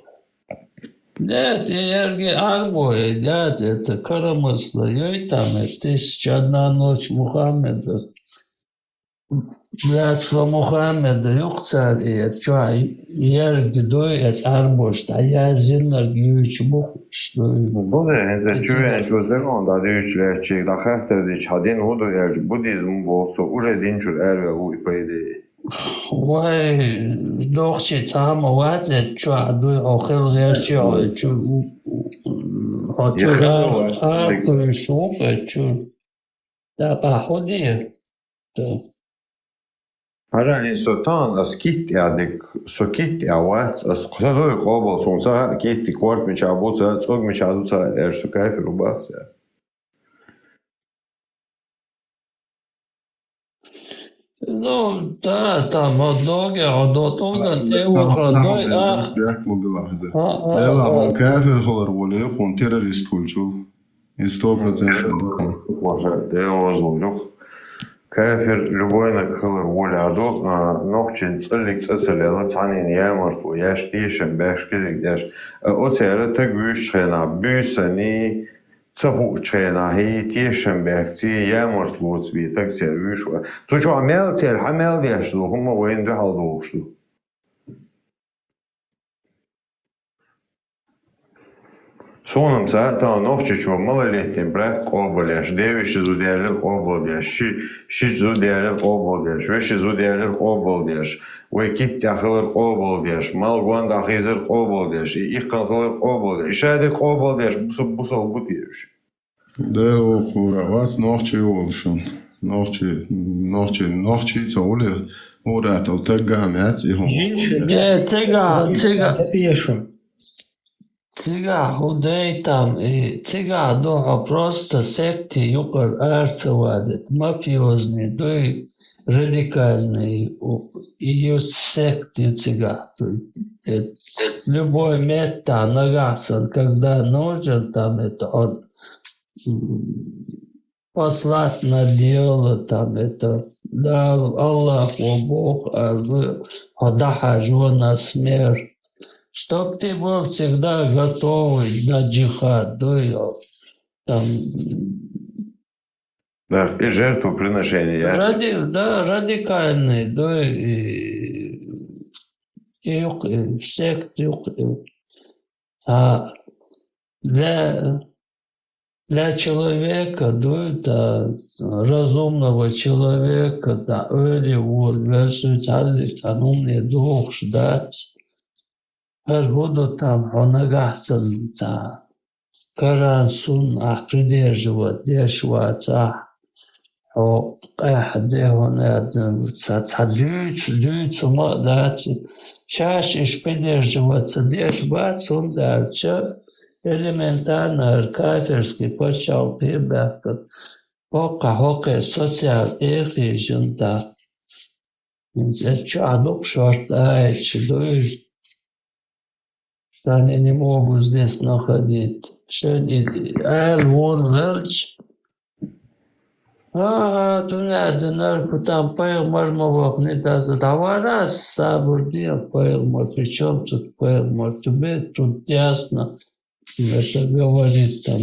Нет, Ерги Арбой, дядь, это коромысла, ей там, 1001 ночь Мухаммеда. Братство Мухаммеда, юхцар, и чё, Ерги дой, это Арбош, а я зиннар гюич бухуш. Bu da henüz çöğen çözek onda deyişler çek da xəftədə çadin odu yer budizm bolsa uje dinçur er ve u ipaydı. Ой, дохчи цама вазе, чё, дой охел верчё, чё, хочу шопа, чё, да, походи, да. Parani sotan as kitti adik so kitti awat as qsadoi qobol sonsa kitti kort mi chabotsa tsog mi chadutsa er so kayf rubatsa. Ну, да, там одноги, однотога, не уходой, Сбяк мобила хазер. Ела, он кафир холар воле, он террорист хульчул. И 100%. Може, де возможно. Кафир любой на холар воле аду, нохчин цылик цыцылела цанин ямарту, яш тишен бэшкилик яш. Оцера так вюшчена, бюсани, цахучена, хей тишен бэхци ямарту оцви, так цер вюшва. Цучу амел цер, хамел вяшлу, хума воин духал дошлу. Sonumsa ta nohçu malaletin bırak obolyaş, deviş zudiyerler obolyaş, şiş zudiyerler obolyaş, ve şiş zudiyerler obolyaş, ve kit yakılır obolyaş, mal guan dahizir obolyaş, ikkanılır obolyaş, işaredik obolyaş, bu sol bu diyor. De o kura vas nohçu oluşun. Nohçu çoğulu uğratal tagamet ihum. Цига худей там, и цига дома просто секты юкар арцевадет, мафиозные, да и радикальные, и есть секты цига. Любой мета нагасан, когда нужен там это он послать на дело там это, да, Аллах, Бог, Адахажу на смерть. Чтоб ты был всегда готовый на джихад, там... Да, и жертвоприношение. Радикальный, и сект, а для человека, да, разумного человека, да, или вот, он умный дух ждать. Her году там он агасца, Коран сунна придерживать, держаться, о эхде он цадюц дать, чаще придерживаться, держаться он дальше, элементарно кафирский почал пибяка, пока хоке социал эхижунта, чадук шортаешь, дуешь. Они не могут здесь находить. Вон верч. Там поймал не даст. Давай сабурди, поймал. Причем тут поймал? Тебе тут ясно. Это говорит там.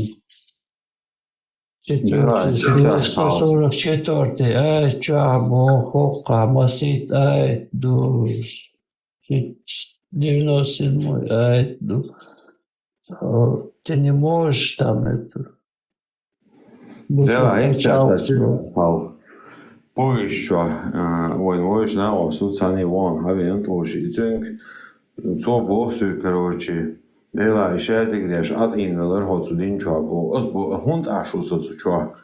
144. Ай, чабо, хока, масит, ай, душ. 97-й, ты не можешь там это... Да, я сейчас пал. Поищу, ой, знал, социальный вон, авиант уже, и цинк, цо боссы, короче, дела, еще ты где-то от инвелер, ход судин чабо, хунд ашу соцучо,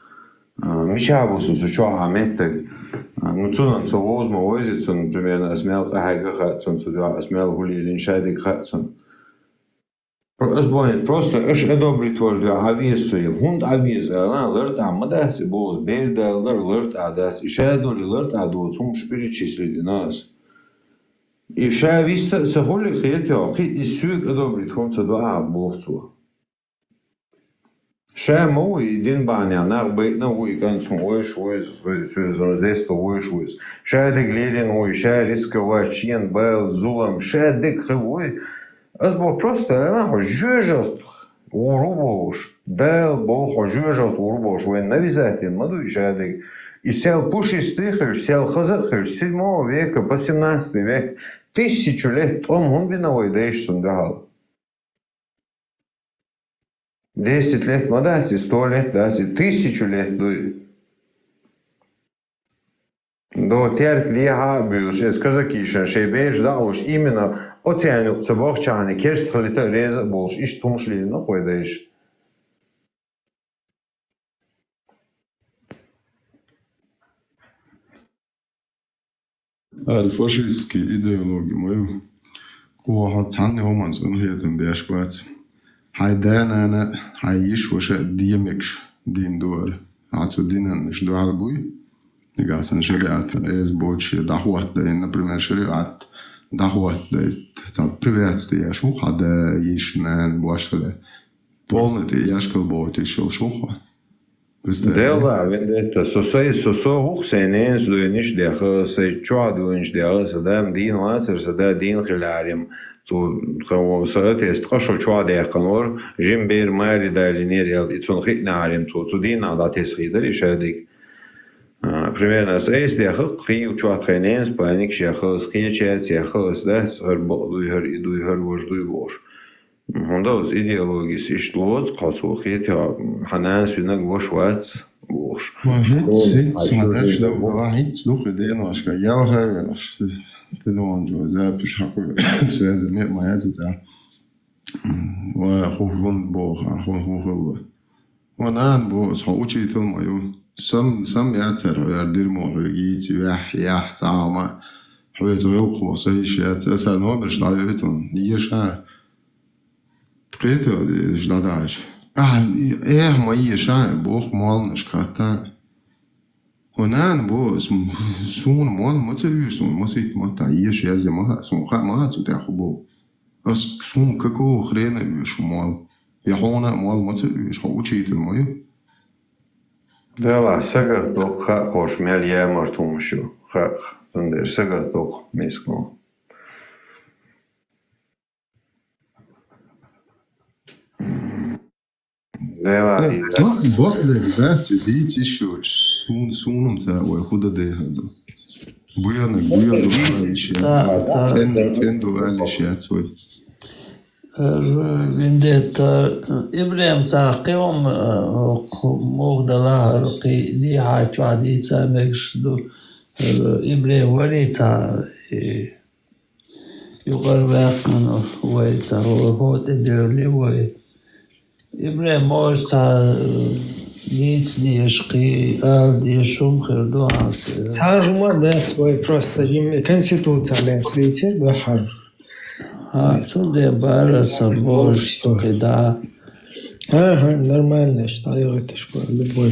мечабу соцучо, а меток. Ну, цунан совозмо возится, например, смел хайга хатсон, смел гулилин шайдик хатсон. Просто эш одобрит твой авиесу, хунд авиес, лерт амадас, боз бердалер лерт адас, и шайдули лерт аду, сум перечислили нас. И шависта сахоли хетя, хит исюк одобрит хонца два бохцу. Ша мой дин баня нар бейт на уй ганц мой швоз здесь то уй швоз. Ша дек леден уй, ша рисковать чьен бэл зулам, ша дек хвой. Это было просто, она хожжежат урубош, бэл бол хожжежат урубош, вен навязатен маду ша дек. И сел пушистых, сел хазатхер, 7 века по 17 век, 1000 лет, он биновой дейшсон гал. 10 лет, ну да, 100 лет, да, 1000 лет до терклиха бюш, из казакиша, шейбеш, да, уж именно оценил собакчане, керстлита реза больш, и что мушли, ну, пойдешь. Фашистские идеологии мою, кого ценный оман сон хетем бешбац. Хайдана хайиш воше диемекш дин дуар. Ацу динан ждуар буй. Негасан шариат эс больше дахуат, например, шариат дахуат, приветствие шуха, да ишнен башкале. Полный яшкал бот ишел шуха. Дела, это сосо хуксененс дуениш деха, се чуа дуениш деха, садам дин вацер, сада дин хиларим. تو ساعت استقاشو چواد اخنور جیم بیر ماری دالینیر یاد ایتون خیلی ناریم تو دین عادت اسخیدری شدیک. примерно с эс деха خیلی چواد خیننس پایینک شخص خیلی چه شخص دست هر دوی هر وجدوی باش. هنداز ایدئولوژیس اشتلاط قصو خیلی هنانس فینگ باش وات باش. هیچ سمدش دو هیچ لوخ دیانوش که یا هایش تلون جو زابش حقو سوازه می مایزه و خوون باخ خوون و نان باز هاوچی تل مایو سم یاتر و دیر موهیگی تیوه یه تعامه حویت ویوخو سایشیت اصلا نامش دایویتون نیشه تقیت دیش داداش ما یشه باخ مالنش کاتا هنان باز سون مال ما تریسون ما سیت ما تعیش یازی ما سون خا ما تو تخبو اس سون ککو خرینه بیش مال یا هونه مال ما تریش ها اوچیت مایو دلا سگه تو خا خوش میل یه مرتوم شو خا تندر سگه تو میسکو Бог да сидите еще сунум за ой худа де хадо. Буяна еще. Тенду алише отсой. Виндета Ибрahim تعقيهم مغدلا رقي دي حاجة عادي تامكش دو إبراهيم ولي تا يقرب يقن ويتا هو تدولي وي إبراهيم موش تا nic nije ški, ali nije šum herdoa. Цагма да твой просто конституция лет видите, да хар. Отсюда бара собой, когда. Ага, нормально, считаю, это школа, любой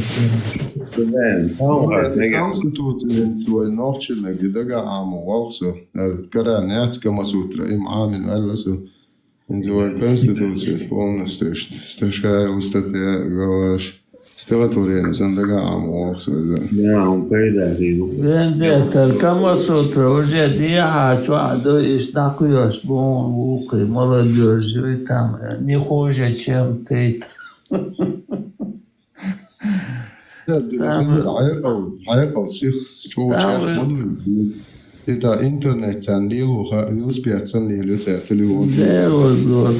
конституция свой новчина, где га аму волсу, кара няцка масутра, им амин алласу. Свой конституция полностью, сташкая устатья, говоришь. Стелатурия, зандага амуах, да, он передает. Вендетер, кама сутра, уже диха, чуаду, иштакуешь, бон, вуки, молодежь, и там, не хуже, чем ты. Hayakal sich это интернет цан лилу велосипед цан лилу телефон.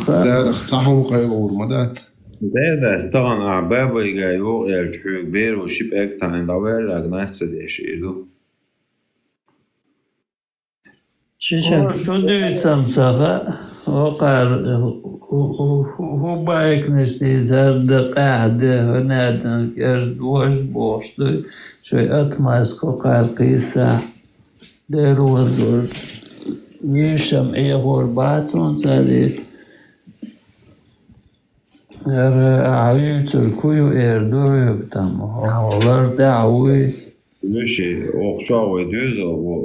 Да, صحوا قيلور مدات. ده استغن أعبابه يجايو يرجعوا كبير وشيب أكتر عند أول لجنات سديش إيدو. شو ديتم سخا وقار هو بايك نشتي زرد قاعدة هنادن كرد وش بوشتو شوي أتماسك وقار قيسا دير وزور نيشم إيه غرباتون تالي عويل تركوي اردوي بتام هولار دعوي Вещи охча ведёза во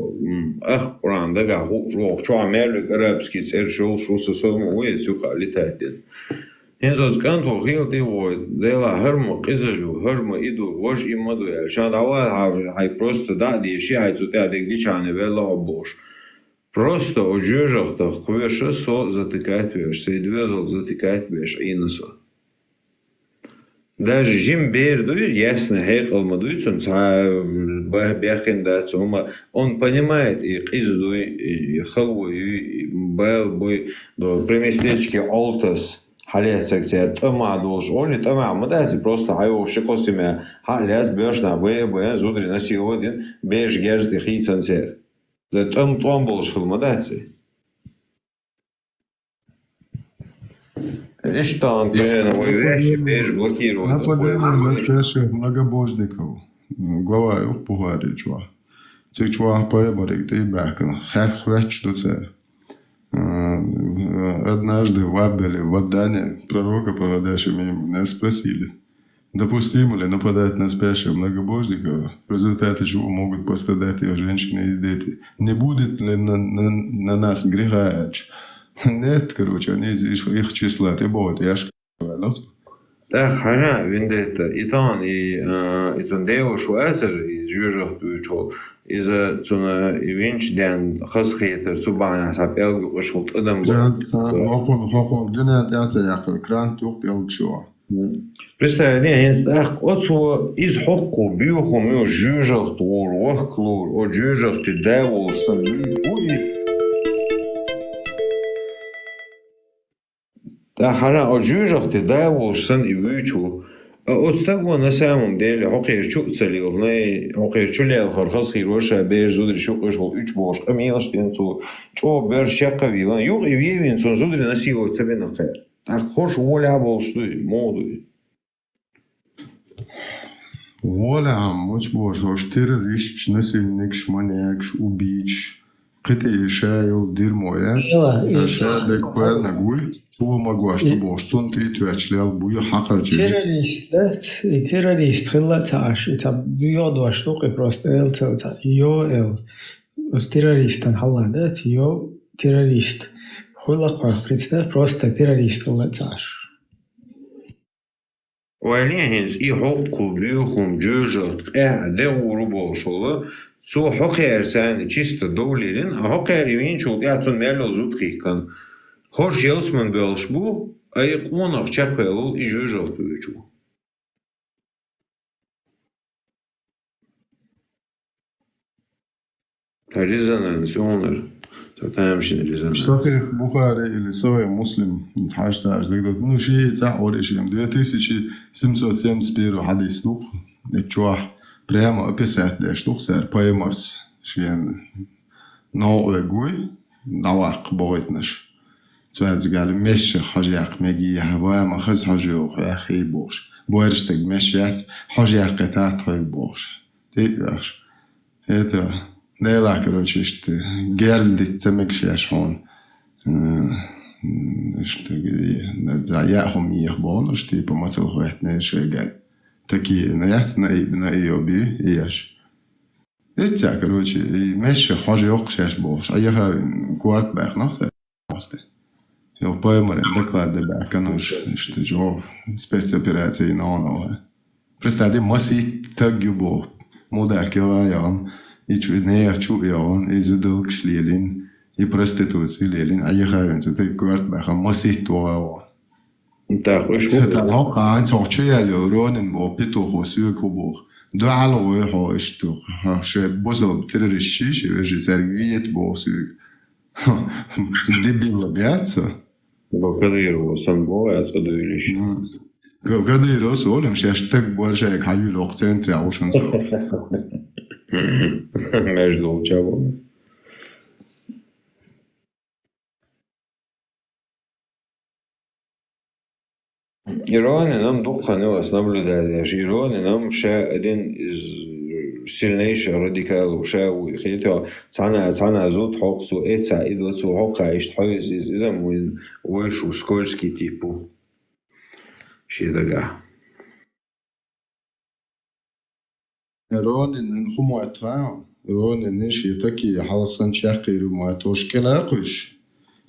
ах Kur'an'da gahu охча merlik arabski erşol şusa sorma o yesu kaliteten. Henüz kan to hilti o dela hermo qizelu hermo idu voj imadu ya şan dava hay просто да деши hay цуте адегдичане вела обош. Просто о жёжахта хвеше со затыкать веш, сейдвезал затыкать веш иносо. Даже Jim Bear дует ясно, хейкал мадует, он бяхин дать, он понимает и изду и халву и бэл бой до приместечки Алтас халецак тер тома долж они тома мадasi просто айо шикосиме халец бешна бэ зудри на сегодня беш герзди хитсансер. Да том болж хил мадasi. Что нападение на спящих многобожников. Глава их пугари чува. Цих чува поебарик ты бякен. Хэф хвеч дуце. Однажды в Абеле, в Адане, пророка, проводящего мимо, нас спросили, допустимо ли нападать на спящих многобожников, в результате чего могут пострадать их женщины и дети. Не будет ли на нас греха? Нет, короче, они из их числа, ты будет, я ж говорил. Да, хана, вендетта, итан, и цундео шуэсер, и жюжах тучо, из цуна и винчден, хасхейтер, цубана, сапел, гушхут, адам. Хокон, дюнят яса яков, крант юх пелчо. Представь, нет, так, отцу из хокку, биоху, мё, жюжах тур, вахклур, о жюжах ты девол, сан, Да, хана, о жюжах ты девол, сан и вычу. Отстагу на самом деле, хокер чуцали, хокер чулел, хархас хироша, беж зудри шукаш, хол уч бош, амилаштин цу, чо бер шакавила, юг и вевин, сон зудри насилу цебе на хэр. Так хош воля бол, что моду. Воля, моч бош, хош террорист, насильник, маньяк, убийч. Кыты шайл дирмоя, аша декпер нагуль, цула могла, что бош, сон ты тюачлял, буя хакарчи. Террорист, да? Террорист, хилла таш, это бьё два штуки просто, эл целца, эл. С террористом халла, да? Йо террорист. Хуйлахвах, представь, просто террорист хилла таш. Валегенс и хокку бьюхум джужат, деуру болшола, цу хокер сан чисто доулерин, а хокер ивенчул яцун мерло зутхикан. Хош елсман белшбу, а яконах чаквелул и жужат бьючу. Резонанс, онер. Сахих Бухари или Сахих Муслим, ну, шеи цахоришим, 2771 хадис дух, чуах, прямо описать, да, штук сэр, поэмарс, шеен, новый гуй, навак будет наш. Цвет згали, меши хажяк, меги, хаваема, хаз хажух, ахи бош. Бойрштег, мешият, хажяк, это твой бош. Ты пьешь. Это... Да, короче, что герздит цемекшеш он, что да, я хом их бон, что и помацал хует не шегаль. Такие, на ясно на иоби и яш. Это, короче, и меши хожи окшеш бош, а я кварт бэх нахсе посте. Я поэмер доклады бэх, кануш, что жов спецоперации на оно. Представьте, маси тагюбо, мудак я и чуднее чуяон, и зудок шлилин, и проституции лилин, а я хавен, что ты кварт баха, масит туао. Так, уж это лока, он сочия лёронен бо питухо сюкубух. Дуало его что, ше бозал террористичи, же заргиет бо сюк. Дебило бьяться. Бакадырова санбо, я цадуилищ. Кадырова солем, шештек боржек, хаю лок центре, а уж он со. Между чего? Ирония нам духанилась наблюдать. Ирония нам ше один из сильнейших радикалов ше уихито цана зут хоксу эца идвацу хока иштхойз из амуин уишу скользкий типу. Шидага. Ронин хумуатва. Ронин ниши таки халсан чакиру муатош келакуш.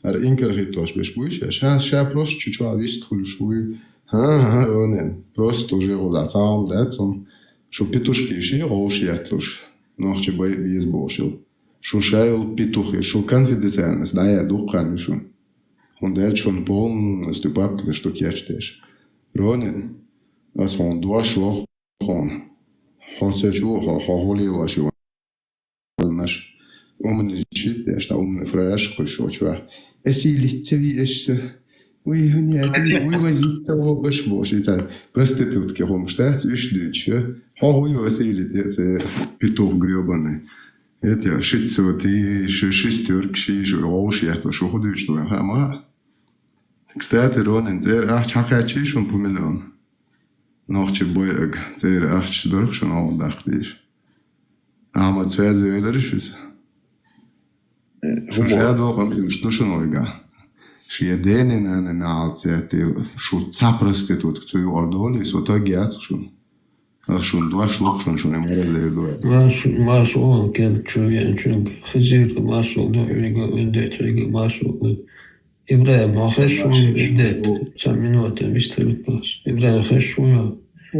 Инкер хитош бешбуш. Сейчас просто чуть-чуть авистхулю шуй. Ронин. Просто уже вот сам датом. Что петушки ши роушьятлуш. Нохче без бошил. Что шайл петухи. Что конфиденциальность. Да я духан шун. Он дает schon полностью папка, что кячтеш. Ронин. Аз он два шло. Он. Хотя чего, холи лаши. Наш умный чит, я что умный фреш, кое-что чего. Если лицеви еще, ой, нет, ой, возить того башбош, это проститутки, хом штат, ушдюче, хой возили, это петух гребаный. Это шестьсот и шестерки, роуш, я то что ходю, что я хама. Кстати, Ронин, зер, чакачи, шон по миллион. Нохче боег, зер, дорог, шон он дахтиш. Ама zwei Söhlerischen. Schon sehr doch am Illustrischen Olga. Și denen în alții și țaprăstetut cu țui ordoli, s-o tăgheați și un doaș loc și un emere de doi. Masul când čujem hizir masul do vigo indet vigo masul Ibrahim Hashu indet 3 minute mister pas Ibrahim Hashu это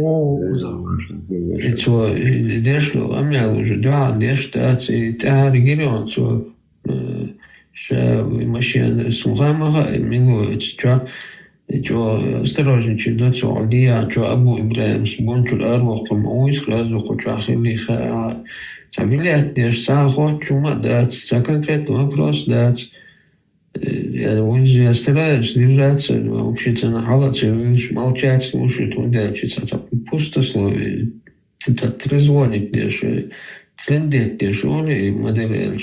дешло, а мне уже да, дешта, это регион, что ша машина сухамага, милует, что осторожничать до Саудия, что Абу Ибрахим сбончул арвах, помоусь, клазу, хочу ахили ха, табилет деш, сахот, чума дать, за конкретный вопрос дать. Я стараюсь держаться, учиться на халате, молчать, слушать, удачиться. Пустословие, трезвонить дешевле, трендеть дешевле, и модель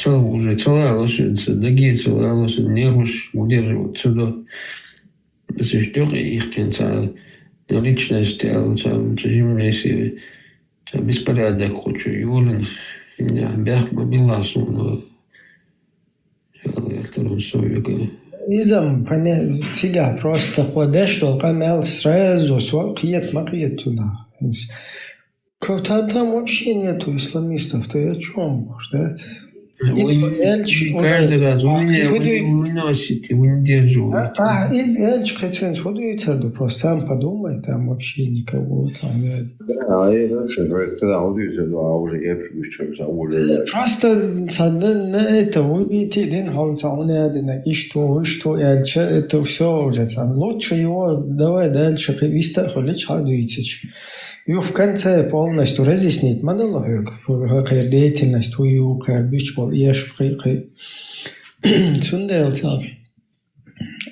уже целая лошадь, ноги целая лошадь, нервы удерживать сюда. Посещаю их конца, личность, зимние беспорядок хочу, юлин, меня бях мобиласу, но إذا تيجا просто ходишь, только мел сразу свой киет макиет туда. Там вообще нету исламистов, ты о чем ждать? Каждый раз у меня вы носите, вы не держите. Эльч, хоть сходу церду, просто сам подумай, там вообще никого там нет. Да, и дальше, когда удивится, а уже я уже просто на это вы видите, один холца, он один, и что, Эльч, это все уже там. Лучше его давай дальше, виста холич хадуицич. И в конце полностью разъяснить монолог, какая деятельность, у какая бичбол, ешь, сундел,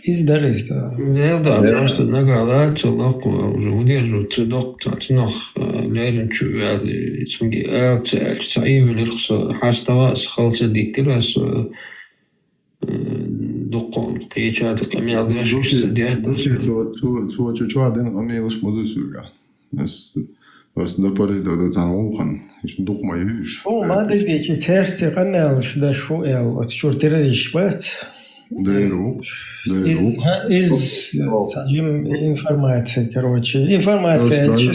издарись, да. Да, просто нагала, целок, уже удерживать цедок, цнох, лерин чувяды, цунги, цаивлерхс, хаставас, халца диктирас, докон, печаток, камиадгашуш, диатор. Чего один амелыш модусуга. Просто до поры до танухан, еще дух мой. О, мадас дечи церти каналш да шуэл, от чуртериш бат. Дайрук. Из сажим информация, короче, информация не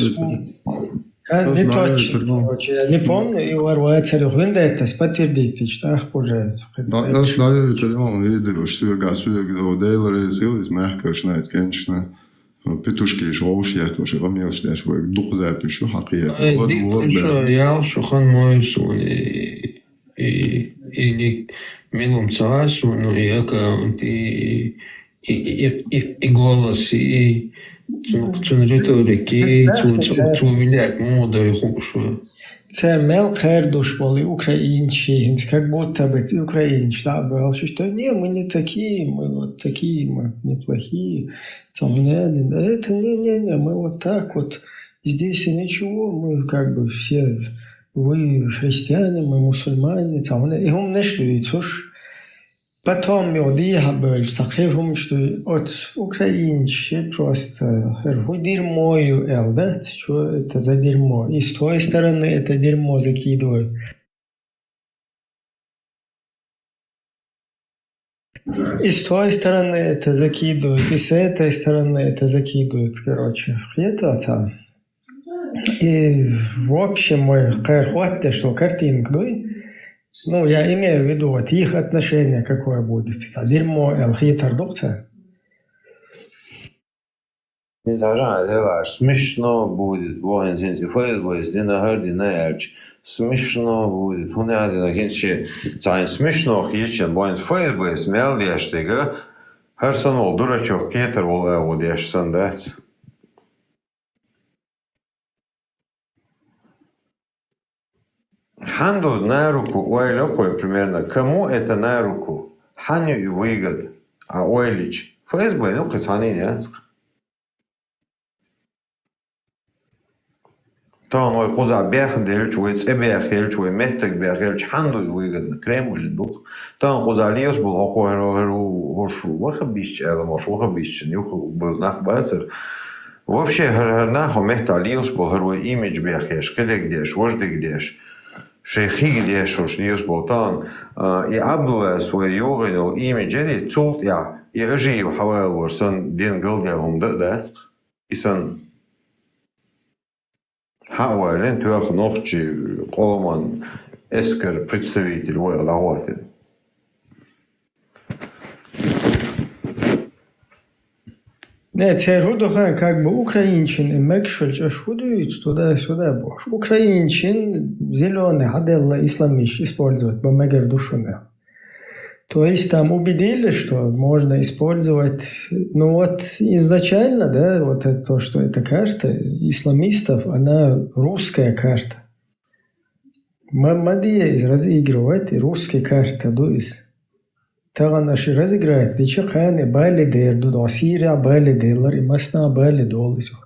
точно, короче, я не помню, и ворвается рухвинда это подтвердите, что ах боже. Да, я знаю, это он видел, что я гасую, где дейлеры сил из мягкого шнайц, конечно. Петушки шоуш я тоже помнил, что я свой дух запишу, хакиет. Диктор я шохан мой сон и милом царасу, но и аккаунт и голос и риторики, влиять моду и хушу. Це мелкер дошвали украинчи, как будто бы украинчи, да, был, что не, мы не такие, мы вот такие, мы неплохие, там, это не, мы вот так вот, здесь и ничего, мы как бы все, вы христиане, мы мусульмане, там, и он не что, потом я был, сахивом, что от украинчи просто, хуй дерьмою, да, что это за дерьмо, и с той стороны это дерьмо закидывают. И с той стороны это закидывают, и с этой стороны это закидывают, короче. Это там. И в общем, мой хватит, что картинку, ну, я имею в виду, вот их отношение какое будет. Дерьмо, хитр, духца. Не должна делать. Смешно будет. Воин сенси фейсбук, здесь харди наерч. Смешно будет. Он не один агенчи. Цайн смешно хищен. Воин фейсбук смел дештига. Харсанол дурачок кетер вол эву дешсан дать. Ханду на руку уайлёкой примерно. Кому это на руку? Ханю и выгод. А уайлич. Фейсбук, ну, кацани нет. Та мой хоза бяхан делч уйц эбях делч уй меттек бях делч ханду уйгад Кремль дух. Та хоза лиос был охуэру хошу вахабищ эламош вахабищ нюху был нахбацер. Вообще нахо мехта лиос был херу имидж бях еш кедек деш вождик деш. Шейхи деш уж лиос был тан и абдула свой йогину имидж эри цулт я и ажи хавал ворсан дин галдягум дас и сан Хауэлен тюах ногчи коломан эскер представитель вой лагуатин. Не, це рудоха, как бы украинчин, мекшельч, аж худуют туда-сюда, бош. Украинчин зеленый, хаделла, исламиш использовать, бомегер душуне. То есть там убедили, что можно использовать, ну вот изначально, да, вот это то, что эта карта исламистов, она русская карта. Мамадия разыгрывает русская карта, то есть таган наши разыграет, дичи ханы бали дерду, да Сирия бали делар, и масна бали доллису.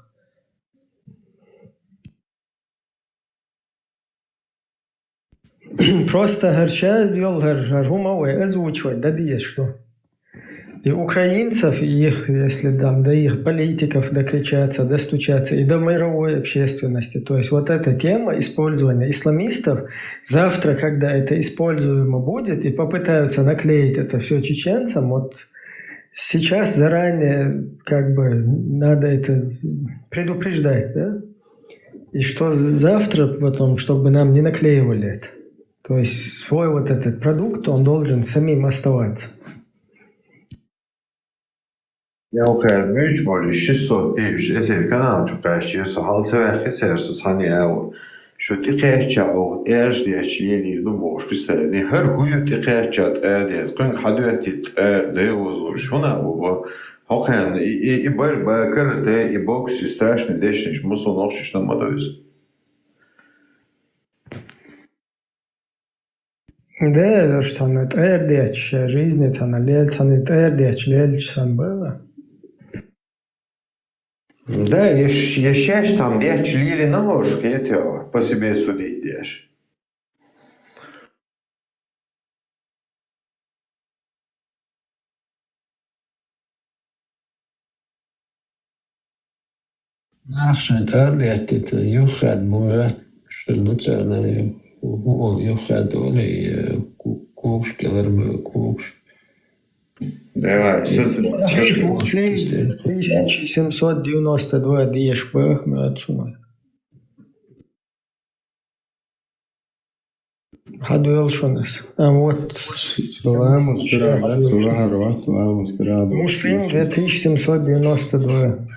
Просто харча вел хархумовой озвучивать, да есть что. И украинцев, и их, если там, до их политиков докричаться, достучаться, и до мировой общественности. То есть вот эта тема использования исламистов, завтра, когда это используемо будет, и попытаются наклеить это все чеченцам, вот сейчас заранее как бы надо это предупреждать, да? И что завтра потом, чтобы нам не наклеивали это. То есть свой вот этот продукт, он должен самим оставаться. Я ухер мюч боли 600 тысяч, если канал чукающий, со халцевых сердце саняу, что ты кэчау, эрждяч ели дубош, кстати, хер хую ты кэчат эрдет, кэн хадуэтит дэйвозур, шуна уба, хохэн, и борьба карате, и бокс, и страшный дешнич, мусу ногчиш на мадойз. Да, что она эрдяч, жизнь, она лельц, она эрдяч, лельч сан было. Да, еще там дяч лили на ложке, это по себе судить дяч. Nafşen tarihte yuhad mura şlutsana yuhad oli kukşkeler mi kukş. Давай, 1792 Диешбах мы отсюда. Хадуэл шонес. А вот Муслим 2792.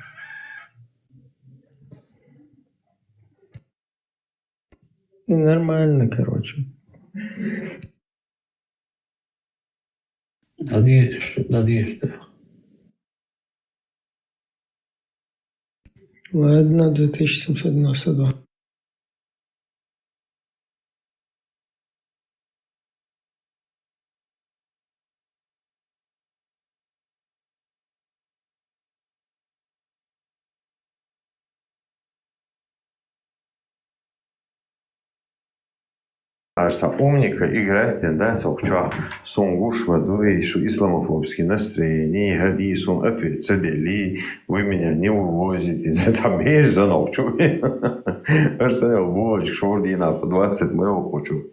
И нормально, короче. Надежда. Ладно, 2792. Арса умника играть, да, сокча, сон гушва, дуэйшу, исламофобские настроения, ходи, сон ответ, цедели, вы меня не увозите, за табель за ночью. Арсенал, булочек, шордина, по 20 мы хочу.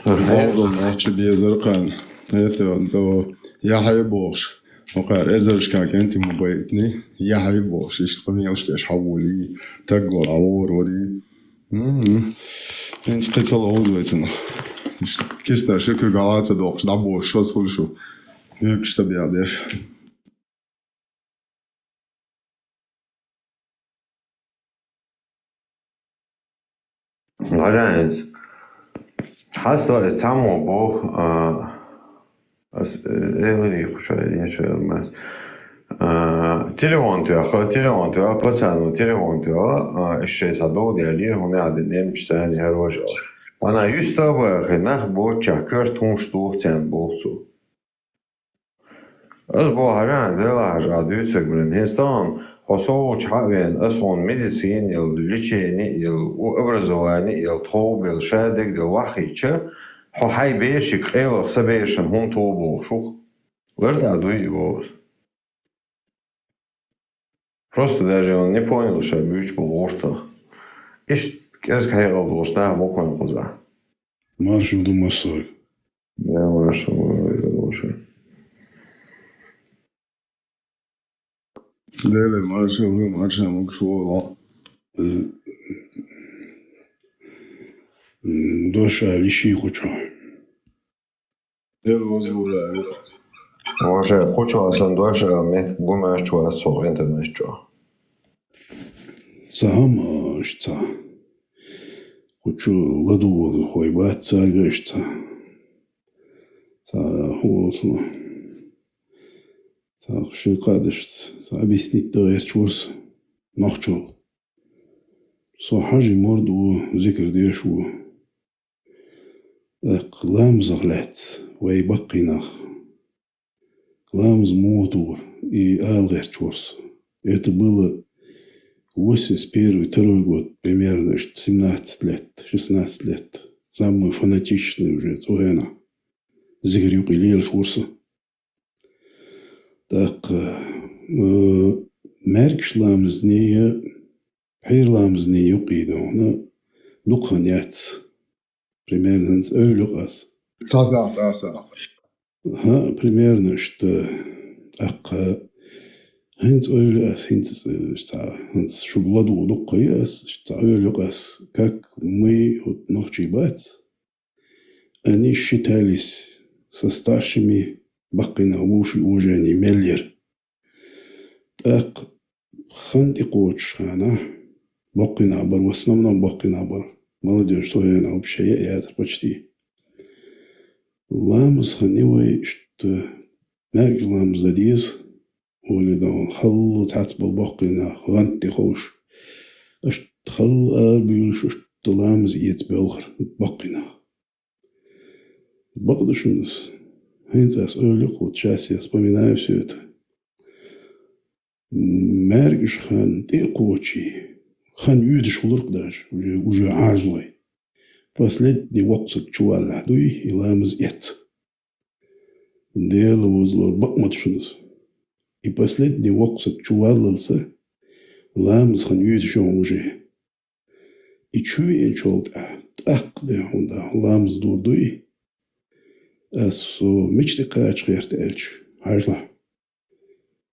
Oğlum ahçı bir zırkan. Это я хайбош. وقال إزرش كأنت مبيتني يا حيبوش يشتغل يشتغل حولي تقول عور ولي إنت قتل عوزويتنا كيسنا شكل قاعدة دوقش دبوش شو كل شو يكش تبيع ديش Гражданец, хасто само бо эли хушай нечел мас. Телефон тя пацану телефон тя ще садо дели он аде немчсан herojal. Ana justava genach bo chakert hun stochtsen boxu. As bo haran dela adutsek bren hestan хосоо чавен асон медицин ил лечение ил образование ил тобел шадек дел вахича хо хай бешик эл сабешен хун тобо шух верт адуй его. Просто даже он не понял, что бюч был ортах. Иш кез хайгал должна мокон коза. Маршал думасой. Да, маршал думасой. Dele marshal mukshwo Доша лиши хочу. Dele возбура. Може хочу асан доша мет гумаш чуа со интернет чуа. Сам что? Хочу ладу хойбат царгашта. Та холосно. Так, что кадешь, объяснить доверч ворс, нахчал. Сахажи морду ذكر ديشو. لامز غلات ويبقينا. Лάμз мотор и алгерч ворс. Это было 81-2 год, примерно 17 лет, 16 лет. Самый фанатичный уже, Цугена. Зигрюк и Лель Шурса. Так, меркш ламзния, хейр ламзния юқида, она лукханяц. Примерно с öylюгас. Цаза. Примерно, что هنس öylügас, هنس шубладу лукхаяс, что öylюгас, как мы вот нахчибац, они считались со старшими بقينا وش وجاني ملير تاق خندي قوتش خانا بقينا بر وصلنا بقينا بر молодежь сояна общая ятр почти ламс ханивай что мерг ламс задис ولا ده خل تحت بالبقينا غنتي خوش اش خل بيقولش لامس يتبلغر بقينا بقدشنس Сейчас вот сейчас я вспоминаю все это. Мергиш хан и кочи. Хан юдиш улырк даже, уже ажлой. Последний воксак чувала дуй и ламз ет. Дело возлор бакматшунус. И последний воксак чувалался, ламз хан юдиш уже. И чуен чолт, так да он да ламз дурдуй. So мечты качхерт эльч, ажла.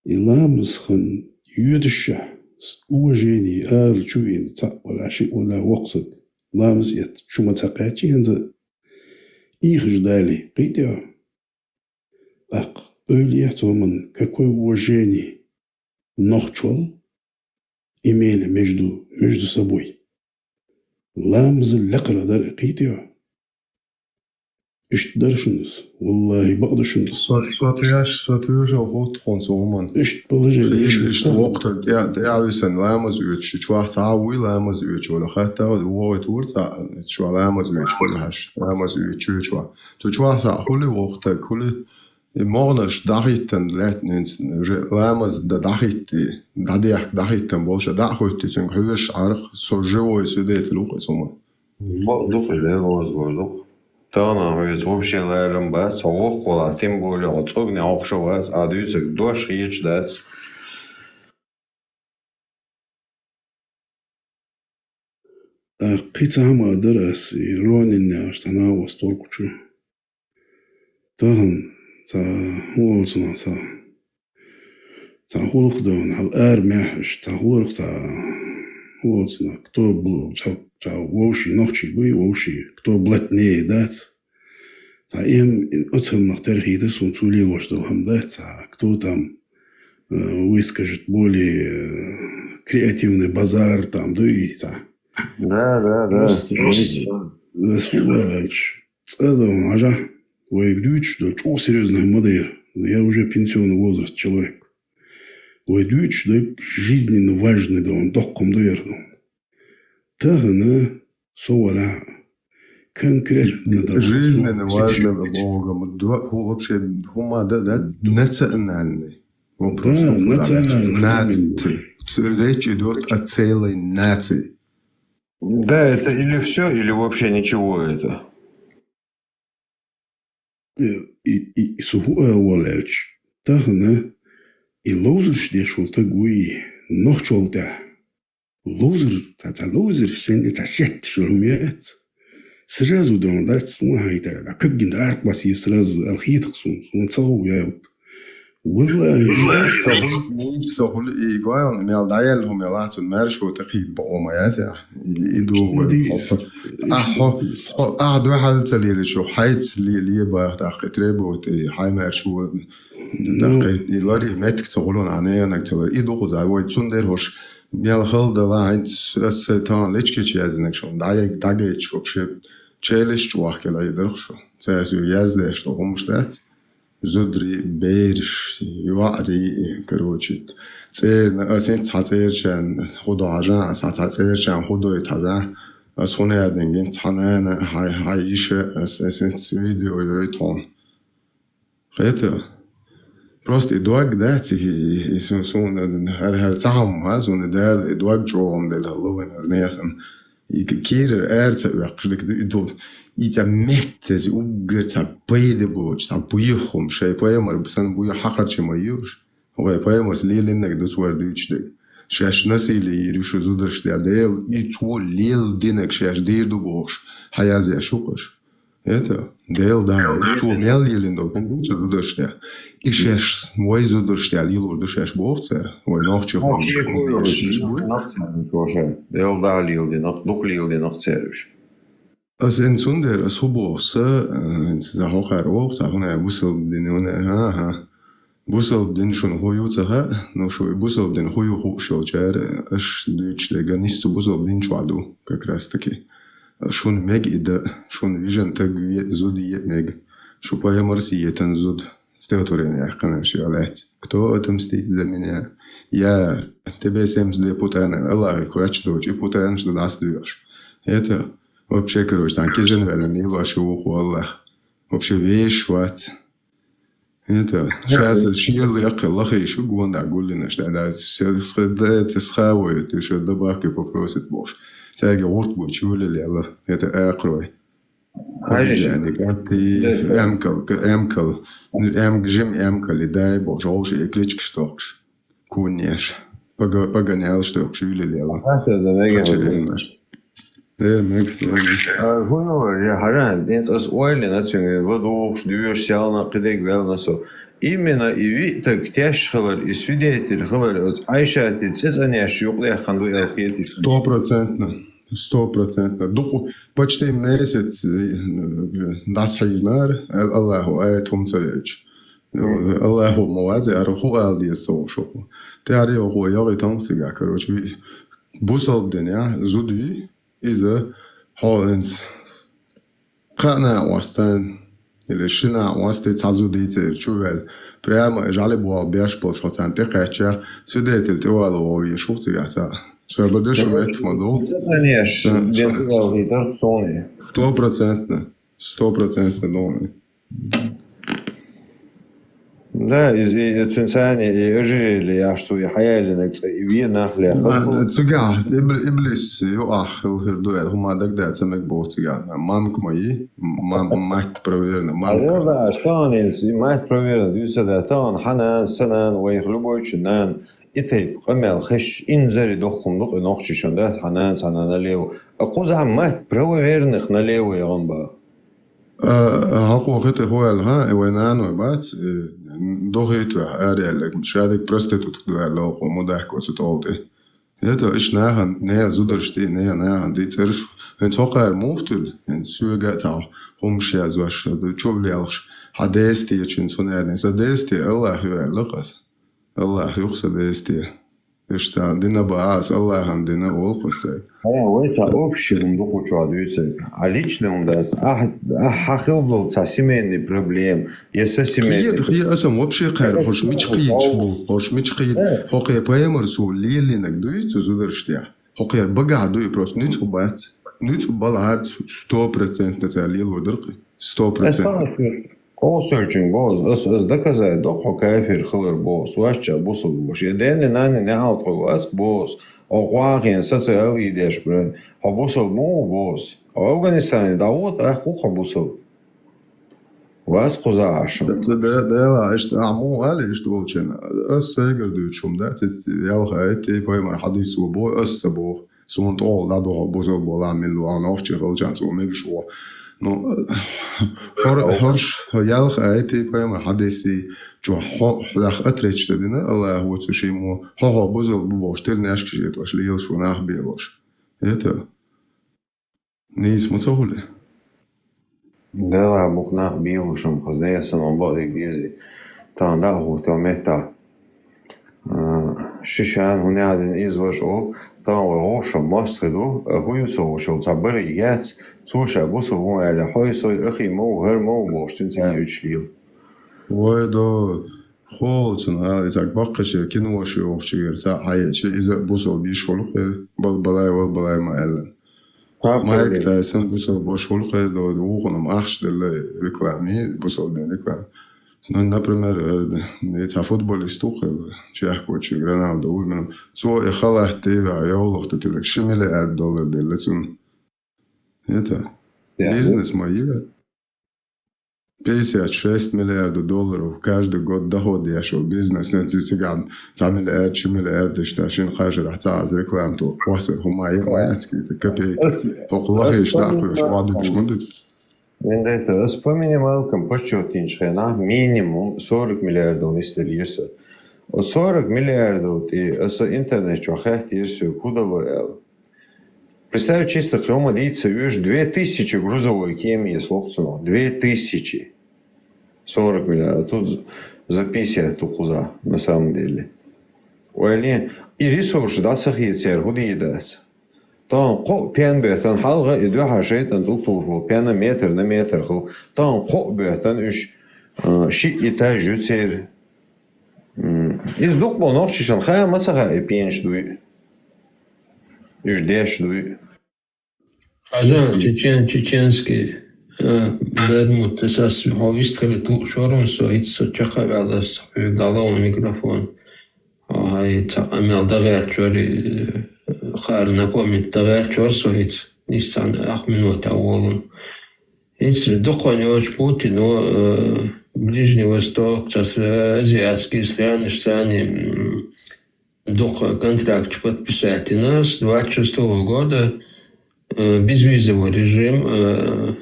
И ламсхан юдиша с уважением арчуин цапалаши ула воксак ламс ет чума цакачинза их ждали, придя. Ак, өлиятоман, какое уважение нохчол имели между собой. Ламс лекрадар придя. إيش درشنس والله بقدرشنس سواتياش هوت خونس ومن إيش بلجي إيش وقت يا ويسن لامز ويتش شو تعاوي لامز ويتش ولا خاطر هو يتور شو لامز ويتش ولا هش لامز ويتش شو تو كل وقت كل morgens dagiten lätnens laamas da dagiti dagitan bolsha dagoit tsun khus arg so живой сюдет лука сома лука левоз Тана говорит, вообще лэрэмба, цогох кола, тем более, отцог не охшаваз, а дюйцек дош речь дать. قيتها درس يرون الناس تنا وستوركشو تهن تا هو صنا تا هو خدون على ماهش تا هو هو صنا كتب تا ووشي نختي بي ووشي كتب بلتني دات تا أتهم نختار هيدا سونتولي وشتو هم دات تا كتب выскажет более креативный базар там, да и та. Да. Целом, ажа, войдуч, да, чего серьезная модель. Я уже пенсионный возраст человек. Войдуч, да, жизненно важный, да, он доком довернул. Тагана, совала, конкретно, да. Жизненно важный, Богом, вообще, хума, да, национальный. Вопрос, нации. Речь идет о целой нации. Да, это или все, или вообще ничего это. И сухое волеч. Тахна, и лозер шдешул тагуи, нохчолта. Лозер, это лозер, это шет, что умеет. Сразу дом, да, смахайта, а как гендарк вас есть сразу, алхитхсун, он целую я. والله سهول إيجايون ميل دايل هم يلاتون مرشو تقيد بقوميات يدو أحدو حال تليل شو حيث لي باخت أخطريبو تي حي مرشو تقيد يلاري متك تقولون عنيه انك تبر يدو قزاي ويتسون در هوش ميل خل دلا هينت السيطان ليش كي يزنك شون دايج вообще челиш чувак кела يدرخشو تسيسو يزدش تو همشتات زدري بيرش يواري كروتشي تسير أسين تسيرشان خدو عجان تسيرشان خدو يتعجان أسخونه يدنجين تحنان هايش أسين فيديو يتون خيطة просто إدواج داتي يسون هر تهم هازون دال إدواج جوهم دال هلوين أزنياسن كير أرت وقشدك إدول يتمتز وقرت بيد بوج تبويهم شيء بويمر بسن بوي حقر شيء ما يوش هو بويمر سليل إنك دوسور دوش ده شاش نسيلي يريش زودرش ده ديل يتول ليل دينك شاش دير دو بوش حيازي أشوكش это ديل ده يتول ميل يلين دو بندوش زودرش ده إيشاش واي زودرش ده ليل ورد شاش بوخسر واي ناخش هم ديل ده ليل دي ناخ دوك ليل دي ناخ تسيرش Als in Sunder, als Hobosse, in dieser Hochheroch, sagen wir, Bussel, den Bussel, den schon Hoyuze hat, noch schon Bussel, den Hoyu Hochschulcher, ich Deutsch, der nicht zu Bussel, den Schwadu, gekrastaki. Schon meg ide, schon Vision Tag, so die meg, schon bei Marsi jeten Sud, Steotorin, ja, kann ich ja leicht. Кто этом стоит за меня? Я тебе 70 путаен, Allah, хочешь дочь, и путаен, что даст даешь. Это вообще, короче, там кизен велами ваши уху Аллах. Вообще вещь шват. Это сейчас шьел яка Аллаха еще гонда гулина, что да это схавает, еще добавки попросит Бог. Тяги урт будет чулили Аллах. Это акрой. يعني كانتي أمكل جيم أمكل يداي بوجوش يكليش كشتوكش كونيش بقى شتوكش يولي الله. Я харан, день as ойли национальный ладуш, дюешь сял на кидек вел на со. Именно и ви так тяж хавар и свидетель хавар от Айша тиц они аж юкле ханду элхети. 100%. Дух почти месяц нас хайзнар Аллаху аятум цаич. Аллаху муази арху алди соушо. Теари оху яги тамсига короче бусал дня зуди إذا هالنس قانا وستان или шина واسطة تعزودية شوال بريما إجعل بوا بيش بوشوتان تقعشة سوديتل توالو ويشوف تجاسا شو بدوش ميت مدو 100% دومي Да, إنساني أجري عشتو يحيالي نكس يبينا خلاه. تجاه إبليس يؤخ الهردوء هما دقدات سمك بو تجاه مامك ماي ما تبرويرنا مامك. هذا أشتاني ما تبرويرنا يوسف تان حنان سنان ويخلبوش نان إتي قمل خش إنزري دخم دخ نخش شندات حنان سنان ليو أقوزع ما تبرويرنا خنا ليو يا غنبا. هاكو وقت هو الها وينانو بات دوغيتو أريالك مشادك برستيتو تدوالو ومداك وتطولتي هذا إيش ناهن نيا زودرشتي ناهن دي تسرش هنت هقار موفتل هنت سوغاتا همشي أزواش تشوفلي علش حديستي يتشين سونادين سديستي الله يلقس الله يقصد ديستي إيش تا دينا باس الله هم دينا أولقسي ويتا общим докучадуется, а личным да, хахилдол са семейный проблем, если семейный. هي أسم وبشي قار خوش ميشقيد شبو خوش ميشقيد هقي بايمرسو ليلي نقدوي تزودرشتيا هقي بقع دوي بروس نيتو بات نيتو بالعرض 100% نتاليل ودرقي 100%. All searching boss, as доказать, док хокаефир хлыр boss, ваща босу бош, еден нани не халтко вас boss. Оғуағын социал идеш бре, хабусол му бос. Афганистане давот аху хабусол. Вас кузааш. Да, اشت عمو قال اشت بولشن. أس يقدر يشوم ده يالها إتي بايمر حديث وبو أس بو سون طول ده ده بوزول بولا من لو أنا أختي بولشان سو ميجشوا. نو هرش يالها إتي بايمر حديثي جو خلاص أتريش تدينا الله هو تشيمو ها بوزول بوش تلناش كشيت واش ليل شو ناخ بيلوش. إيه نيس متوهله. Да, бухнах биошам, хоздея санободи гизи. Тан да ху то мета. Шишан хунядин изваш о, тан воша масхеду, хуюсо шо цабери яц, цуша бусо вон аля хойсой ахи мо хер мо боштин цан үчлил. ويدو خالص أنا إذا بقش كنوا شو وشير سا هاي شيء إذا بوصل بيشول خير بلاي ما إلا ما هيك تاسم بوصل بيشول خير ده وقنا ما أخش ده ركلامي بوصل ده ركلام например это футболисту чех коч Роналдо من سو إخلاص تيجا يولخ تقولك $1 مليار ده لسون это бизнес моя 56 миллиардов долларов каждый год доход я шел бизнес نتيجة تعمل إعلان شمل إعلان عشان خارج راح تعز ركلامته واسع هم يقعدك كبير الله يشتاق وش وعد مش مدد من ده вспомним малком почётниче на минимум 40 миллиардов истерился. От 40 миллиардов и с интернет что хотите куда вы представь чисто кроме лица уж 2000 грузовой химии слухцено 2000 40 миллиардов тут за 50 тукуза на самом деле. Уэли и ресурс да сахицер худидас. Тан қо пен бетан халга иду хашетан доктор пена метр на метр ху тан қо бетан уж ши ита жуцер из дух монорчишан хая масага эпенш дуй уж деш дуй Ажан чеченский Бермуд тесас хавистхали шорон соитсо чакавалас галон микрофон هاي تعمل دغير شوري خارنا قومي دغير شور سويت نيستان أخمن وتأولن إيش دقون يوش بوتين و Ближний Восток, азиатские страны, док контракт подписать. И нас с 26 года безвизовый режим,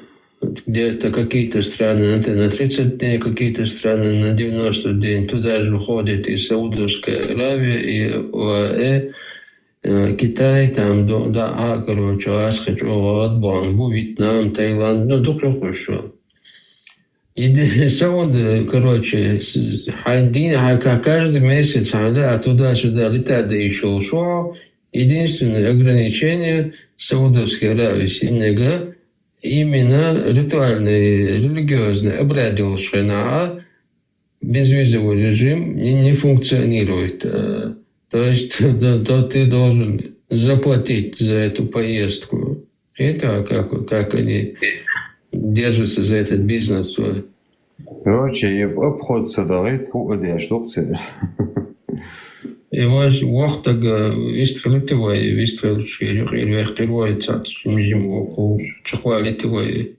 где-то какие-то страны на 30 дней, какие-то страны на 90 дней. Туда же входит и Саудовская Аравия, и ОАЭ, Китай, там, да, короче, Асхач, Бангу, Вьетнам, Таиланд, ну, только хорошо. И Сауд, короче, каждый месяц туда-сюда летать, да еще шоу. Единственное ограничение Саудовской Аравии сильного именно ритуальный, религиозный, обрядовый шана, безвизовый режим не функционирует. То есть ты должен заплатить за эту поездку. Это как они держатся за этот бизнес. Короче, и в обход садовый фу одежду цель. И ваш вахтага вистрелитывай, вистрелитывай, цат, мижим, чахвалитывай.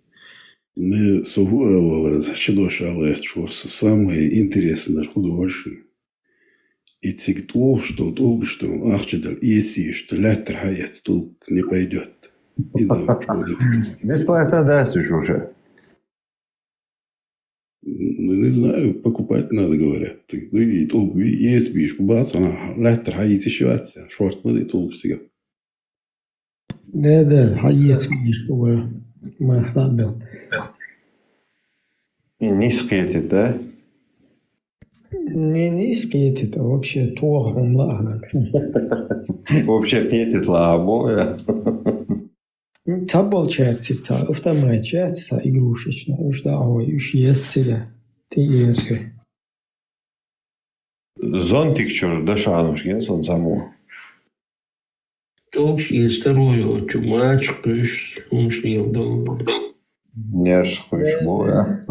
Не сугуя чудоша алест форс самое интересное художество. И то, что долго что ахчедал, если что лятер хаят, то не пойдет. Бесплатно дается уже. Ну, не знаю, покупать надо, говорят. Ну, и толку есть, бишь, бац, она лятер хаят еще, шорт, надо и толку сега. Да, хаят, бишь, ما خطابهم. И низкий эти, да? Не низкий это вообще торгом лагнак. Вообще петит лабоя. Табол чертит, автомат чертится игрушечно. Уж да, ой, уж есть тебя. Ты ерши. Зонтик чур, дашануш, ген сон само. Толщи старую чумачку, умшнил дома. Нершхуешь, боя.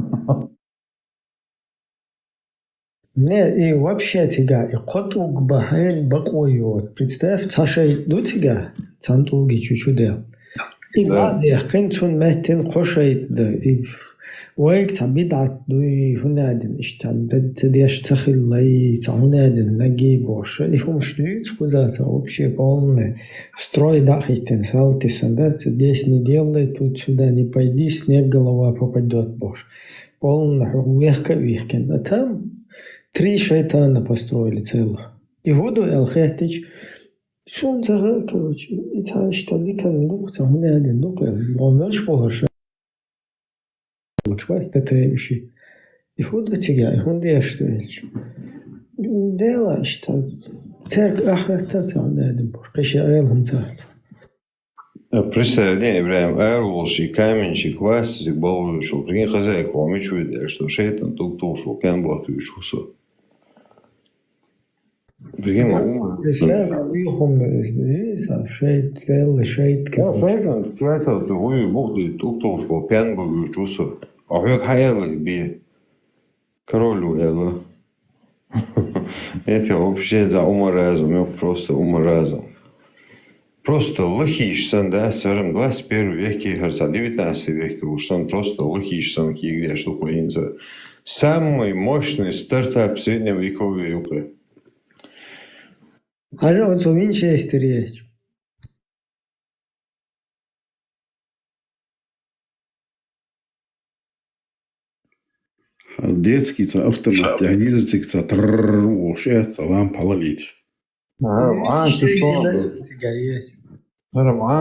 Не, и вообще тебя, и котук бахайн бакует. Представь, цашей до тебя, цантулги чуть-чуть. И بعد كنتون مهتن خوشید ده وایک تبید عدوی هنادن اشتم تدیش تخیلی تهنادن نگی باشه ایفهم شدید خودت вообще полное строй дахитен салти сандат здесь не делай тут сюда не пойди снег голова попадет бош полно вехка а там 3 шайтана построили целых и воду Элхетич شون تغير كروش يتعايش تدي كان نقطة هنا هذه النقطة ما عملش بهرش مش بس تتعيشي يفوت بتجي هون دي أشتغلش ديلا أشتغل ترك آخر تتعب هذا بور كشي أيامهم تعال Представь, не, Ибраим, аэроволши, каменщик, васик, балующий, прикинь, хозяйка, вам и чудо, что шейтан, тук-тушил, кен блатуешь, хусо. Представляю, выехал здесь, шейт, целый шейт. Шейтан, шейтан, ты вы, бог ты, тук-тушил, кен блатуешь, хусо. А как хаялы, би, королю, эло. Это вообще за уморазум, я просто уморазум. Просто лохишсан, да, скажем, 21 веке, 19 веке, уж он просто лохишсан, где что поинца. Самый мощный стартап средневековой Украины. А же вот в Винчестере есть. Детский автомат, тягнизуется, вообще, лампа лолить. Антисоном,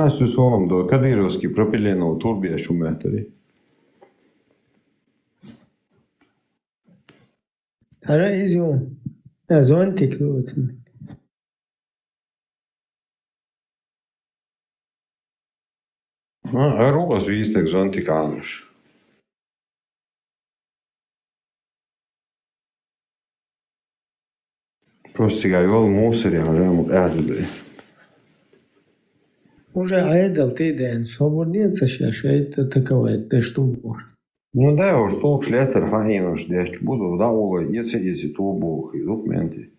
соном до Кадыровский пропиленовый турбия шумятори. Ара изюм. Зонтик вот. Ругас вистек зонтик ануш. Просто гайвал мусоре, а ремонт эдуды. Уже айдал ты день, свободница шашает таковать, ты что можешь. Ну да, уж толк шлетер хаинуш, дещ буду, да, ула, если то бух, и документы.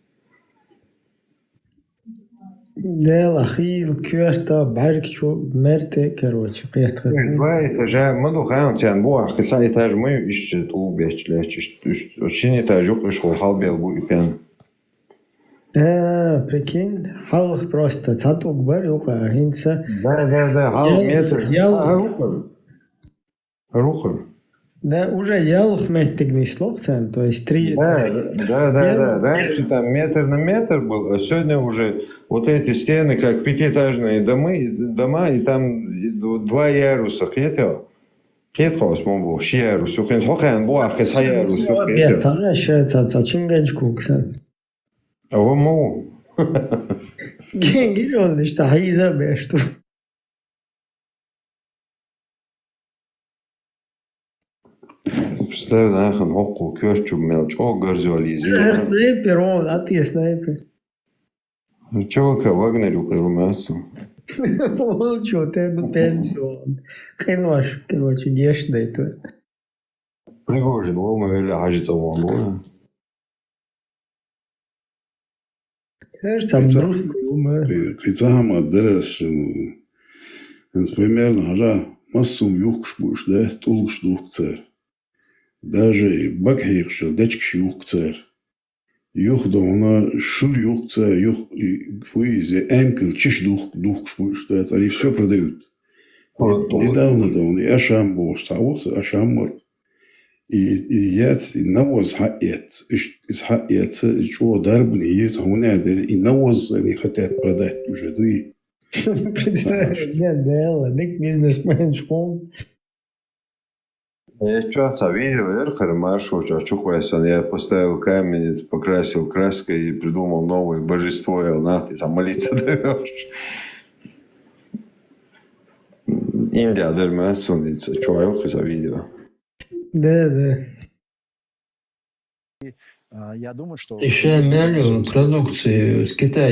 Да, лахил, кюрта, баркчу, мерте, короче, кэстха. Два этажа, маду хаям тян буах, кыца этаж мы ищет ту бещ лещ, очень этажок ишел халбел бу и пен. Прикинь, халх просто цатук бар юка, хинца. Да, халх метр. Рухар. Да, уже ялх меттигный слог цен, то есть 3 этажа. Да. Раньше там метр на метр был, а сегодня уже вот эти стены, как пятиэтажные дома, и там 2 яруса. Кетхос мобу, 6 ярус. Ухен хохан буах, кеца ярус. Бетара шэца, чингэнчку ксэн. А вы могу? Генгир он işte hayza beştu. Представь, да, хан хоку кёрчу мелчо гарзуализирован. Снайпер, он, а ты снайпер. Чего ка Вагнерю кайрумясу? Волчу, ты на пенсион. Хренош, короче, дешный это. Пригожин, он или Хажица Вангуна. Кицам адрес, примерно, хажа, массум юхш буш, да, тулгш дух цер. Даже бакхейхшел, дечкш юх цер. Юх дона шур юх цер, юх, фуизе, энкл, чиш дух буш, да, они все продают. Недавно да он и ашам буш, савос, ашам мор. И яц, и навоз хаэц, из хаэц, что дарбни, есть хунядер, и навоз они хотят продать уже, да и. Представляешь, нет, да, дик бизнесмен шпон. Я часто видел, я маршал, я поставил камень, покрасил краской и придумал новое божество, и там молиться даешь. Индия, дерьмо, солнце, человек за видео. Да. Я думаю, что... Еще мелю продукции с Китая,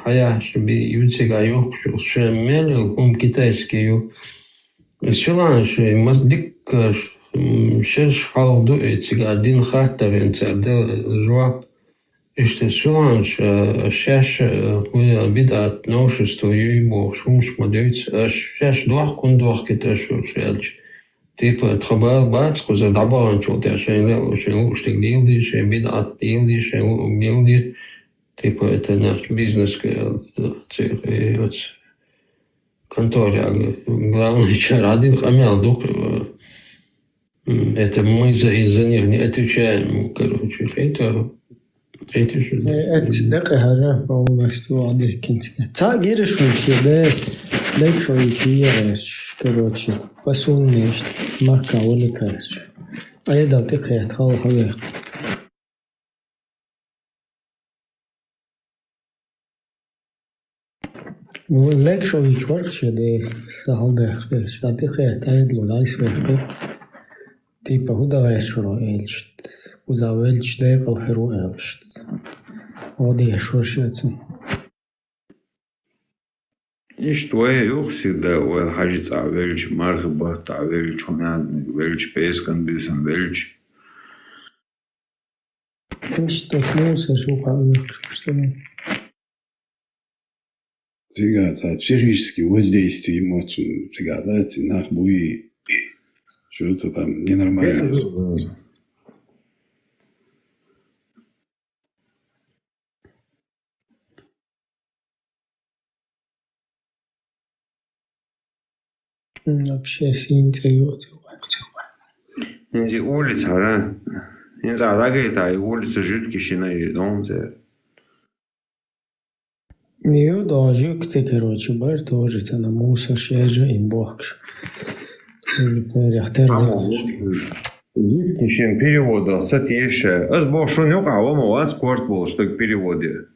я себе ютигаю, что мелю китайские. Сюланши, маздикаш, шеш халду этига, один хаттарен цердел жуа. И что сюланш, шеш видат новшество юйбо, шумш мадёйц, шеш дуах кун дуах китайшу шелч. Типа трабал бац, куза дабан чултя шейлел, шейлуштик дилди, шебидат дилди, шейлук дилди. Типа это наш бизнес, цех, и вот конторе, главный чарадил, хамял дух. Это мы из-за них не отвечаем, короче, это же... Это такая полностью адекинская. Цагиры шунши, да, шоичи ереш, короче, посунные, мака улетаешь. А я дал такая, халхалех. Ну, лек шоич воркши, да, сахалдех, а такая, тайдло, лайсвех, типа худавешро эльшт, узавельч декал херу эльшт. Оди шошецу. И что я всегда у Хажица Вельч, Мархбахта Вельч, Хунан Вельч, Пескан Бисен Вельч. Что мусор шукал, что ли? Всегда, психические воздействия эмоций, всегда, да, ценах буи. Что-то там ненормально. Вообще синтеют. Инди улица, да? Инди алагайта, и улица жидкий шинай, донзе. Не даже, короче, бар тоже на мусор, шежа и бокш. Жидкий перевода, сатише. Аз бошу не укавам, а скорт был, что к переводе.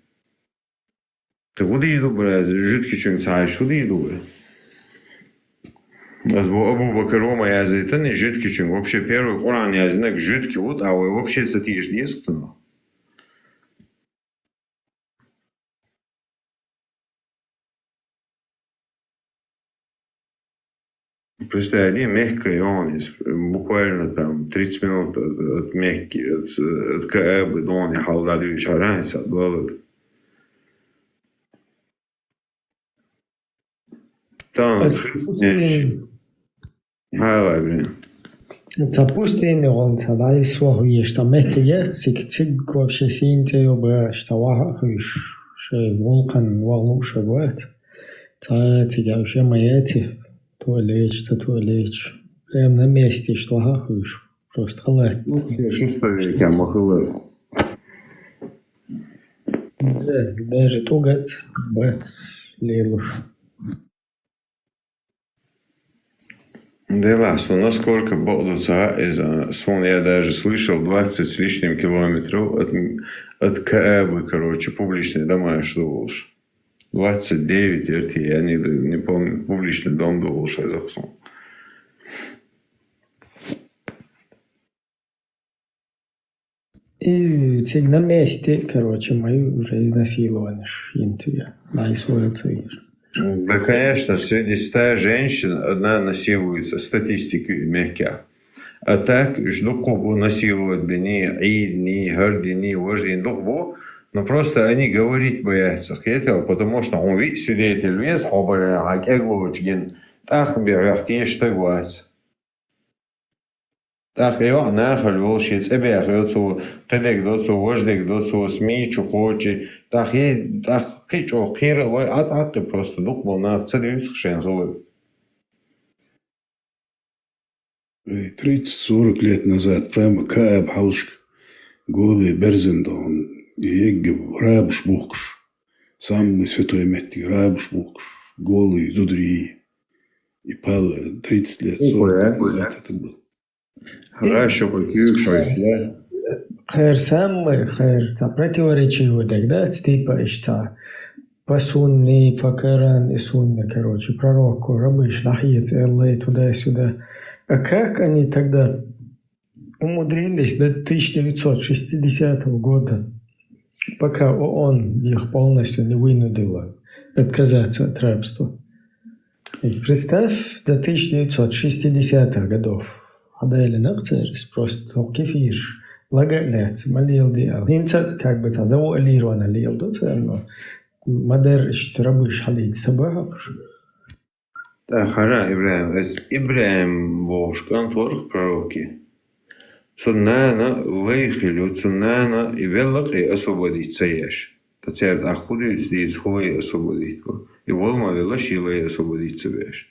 Ты куда иду, блядь, жидкий чин цаешь, куда иду, Аз Абу Бакарома языка не жидкий чин. Вообще первый Коран язык жидкий, вот, а вы вообще сатишь не сказано. Представь, мягкий он, буквально там 30 минут от мягкий, от Каабы до он, я халдаю чаранец, от $2. Там, Хайлай, блин. Запустение он тогда и свой есть. Там это есть, цик вообще синтею брать, что вахуш, что вулкан валуша брать. Царь вообще мои туалет. Прям на месте, что вахуш. Просто лет. Я могу. Даже тугать брать лилуш. Деласу, насколько Бодуца из Сон, я даже слышал 20 с лишним километров от Каабы, короче, публичные дома, что думаешь? 29, я не помню, публичный дом думал, что я Сон. И на месте, короче, мои уже изнасилованы, шинтия, найсвоилцаешь. Да, конечно, среди 100 женщин одна насилуется, статистики мягкие. А так, что кобу насиловать бы ни Ид, ни Харди, ни Вожди, но просто они говорить боятся этого, потому что он видит свидетель вес, хобаля, хакеглочгин, так берахтин штагвац. Так его нахаль волшиц, эбех йоцу, кедек доцу, вождек доцу, смичу хочи, так хичо хира, лой атаки просто дух волна, царюц хшен зовы. 30-40 лет назад прямо Кааб Халшк, голый Берзендон, Еггев, Рабш Бухкш, самый святой метки, Рабш Бухкш, голый Зудри, и пал 30 лет, 40 лет назад это был. Хорошо, какие Хайр самый, хайр, противоречивый тогда, типа, что по сунне, по Коран и сунне, короче, пророку, рабы, шляхиец, Эллай, туда-сюда. А как они тогда умудрились до 1960 года, пока ООН их полностью не вынудила отказаться от рабства? Ведь представь, до 1960-х годов Адайли Нахцерис просто кефирш, лагалец, малил диал. Инцат как бы та завуалирована лил до церно. Мадер рабыш халит сабахаш. Да, хара, Ибраим Бошкан творг пророки. Цунана лейхилю, цунана и веллак и освободить цеяш. Та церт ахуди здесь хой освободить. И волма велла шила и освободить цеяш.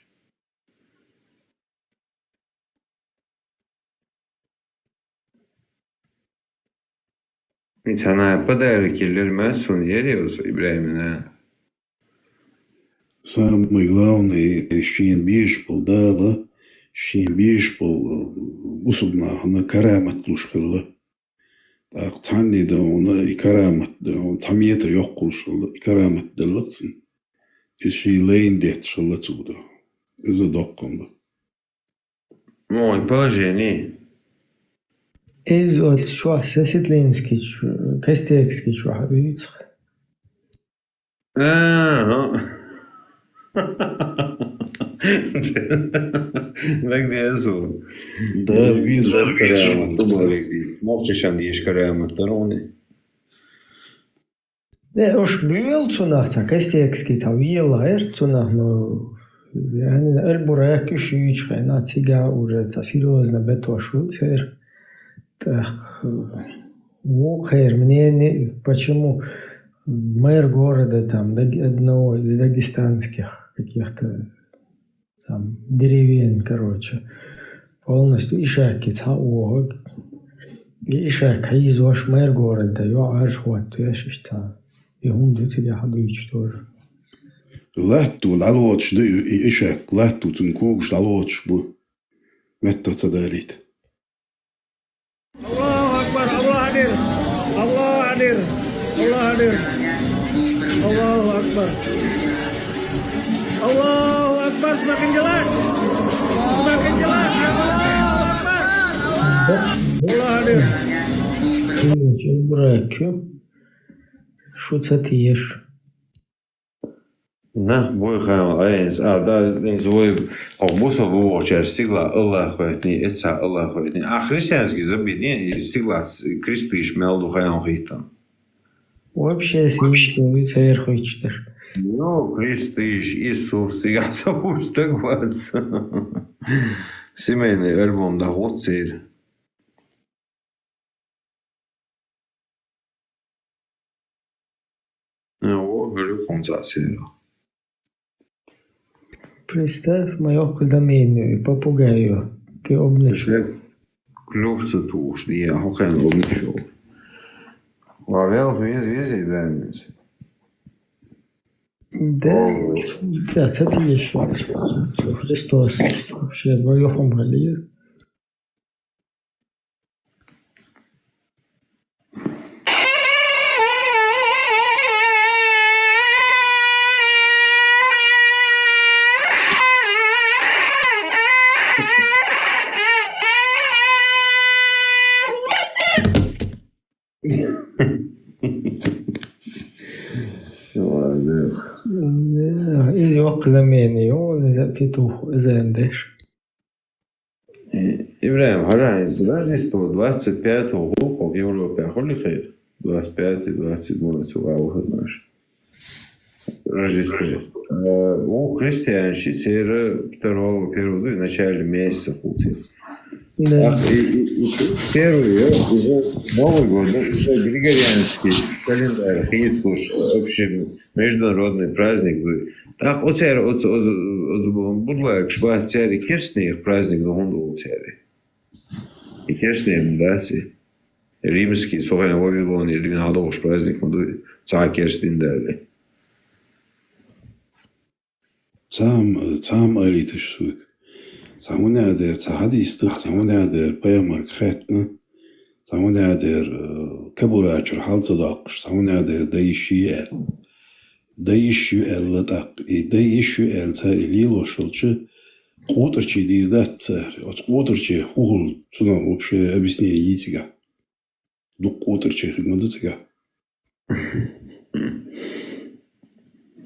Ведь она подарки лельмасун ереус Ибраимина. Самый главный Шиенбиш был, да, Шиенбиш был усудна, она карамат лушхилла. Так, тани да, она и карамат, да, он тамиетр йоккулшилла, и карамат даллаксин. И шилейн дет шилла цуда. Это докком, да. Мой положение. Из от шо, сеситлинский, костекский, шо, видите? Лагдезу. Да, вижу. Мовчиш андиш карама тарони. Не, уж бюэл цунах, костекский, там ела, цунах, но я не знаю, эрбурек ищичка, на тига уже, это серьезно бетошул, цер. Так, ухер, мне не, почему мэр города там, одного из дагестанских каких-то там деревень, короче, полностью ишаки цаог, ишак, изош мэр города, я аршхват, я считаю, и он до тебя ходуич тоже. Латту лалоч, да и ишак, латту тункугш лалоч бу, метта цадарит. الله أكبر الله عدير الله عدير الله عدير الله أكبر الله أكبر semakin jelas ya Allah Akbar Allah hadir. Şimdi bırakıyor. Şu satıyır. Nah, boygaan eens. Daar is wel op bossen woordjes stigla Allah weet niet, het zou Allah weet niet. Христианский забит, stigla Christus meldu gaan gieten. Вообще смысл царь хочет. Ну, Христос, Иисус, я забыл, что говорится. Семейный альбом, да, вот цель. Вот, говорю, концерт. Представь мое знамению, попугаю, ты обнажил. Клювце туш, я хохен обнажил. Вавел, вези, Ибраимец. Да, это еще Христос. Вообще, боёхом болеет. Ибраим Ибраим, разница Рождество 25-го года в Европе, а хули хейр? 25-й, 27-й, цугавых наш. Рождество. У христиан считается 2-1 в начале месяца пути. Да. И первый уже Новый год, уже григорианский календарь, вообще международный праздник. Так, будь Швейцарии керстный праздник до Гундулцари. И керстный, да, римский, Сухая Вавилон, или Винадош праздник, царь керстин дали. Сам алитыш сук. Самунадер цахадистых, самунадер паямар хатна, самунадер кабурачур халцадакш, самунадер даишиэл. Даишиэл латак, и даишиэл царь лилошелче, кутерчи дидат царь, от кутерчи хул, цуна вообще объяснили етига. Дук кутерчи хигмадыцыга.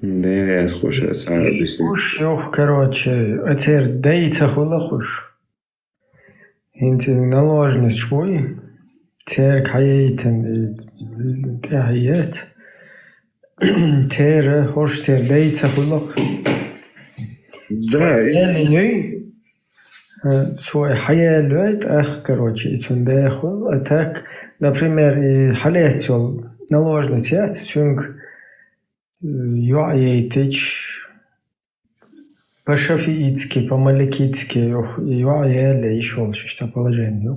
Да, я слушаю, царь объяснил. Ух, короче, а теперь даится хулахуш. Инти наложность швой, теперь каятен каят. Теперь хош теперь даится хулах. Да, я свой хаялует, ах, короче, и тундехул, а так, например, и халетел наложность яд, чунг юаетич по-шафиитски, по-маликитски, юаеле еще что положение.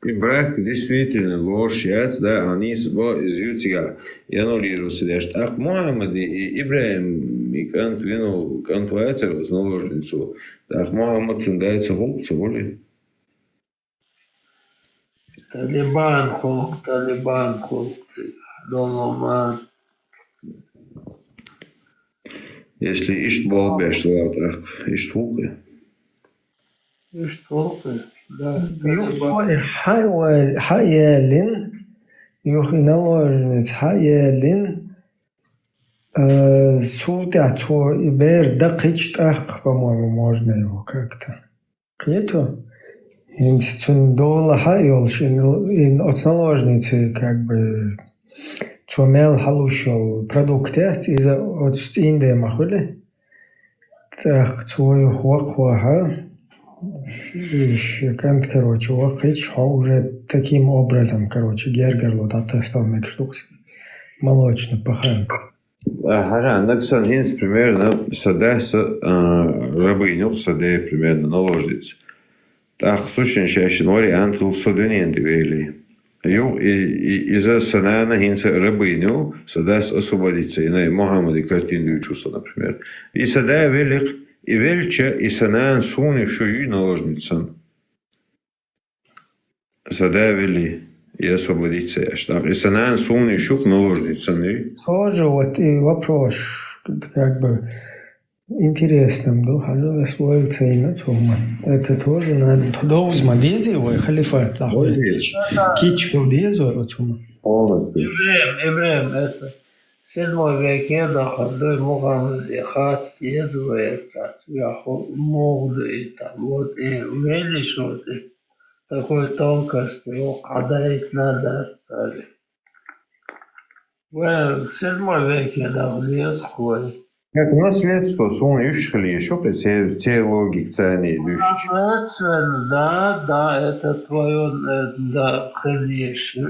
И брак действительно ложь, да, они из Ютига, и аннулируются, что ах, Мухаммад и Ибраим, и Кант вину, Кант вайцер, с наложницу, ах, Мухаммад сундается голубцы, воли. Талибан холкцы, доломат. Если ишь болбеш, то ишь твука. Ишь твука, да. Юхтвой хаялин, юхи наложниц хаялин, султятво и бер дакичт ах, по-моему, можно его как-то. Кето? Институт дола хайолш, от наложницы как бы цумел халушал продукты, из от Индии махули. Так, свою хуахуаха, кант, короче, вахич, уже таким образом, короче, гергерло тестал мекштукс, молочно паханка. Ага, наксан хинц примерно садас рабыню, саде примерно наложниц. Так, слушай, чаще вариант лусодененты вели. Ю из-за санана хинца рабыню садас освободиться. И на Мухаммаде картину чувства, например. И сада велик, и вельча, и санан суни шую наложницам. Сада вели и освободиться. Так, и санан суни шук наложницам. Тоже вот и вопрос, как бы интересным, да, свой цейна, это тоже надо. Тогда узма дезевой халифат, лахует кич был дезевой, полностью. Ибраим, это в 7 веке доходой Мухаммад хат дезевой, молодый, там, вот, и видишь, вот, такой тонкости, его кадать надо, царь. В 7 веке, да, в лес ходит. Это наследство, сон ишхли, еще те логики цены идущие. Да, это твое, да, конечно.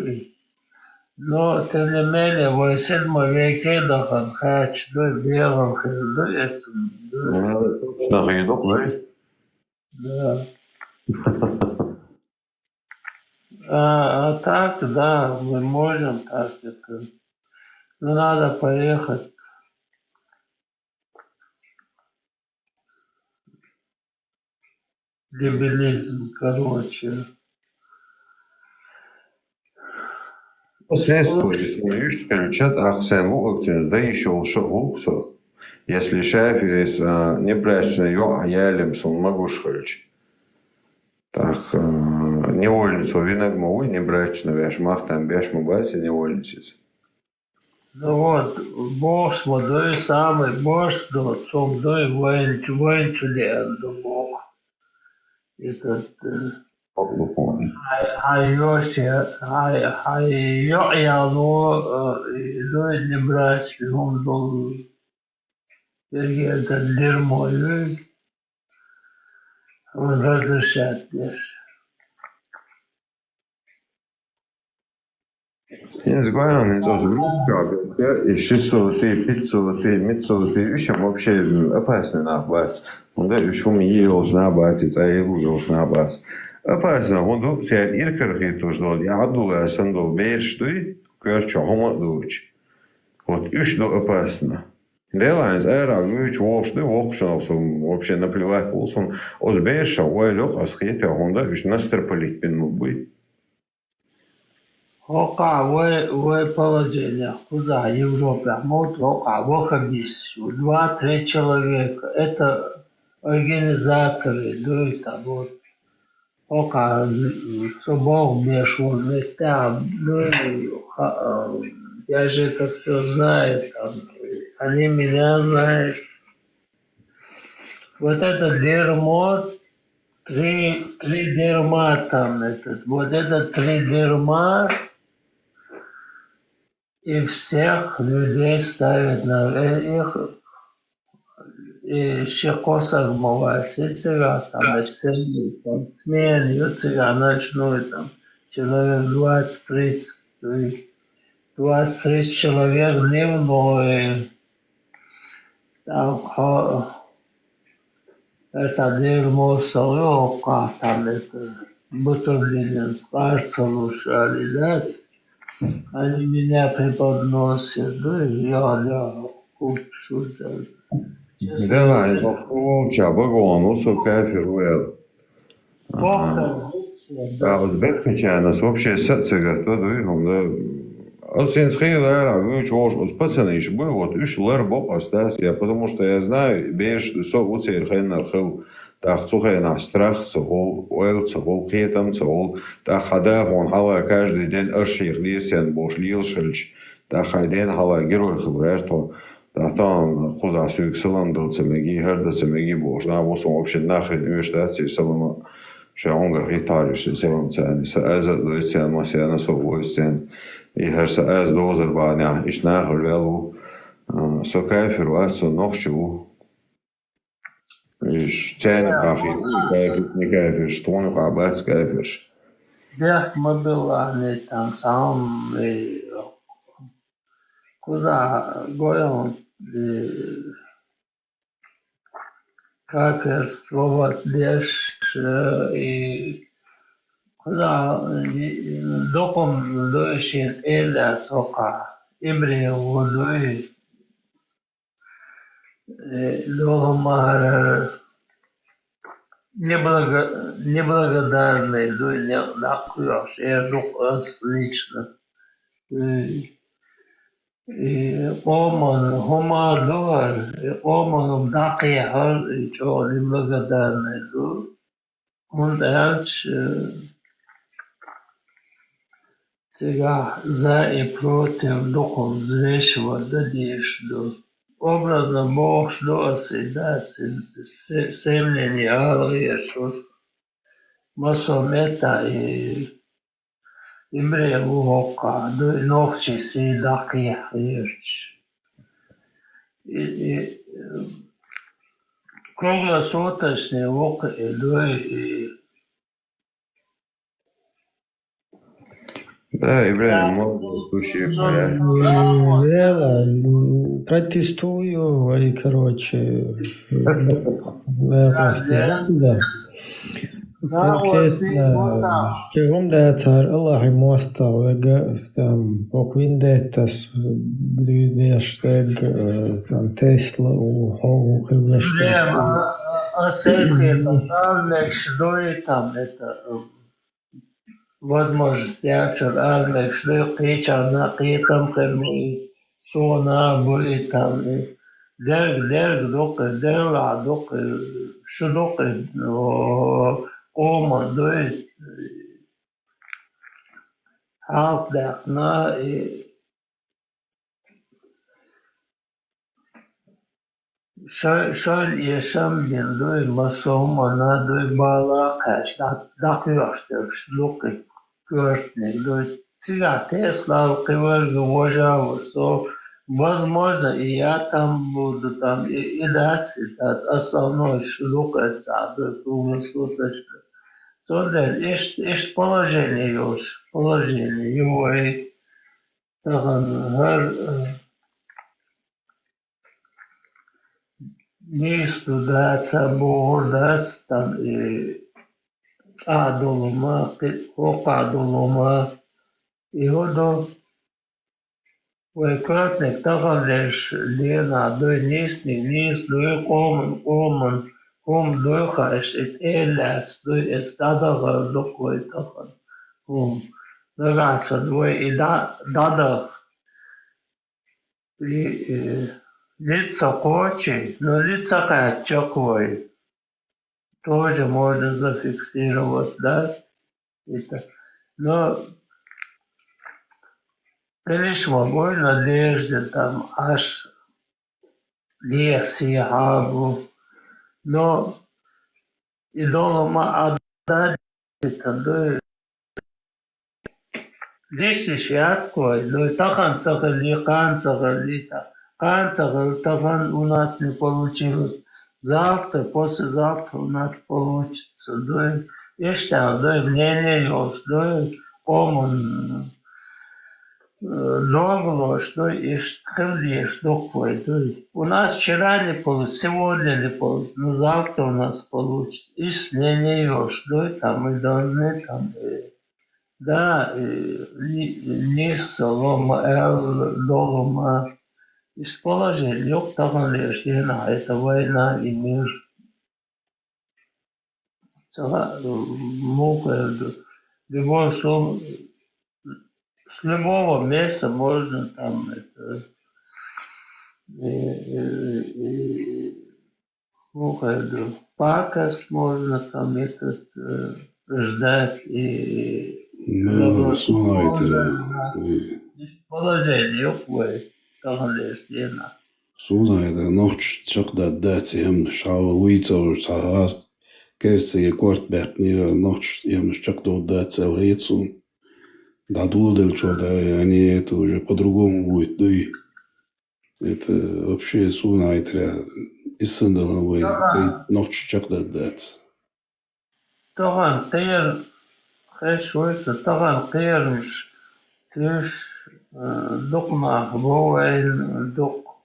Но, тем не менее, в 7 веке, да, хач, да, белом, да, это... Да, еду, да? Да. А так, да, мы можем так это. Но надо поехать. Дебилизм, короче. Последствия, если включат акцент, да еще лучше луксо. Если шеф неправильно ее аялем сон могу шхольч. Так, невольницу винок могу неправильно вяж мах там бяж мубаси невольница. Ну вот, Бог модой самый Бог, до цом дой воин чуден, до Бог. Этот Хайоси, Хайояно, дой не брать, он был этот дерьмой, он разрешает лишь. Инс Гуайан из Озгруппка, и 600, 500, 500, еще вообще опасно набрать. Он да, еще мне должна быть, а его должна быть. Опасно, он до все иркерхи тоже, я думаю, что он бежит, короче, он дочь. Вот, еще опасно. Делаем, выйти вообще наплевать, он озбеешь, уайлок, а схетя, он да, еще настерпалить пину будет. Ока, вы положение, куда Европа, вот ока, выходить, 2-3 человека, это организаторы, да, это вот, ока, собой бешвол, там, ну, я же это все знаю, там, они меня знают. Вот это дерьмо, три дерьма там, вот это 3 дерьма, и всех людей ставят на их, и еще косо обмывается, и цыган там, и цели, там, сменю цыган ночной, там, человек 20-30, 20-30 человек дневной, там, это дерьмо солёка, там, это, бутербродин с пальцем ушали, да, они меня преподносят, да, я купшу, да. Давай, волча, вагон, усука, фируэл. А Узбекская нас вообще сердце готовы, да. Осенские лера, вы чего, пацаны еще были, вот, еще лер боб остался, потому что я знаю, бежь, со уцер хеннер хил, так сухая на страх, цегол, уэл, цегол, кетам, цегол, так хада, он хала каждый день ашир, лесен, бош, лилшельч, так хайден хала герой хилверто, так там куза сюк сыландыл цемеги, херда цемеги бош, на восом вообще нахрен университете, салона, что он говорит, гитариш, селом цени, саэза, лесен, масяна, совойсен, и херса эз дозер баня, иш нахр велу, со кайфер, васо нохчеву, иш цени кафи, кайфер, не кайфер, штону кабац кайфер. Да, мы были там сам, куда гоем, каферство, вот, лишь, и куда доком дойшин эля цока, имре водой, логомар, неблагодарный, не накуешь, я жук лично. И оман, хумадор, оман дакияр, и чего неблагодарный, он дальше сега за и против духом взвешивать, дадишь, образно Бог что осъедать, семени, алые, что масомета и имре уока, и ногти си даки есть. И круглосуточный вок и Да, Ибрahim, много случаев. Я протестую, и, короче, да. Конкретно, кем да цар Аллах и моста, там, поквиндетас, блюдештег, там, Тесла, у хевештег. А секрет, что там, это возможность, я все разные шли, кричал на криком, кроме сона, были там, дерг, дока, дерла, дока, шудока, ома, дует, халдак, на, и Şöyle yaşam bin duy masomana duy bağla kaç da kıyafetler luka görtnek duy тига Тесла кывер что возможно и я там буду там и дальше основной шлюкается круглосуточно. Sondern ist положение его и не студаться бордаться там и адулума, окадулума и вот Вайкратник тагалеш лена дой nis doi kom doicha es et elats doi es dadaga dokoi tagan dagasa doi и дада лица кочи, но лица качакой тоже можно зафиксировать, да? Это. Но лишь в одной надежде там аж лес и агу, но и дома отдать это, да, лишь святской, но и тахан цахали, тахан у нас не получилось. Завтра, послезавтра у нас получится, да, еще, да, мнение есть, да, коммун, много, что и что такое. У нас вчера не получилось, сегодня не получилось, но завтра у нас получится. И мнение есть, да, там мы должны, там, да, не солома, долома. Из положения, yok takan леждена, это война и мир. С любого места можно там это, пакость можно там этот ждать и положение, yok война. Suuna это ночь чакда дать им шава уйцо сахас керсе я корт бэк нира ночь им чакда дать целыцу да дулдел что-то они это уже по-другому будет да и это вообще суна это иссандаловый ночь чакда дать Тоган тер хэшвэс тоган терш Докма Боуэн, док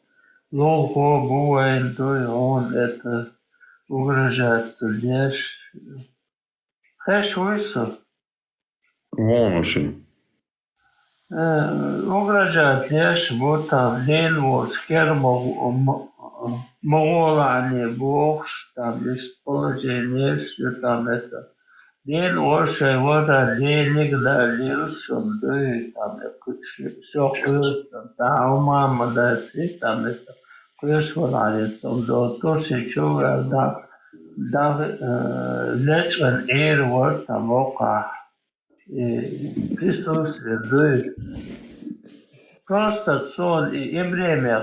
Лолго Боуэн, дой он это угрожается лишь. Хэш высу. Воношим. Угрожает лишь вот там лен воз хер моголане бокс там есть положение, что там это. День вообще вода денег дальше, да и там все да у мамы дать и там это кое-что до тысячу да лечен вот там ока и присутствие да просто сон и время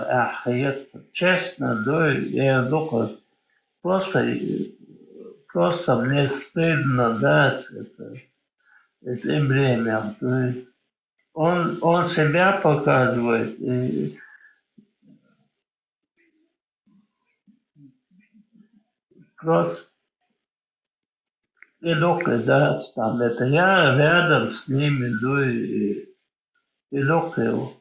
честно да я думаю просто мне стыдно дать это время. Он себя показывает. И просто и легко дать там это. Я рядом с ними, да, и легко его.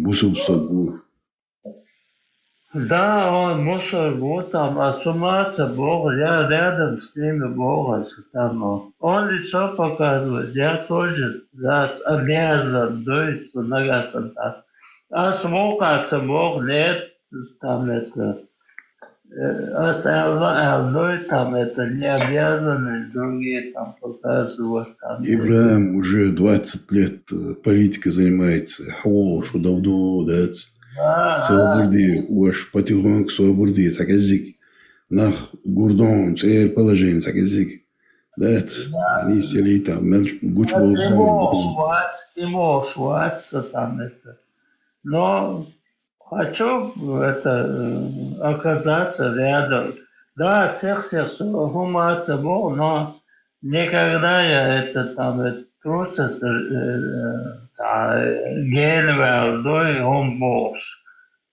Бусубсабу. Да, он мусор вот там, ассумация Бога, я рядом с ними Бога там. Он лицо показывает, я тоже да, обязан дуть нагасом. А смолкаться Бог нет, там это, там это не обязаны, другие там показывают. Там, Ибраим уже 20 лет политикой занимается, что давно, да, Свободы, уж потихоньку свободы, так язык. Нах гурдон, цер положение, так язык. Да, они сели там, мелч, гуч был. Ему сваться там это. Но хочу оказаться рядом. Да, секс гуматься был, но никогда я трусость гелевал, он больше.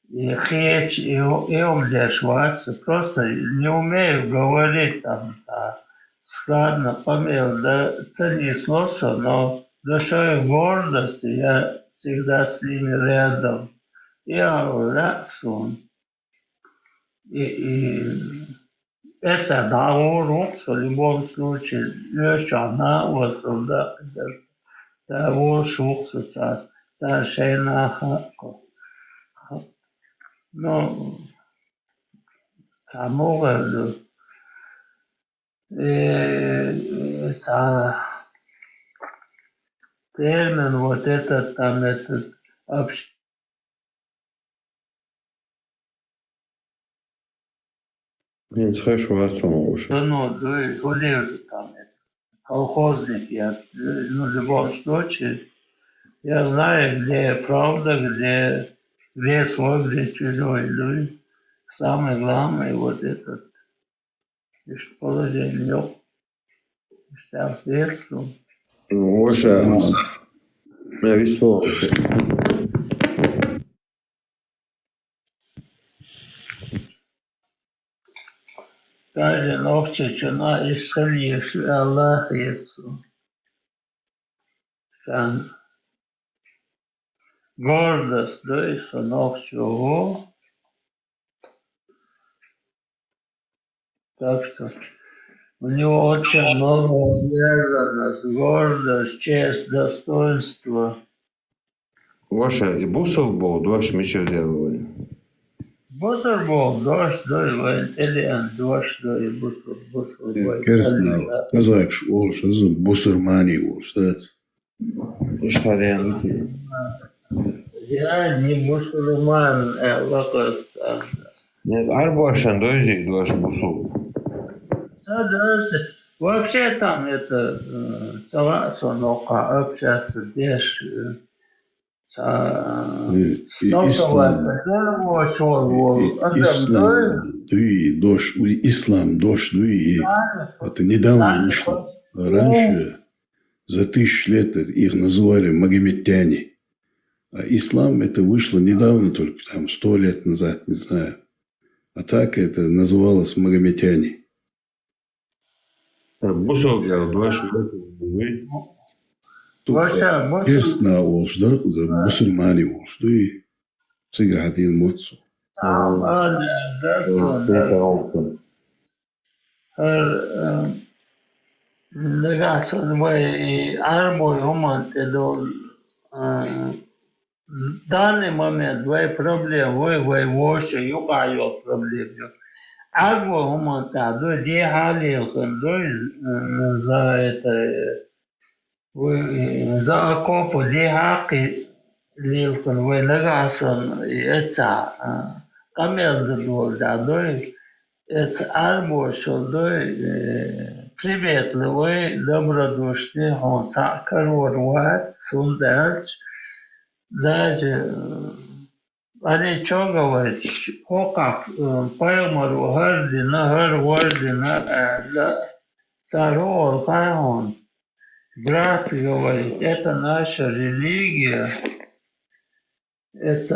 И хеч, и умдешваться. Просто не умею говорить складно, помню, да, ценисло, но душой гордости я всегда с ними рядом. Я рацун. И это договор, в любом случае, лишь она воссоздает договор, совершенно. Ну, самого термин вот этот там этот там колхозник я, ну, в любом случае, я знаю, где правда, где свой, где чужой. Ну, самое главное вот этот положение, что ответственно. Ваша весело. Каждый ночь чина исцелишь, Аллах Иисус. Сан гордость, да, и ночью. Так что у него очень много уверенности, гордость, честь, достоинство. Ваша и бусов был, дождь мечев делали. Бусор был, дождь, да, и воинтеллигент, дождь, да, и бусор, Kerstnau, kazakš olš, busurmani olš, tāds. Что это? Я не мусульман, лакоста. Нет, арбошан, дождь, дождь бусов. Вообще там это целасонока общаться без Ислам, дождь, это недавно вышло. Раньше, за 1000 лет их называли магометяне. А ислам это вышло недавно, только там 100 лет назад, не знаю. А так это называлось магометяне. Бусов я дождь. Kerstnau olš, da, za musulmani olš, da i cigrati il mozzo. В данный момент две проблемы, вы вообще югают проблемы. Арбо момента, до дехалил, до за это, вы за окопу дехаки лилкон, вы нагасон, это камер задул, да, до это арбо, что до приветливый, добродушный, он цакарват, сундерч, даже они что говорят, как поймару гордина, цару он, брат говорит, это наша религия, это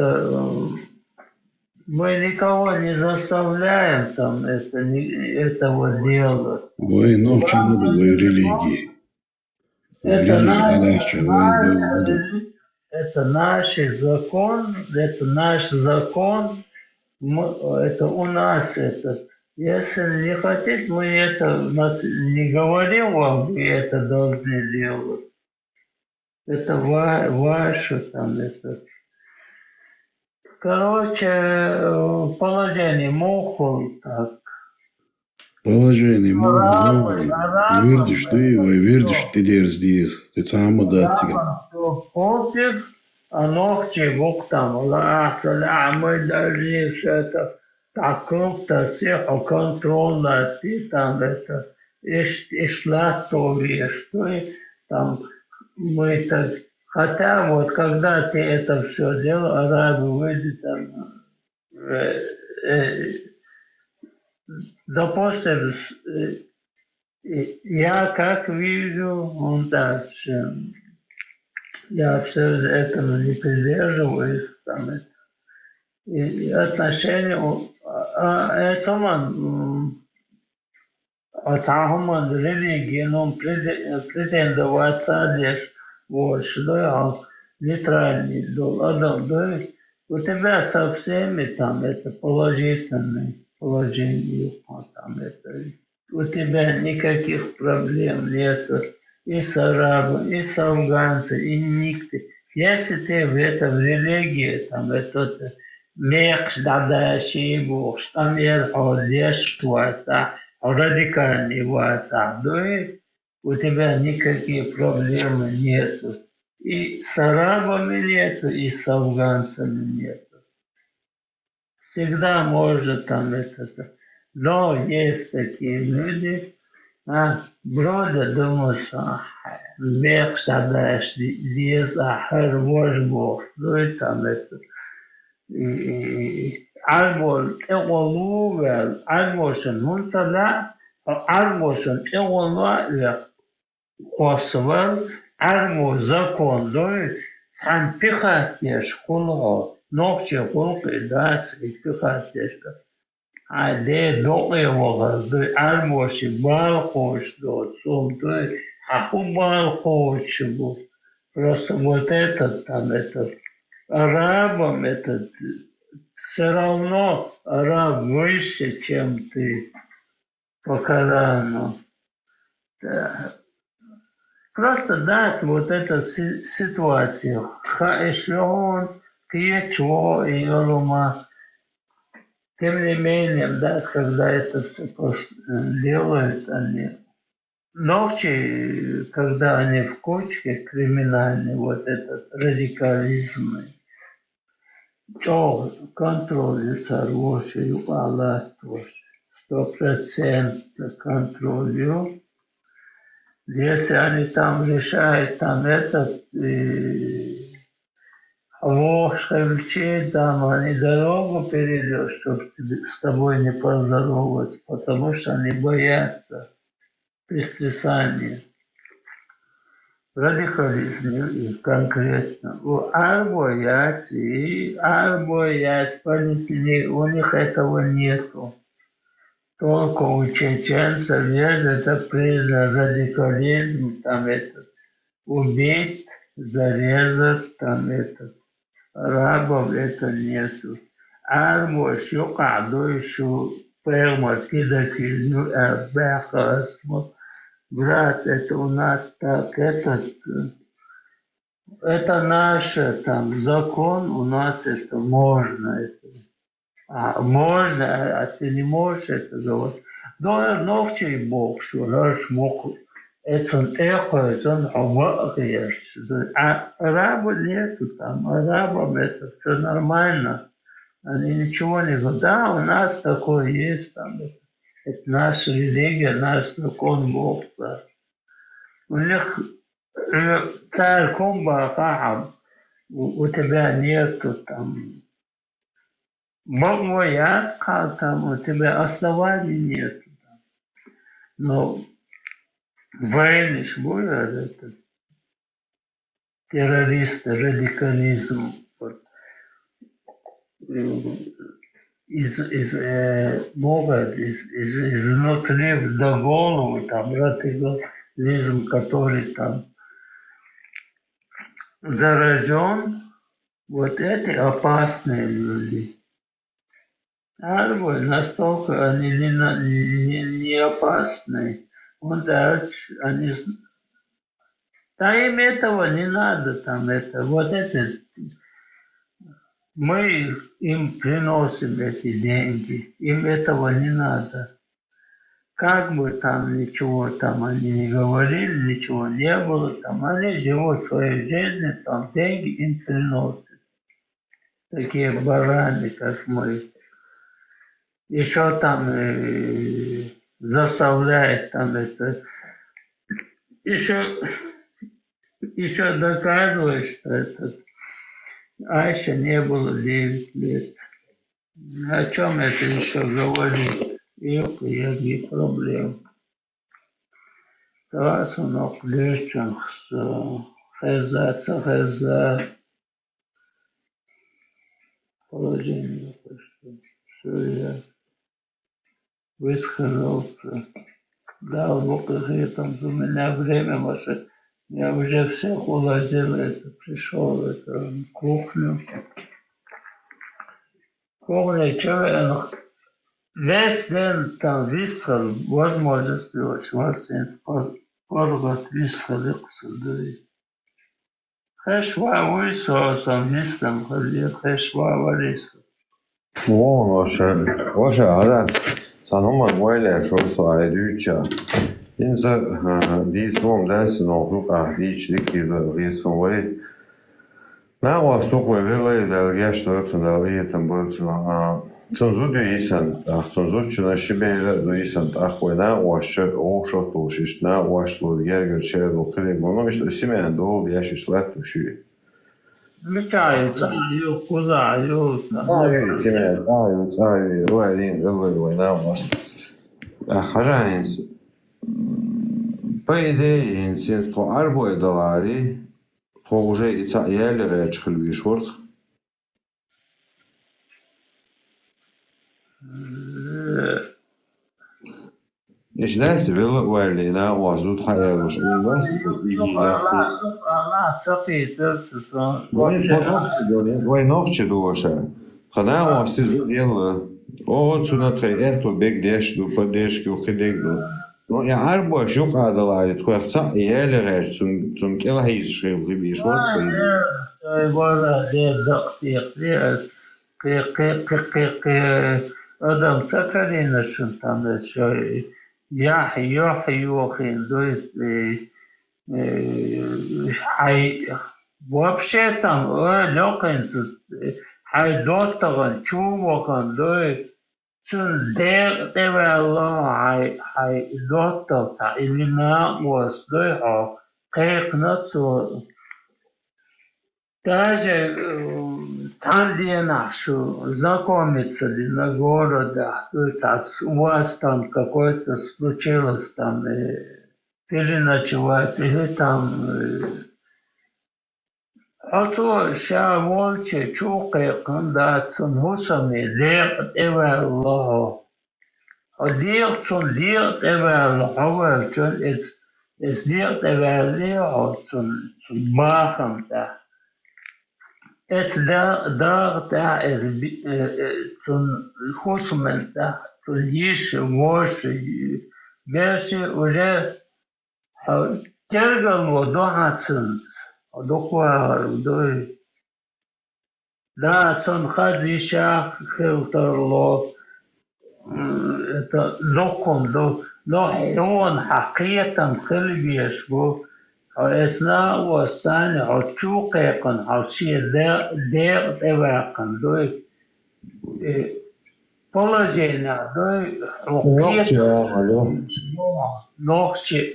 мы никого не заставляем там этого делать. Вы ночью не было религии. Это наш закон, это у нас это. Если не хотите, мы это не говорим вам, вы это должны делать. Это ваше там это. Короче, положение могут так. Положение могут. Вердишь ты, vai вердишь ты дерздиes. Ты сама датига. Пофиг, а ногти бог там, мы должны все это так круто всех контролировать, и там это, и что там мы так Хотя вот когда ты это все делал, арабы выйдут там, допустим, я как вижу, он дальше, я все этому не придерживаюсь, там, и отношения, это он, отцахом религии, но претендоваться лишь вот, что я нейтральный, да, у тебя со всеми там это положительное положение, там это, у тебя никаких проблем нет и с арабом, и с афганцем, и никто. Если ты в этом религии, там это мех, дадаши, бог, там я одешивается, радикальный WhatsApp, да, и у тебя никаких проблем нету. И с арабами нету, и с афганцами нету. Всегда можно там это. Но есть такие люди, бродят, думают, что мех, дадаши, лес, ахар, вож бог, ну и там это. Almol evoluvel, almosen hunsala, almosen evoluvel, kosval, almo закондой, сам пихатеш хулго, ногче хулки дацки пихатеш. А де доевога, де almosi балхош до сум, де аху балхош был. Просто вот этот там этот. Арабам этот все равно араб выше, чем ты по Корану. Да. Просто дать вот эту ситуацию. Хаэшон, Кьечво и Йолума. Тем не менее, да, когда это все делают они. Ночи, когда они в кучке криминальные, вот этот радикализм, то контролируется Россию, Аллах, 100% контролю. Если они там решают, там этот, ложкой там они дорогу перейдут, чтобы с тобой не поздороваться, потому что они боятся предписания. Радикализм конкретно. Арбоять понесли, у них этого нету. Только у чеченцев есть это признак радикализм, там это убить, зарезать, там это. Арабов это нету. Арбо шукаду еще прямо кидательную бэхасму. Брат, это у нас так, это наш там закон, у нас это можно. Это. Можно, а ты не можешь это говорить. Но ногти Бог, что раз мог, это он эхо, это он объешь. А арабы нету там, арабам это все нормально. Они ничего не говорят. Да, у нас такое есть там. Это наша религия, наш закон Бог. Да. У них царь Кумба, у тебя нету там. Боят, как там, у тебя оснований нет. Но войны будет это. Террористы, радикализм. Вот. Могут изнутри до головы, там, радикализм, который там заражен, вот эти опасные люди. Арбы настолько они не опасны. Он дальше, они... Да им этого не надо, там это. Вот это... Мы им приносим эти деньги. Им этого не надо. Как бы там ничего там они не говорили, ничего не было, там они живут своей жизнью, там деньги им приносят. Такие бараны, как мы. Еще там заставляет там это. Еще еще доказывает, что это Айше не было 9 лет. О чем это еще говорит? Никаких проблем. Раз он окличен с хеза положение, что я высказался. Дал Бог там у меня время, может, я уже всех уладил, это пришел в эту кухню. Кухня, человек, весь день там висел, возможности очень споргот висел к сюда. Хэшва вышел, сам висел, хэшва варисел. Вон, ваше, а sanoman muille sosa edücha. Insa dis mom das no ruka hiç dikili reson way. Na was toch wel willen dat gestern van de eten bolsuna. Sonzudu isan, sonzuchna shibele do isan akhwena was o shoto shish na was lo yerger chelo kle mono ist simen do yash slat shi. Мечается, кузаю. Ай, семья, ай, руалин, война у нас. Хажанец. По идее, инсинство арбой далари, то уже и цаялеры чхлвишворх. إيش ناس بيلا وعلينا وعزود حياة وش الناس بيجي الله سقي درس وين نوخش دوشة خنا واسيز يلا أو تسونا تغير تو بيك ديش دو بديش كيو خديك دو نو يا عربو شوف هذا اللي تخوي خصا يالا غير تسون كلا هيز شيء بيش ورد بيد ولا دي دقيق كي أدم تكرين شنطان شيء يحيى وخين دوت حي вообще там лёканцы хай доттаган чувакан дой чун девело хай доттата или на was дой хо кэкнацу даже Цандия нашу знакомиться ли на города, то есть у вас там какое-то случилось там переночевать или там also ща волчи чукай кандацун хусами лер эвэлло одир цун лер эвэлло овел цун эс лер эвэлло цун бахам да Es da es zum Husmen da лишь воши геши уже тергал водохацун докуар до да цон хазиша хелтерло это локом до он حقيقة خلبيش بو أثناء والثاني عشوقيقن عشية دير تواقن دوي положение دوي نوخشي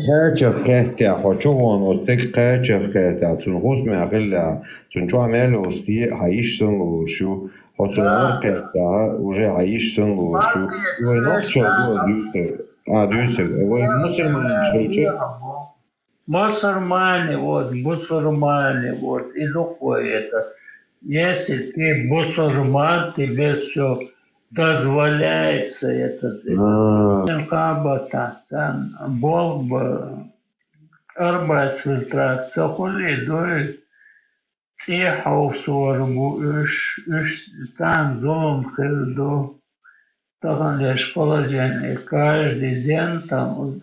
قاچه خته خوچون استك قاچه خته تون خوس ماخلا تون جو عمل وستي عايش سن شو خوتون قاچه уже عايش سن شو ونوخشو دو دوسه مسلمان чече мусульмане, вот, и такое это. Если ты мусульман, тебе все дозволяется, это. Бог бы, арбайсфильтрация, хули, дуй, цехов сорбу, цан золом хилду, тогда лишь положение, каждый день там,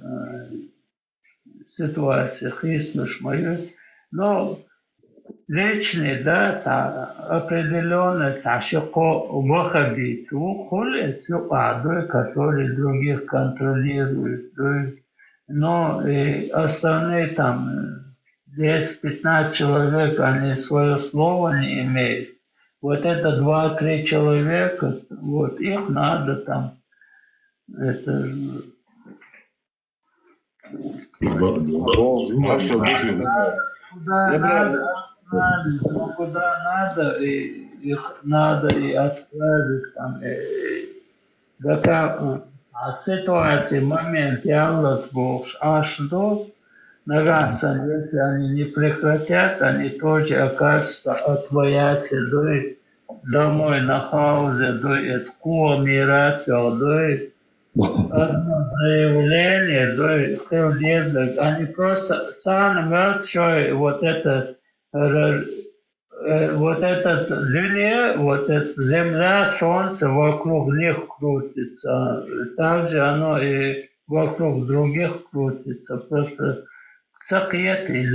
ситуациях истинность мою, но личный, да, определенно, шико выходит, уходит, который других контролирует, но и остальные там 10-15 человек, они свое слово не имеют. Вот это 2-3 человека, вот их надо там, это Куда надо, и их надо и отправить там. Такая ситуация, момент являлась больше. Аж до Нагаса, если они не прекратят, они тоже окажутся отвояться домой на хаузе, до мира, одно заявление, все лезут. Они просто сами мертвые, вот эта линия, вот эта земля, солнце вокруг них крутится. Также оно и вокруг других крутится. Просто секреты,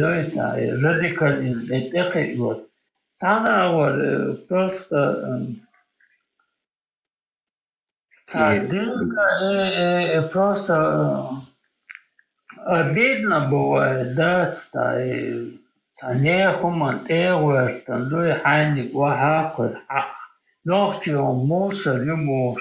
радикализм, это вот. Она вот просто просто обидно бывает, да, нехуман, эвертон, ну и хайник, вахакур, ногти он мусор, ему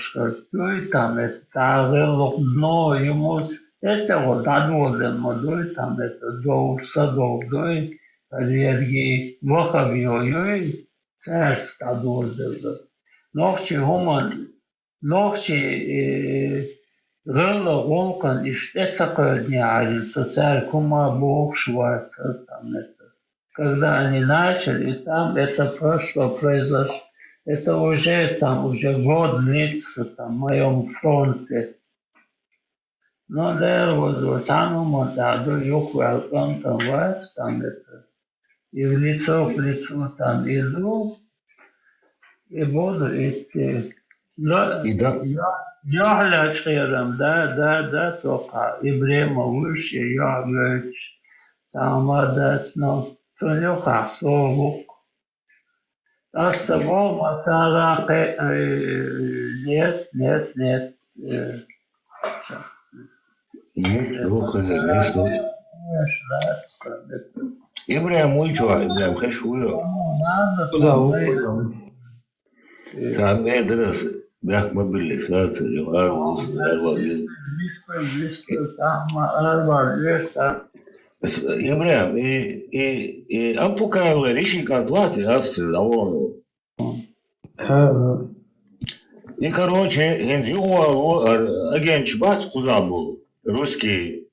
ну и там это цагелок, дно, ему, если вот надводен, ну и там это до садов, ну и аллергии, вахабьёй, царство дорден, ногти гуман, ногти Рыло, волкан, и штецака дня, царь Кума, Бог, Шварца, там это. Когда они начали, там это прошло, произошло, это уже там, уже год длится, там, в моем фронте. Но да, вот там, да, до юг, там, там это, и в лицо там иду, и буду идти. Я глядачерам, да, только и время выше, я говорю, самодать, но то не хасову. А с собой масараке, нет. Ибрahim мой чувак, Ибрahim хочу. Там это бях мобилизация, Ибрahim, и ампукаевые реши контакты, довольно. И, короче, агент Бац Хузабу, русский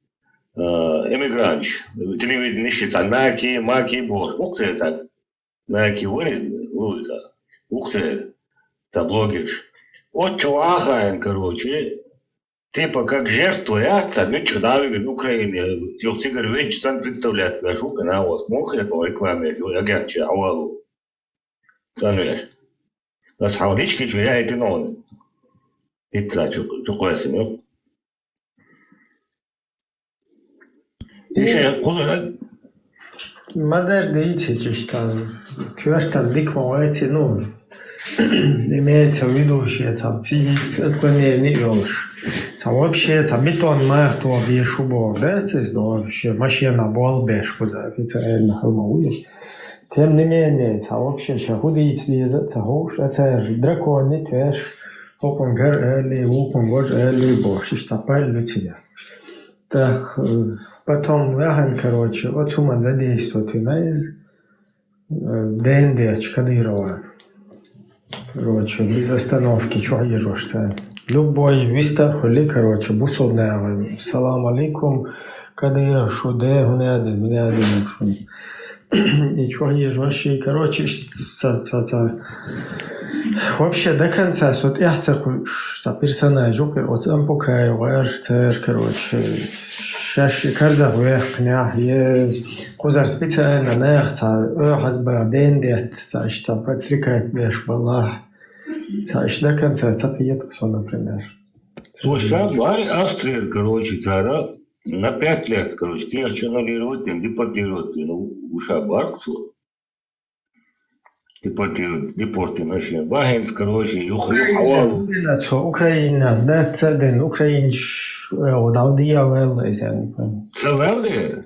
эмигрант, телевидение считал, маки, бог, ух ты, так, маки, ух ты, это блогер. Вот чуваха, короче, типа как жертва отца, ну человек в Украине, все говорят, что он представляет, я шутка, на вас, мог этого рекламе, агент Чавалу. Саня, нас хаулички, что я это новый. Это что классное. Еще куда? Модер деятель, что квартал дикмовать, ну, имеется в виду, что там физически отклонение ёлш. Там вообще там бетон мах то объешу бог, да, это вообще машина бол бешку за официально хомоуи. Тем не менее, там вообще что худить лезет, хош, это драконы, твеш, окон гар эли, окон гож эли, бош, и штапаль лютия. Так, потом яхан, короче, вот сума задействовать из ДНД Кадырова. Короче, без остановки, что ежешь-то. Любой вистах или, короче, бусудная. Салам алейкум, Кадыров, шуде, гунядин, шун. И что ежешь, и, короче, вообще до конца, вот я хочу, что персонажу, вот ампукаю, короче, шаши карзах вехня, кузар специально нахта, хазба дендет, что подстрекает беш балах, до конца цафиет, кто, например. Вот так, Австрия, короче, цара, на 5 лет, короче, ты национализировать, депортировать, ну, уша барксу. Депорти наші. Багенськ, коротше, Юхавалу. Україна, це день, українськ, Даудія Велезен. Це Велде?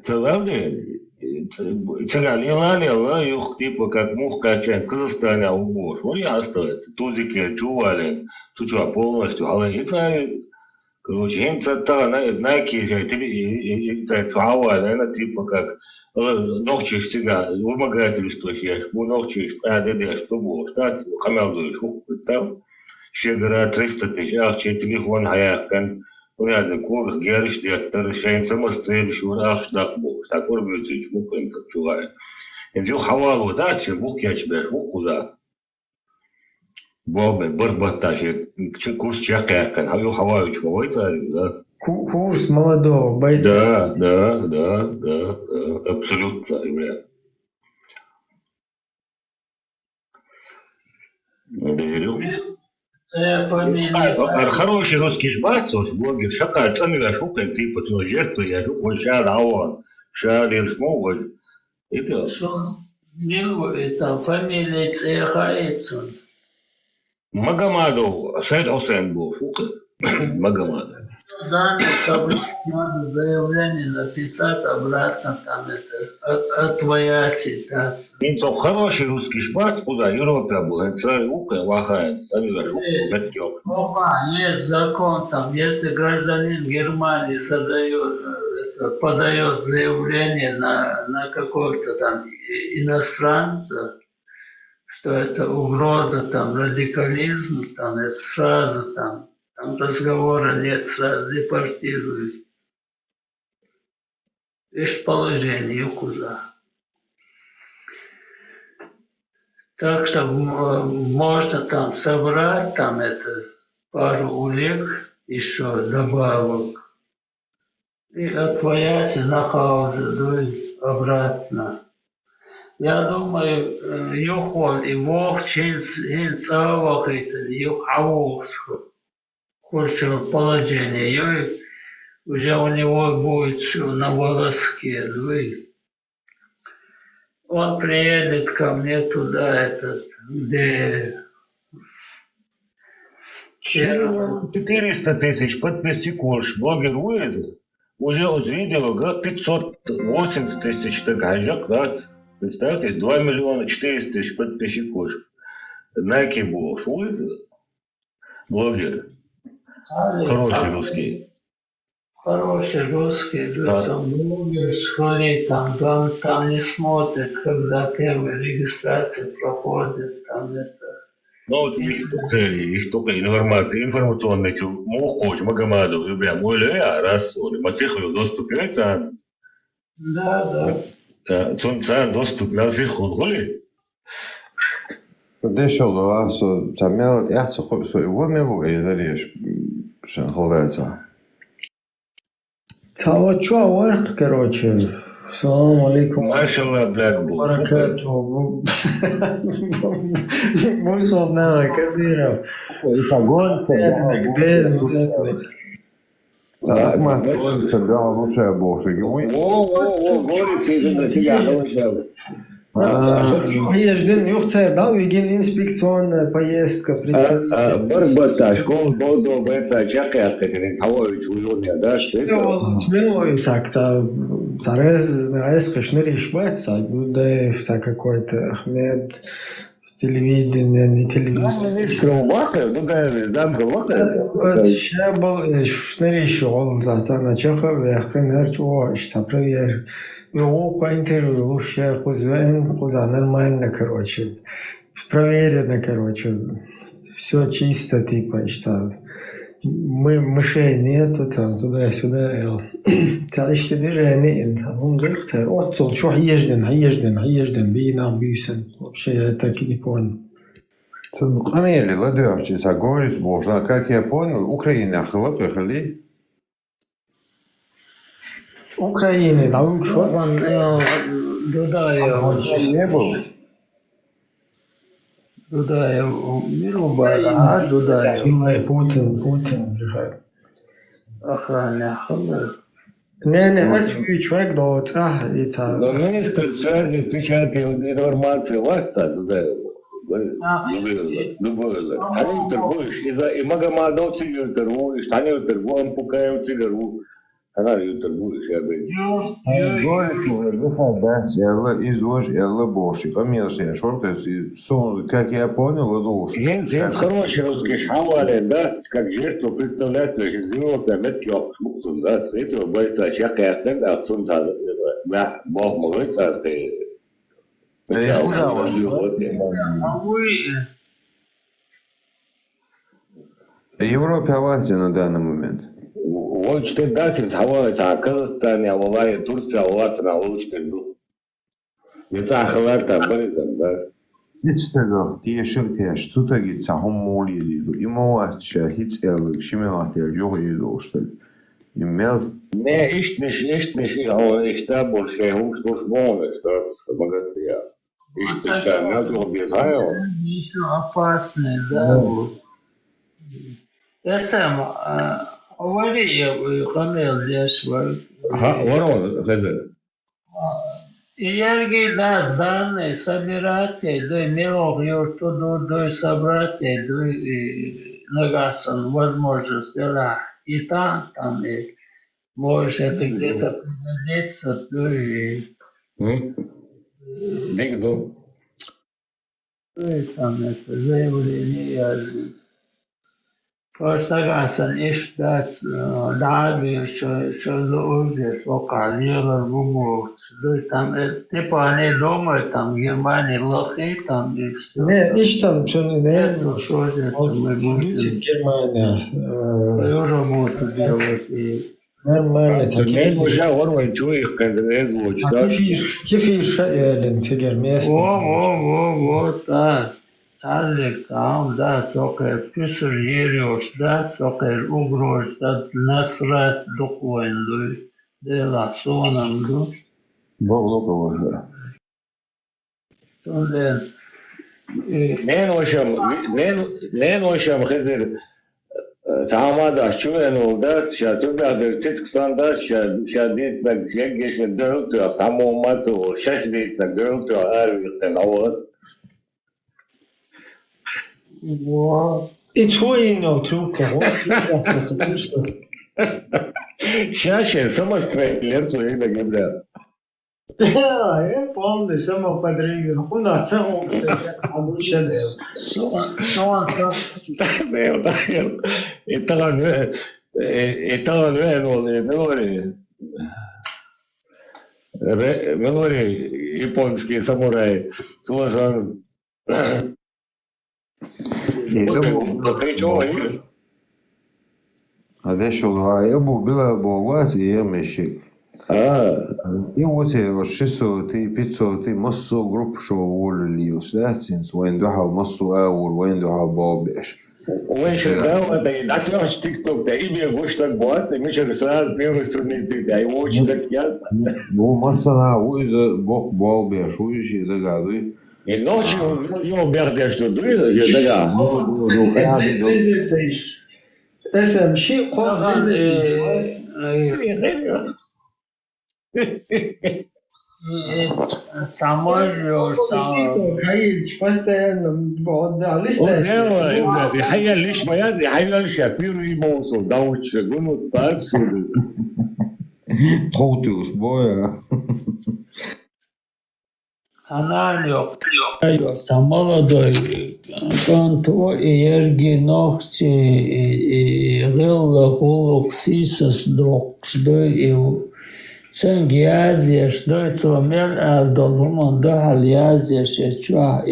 Це Лиланя, юх, типа, как мух качать, Казахстане, убош. Вот я остается. Тузики, чували, туча полностью, але и царь, Короче, это знаки, это слова, наверное, типа как ногчи всегда, вымогательство съешь, ногчи, что было, что хамелдуешь, представь, ще говорят 300 тысяч, че телефон хаяк, понятно, курс герш, дектор, шейн самострел, шура, штак бог, так орбит, чему принцип чувая. И все хавалу, да, чем бух кячбеш, бух куда. Бобе, барбата, курс чакаякан, а все хаваю, чего царь, да. Курс молодого бойца. Да, абсолютно, ребят. Доверю. Хороший русский шбацов, блогер, шакаль, сами я шукаем, ты пацан, жертву, я шукаю, ша лаон, ша лиршмовой. Это... Это фамилия Цехайцун. Магомадов, Сайд Хусейн был, шука, Магомадов. Да, надо заявление написать обратно, там это твоя ситуация. Инцов хороший русский шбац, куда Европа была, царь ука, лахает, сами я шукаю, гатёк. Есть закон там, если гражданин Германии подает заявление на какого-то там иностранца, что это угроза там радикализму, там и сразу там разговора нет, сразу депортируют. Видишь положение куда. Так что можно там собрать там это пару улик, еще добавок. И отвоять на хаузе, обратно. Я думаю, юхол и вох цавах это юхавохску. Худшего положения. Уже у него будет все на волоске. Он приедет ко мне туда, где... 400 тысяч подписчиков, блогер Уэза, уже увидел 580 тысяч такая, да? Представьте, 2 миллиона 400 тысяч подписчиков. Найки был Уэза, блогер. Хороший русский. Хороший русский, там блогер, смотри, там не смотрит, когда первая регистрация проходит, там это. Ну вот есть цели, есть только информация, информационная, что мухоч, Магомадов, ребят, мой лея, раз, масиху доступается. Да. Цунца доступ на сиху, голи? Дешел, да, что там я что его мелу и зарежь, что холодается. Цалочо, ворк, короче. Салам алейкум. Машалла, блядь, баракату. Мусорная Кадыров. Ахмад, да, лучшая бошка. Ежедневно юхцер дал, вегин инспекционная поездка. Барбата, школа Бодо, Бета, Чакаят, Хавович, Уюрния, да? Смело так, Тарез Хашнери Шбаца, Гудеев, какой-то Ахмед, в телевидении, не телевидении. Скромбахер, ну да, знам Скромбахер. Ще был Шнери Шол, на Чехов, я о, что проверь. Его по интервью вообще куда нормально, короче, проверено, короче, все чисто, типа, что мышей нету, там, туда-сюда, целое движение, он говорит, отцол, что езжден, бинам, бюсен, вообще я так и не понял. Амели, ладёрчица, говорит, можно, как я понял, Украина хлопали. Украины, да, что? Не был. Дудаев, Мирубара, Дудаев. Путин. Охрана, Не, это человек до отца. Но министр связи печатает информацию, власть-то, Дудаев. Они торгуешь, и Магомадов цигару торгуешь, они торгуют, он пукают цигару. أنا يتربو شابين Говорит, заходить, изложь, больше. Конечно, что сон, как я понял, это уж. Хин хороший русский шамали, да, как жертву представляет, то есть сделал метки обсмуктун, да, это бойца чакаятен, а тун та, да, бог молится, ты. Европе авария на данный момент. Вот что дальше, а Казахстан, Аллах, Турция, Аллах, на лучше ду. Это ахлар там, да. Ничего, те ширкая, что таки цахом моли, ему вообще хит элк, шимелат я жёг иду, что ли. Имел. Не, ишь не, а ich da больше, что смолы, что могут я. Ишь ты что, надо убежал. Еще опасный, да, вот. Я сам, авария, камел здесь, Ага, ворон, хозяин. Энергии даст данные, собирать, да не могут туда собрать, да нагасан возможность, да, и там, и может это где-то пригодится, да и... Дигду. Там это заявление, просто гасан иштать, дабы, что любишь, локализировать бумагу, там, типа они думают, там, Германия лохи, там, и все. Не, işte şunu ne? Что же это мы будем? Германия. Свою работу делать и... Нормально. Не уже ворвать чуешь, когда не звучит. Кефир шаэлен тегер место. Вот так. Садик там, да, сокер писар ериош, да, сокер угрош, да, насрать докуен, да, сонам, да. Бог луково. Сонде. Не ношам, хазир. Tamada şuven oldu, şatırda Türkistan'da şadit tak geçen dördü, tam olmaz o şaşdıysa dördü arıktan o. İçoyino Türkiye. Şaşe самострелер твоего гибля. Я помню, само подрывен. Хуна цехом, обучен. Это Мелори, японские самураи, сложен. Adesso io bila boguasi io meshi. Io voce scesso ti pizzo ti mosso gruppo show wall lì osdacins وين دوحه mosso اور وين دوحه بابش. وين شغال ده تعرف تيك توك ده يبي يغش لك بوات مش رسالة بيرو سترنيتي ده يوش لك ياز. Bu masana o yüzden bok bابش o işi de gadı. И ночью его бердя что дует, я дага. Esem şey kol Каильч постоянно يحيى ليش ما يحيى ليش يبيرو يموسو داوتش قولوا так сюда. Тохтуш боя. Kanal yok. Молодой конто ерги ногти гылла гулук сисас доксдой и sen Азия, что это мер долуман да Азия шечва и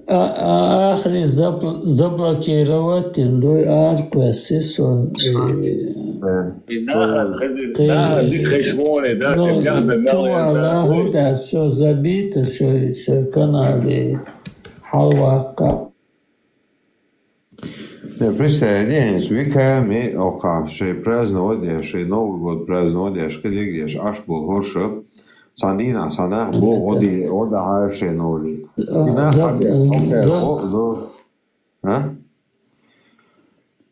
ахри заблокировать индой арку сисо да все забито, все каналы халвака. Присоединись, веками ока, что праздновали, что Новый год праздновали, что где аж был горше. Сандина, сана, был оди, ода хайше новый.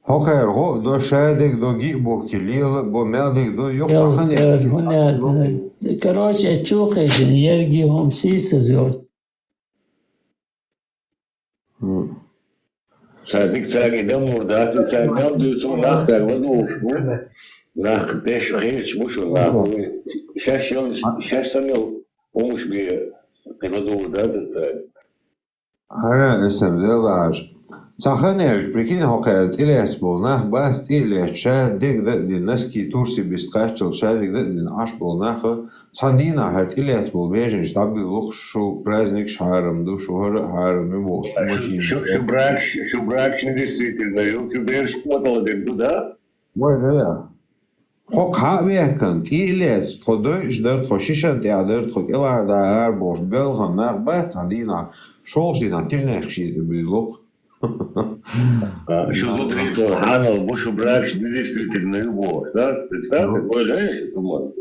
Хохер, го до шедик, до гибо килил, бо мелдик, до ёхтахане. Короче, чухайте, ерги хомсиса зёт. Цадик цаги дамур, да, ты цаг дам дюцу нах так воду. Нах пеш хейч мушу нах. Сейчас самил помощь мне воду, да, ты. Ара эсэм делаж. Цаханевич, прикинь, хокает илэс бол нах баст илэс ша диг дин наски турси бистгачл ша диг дин аш бол нах цандина хат илэс бол бежин штаби лух шу праздник шарам ду шухар харам бол. Шубрак не действительно, юберш подал да? Ой, да. Хок хавекан илэс ходой ждер тхошишан теадер тхокела да ар бош белхан нах баст цандина шолшдина тилнэхши билух. Что тут Виктор Ханов, Бушу брак, действительно любовь, да? Представь, такое знаешь, это можно.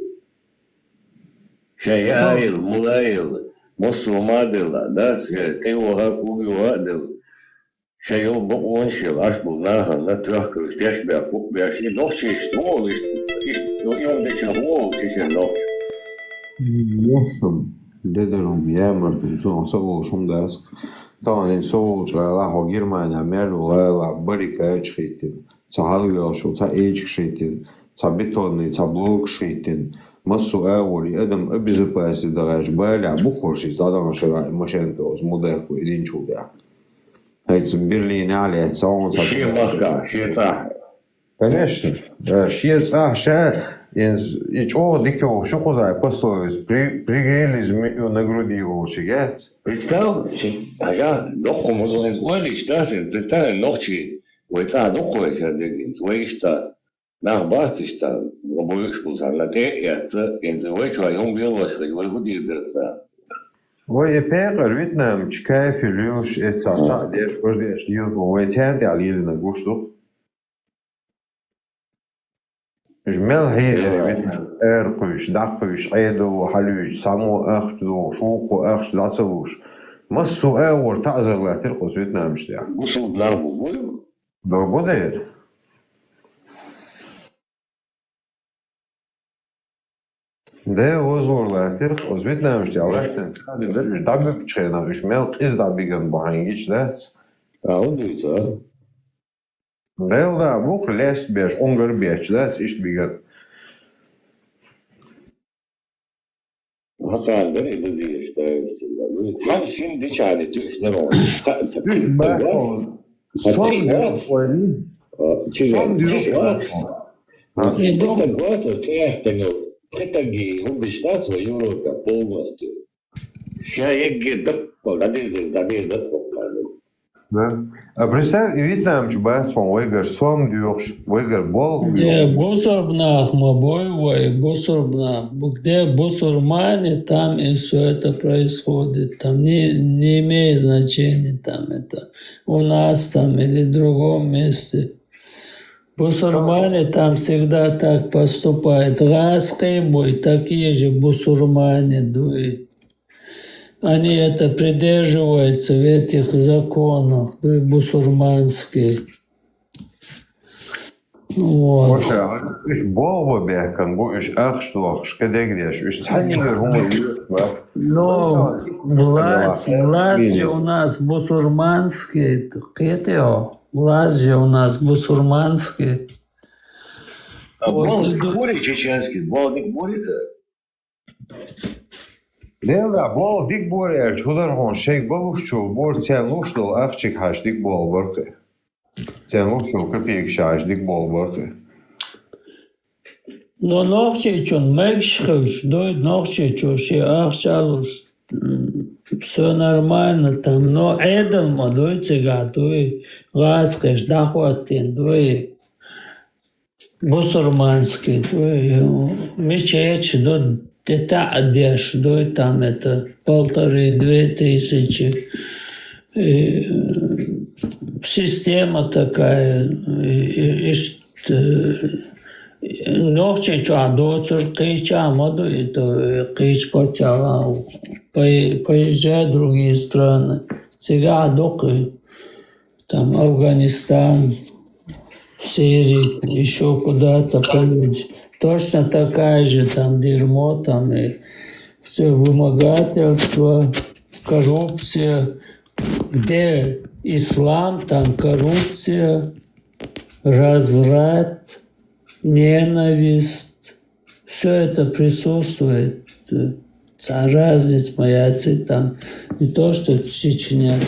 Шаяил, Мулаил, Мосумадила, да? Ты его убивадил. Шаяил Боншил, аж был нахан, на трахках, стяж бя, бя, и ночи, что ли, и он дечен голову, течен ночь. Ясом, дедером, ямартом, сон, собол, шумдаск. طبعا الصوت راح Германия мерла барика шейтин цахалга шо ца эйч шейтин ца бетонный ца блок шейтин массу аули адам обезопаси дагаж баля бухорши задан шара машинто с модеху един чуда хайц Берлин але цаон ца Шимака, шица. Конечно, шица ша и чё дикё шо козай пословиц пригрелись на груди его шигать. Представь, я ноху можно говорить, что представь ночи, вот это ноху я дегин, твои что, nach бasti что, обоюш был на те, это, инзывай, что я умел вас, что я худи берца. Ой, пекар Вьетнам, чкай филюш, это са, деш, пождешь, дьюрку, ой, тянте алили на гушту. جمال هيزر Вьетнам, ارقش، دقش، عيدو، حلوش، سامو اخدو، شوقو اخش، لاتسوش. مصو اول تعزر لا ترقص Вьетнам شتاع. وصل ضربه بولو. ضربه دير. ده وزور لا ترقص Вьетнам شتاع. لكن هذا درج دبك تشينا، جمال قز دبيجن بهاينجيش ده. أوديتا. ده بوك لاست بيش أونجر بيش ده إيش بيجن. Hatta nereye de diye işte. Tam şimdi çare tüyler oldu. Son diyor. Son diyor. Это год, это Китаги, убеждать свою Европу полностью. Сейчас я где-то А представь, Вьетнам чубает свой выигрыш, сом дюрш, выигрыш бол. Где бусурбнах мобой, бусурбнах, где бусурмане, там и все это происходит. Там не имеет значения там это у нас там или в другом месте. Бусурмане там всегда так поступают. Гадский бой, такие же бусурмане дуют. Они это придерживаются в этих законах бусурманских. Вот. Иш болво бехкан, бо иш ахшлох, шкедегдеш, иш цанигер Но власть же у нас бусурманские, власть же у нас бусурманские. Бол хори чеченский, бол не борется. Левда бол дик борер, чудар хон шейк болушчул, бор цен луштул ахчик хаш дик бол борты. Цен луштул копейк шаш дик бол борты. Но ногче чун мэгшхуш, дой ногче чуши ахчалуш, все нормально там, но эдалма дой цега, дой газкэш, дахуатин, дой бусурманский, дой мечеч, дой это одежда, дой там это 1500-2000. Система такая, ночи доцур кича моду это кич почала поезжай в другие страны. Сега доки там Афганистан, Сирия, еще куда-то поедешь. Точно такая же там дерьмо, там и все вымогательство, коррупция. Где ислам, там коррупция, разврат, ненависть. Все это присутствует. Разница моя, там не то, что Чечня.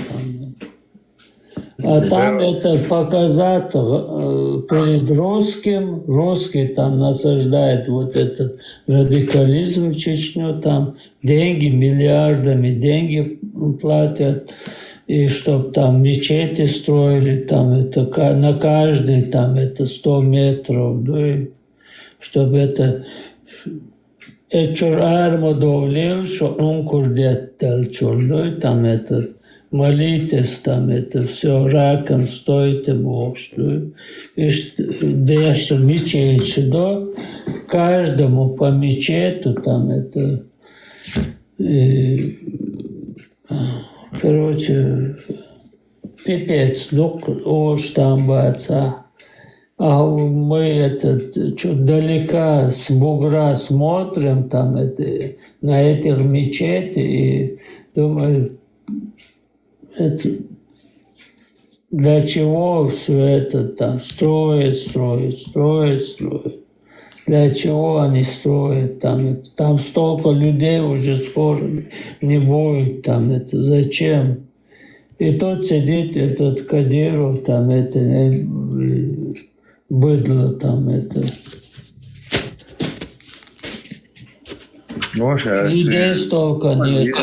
А там это показать перед русским. Русский там насаждает вот этот радикализм в Чечню. Там деньги, миллиардами деньги платят. И чтобы там мечети строили, там это на каждый там это 100 метров. Да, и чтобы это армадовлил, что он курдет да, там это молитесь, там это все раком стойте Бог, что и дальше мечеть, да, каждому по мечету там это, короче, пипец, ну, уж там баца. А мы это чуть далека с бугра смотрим там это, на этих мечети и думаю, это, для чего все это там строят. Для чего они строят там это? Там столько людей уже скоро не будет там это. Зачем? И тут сидит этот Кадиров там это быдло там это. Идей столько нет.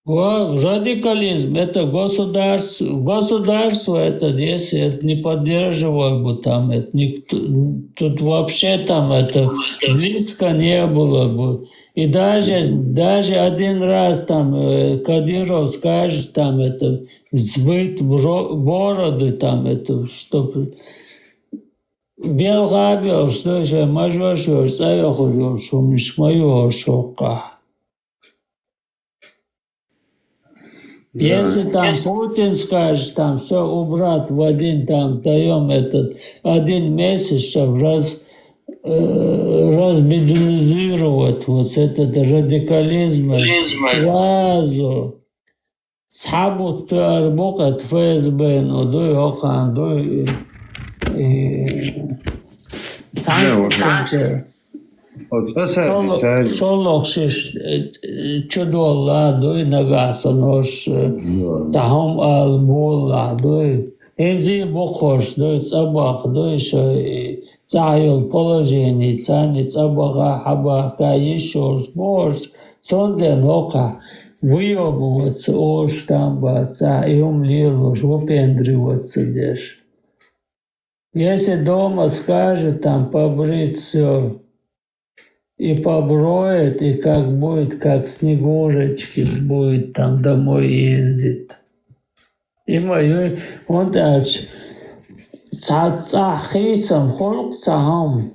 Радикализм – это государство это, если это не поддерживало бы там, это никто, тут вообще там это близко не было бы. И даже один раз там Кадиров скажет там это сбыть бороды там это, чтобы белгабел, что же мажошо, саёхо, шумиш моё шока. Если там Путин скажет, там все убрать в один, там даем этот 1 месяц, чтобы разбедонизировать вот этот радикализм, сразу схабут арбокат ФСБ, ну дуй охан, дуй цанцер. Шолох шиш чудолла, дуй нагаса нож тахом албулла, дуй энзи бухош, дуй цабах, дуй шо цайол положение, цани цабаха хабаха еще сборш, сонден ока выебываться, ош там баца, и умлилуш, выпендриваться дешь. Если дома скажет там побрить все, и поброет, и как будет, как Снегурочки будет там домой ездить. И мою, он дальше, цахицам, холкцахам.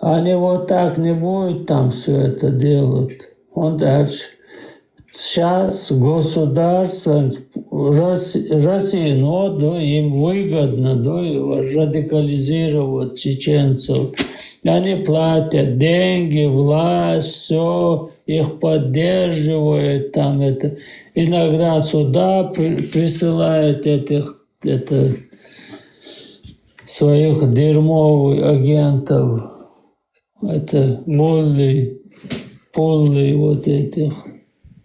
Они вот так не будут там все это делать. Он дальше. Сейчас государство, Россия, ну, да, им выгодно, да, радикализировать чеченцев. Они платят деньги, власть, все, их поддерживают, там это. Иногда сюда присылают этих своих дерьмовых агентов, это мулли, пулли вот этих.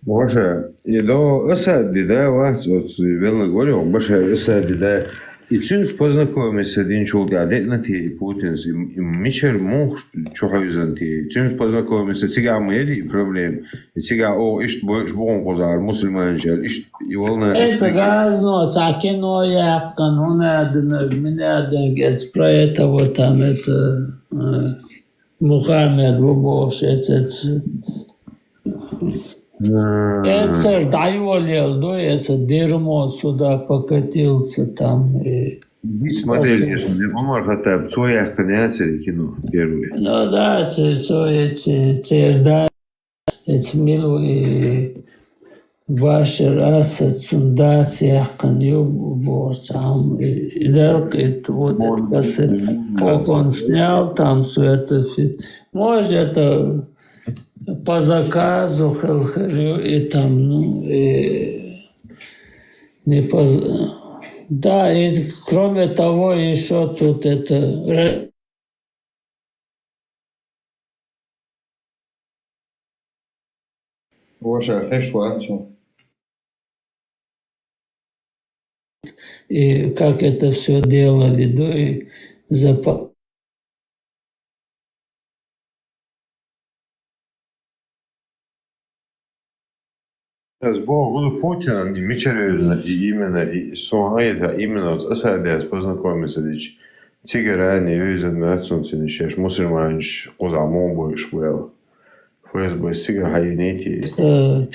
Боже, и до осады, да, вас вот велно говорю, боже, осады, да. И цюнс познакомился один человек, а на те Путинс, и мечер муж, чухавизан те, цюнс познакомился, цыга мэри проблем, и цыга, о, ишт бон позар, мусульманчар, ишт и волна. Это газно, цакино я кануна, меня гец про это вот там это Мухаммед Бубош, это дайволел, да, это дерьмо сюда покатился там. Смотрели, Умар Хаттаб, Цоях Таняцери кино первые. Ну да, эти милые Башар Асад, Сундас, Яхкан, Юбосам, и вот это, как он снял там все это. Может, это по заказу хелхерю и там, ну, и не по... Да, и кроме того, еще тут это... И как это все делали, да, и Сбор Путина мечерезно и именно вот САДС познакомиться лишь. Тигерани юзят мецунцин еще мусульманш кузамон будешь был. ФСБ сигар хайнети.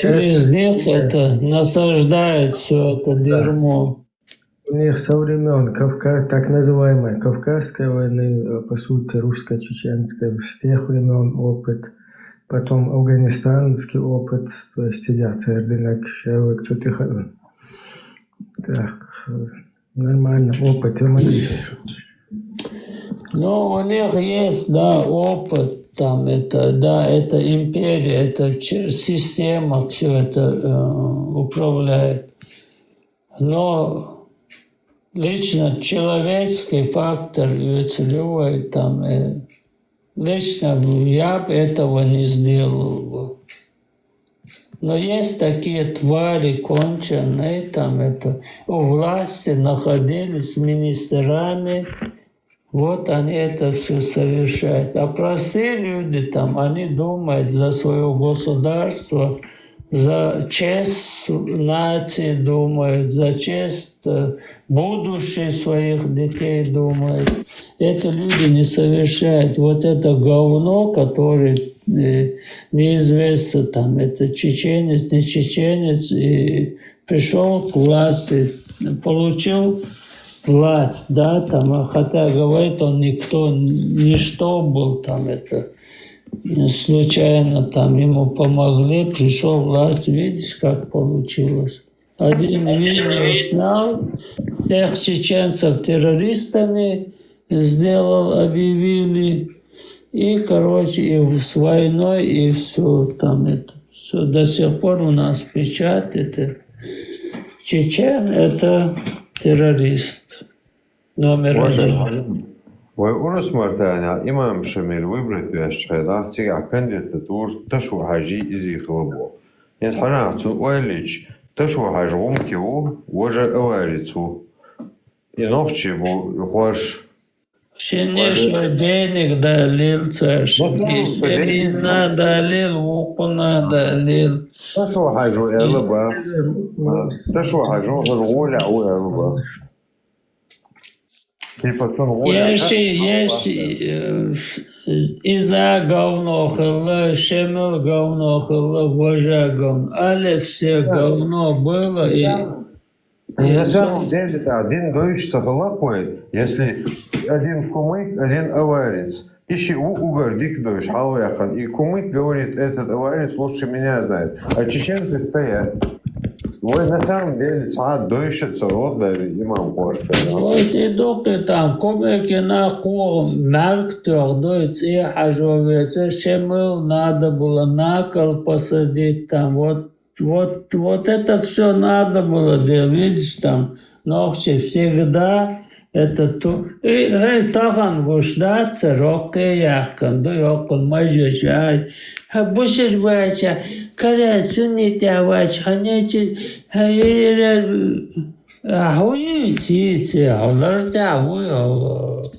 Через них это насаждает все это дерьмо. У них со времен так называемой Кавказской войны, по сути, русско-чеченской, с тех времен опыт, потом афганистанский опыт, то есть сидят рынок, кто тихо. Так, нормально, опыт, Ну, у них есть, да, опыт, там это, да, это империя, это система все это управляет. Но лично человеческий фактор, ведь любой там, лично я бы этого не сделал бы. Но есть такие твари конченые, там это, у власти находились министрами, вот они это все совершают. А простые люди там, они думают за свое государство, за честь нации думают, за честь будущее своих детей думают. Это люди не совершают. Вот это говно, которое неизвестно там, это чеченец, не чеченец, и пришел к власти, получил власть, да, там, хотя говорит он никто, ничто был там, это случайно там ему помогли, пришел власть, видишь, как получилось. Один видео снял, всех чеченцев террористами сделал, объявили, и, короче, и с войной, и все там это, все до сих пор у нас печатает. Чечен – это террорист номер один. ويقولوا مرتانا إمام شمال ويبرد بأشخاص تيجي كانديداتور تشو حاجي إزي خلبو يعني حنا تقوليج تشو حاجة ممكن وجه أواريتو إنوختي بو يخوش Конечно, денег долил царь, имена долил, укуна долил. تشو حاجة ألبا تشو حاجة الغولة أو ألبا Есть Иза говно хылы, Шемел говно хылы, Божа говно. Але все говно было. На самом деле, один доишься халахой, если один кумык, один аварец. Ищи угор дик доиш, халвяхан. И кумык говорит, этот аварец лучше меня знает. А чеченцы стоят. Ой, на самом деле, сад доишется, вот даже имам Пошка. Вот и доки там, кумыки на ком, мәрктер, дойц и хажовец, Шемел надо было на кол посадить там, вот это все надо было делать, видишь, там, ночи всегда это то. И таган вождаться, роке яхкан, до йокон мажачай. Бушер бача, когда сунните авач, ханячи, ахуюците, аларте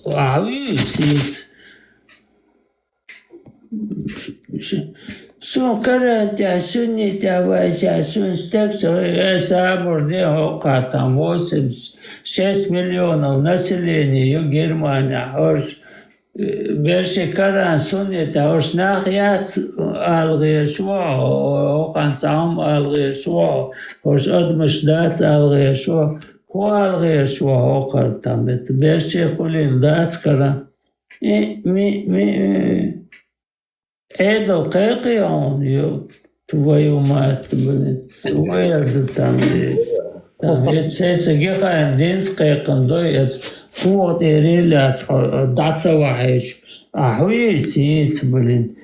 ахуюците. Sun карантя, сунните авача, сун стекчо, Сабурде окатам 86 миллионов населения, Германия, Берши каран сунните, нахят алгешва, окан сам алгешва, адмышдац алгешва, ху алгешва окан там, это берши хулил дац каран. Эдл какой он, твою мать, блин, уеду там, это гехаем динская кондой, вот и релят, даться вахич, ахуеть, блин,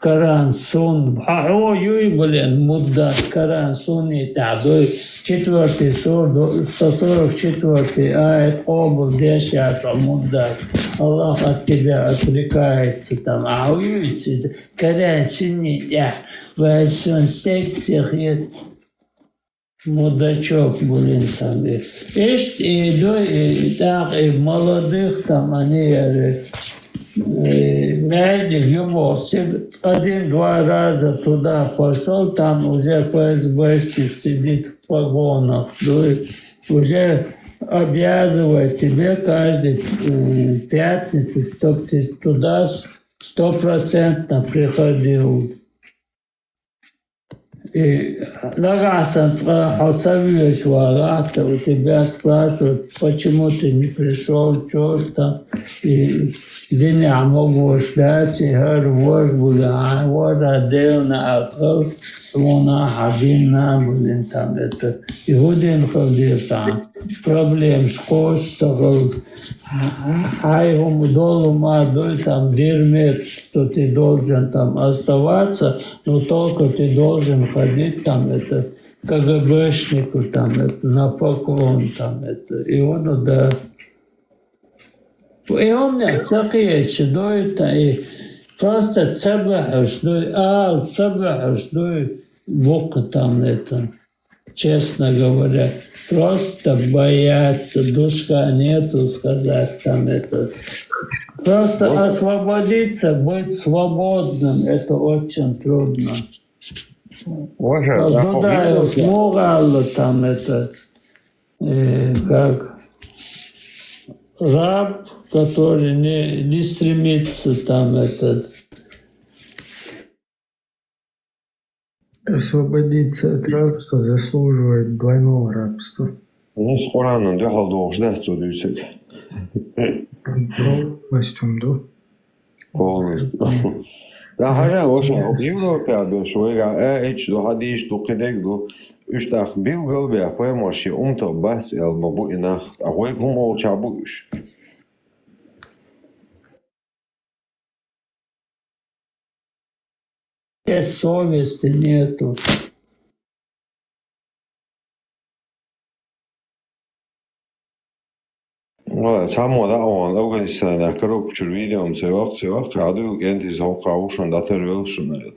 Коран Сун. Ой, блин, мудак. Коран Сунни Тадой. 4 сур, 144 аят. Обл, дешафа, мудак. Аллах от тебя отрекается там. Ауюйте. Коран Сунни Тадой. В 8 секциях есть мудачок, блин, там. И так, и молодых там они... Между его 1-2 раза туда пошел, там уже ФСБшник сидит в погонах, уже обязывает тебе каждую пятницу, чтобы ты туда 100% приходил. И Нагасан Хасавич Варата у тебя спрашивают, почему ты не пришел, что там, и Дня могу ждать, и говорю, вот отдельно отход, вона одна, блин, там это, и один ходил там, проблем с костью, а ему долу молодой там дермет, что ты должен там оставаться, но только ты должен ходить там это, КГБшнику там это, на поклон там это, и он, да. И он мне цакиет, и просто цабахаш, цабахаш, вока там это, честно говоря, просто боятся, душка нету сказать там это. Просто освободиться, быть свободным, это очень трудно. Туда смогало там это, как раб, который не стремится там этот... Освободиться от рабства заслуживает двойного рабства. Ну, с Кораном дехал долг, да, что дюсек. Полностью, да? Полностью. Да, хажа, вообще, в Европе, шуйга, до хадиш, до кидек, до üstach bilgel be apoymoshi umto bas el mabu inach ahoy gumo chabush. Совести нету. Ну, самода он, Афганистан, короче, видео, цевак, аду генти зохаушан датарвелшин.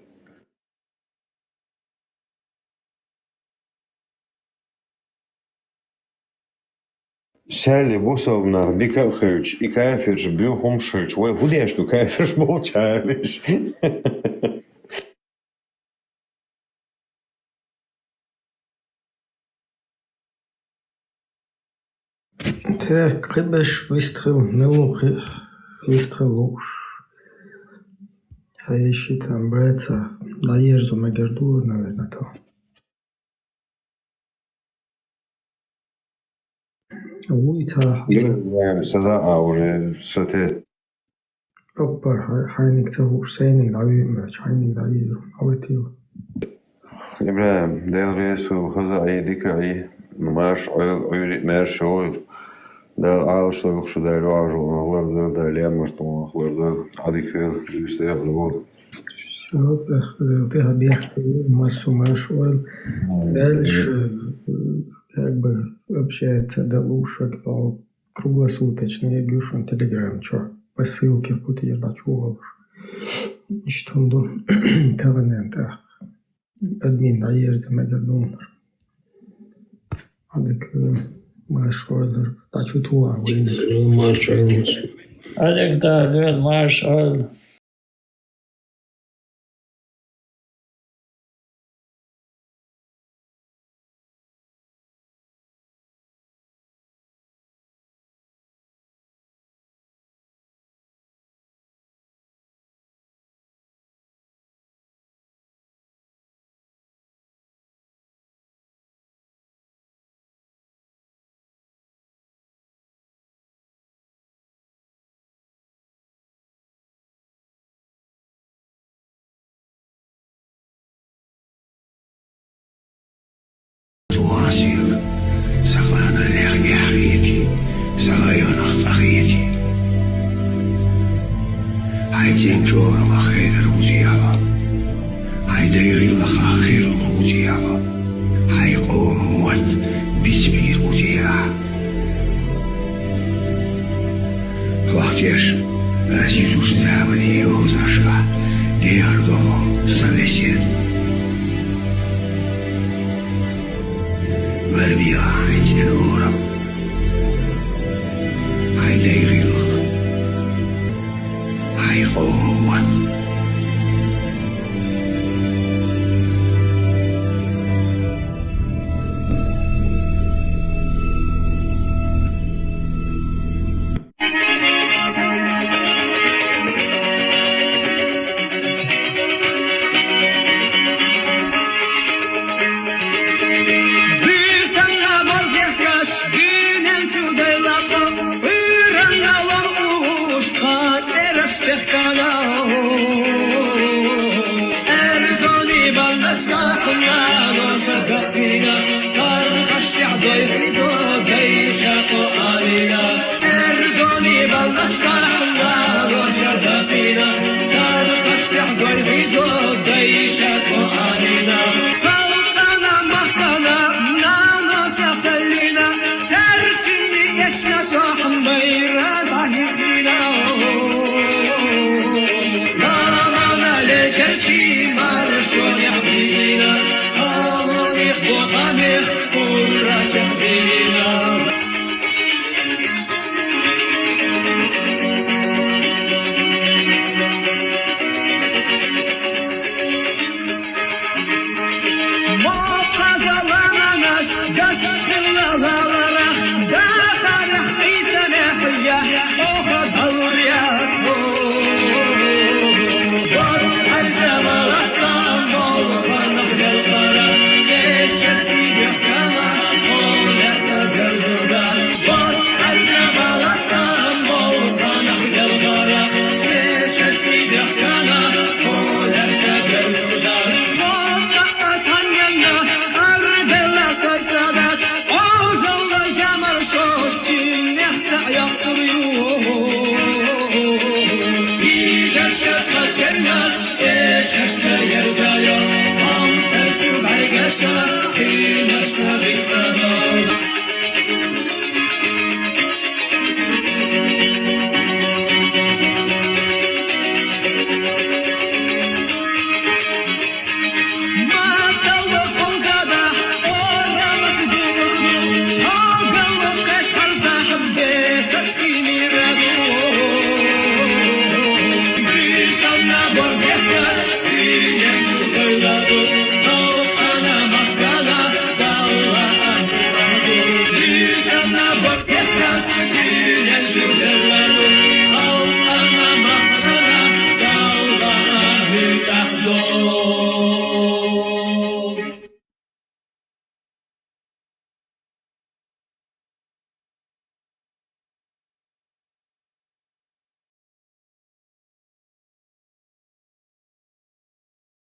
Сели бусовна дика херч, и кайферш бил хумшерч, ой, худеш, ну кайферш был чайлиш. Так, хибеш вистріл, не лук, вистріл луш. А еще там браться, наезжу Магерду, наверное, то. Улица. Я сада, уже сате. Опа, хайник цехуш, сейник дави, хайник дави, аветил. Ибраим, дел ресу, хаза, ай, дика, ай, маш, ой, маш, ой. Да, а что их сюда рважу, лорд, да, лема, что лорд, адиквел, львистая, лорд. Ты объект массу маршрут, дальше как бы общается до лушек по круглосуточный, я говорю, телеграм, что, по ссылке в пути я дачу, что он до таванента, админ наезд, мегадонор, адиквел. Marshall, дачу туа, Marshall. Алек, да, Marshall. Verbiya, Haichen Ora. Haidei